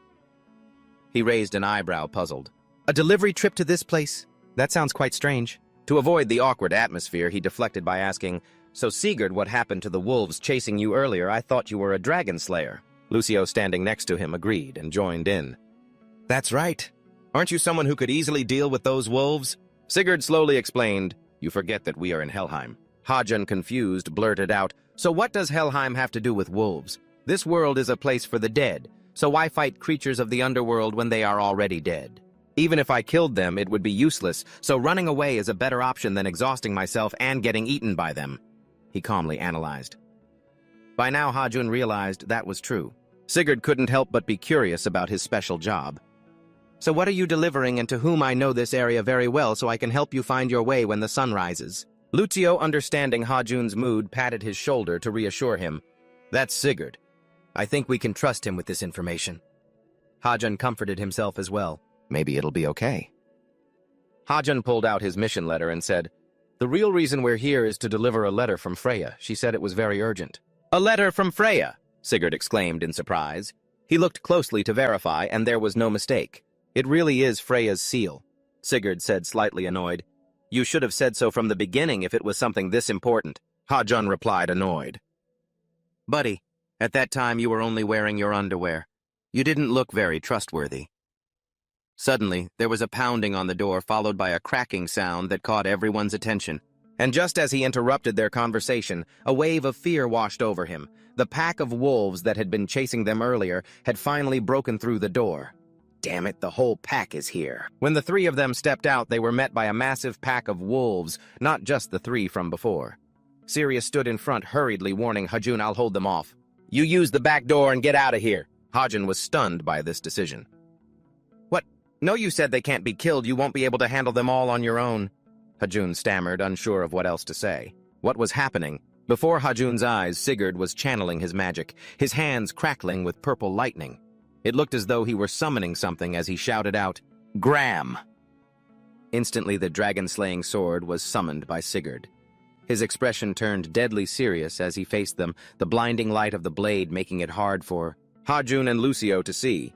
He raised an eyebrow, puzzled. A delivery trip to this place? That sounds quite strange. To avoid the awkward atmosphere, he deflected by asking, So Sigurd, what happened to the wolves chasing you earlier? I thought you were a dragon slayer. Lucio, standing next to him, agreed and joined in. That's right. Aren't you someone who could easily deal with those wolves? Sigurd slowly explained, You forget that we are in Helheim. Hajun, confused, blurted out, So what does Helheim have to do with wolves? This world is a place for the dead, so why fight creatures of the underworld when they are already dead? Even if I killed them, it would be useless, so running away is a better option than exhausting myself and getting eaten by them. He calmly analyzed. By now, Hajun realized that was true. Sigurd couldn't help but be curious about his special job. So what are you delivering, and to whom? I know this area very well, so I can help you find your way when the sun rises. Lucio, understanding Hajun's mood, patted his shoulder to reassure him. That's Sigurd. I think we can trust him with this information. Hajun comforted himself as well. Maybe it'll be okay. Hajun pulled out his mission letter and said, The real reason we're here is to deliver a letter from Freya. She said it was very urgent. A letter from Freya? Sigurd exclaimed in surprise. He looked closely to verify, and there was no mistake. It really is Freya's seal. Sigurd said, slightly annoyed. You should have said so from the beginning if it was something this important. Hajun replied, annoyed. Buddy, at that time you were only wearing your underwear. You didn't look very trustworthy. Suddenly, there was a pounding on the door, followed by a cracking sound that caught everyone's attention. And just as he interrupted their conversation, a wave of fear washed over him. The pack of wolves that had been chasing them earlier had finally broken through the door. Damn it, the whole pack is here. When the three of them stepped out, they were met by a massive pack of wolves, not just the three from before. Sirius stood in front, hurriedly warning Hajun, I'll hold them off. You use the back door and get out of here. Hajun was stunned by this decision. What? No, you said they can't be killed. You won't be able to handle them all on your own. Hajun stammered, unsure of what else to say. What was happening? Before Hajun's eyes, Sigurd was channeling his magic, his hands crackling with purple lightning. It looked as though he were summoning something as he shouted out, Gram! Instantly, the dragon-slaying sword was summoned by Sigurd. His expression turned deadly serious as he faced them, the blinding light of the blade making it hard for Hajun and Lucio to see.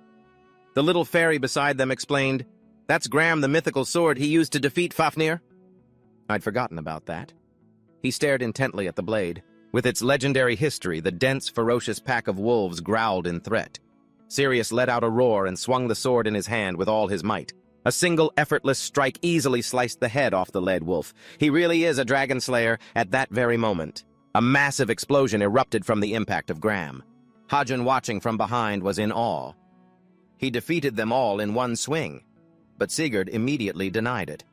The little fairy beside them explained, That's Gram, the mythical sword he used to defeat Fafnir. I'd forgotten about that. He stared intently at the blade. With its legendary history, the dense, ferocious pack of wolves growled in threat. Sirius let out a roar and swung the sword in his hand with all his might. A single effortless strike easily sliced the head off the lead wolf. He really is a dragon slayer at that very moment. A massive explosion erupted from the impact of Graham. Hajun, watching from behind, was in awe. He defeated them all in one swing, but Sigurd immediately denied it.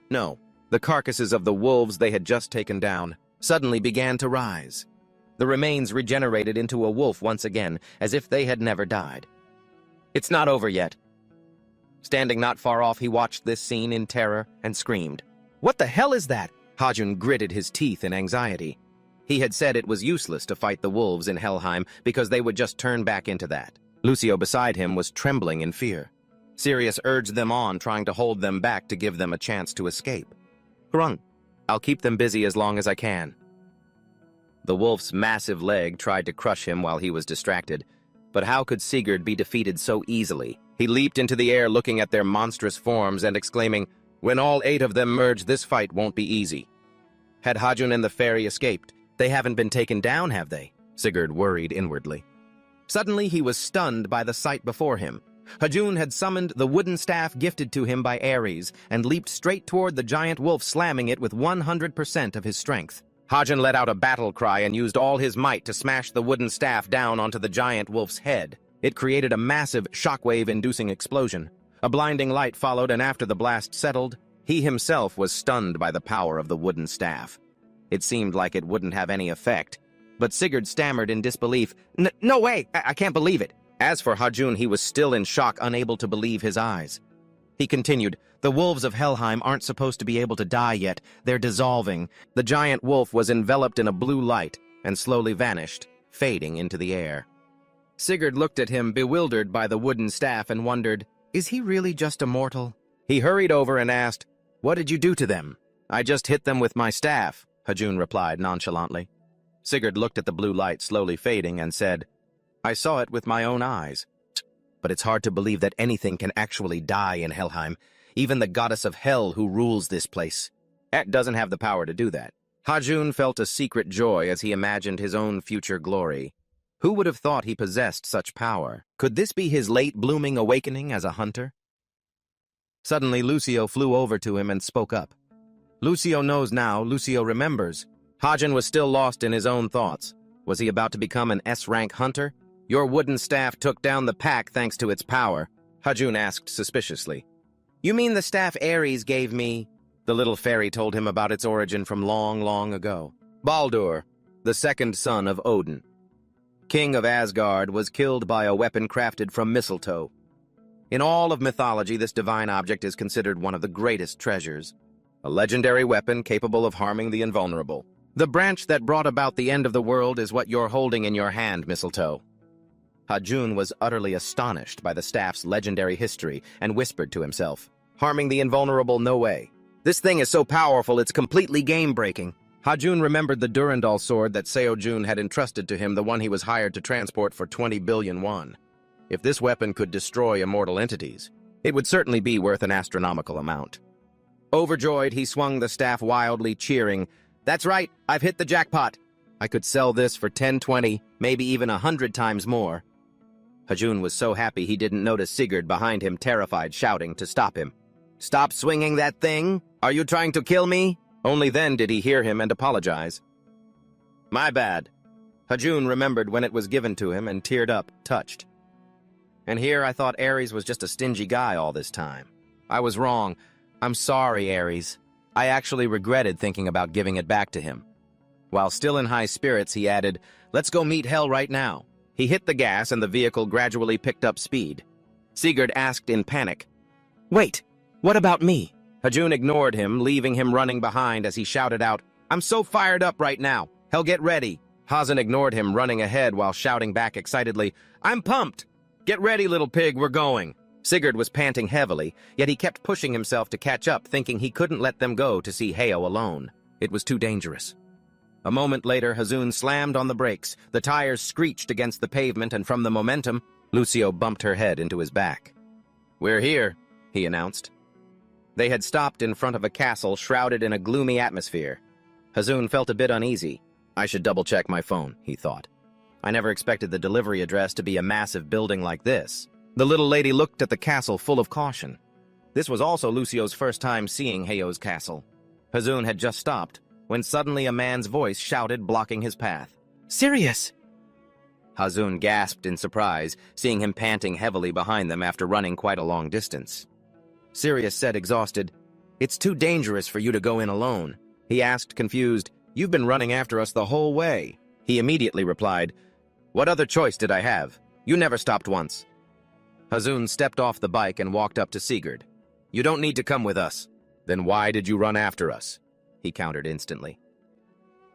No, the carcasses of the wolves they had just taken down suddenly began to rise. The remains regenerated into a wolf once again, as if they had never died. It's not over yet. Standing not far off, he watched this scene in terror and screamed. What the hell is that? Hajun gritted his teeth in anxiety. He had said it was useless to fight the wolves in Helheim because they would just turn back into that. Lucio beside him was trembling in fear. Sirius urged them on, trying to hold them back to give them a chance to escape. Hrung, I'll keep them busy as long as I can. The wolf's massive leg tried to crush him while he was distracted, but how could Sigurd be defeated so easily? He leaped into the air looking at their monstrous forms and exclaiming, when all 8 of them merge, this fight won't be easy. Had Hajun and the fairy escaped? They haven't been taken down, have they? Sigurd worried inwardly. Suddenly he was stunned by the sight before him. Hajun had summoned the wooden staff gifted to him by Ares and leaped straight toward the giant wolf, slamming it with 100% of his strength. Hajun let out a battle cry and used all his might to smash the wooden staff down onto the giant wolf's head. It created a massive, shockwave-inducing explosion. A blinding light followed, and after the blast settled, he himself was stunned by the power of the wooden staff. It seemed like it wouldn't have any effect, but Sigurd stammered in disbelief. No way! I can't believe it! As for Hajun, he was still in shock, unable to believe his eyes. He continued, the wolves of Helheim aren't supposed to be able to die yet. They're dissolving. The giant wolf was enveloped in a blue light and slowly vanished, fading into the air. Sigurd looked at him, bewildered by the wooden staff, and wondered, is he really just a mortal? He hurried over and asked, what did you do to them? I just hit them with my staff, Hajun replied nonchalantly. Sigurd looked at the blue light slowly fading and said, I saw it with my own eyes. But it's hard to believe that anything can actually die in Helheim, even the goddess of hell who rules this place. Et doesn't have the power to do that. Hajun felt a secret joy as he imagined his own future glory. Who would have thought he possessed such power? Could this be his late blooming awakening as a hunter? Suddenly, Lucio flew over to him and spoke up. Lucio knows now, Lucio remembers. Hajun was still lost in his own thoughts. Was he about to become an S-rank hunter? Your wooden staff took down the pack thanks to its power, Hajun asked suspiciously. You mean the staff Ares gave me? The little fairy told him about its origin from long, long ago. Baldur, the second son of Odin, king of Asgard, was killed by a weapon crafted from mistletoe. In all of mythology, this divine object is considered one of the greatest treasures. A legendary weapon capable of harming the invulnerable. The branch that brought about the end of the world is what you're holding in your hand, mistletoe. Hajun was utterly astonished by the staff's legendary history and whispered to himself, harming the invulnerable, no way. This thing is so powerful it's completely game-breaking. Hajun remembered the Durandal sword that Seojun had entrusted to him, the one he was hired to transport for 20 billion won. If this weapon could destroy immortal entities, it would certainly be worth an astronomical amount. Overjoyed, he swung the staff wildly, cheering, That's right, I've hit the jackpot. I could sell this for 10, 20, maybe even 100 times more. Hajun was so happy he didn't notice Sigurd behind him, terrified, shouting to stop him. Stop swinging that thing! Are you trying to kill me? Only then did he hear him and apologize. My bad. Hajun remembered when it was given to him and teared up, touched. And here I thought Ares was just a stingy guy all this time. I was wrong. I'm sorry, Ares. I actually regretted thinking about giving it back to him. While still in high spirits, he added, Let's go meet Hell right now. He hit the gas and the vehicle gradually picked up speed. Sigurd asked in panic, Wait, what about me? Hajun ignored him, leaving him running behind as he shouted out, I'm so fired up right now. Hell, get ready. Hazen ignored him, running ahead while shouting back excitedly, I'm pumped. Get ready, little pig, we're going. Sigurd was panting heavily, yet he kept pushing himself to catch up, thinking he couldn't let them go to see Heyo alone. It was too dangerous. A moment later, Hajun slammed on the brakes. The tires screeched against the pavement, and from the momentum, Lucio bumped her head into his back. We're here, he announced. They had stopped in front of a castle shrouded in a gloomy atmosphere. Hazun felt a bit uneasy. I should double-check my phone, he thought. I never expected the delivery address to be a massive building like this. The little lady looked at the castle full of caution. This was also Lucio's first time seeing Heyo's castle. Hazun had just stopped, when suddenly a man's voice shouted, blocking his path. "Sirius!" Hazun gasped in surprise, seeing him panting heavily behind them after running quite a long distance. Sirius said, exhausted, "It's too dangerous for you to go in alone." He asked, confused, "You've been running after us the whole way." He immediately replied, "What other choice did I have? You never stopped once." Hazun stepped off the bike and walked up to Sigurd. "You don't need to come with us." "Then why did you run after us?" He countered instantly.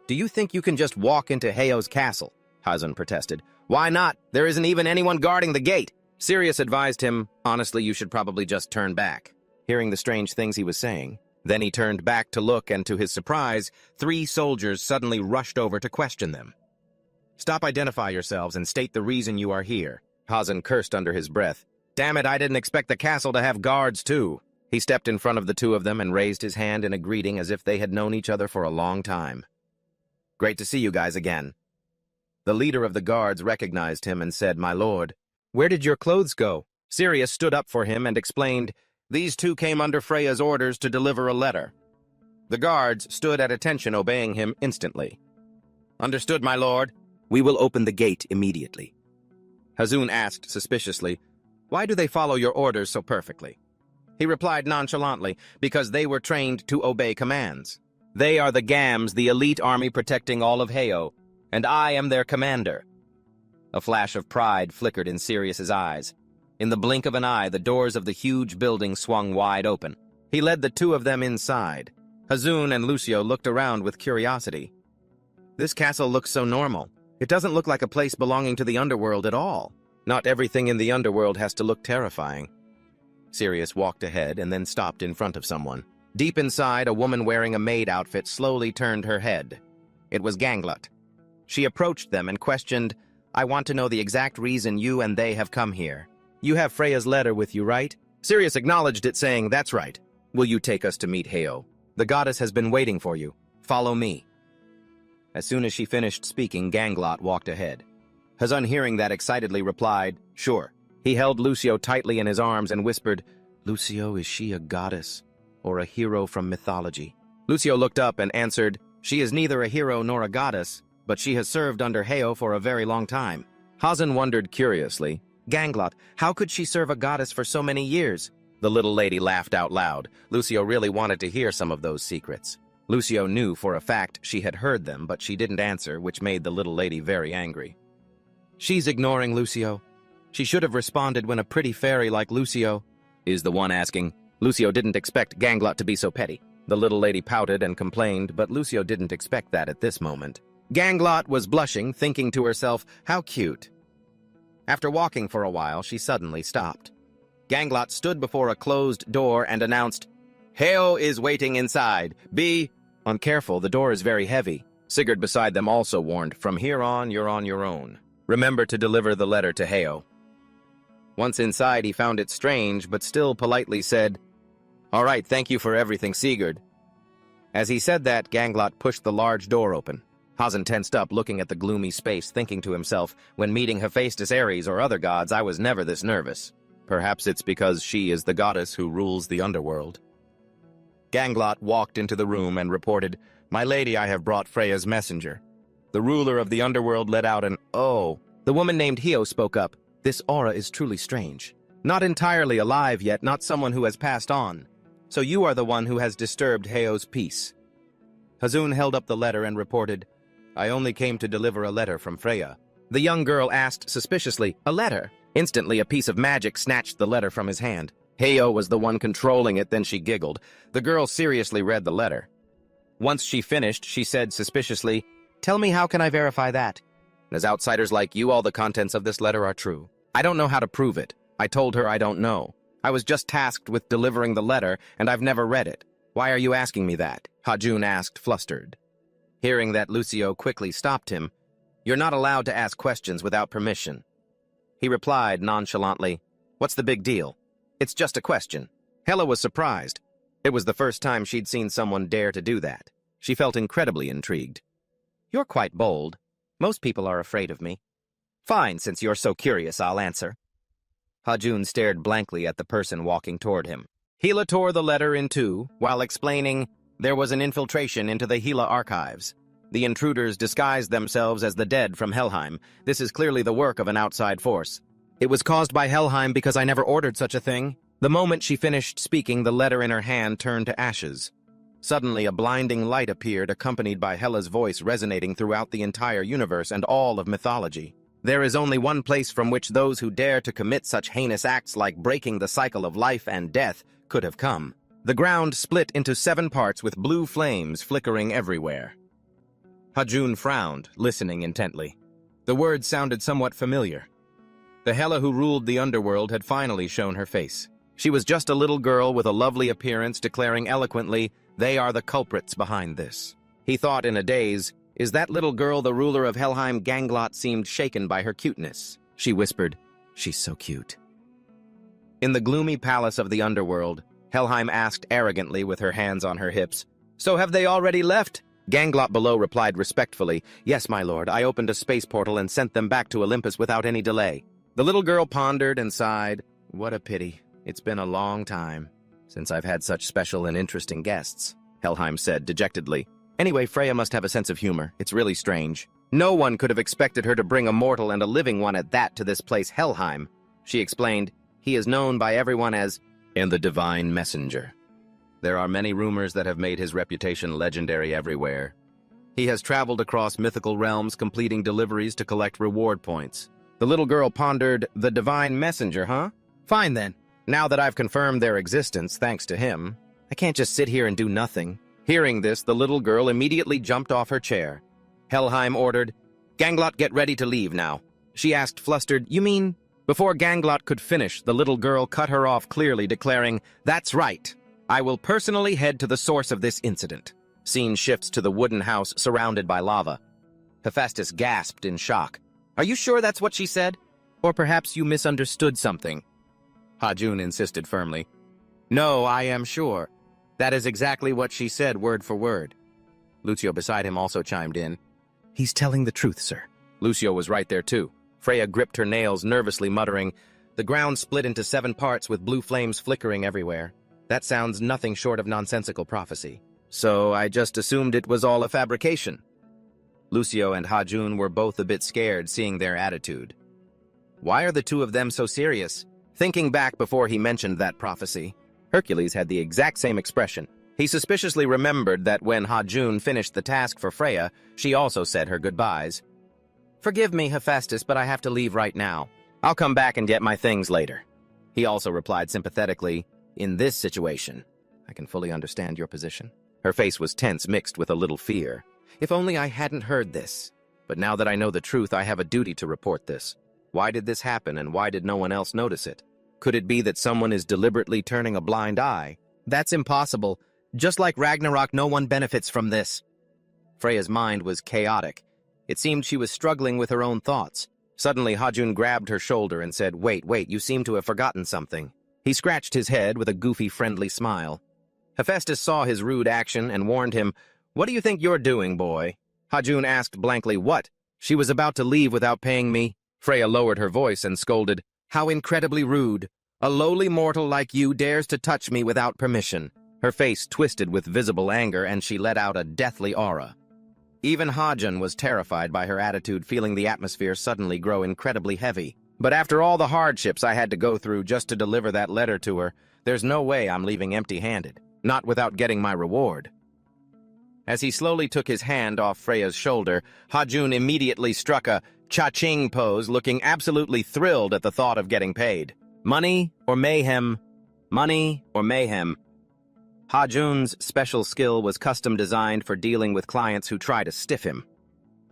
"Do you think you can just walk into Heyo's castle?" Hazun protested. "Why not? There isn't even anyone guarding the gate." Sirius advised him, "Honestly, you should probably just turn back," hearing the strange things he was saying. Then he turned back to look, and to his surprise, 3 soldiers suddenly rushed over to question them. "Stop, identify yourselves, and state the reason you are here." Hazun cursed under his breath. "Damn it, I didn't expect the castle to have guards, too." He stepped in front of the 2 of them and raised his hand in a greeting as if they had known each other for a long time. "Great to see you guys again." The leader of the guards recognized him and said, "My lord, where did your clothes go?" Sirius stood up for him and explained, "These 2 came under Freya's orders to deliver a letter." The guards stood at attention, obeying him instantly. "Understood, my lord. We will open the gate immediately." Hazun asked suspiciously, "Why do they follow your orders so perfectly?" He replied nonchalantly, "Because they were trained to obey commands. They are the Gams, the elite army protecting all of Heyo, and I am their commander." A flash of pride flickered in Sirius's eyes. In the blink of an eye, the doors of the huge building swung wide open. He led the 2 of them inside. Hazun and Lucio looked around with curiosity. "This castle looks so normal. It doesn't look like a place belonging to the underworld at all. Not everything in the underworld has to look terrifying." Sirius walked ahead and then stopped in front of someone. Deep inside, a woman wearing a maid outfit slowly turned her head. It was Ganglut. She approached them and questioned, "I want to know the exact reason you and they have come here. You have Freya's letter with you, right?" Sirius acknowledged it, saying, "That's right. Will you take us to meet Heyo? The goddess has been waiting for you. Follow me." As soon as she finished speaking, Ganglot walked ahead. Hazun, hearing that, excitedly replied, "Sure." He held Lucio tightly in his arms and whispered, "Lucio, is she a goddess or a hero from mythology?" Lucio looked up and answered, "She is neither a hero nor a goddess, but she has served under Heyo for a very long time." Hazun wondered curiously, "Ganglot, how could she serve a goddess for so many years?" The little lady laughed out loud. Lucio really wanted to hear some of those secrets. Lucio knew for a fact she had heard them, but she didn't answer, which made the little lady very angry. "She's ignoring Lucio. She should have responded when a pretty fairy like Lucio is the one asking." Lucio didn't expect Ganglot to be so petty. The little lady pouted and complained, but Lucio didn't expect that at this moment. Ganglot was blushing, thinking to herself, "How cute." After walking for a while, she suddenly stopped. Ganglot stood before a closed door and announced, "Heyo is waiting inside. Be careful, the door is very heavy." Sigurd beside them also warned, "From here on, you're on your own. Remember to deliver the letter to Heyo." Once inside, he found it strange, but still politely said, "All right, thank you for everything, Sigurd." As he said that, Ganglot pushed the large door open. Hazun tensed up, looking at the gloomy space, thinking to himself, "When meeting Hephaestus, Ares, or other gods, I was never this nervous. Perhaps it's because she is the goddess who rules the underworld." Ganglot walked into the room and reported, "My lady, I have brought Freya's messenger." The ruler of the underworld let out an "oh." The woman named Heyo spoke up, "This aura is truly strange. Not entirely alive yet, not someone who has passed on. So you are the one who has disturbed Heyo's peace." Hazun held up the letter and reported, "I only came to deliver a letter from Freya." The young girl asked suspiciously, "A letter?" Instantly, a piece of magic snatched the letter from his hand. Heyo was the one controlling it, then she giggled. The girl seriously read the letter. Once she finished, she said suspiciously, "Tell me, how can I verify that? As outsiders like you, all the contents of this letter are true. I don't know how to prove it. I told her I don't know. I was just tasked with delivering the letter, and I've never read it. Why are you asking me that?" Hazun asked, flustered. Hearing that, Lucio quickly stopped him. "You're not allowed to ask questions without permission." He replied nonchalantly, "What's the big deal? It's just a question." Hela was surprised. It was the first time she'd seen someone dare to do that. She felt incredibly intrigued. You're quite bold. Most people are afraid of me. Fine, since you're so curious, I'll answer. Hajun stared blankly at the person walking toward him. Hila tore the letter in two, while explaining there was an infiltration into the Hila archives. The intruders disguised themselves as the dead from Helheim. This is clearly the work of an outside force. It was caused by Helheim because I never ordered such a thing. The moment she finished speaking, the letter in her hand turned to ashes. Suddenly, a blinding light appeared, accompanied by Hela's voice resonating throughout the entire universe and all of mythology. There is only one place from which those who dare to commit such heinous acts like breaking the cycle of life and death could have come. The ground split into 7 parts with blue flames flickering everywhere. Hajun frowned, listening intently. The words sounded somewhat familiar. The Hela who ruled the underworld had finally shown her face. She was just a little girl with a lovely appearance, declaring eloquently, "They are the culprits behind this." He thought in a daze, "Is that little girl the ruler of Helheim?" Ganglot seemed shaken by her cuteness. She whispered, "She's so cute." In the gloomy palace of the underworld, Helheim asked arrogantly with her hands on her hips, "So have they already left?" Ganglot below replied respectfully, "Yes, my lord, I opened a space portal and sent them back to Olympus without any delay." The little girl pondered and sighed, "What a pity. It's been a long time since I've had such special and interesting guests," Helheim said dejectedly. "Anyway, Freya must have a sense of humor. It's really strange. No one could have expected her to bring a mortal and a living one at that to this place Helheim." She explained, "He is known by everyone as the Divine Messenger. There are many rumors that have made his reputation legendary everywhere. He has traveled across mythical realms, completing deliveries to collect reward points." The little girl pondered, "The Divine Messenger, huh? Fine then. Now that I've confirmed their existence thanks to him, I can't just sit here and do nothing." Hearing this, the little girl immediately jumped off her chair. Helheim ordered, "Ganglot, get ready to leave now." She asked flustered, "You mean?" Before Ganglot could finish, the little girl cut her off clearly, declaring, "That's right. I will personally head to the source of this incident." Scene shifts to the wooden house surrounded by lava. Hephaestus gasped in shock. "Are you sure that's what she said? Or perhaps you misunderstood something?" Hajun insisted firmly. "No, I am sure. That is exactly what she said, word for word." Lucio beside him also chimed in. "He's telling the truth, sir." Lucio was right there too. Freya gripped her nails, nervously muttering. The ground split into 7 parts with blue flames flickering everywhere. That sounds nothing short of nonsensical prophecy. So I just assumed it was all a fabrication. Lucio and Hajun were both a bit scared, seeing their attitude. Why are the two of them so serious? Thinking back before he mentioned that prophecy, Hercules had the exact same expression. He suspiciously remembered that when Hajun finished the task for Freya, she also said her goodbyes. "Forgive me, Hephaestus, but I have to leave right now. I'll come back and get my things later." He also replied sympathetically, "In this situation, I can fully understand your position." Her face was tense, mixed with a little fear. "If only I hadn't heard this. But now that I know the truth, I have a duty to report this. Why did this happen, and why did no one else notice it? Could it be that someone is deliberately turning a blind eye? That's impossible. Just like Ragnarok, no one benefits from this." Freya's mind was chaotic. It seemed she was struggling with her own thoughts. Suddenly, Hajun grabbed her shoulder and said, Wait, you seem to have forgotten something." He scratched his head with a goofy, friendly smile. Hephaestus saw his rude action and warned him, "What do you think you're doing, boy?" Hajun asked blankly, "What? She was about to leave without paying me?" Freya lowered her voice and scolded, "How incredibly rude. A lowly mortal like you dares to touch me without permission." Her face twisted with visible anger, and she let out a deathly aura. Even Hajun was terrified by her attitude, feeling the atmosphere suddenly grow incredibly heavy. "But after all the hardships I had to go through just to deliver that letter to her, there's no way I'm leaving empty-handed. Not without getting my reward." As he slowly took his hand off Freya's shoulder, Hajun immediately struck a cha-ching pose, looking absolutely thrilled at the thought of getting paid. Money or mayhem? Money or mayhem? Hajun's special skill was custom designed for dealing with clients who try to stiff him.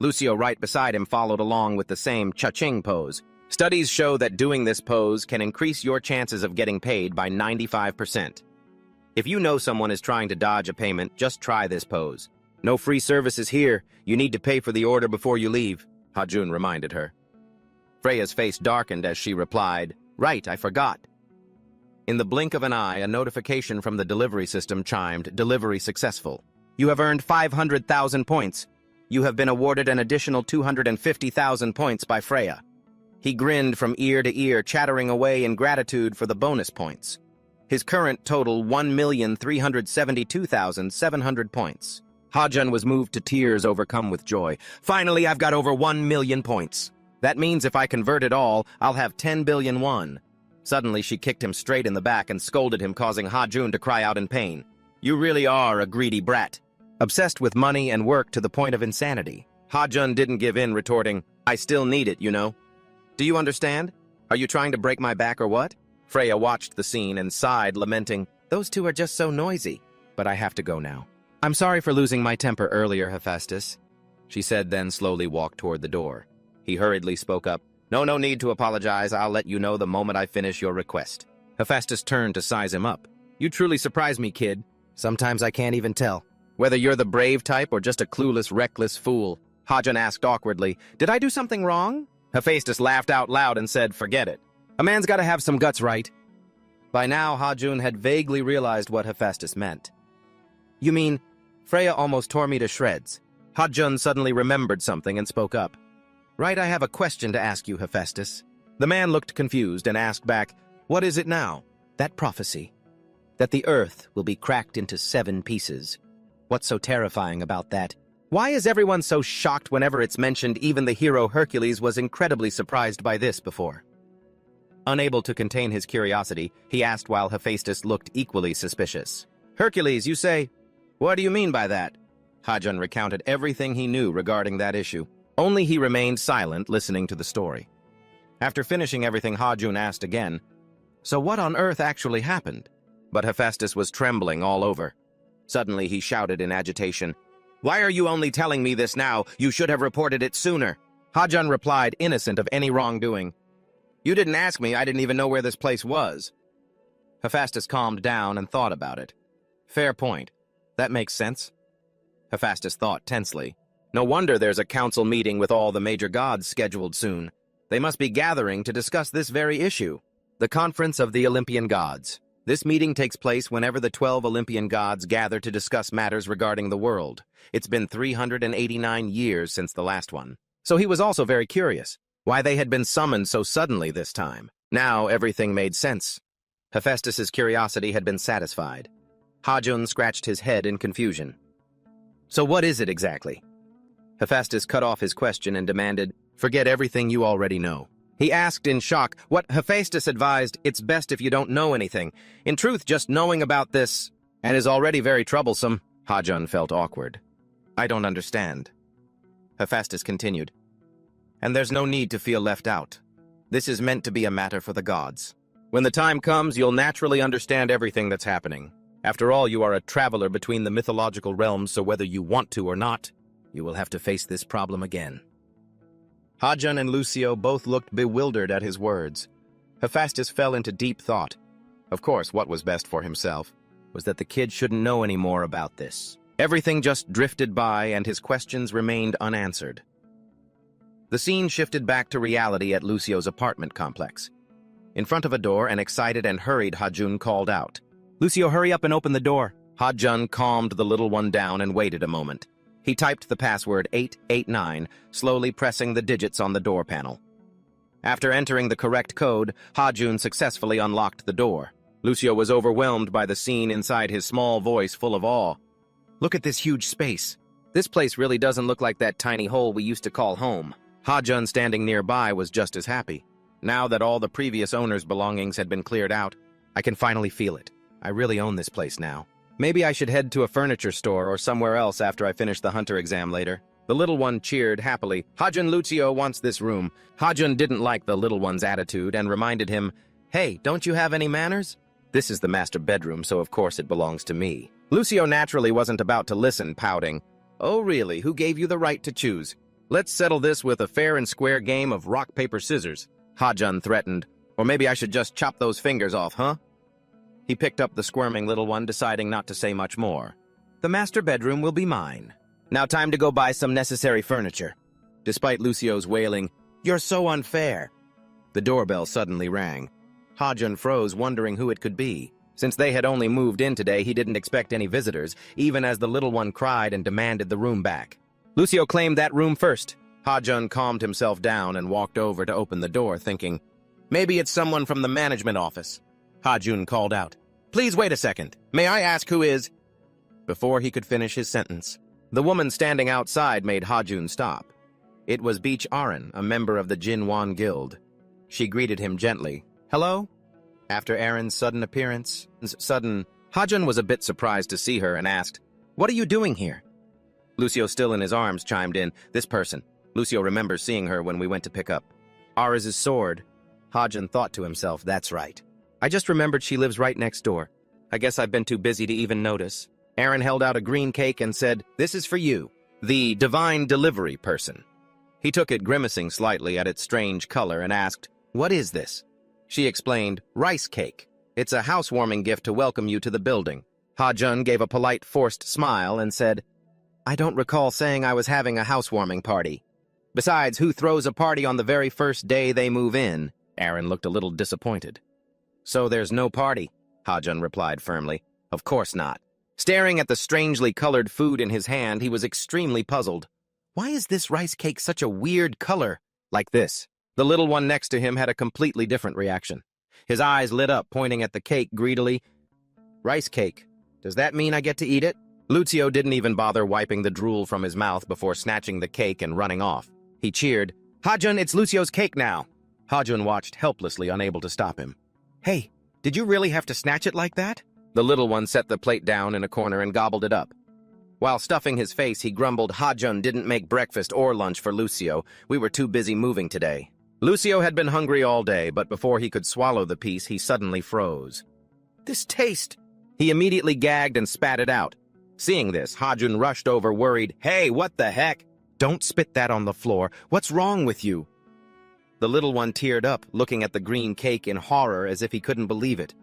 Lucio right beside him followed along with the same cha-ching pose. Studies show that doing this pose can increase your chances of getting paid by 95%. If you know someone is trying to dodge a payment, just try this pose. "No free services here. You need to pay for the order before you leave," Hajun reminded her. Freya's face darkened as she replied, "Right, I forgot." In the blink of an eye, a notification from the delivery system chimed, "Delivery successful. You have earned 500,000 points. You have been awarded an additional 250,000 points by Freya." He grinned from ear to ear, chattering away in gratitude for the bonus points. His current total 1,372,700 points. Ha-jun was moved to tears, overcome with joy. "Finally, I've got over 1 million points. That means if I convert it all, I'll have 10 billion won." Suddenly, she kicked him straight in the back and scolded him, causing Ha-jun to cry out in pain. "You really are a greedy brat." Obsessed with money and work to the point of insanity, Ha-jun didn't give in, retorting, "I still need it, you know. Do you understand? Are you trying to break my back or what?" Freya watched the scene and sighed, lamenting, "Those two are just so noisy. But I have to go now. I'm sorry for losing my temper earlier, Hephaestus," she said, then slowly walked toward the door. He hurriedly spoke up, No need to apologize. I'll let you know the moment I finish your request." Hephaestus turned to size him up. "You truly surprise me, kid. Sometimes I can't even tell whether you're the brave type or just a clueless, reckless fool." Ha-jun asked awkwardly, "Did I do something wrong?" Hephaestus laughed out loud and said, "Forget it. A man's got to have some guts, right?" By now, Ha-jun had vaguely realized what Hephaestus meant. "You mean, Freya almost tore me to shreds?" Ha-jun suddenly remembered something and spoke up. "Right, I have a question to ask you, Hephaestus." The man looked confused and asked back, "What is it now?" "That prophecy. That the earth will be cracked into 7 pieces. What's so terrifying about that? Why is everyone so shocked whenever it's mentioned? Even the hero Hercules was incredibly surprised by this before." Unable to contain his curiosity, he asked while Hephaestus looked equally suspicious. "Hercules, you say? What do you mean by that?" Ha-jun recounted everything he knew regarding that issue. Only he remained silent, listening to the story. After finishing everything, Ha-jun asked again, "So what on earth actually happened?" But Hephaestus was trembling all over. Suddenly he shouted in agitation, "Why are you only telling me this now? You should have reported it sooner." Ha-jun replied, innocent of any wrongdoing, "You didn't ask me. I didn't even know where this place was." Hephaestus calmed down and thought about it. "Fair point. That makes sense." Hephaestus thought tensely. No wonder there's a council meeting with all the major gods scheduled soon. They must be gathering to discuss this very issue. The Conference of the Olympian Gods. This meeting takes place whenever the 12 Olympian gods gather to discuss matters regarding the world. It's been 389 years since the last one. So he was also very curious why they had been summoned so suddenly this time. Now everything made sense. Hephaestus's curiosity had been satisfied. Ha-jun scratched his head in confusion. "So what is it exactly?" Hephaestus cut off his question and demanded, "Forget everything you already know." He asked in shock what Hephaestus advised, "It's best if you don't know anything. In truth, just knowing about this and is already very troublesome." Ha-jun felt awkward. "I don't understand." Hephaestus continued, "And there's no need to feel left out. This is meant to be a matter for the gods. When the time comes, you'll naturally understand everything that's happening. After all, you are a traveler between the mythological realms, so whether you want to or not, you will have to face this problem again." Ha-jun and Lucio both looked bewildered at his words. Hephaestus fell into deep thought. Of course, what was best for himself was that the kid shouldn't know any more about this. Everything just drifted by, and his questions remained unanswered. The scene shifted back to reality at Lucio's apartment complex. In front of a door, an excited and hurried Ha-jun called out, "Lucio, hurry up and open the door." Ha-jun calmed the little one down and waited a moment. He typed the password 889, slowly pressing the digits on the door panel. After entering the correct code, Ha-jun successfully unlocked the door. Lucio was overwhelmed by the scene inside, his small voice full of awe. "Look at this huge space. This place really doesn't look like that tiny hole we used to call home." Ha-jun, standing nearby, was just as happy. Now that all the previous owner's belongings had been cleared out, "I can finally feel it. I really own this place now. Maybe I should head to a furniture store or somewhere else after I finish the hunter exam later." The little one cheered happily. "Ha-jun, Lucio wants this room." Ha-jun didn't like the little one's attitude and reminded him, "Hey, don't you have any manners? This is the master bedroom, so of course it belongs to me." Lucio naturally wasn't about to listen, pouting. "Oh really, who gave you the right to choose? Let's settle this with a fair and square game of rock, paper, scissors," Ha-jun threatened. "Or maybe I should just chop those fingers off, huh?" He picked up the squirming little one, deciding not to say much more. "The master bedroom will be mine. Now time to go buy some necessary furniture." Despite Lucio's wailing, "You're so unfair," the doorbell suddenly rang. Ha-jun froze, wondering who it could be. Since they had only moved in today, he didn't expect any visitors, even as the little one cried and demanded the room back. Lucio claimed that room first. Ha-jun calmed himself down and walked over to open the door, thinking, maybe it's someone from the management office. Ha-jun called out, please wait a second. May I ask who is? Before he could finish his sentence, the woman standing outside made Ha-jun stop. It was Beach Arin, a member of the Jinwan Guild. She greeted him gently. Hello? After Arin's sudden appearance, Ha-jun was a bit surprised to see her and asked, what are you doing here? Lucio, still in his arms, chimed in, this person. Lucio remembers seeing her when we went to pick up Ariz's sword. Ha-jun thought to himself, that's right. I just remembered she lives right next door. I guess I've been too busy to even notice. Arin held out a green cake and said, this is for you, the divine delivery person. He took it, grimacing slightly at its strange color, and asked, what is this? She explained, rice cake. It's a housewarming gift to welcome you to the building. Ha-jun gave a polite, forced smile and said, I don't recall saying I was having a housewarming party. Besides, who throws a party on the very first day they move in? Arin looked a little disappointed. So there's no party, Ha-jun replied firmly. Of course not. Staring at the strangely colored food in his hand, he was extremely puzzled. Why is this rice cake such a weird color? Like this. The little one next to him had a completely different reaction. His eyes lit up, pointing at the cake greedily. Rice cake. Does that mean I get to eat it? Lucio didn't even bother wiping the drool from his mouth before snatching the cake and running off. He cheered, Ha-jun, it's Lucio's cake now. Ha-jun watched helplessly, unable to stop him. Hey, did you really have to snatch it like that? The little one set the plate down in a corner and gobbled it up. While stuffing his face, he grumbled, Ha-jun didn't make breakfast or lunch for Lucio. We were too busy moving today. Lucio had been hungry all day, but before he could swallow the piece, he suddenly froze. This taste! He immediately gagged and spat it out. Seeing this, Ha-jun rushed over, worried, Hey, what the heck? Don't spit that on the floor. What's wrong with you? The little one teared up, looking at the green cake in horror as if he couldn't believe it.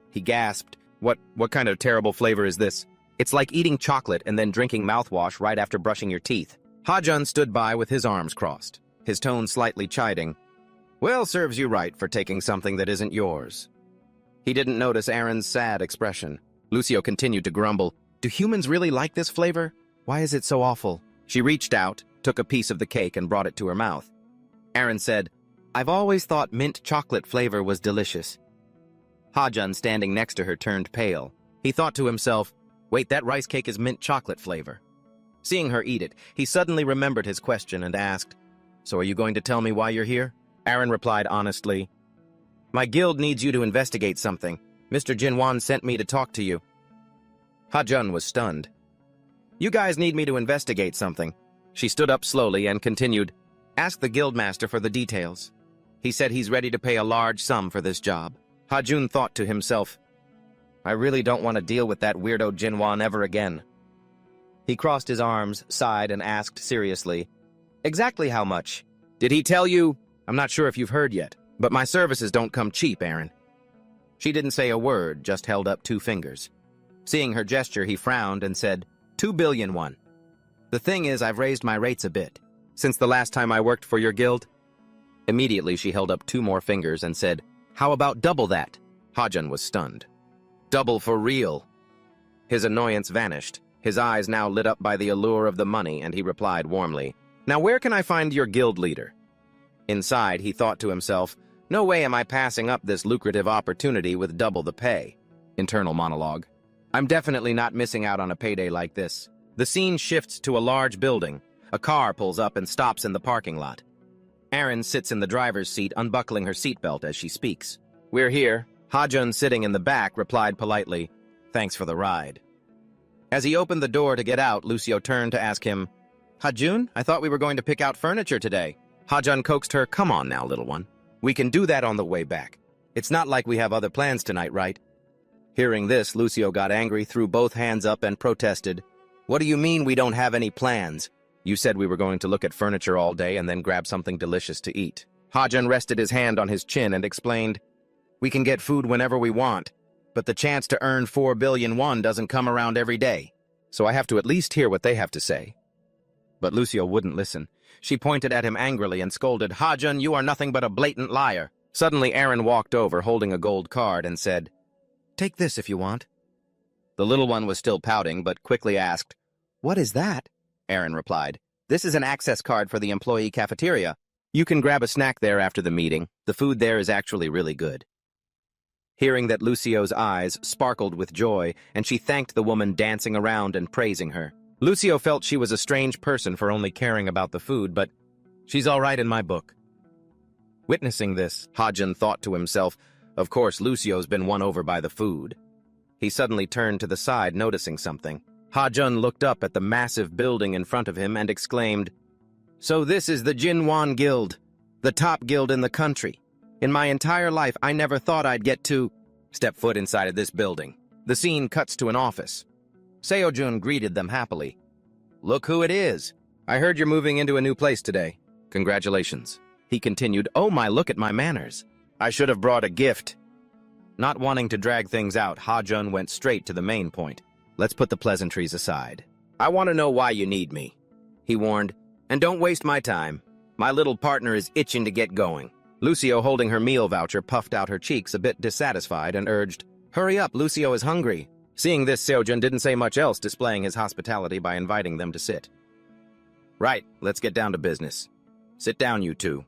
He gasped, What kind of terrible flavor is this? It's like eating chocolate and then drinking mouthwash right after brushing your teeth. Ha-jun stood by with his arms crossed, his tone slightly chiding. Well, serves you right for taking something that isn't yours. He didn't notice Arin's sad expression. Lucio continued to grumble, Do humans really like this flavor? Why is it so awful? She reached out, took a piece of the cake and brought it to her mouth. Arin said, I've always thought mint chocolate flavor was delicious. Ha-jun, standing next to her, turned pale. He thought to himself, Wait, that rice cake is mint chocolate flavor. Seeing her eat it, he suddenly remembered his question and asked, So are you going to tell me why you're here? Arin replied honestly, My guild needs you to investigate something. Mr. Jinwan sent me to talk to you. Ha-jun was stunned. You guys need me to investigate something. She stood up slowly and continued, Ask the guildmaster for the details. He said he's ready to pay a large sum for this job. Ha-jun thought to himself, I really don't want to deal with that weirdo Jinwan ever again. He crossed his arms, sighed, and asked seriously, Exactly how much? Did he tell you? I'm not sure if you've heard yet, but my services don't come cheap, Arin. She didn't say a word, just held up 2 fingers. Seeing her gesture, he frowned and said, 2 billion won. The thing is, I've raised my rates a bit. Since the last time I worked for your guild? Immediately, she held up 2 more fingers and said, How about double that? Ha-jun was stunned. Double for real. His annoyance vanished. His eyes now lit up by the allure of the money, and he replied warmly, Now where can I find your guild leader? Inside, he thought to himself, No way am I passing up this lucrative opportunity with double the pay. Internal monologue. I'm definitely not missing out on a payday like this. The scene shifts to a large building. A car pulls up and stops in the parking lot. Arin sits in the driver's seat, unbuckling her seatbelt as she speaks. We're here. Ha-jun, sitting in the back, replied politely, Thanks for the ride. As he opened the door to get out, Lucio turned to ask him, Ha-jun, I thought we were going to pick out furniture today. Ha-jun coaxed her, Come on now, little one. We can do that on the way back. It's not like we have other plans tonight, right? Hearing this, Lucio got angry, threw both hands up, and protested, What do you mean we don't have any plans? You said we were going to look at furniture all day and then grab something delicious to eat. Ha-jun rested his hand on his chin and explained, We can get food whenever we want, but the chance to earn 4 billion won doesn't come around every day, so I have to at least hear what they have to say. But Lucio wouldn't listen. She pointed at him angrily and scolded, Ha-jun, you are nothing but a blatant liar. Suddenly, Aaron walked over holding a gold card and said, "Take this if you want." The little one was still pouting, but quickly asked, "What is that?" Aaron replied, "This is an access card for the employee cafeteria. You can grab a snack there after the meeting. The food there is actually really good." Hearing that, Lucio's eyes sparkled with joy, and she thanked the woman dancing around and praising her. Lucio felt she was a strange person for only caring about the food, but she's all right in my book. Witnessing this, Ha-jun thought to himself, of course Lucio's been won over by the food. He suddenly turned to the side, noticing something. Ha-jun looked up at the massive building in front of him and exclaimed, "So this is the Jinwan Guild, the top guild in the country. In my entire life, I never thought I'd get to step foot inside of this building." The scene cuts to an office. Seo-jun greeted them happily. "Look who it is. I heard you're moving into a new place today. Congratulations." He continued, "Oh my, look at my manners. I should have brought a gift." Not wanting to drag things out, Ha-jun went straight to the main point. "Let's put the pleasantries aside. I want to know why you need me," he warned. "And don't waste my time. My little partner is itching to get going." Lucio, holding her meal voucher, puffed out her cheeks a bit dissatisfied and urged, "Hurry up, Lucio is hungry." Seeing this, Seo-jun didn't say much else, displaying his hospitality by inviting them to sit. "Right, let's get down to business. Sit down, you two."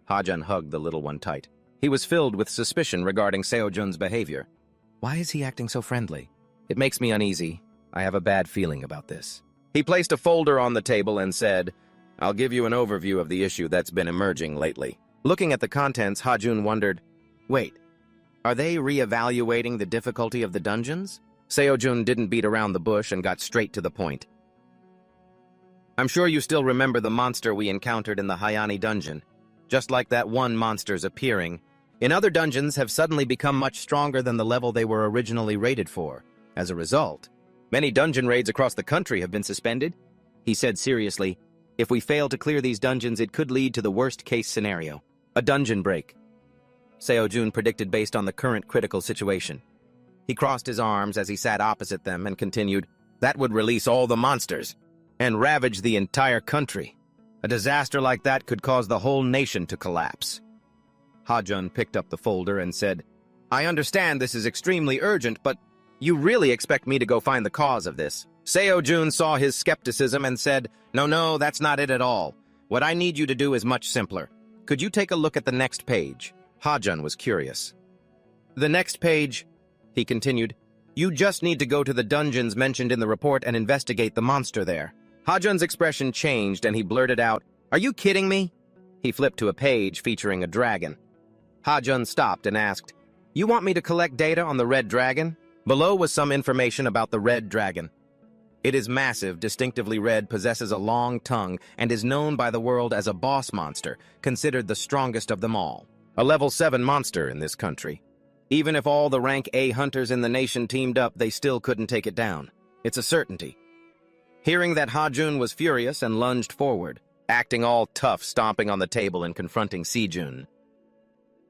Ha-jun hugged the little one tight. He was filled with suspicion regarding Seo-jun's behavior. Why is he acting so friendly? It makes me uneasy. I have a bad feeling about this. He placed a folder on the table and said, "I'll give you an overview of the issue that's been emerging lately." Looking at the contents, Ha-jun wondered, wait, are they re-evaluating the difficulty of the dungeons? Seo-jun didn't beat around the bush and got straight to the point. "I'm sure you still remember the monster we encountered in the Hayani dungeon. Just like that one monster's appearing, in other dungeons have suddenly become much stronger than the level they were originally rated for. As a result, many dungeon raids across the country have been suspended." He said seriously, "If we fail to clear these dungeons, it could lead to the worst-case scenario. A dungeon break." Seo-jun predicted based on the current critical situation. He crossed his arms as he sat opposite them and continued, "That would release all the monsters and ravage the entire country. A disaster like that could cause the whole nation to collapse." Ha-jun picked up the folder and said, "I understand this is extremely urgent, but you really expect me to go find the cause of this?" Seo-jun saw his skepticism and said, No, that's not it at all. What I need you to do is much simpler. Could you take a look at the next page?" Ha-jun was curious. "The next page," he continued, "you just need to go to the dungeons mentioned in the report and investigate the monster there." Ha-jun's expression changed and he blurted out, "Are you kidding me?" He flipped to a page featuring a dragon. Ha-jun stopped and asked, "You want me to collect data on the red dragon?" Below was some information about the red dragon. It is massive, distinctively red, possesses a long tongue, and is known by the world as a boss monster, considered the strongest of them all. A level 7 monster in this country. Even if all the rank A hunters in the nation teamed up, they still couldn't take it down. It's a certainty. Hearing that, Ha-jun was furious and lunged forward, acting all tough, stomping on the table and confronting Si-jun.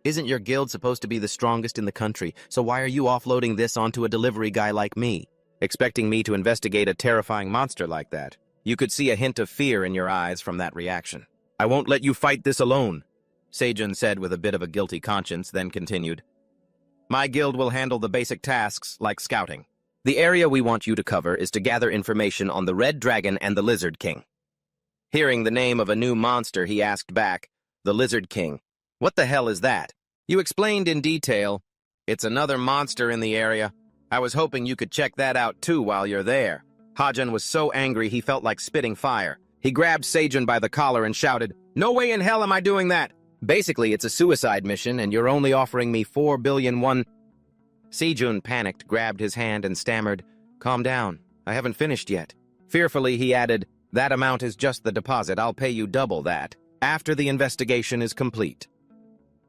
"Isn't your guild supposed to be the strongest in the country, so why are you offloading this onto a delivery guy like me? Expecting me to investigate a terrifying monster like that? You could see a hint of fear in your eyes from that reaction." "I won't let you fight this alone," Se-jun said with a bit of a guilty conscience, then continued. "My guild will handle the basic tasks like scouting. The area we want you to cover is to gather information on the Red Dragon and the Lizard King." Hearing the name of a new monster, he asked back, "The Lizard King. What the hell is that?" "You explained in detail. It's another monster in the area. I was hoping you could check that out too while you're there." Ha-jun was so angry he felt like spitting fire. He grabbed Se-jun by the collar and shouted, "No way in hell am I doing that! Basically, it's a suicide mission and you're only offering me 4 billion won." Se-jun panicked, grabbed his hand and stammered, "Calm down, I haven't finished yet." Fearfully, he added, "That amount is just the deposit. I'll pay you double that after the investigation is complete."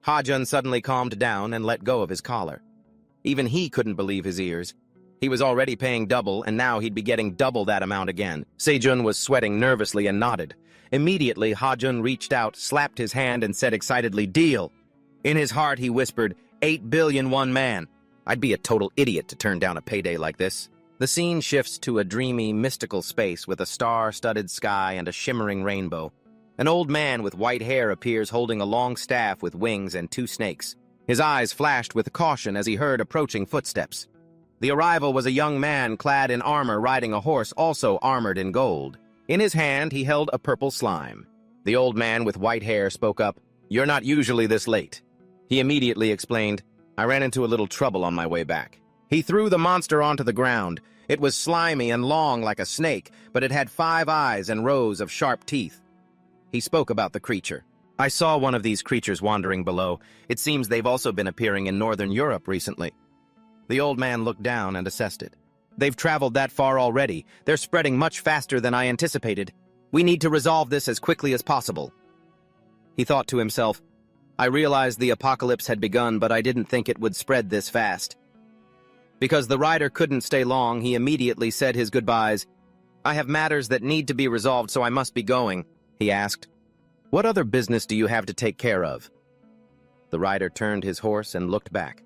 Ha-jun suddenly calmed down and let go of his collar. Even he couldn't believe his ears. He was already paying double, and now he'd be getting double that amount again. Se-jun was sweating nervously and nodded. Immediately, Ha-jun reached out, slapped his hand, and said excitedly, "Deal!" In his heart, he whispered, 8 billion won man. I'd be a total idiot to turn down a payday like this. The scene shifts to a dreamy, mystical space with a star-studded sky and a shimmering rainbow. An old man with white hair appears holding a long staff with wings and 2 snakes. His eyes flashed with caution as he heard approaching footsteps. The arrival was a young man clad in armor riding a horse also armored in gold. In his hand, he held a purple slime. The old man with white hair spoke up, "You're not usually this late." He immediately explained, "I ran into a little trouble on my way back." He threw the monster onto the ground. It was slimy and long like a snake, but it had 5 eyes and rows of sharp teeth. He spoke about the creature. "I saw one of these creatures wandering below. It seems they've also been appearing in Northern Europe recently." The old man looked down and assessed it. "They've traveled that far already. They're spreading much faster than I anticipated. We need to resolve this as quickly as possible." He thought to himself, "I realized the apocalypse had begun, but I didn't think it would spread this fast." Because the rider couldn't stay long, he immediately said his goodbyes. "I have matters that need to be resolved, so I must be going," he asked. "What other business do you have to take care of?" The rider turned his horse and looked back.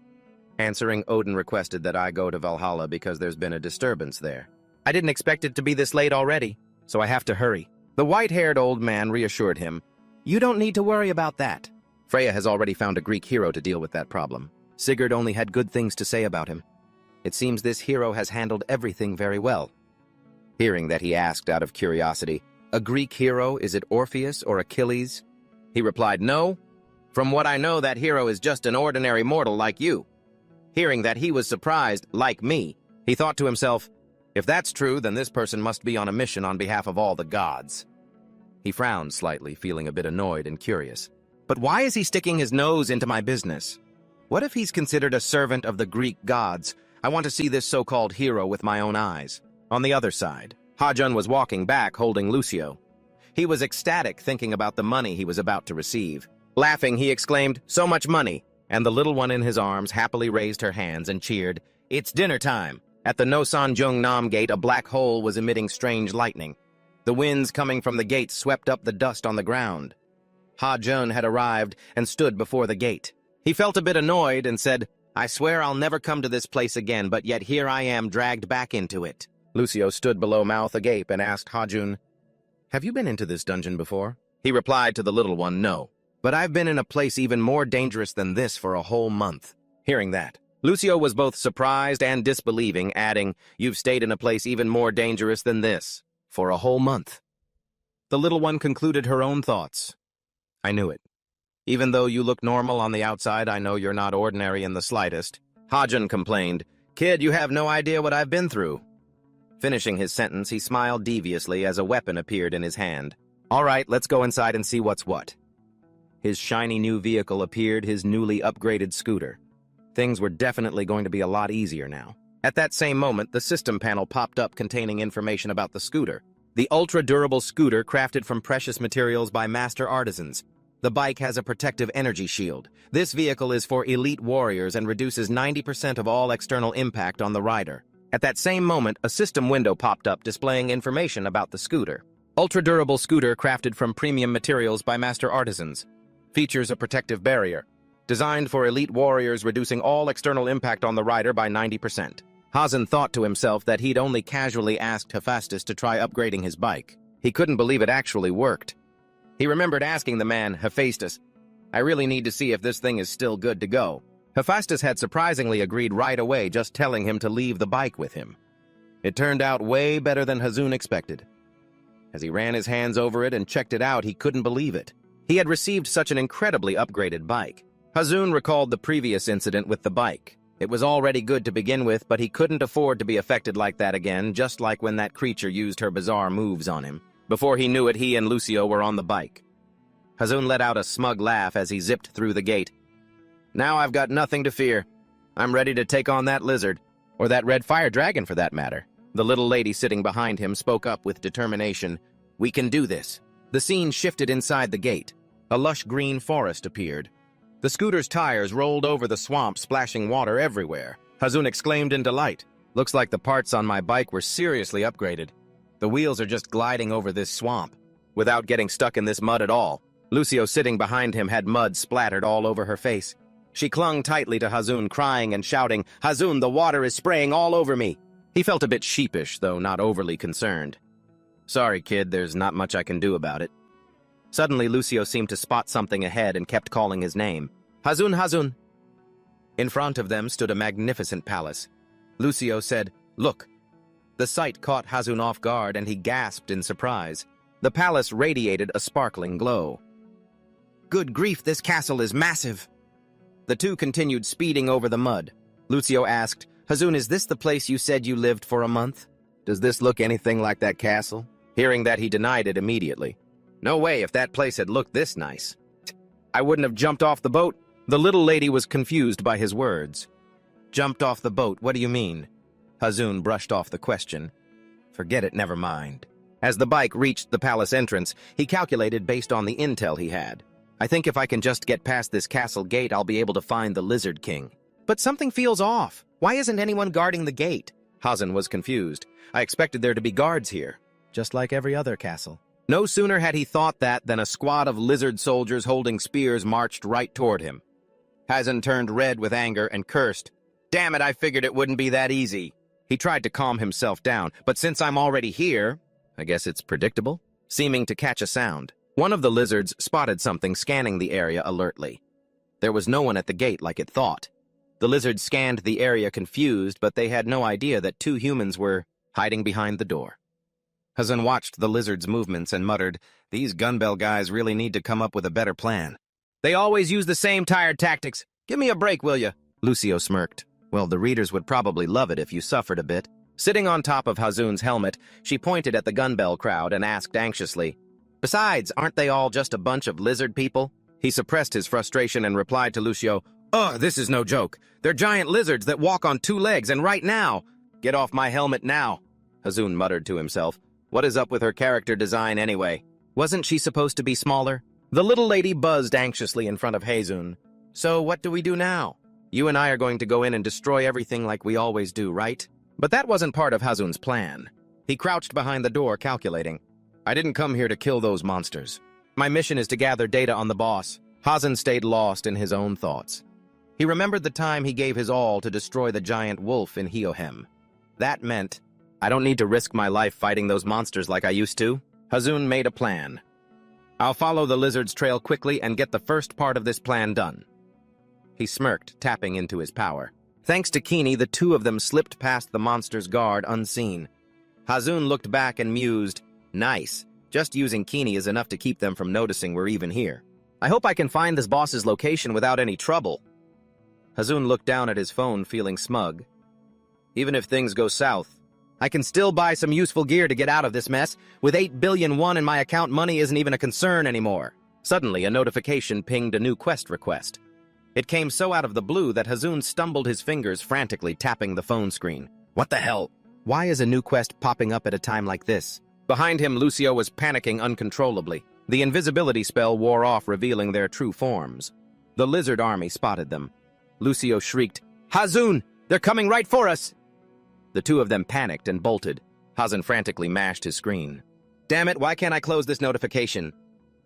Answering, Odin requested that I go to Valhalla because there's been a disturbance there. "I didn't expect it to be this late already, so I have to hurry." The white-haired old man reassured him, "You don't need to worry about that. Freya has already found a Greek hero to deal with that problem. Sigurd only had good things to say about him. It seems this hero has handled everything very well." Hearing that, he asked out of curiosity, "A Greek hero, is it Orpheus or Achilles?" He replied, "No. From what I know, that hero is just an ordinary mortal like you." Hearing that, he was surprised, like me. He thought to himself, "If that's true, then this person must be on a mission on behalf of all the gods." He frowned slightly, feeling a bit annoyed and curious. "But why is he sticking his nose into my business? What if he's considered a servant of the Greek gods? I want to see this so-called hero with my own eyes." On the other side, Hajun was walking back holding Lucio. He was ecstatic thinking about the money he was about to receive. Laughing, he exclaimed, "So much money!" And the little one in his arms happily raised her hands and cheered, "It's dinner time!" At the Nosan-jung-nam gate, a black hole was emitting strange lightning. The winds coming from the gate swept up the dust on the ground. Ha-jun had arrived and stood before the gate. He felt a bit annoyed and said, "I swear I'll never come to this place again, but yet here I am dragged back into it." Lucio stood below, mouth agape, and asked Ha-jun, "Have you been into this dungeon before?" He replied to the little one, "No, but I've been in a place even more dangerous than this for a whole month." Hearing that, Lucio was both surprised and disbelieving, adding, "You've stayed in a place even more dangerous than this for a whole month." The little one concluded her own thoughts. "I knew it. Even though you look normal on the outside, I know you're not ordinary in the slightest." Hajun complained, "Kid, you have no idea what I've been through." Finishing his sentence, he smiled deviously as a weapon appeared in his hand. "All right, let's go inside and see what's what." His shiny new vehicle appeared, his newly upgraded scooter. Things were definitely going to be a lot easier now. At that same moment, the system panel popped up containing information about the scooter. The ultra-durable scooter crafted from precious materials by master artisans. The bike has a protective energy shield. This vehicle is for elite warriors and reduces 90% of all external impact on the rider. At that same moment, a system window popped up displaying information about the scooter. Ultra-durable scooter crafted from premium materials by master artisans. Features a protective barrier. Designed for elite warriors, reducing all external impact on the rider by 90%. Hazen thought to himself that he'd only casually asked Hephaestus to try upgrading his bike. He couldn't believe it actually worked. He remembered asking the man, "Hephaestus, I really need to see if this thing is still good to go." Hephaestus had surprisingly agreed right away, just telling him to leave the bike with him. It turned out way better than Hazun expected. As he ran his hands over it and checked it out, he couldn't believe it. He had received such an incredibly upgraded bike. Hazun recalled the previous incident with the bike. It was already good to begin with, but he couldn't afford to be affected like that again, just like when that creature used her bizarre moves on him. Before he knew it, he and Lucio were on the bike. Hazun let out a smug laugh as he zipped through the gate. "Now I've got nothing to fear. I'm ready to take on that lizard, or that red fire dragon for that matter." The little lady sitting behind him spoke up with determination. "We can do this." The scene shifted inside the gate. A lush green forest appeared. The scooter's tires rolled over the swamp, splashing water everywhere. Hazun exclaimed in delight. "Looks like the parts on my bike were seriously upgraded. The wheels are just gliding over this swamp, without getting stuck in this mud at all." Lucio, sitting behind him, had mud splattered all over her face. She clung tightly to Hazun, crying and shouting, "Hazun, the water is spraying all over me." He felt a bit sheepish, though not overly concerned. "Sorry, kid, there's not much I can do about it." Suddenly, Lucio seemed to spot something ahead and kept calling his name. Hazun, Hazun! In front of them stood a magnificent palace. Lucio said, "Look." The sight caught Hazun off guard, and he gasped in surprise. The palace radiated a sparkling glow. "Good grief, this castle is massive!" The two continued speeding over the mud. Lucio asked, "Hazun, is this the place you said you lived for a month? Does this look anything like that castle?" Hearing that, he denied it immediately. "No way, if that place had looked this nice. I wouldn't have jumped off the boat." The little lady was confused by his words. "Jumped off the boat, what do you mean?" Hazun brushed off the question. "Forget it, never mind." As the bike reached the palace entrance, he calculated based on the intel he had. "I think if I can just get past this castle gate, I'll be able to find the Lizard King." "But something feels off. Why isn't anyone guarding the gate?" Hazun was confused. "I expected there to be guards here, just like every other castle." No sooner had he thought that than a squad of lizard soldiers holding spears marched right toward him. Hazun turned red with anger and cursed. "Damn it, I figured it wouldn't be that easy." He tried to calm himself down, but since I'm already here, I guess it's predictable. Seeming to catch a sound, one of the lizards spotted something scanning the area alertly. There was no one at the gate like it thought. The lizard scanned the area confused, but they had no idea that two humans were hiding behind the door. Hazun watched the lizard's movements and muttered, "These gunbell guys really need to come up with a better plan. They always use the same tired tactics. Give me a break, will ya?" Lucio smirked. "Well, the readers would probably love it if you suffered a bit." Sitting on top of Hazun's helmet, she pointed at the gunbell crowd and asked anxiously, "Besides, aren't they all just a bunch of lizard people?" He suppressed his frustration and replied to Lucio, "Ugh, this is no joke. They're giant lizards that walk on two legs, and right now. Get off my helmet now." Hazun muttered to himself. What is up with her character design anyway? Wasn't she supposed to be smaller? The little lady buzzed anxiously in front of Hazun. "So what do we do now? You and I are going to go in and destroy everything like we always do, right?" But that wasn't part of Hazun's plan. He crouched behind the door, calculating. "I didn't come here to kill those monsters. My mission is to gather data on the boss." Hazun stayed lost in his own thoughts. He remembered the time he gave his all to destroy the giant wolf in Hiohem. That meant, I don't need to risk my life fighting those monsters like I used to. Hazun made a plan. I'll follow the lizard's trail quickly and get the first part of this plan done. He smirked, tapping into his power. Thanks to Kini, the two of them slipped past the monster's guard unseen. Hazun looked back and mused, "Nice. Just using Kini is enough to keep them from noticing we're even here. I hope I can find this boss's location without any trouble." Hazun looked down at his phone, feeling smug. Even if things go south, I can still buy some useful gear to get out of this mess. With 8 billion won in my account, money isn't even a concern anymore. Suddenly, a notification pinged a new quest request. It came so out of the blue that Hazun stumbled his fingers, frantically tapping the phone screen. What the hell? Why is a new quest popping up at a time like this? Behind him, Lucio was panicking uncontrollably. The invisibility spell wore off, revealing their true forms. The lizard army spotted them. Lucio shrieked, "Hazun! They're coming right for us!" The two of them panicked and bolted. Hazun frantically mashed his screen. "Damn it, why can't I close this notification?"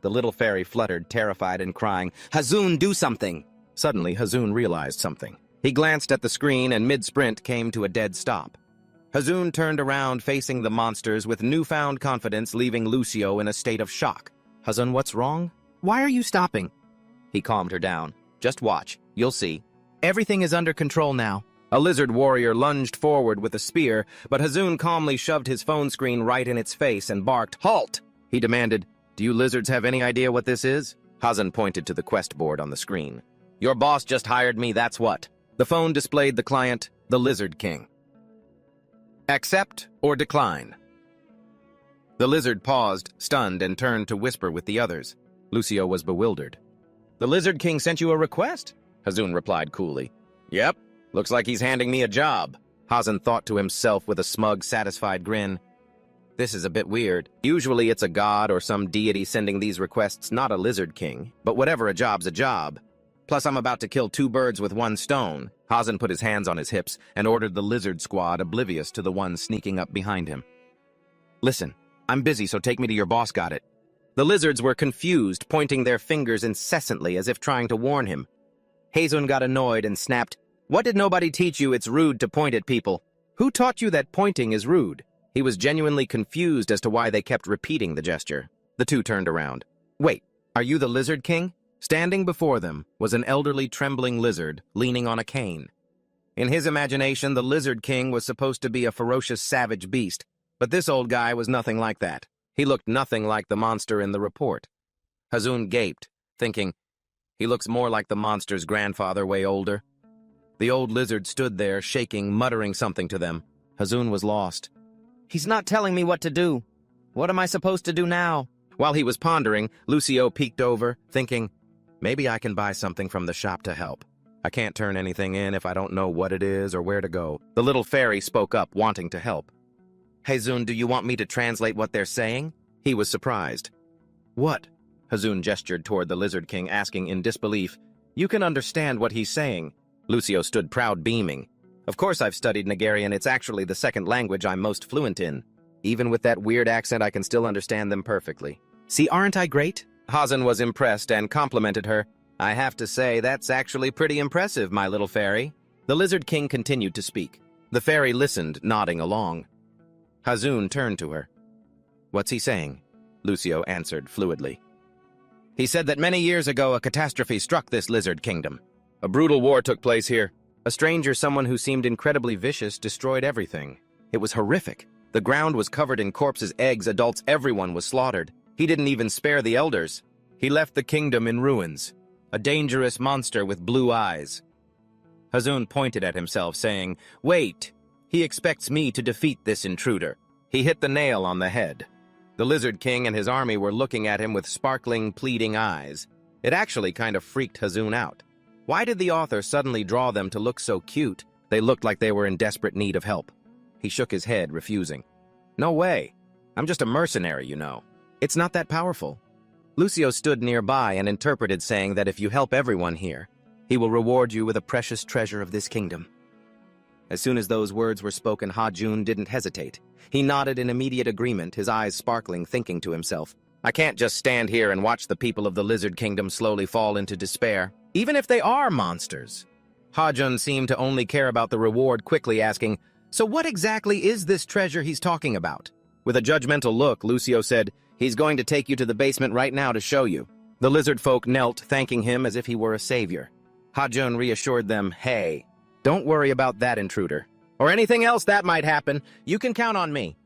The little fairy fluttered, terrified and crying, "Hazun, do something!" Suddenly, Hazun realized something. He glanced at the screen and mid-sprint came to a dead stop. Hazun turned around, facing the monsters with newfound confidence, leaving Lucio in a state of shock. "Hazun, what's wrong? Why are you stopping?" He calmed her down. "Just watch. You'll see. Everything is under control now." A lizard warrior lunged forward with a spear, but Hazun calmly shoved his phone screen right in its face and barked, "Halt!" He demanded, "Do you lizards have any idea what this is?" Hazun pointed to the quest board on the screen. "Your boss just hired me, that's what." The phone displayed the client, the Lizard King. Accept or decline? The lizard paused, stunned, and turned to whisper with the others. Lucio was bewildered. "The Lizard King sent you a request?" Hazun replied coolly. "Yep. Looks like he's handing me a job." Hazun thought to himself with a smug, satisfied grin. This is a bit weird. Usually it's a god or some deity sending these requests, not a Lizard King. But whatever, a job's a job. Plus, I'm about to kill 2 birds with 1 stone. Hazun put his hands on his hips and ordered the lizard squad, oblivious to the one sneaking up behind him. "Listen, I'm busy, so take me to your boss, got it?" The lizards were confused, pointing their fingers incessantly as if trying to warn him. Hazun got annoyed and snapped, "What did nobody teach you? It's rude to point at people." "Who taught you that pointing is rude?" He was genuinely confused as to why they kept repeating the gesture. The two turned around. Wait, are you the Lizard King? Standing before them was an elderly, trembling lizard leaning on a cane. In his imagination, the Lizard King was supposed to be a ferocious, savage beast, but this old guy was nothing like that. He looked nothing like the monster in the report. Hazun gaped, thinking, he looks more like the monster's grandfather, way older. The old lizard stood there, shaking, muttering something to them. Hazun was lost. He's not telling me what to do. What am I supposed to do now? While he was pondering, Lucio peeked over, thinking, maybe I can buy something from the shop to help. I can't turn anything in if I don't know what it is or where to go. The little fairy spoke up, wanting to help. Hazun, do you want me to translate what they're saying? He was surprised. What? Hazun gestured toward the Lizard King, asking in disbelief. You can understand what he's saying. Lucio stood proud, beaming. Of course I've studied Nigerian. It's actually the second language I'm most fluent in. Even with that weird accent, I can still understand them perfectly. See, aren't I great? Hazun was impressed and complimented her. I have to say, that's actually pretty impressive, my little fairy. The Lizard King continued to speak. The fairy listened, nodding along. Hazun turned to her. What's he saying? Lucio answered fluidly. He said that many years ago a catastrophe struck this lizard kingdom. A brutal war took place here. A stranger, someone who seemed incredibly vicious, destroyed everything. It was horrific. The ground was covered in corpses, eggs, adults, everyone was slaughtered. He didn't even spare the elders. He left the kingdom in ruins. A dangerous monster with blue eyes. Hazun pointed at himself, saying, Wait, he expects me to defeat this intruder. He hit the nail on the head. The Lizard King and his army were looking at him with sparkling, pleading eyes. It actually kind of freaked Hazun out. Why did the author suddenly draw them to look so cute? They looked like they were in desperate need of help. He shook his head, refusing. No way. I'm just a mercenary, you know. It's not that powerful. Lucio stood nearby and interpreted, saying that if you help everyone here, he will reward you with a precious treasure of this kingdom. As soon as those words were spoken, Hazun didn't hesitate. He nodded in immediate agreement, his eyes sparkling, thinking to himself, I can't just stand here and watch the people of the Lizard Kingdom slowly fall into despair, even if they are monsters. Hazun seemed to only care about the reward, quickly asking, So what exactly is this treasure he's talking about? With a judgmental look, Lucio said, He's going to take you to the basement right now to show you. The lizard folk knelt, thanking him as if he were a savior. Hazun reassured them, Hey, don't worry about that intruder. Or anything else that might happen. You can count on me.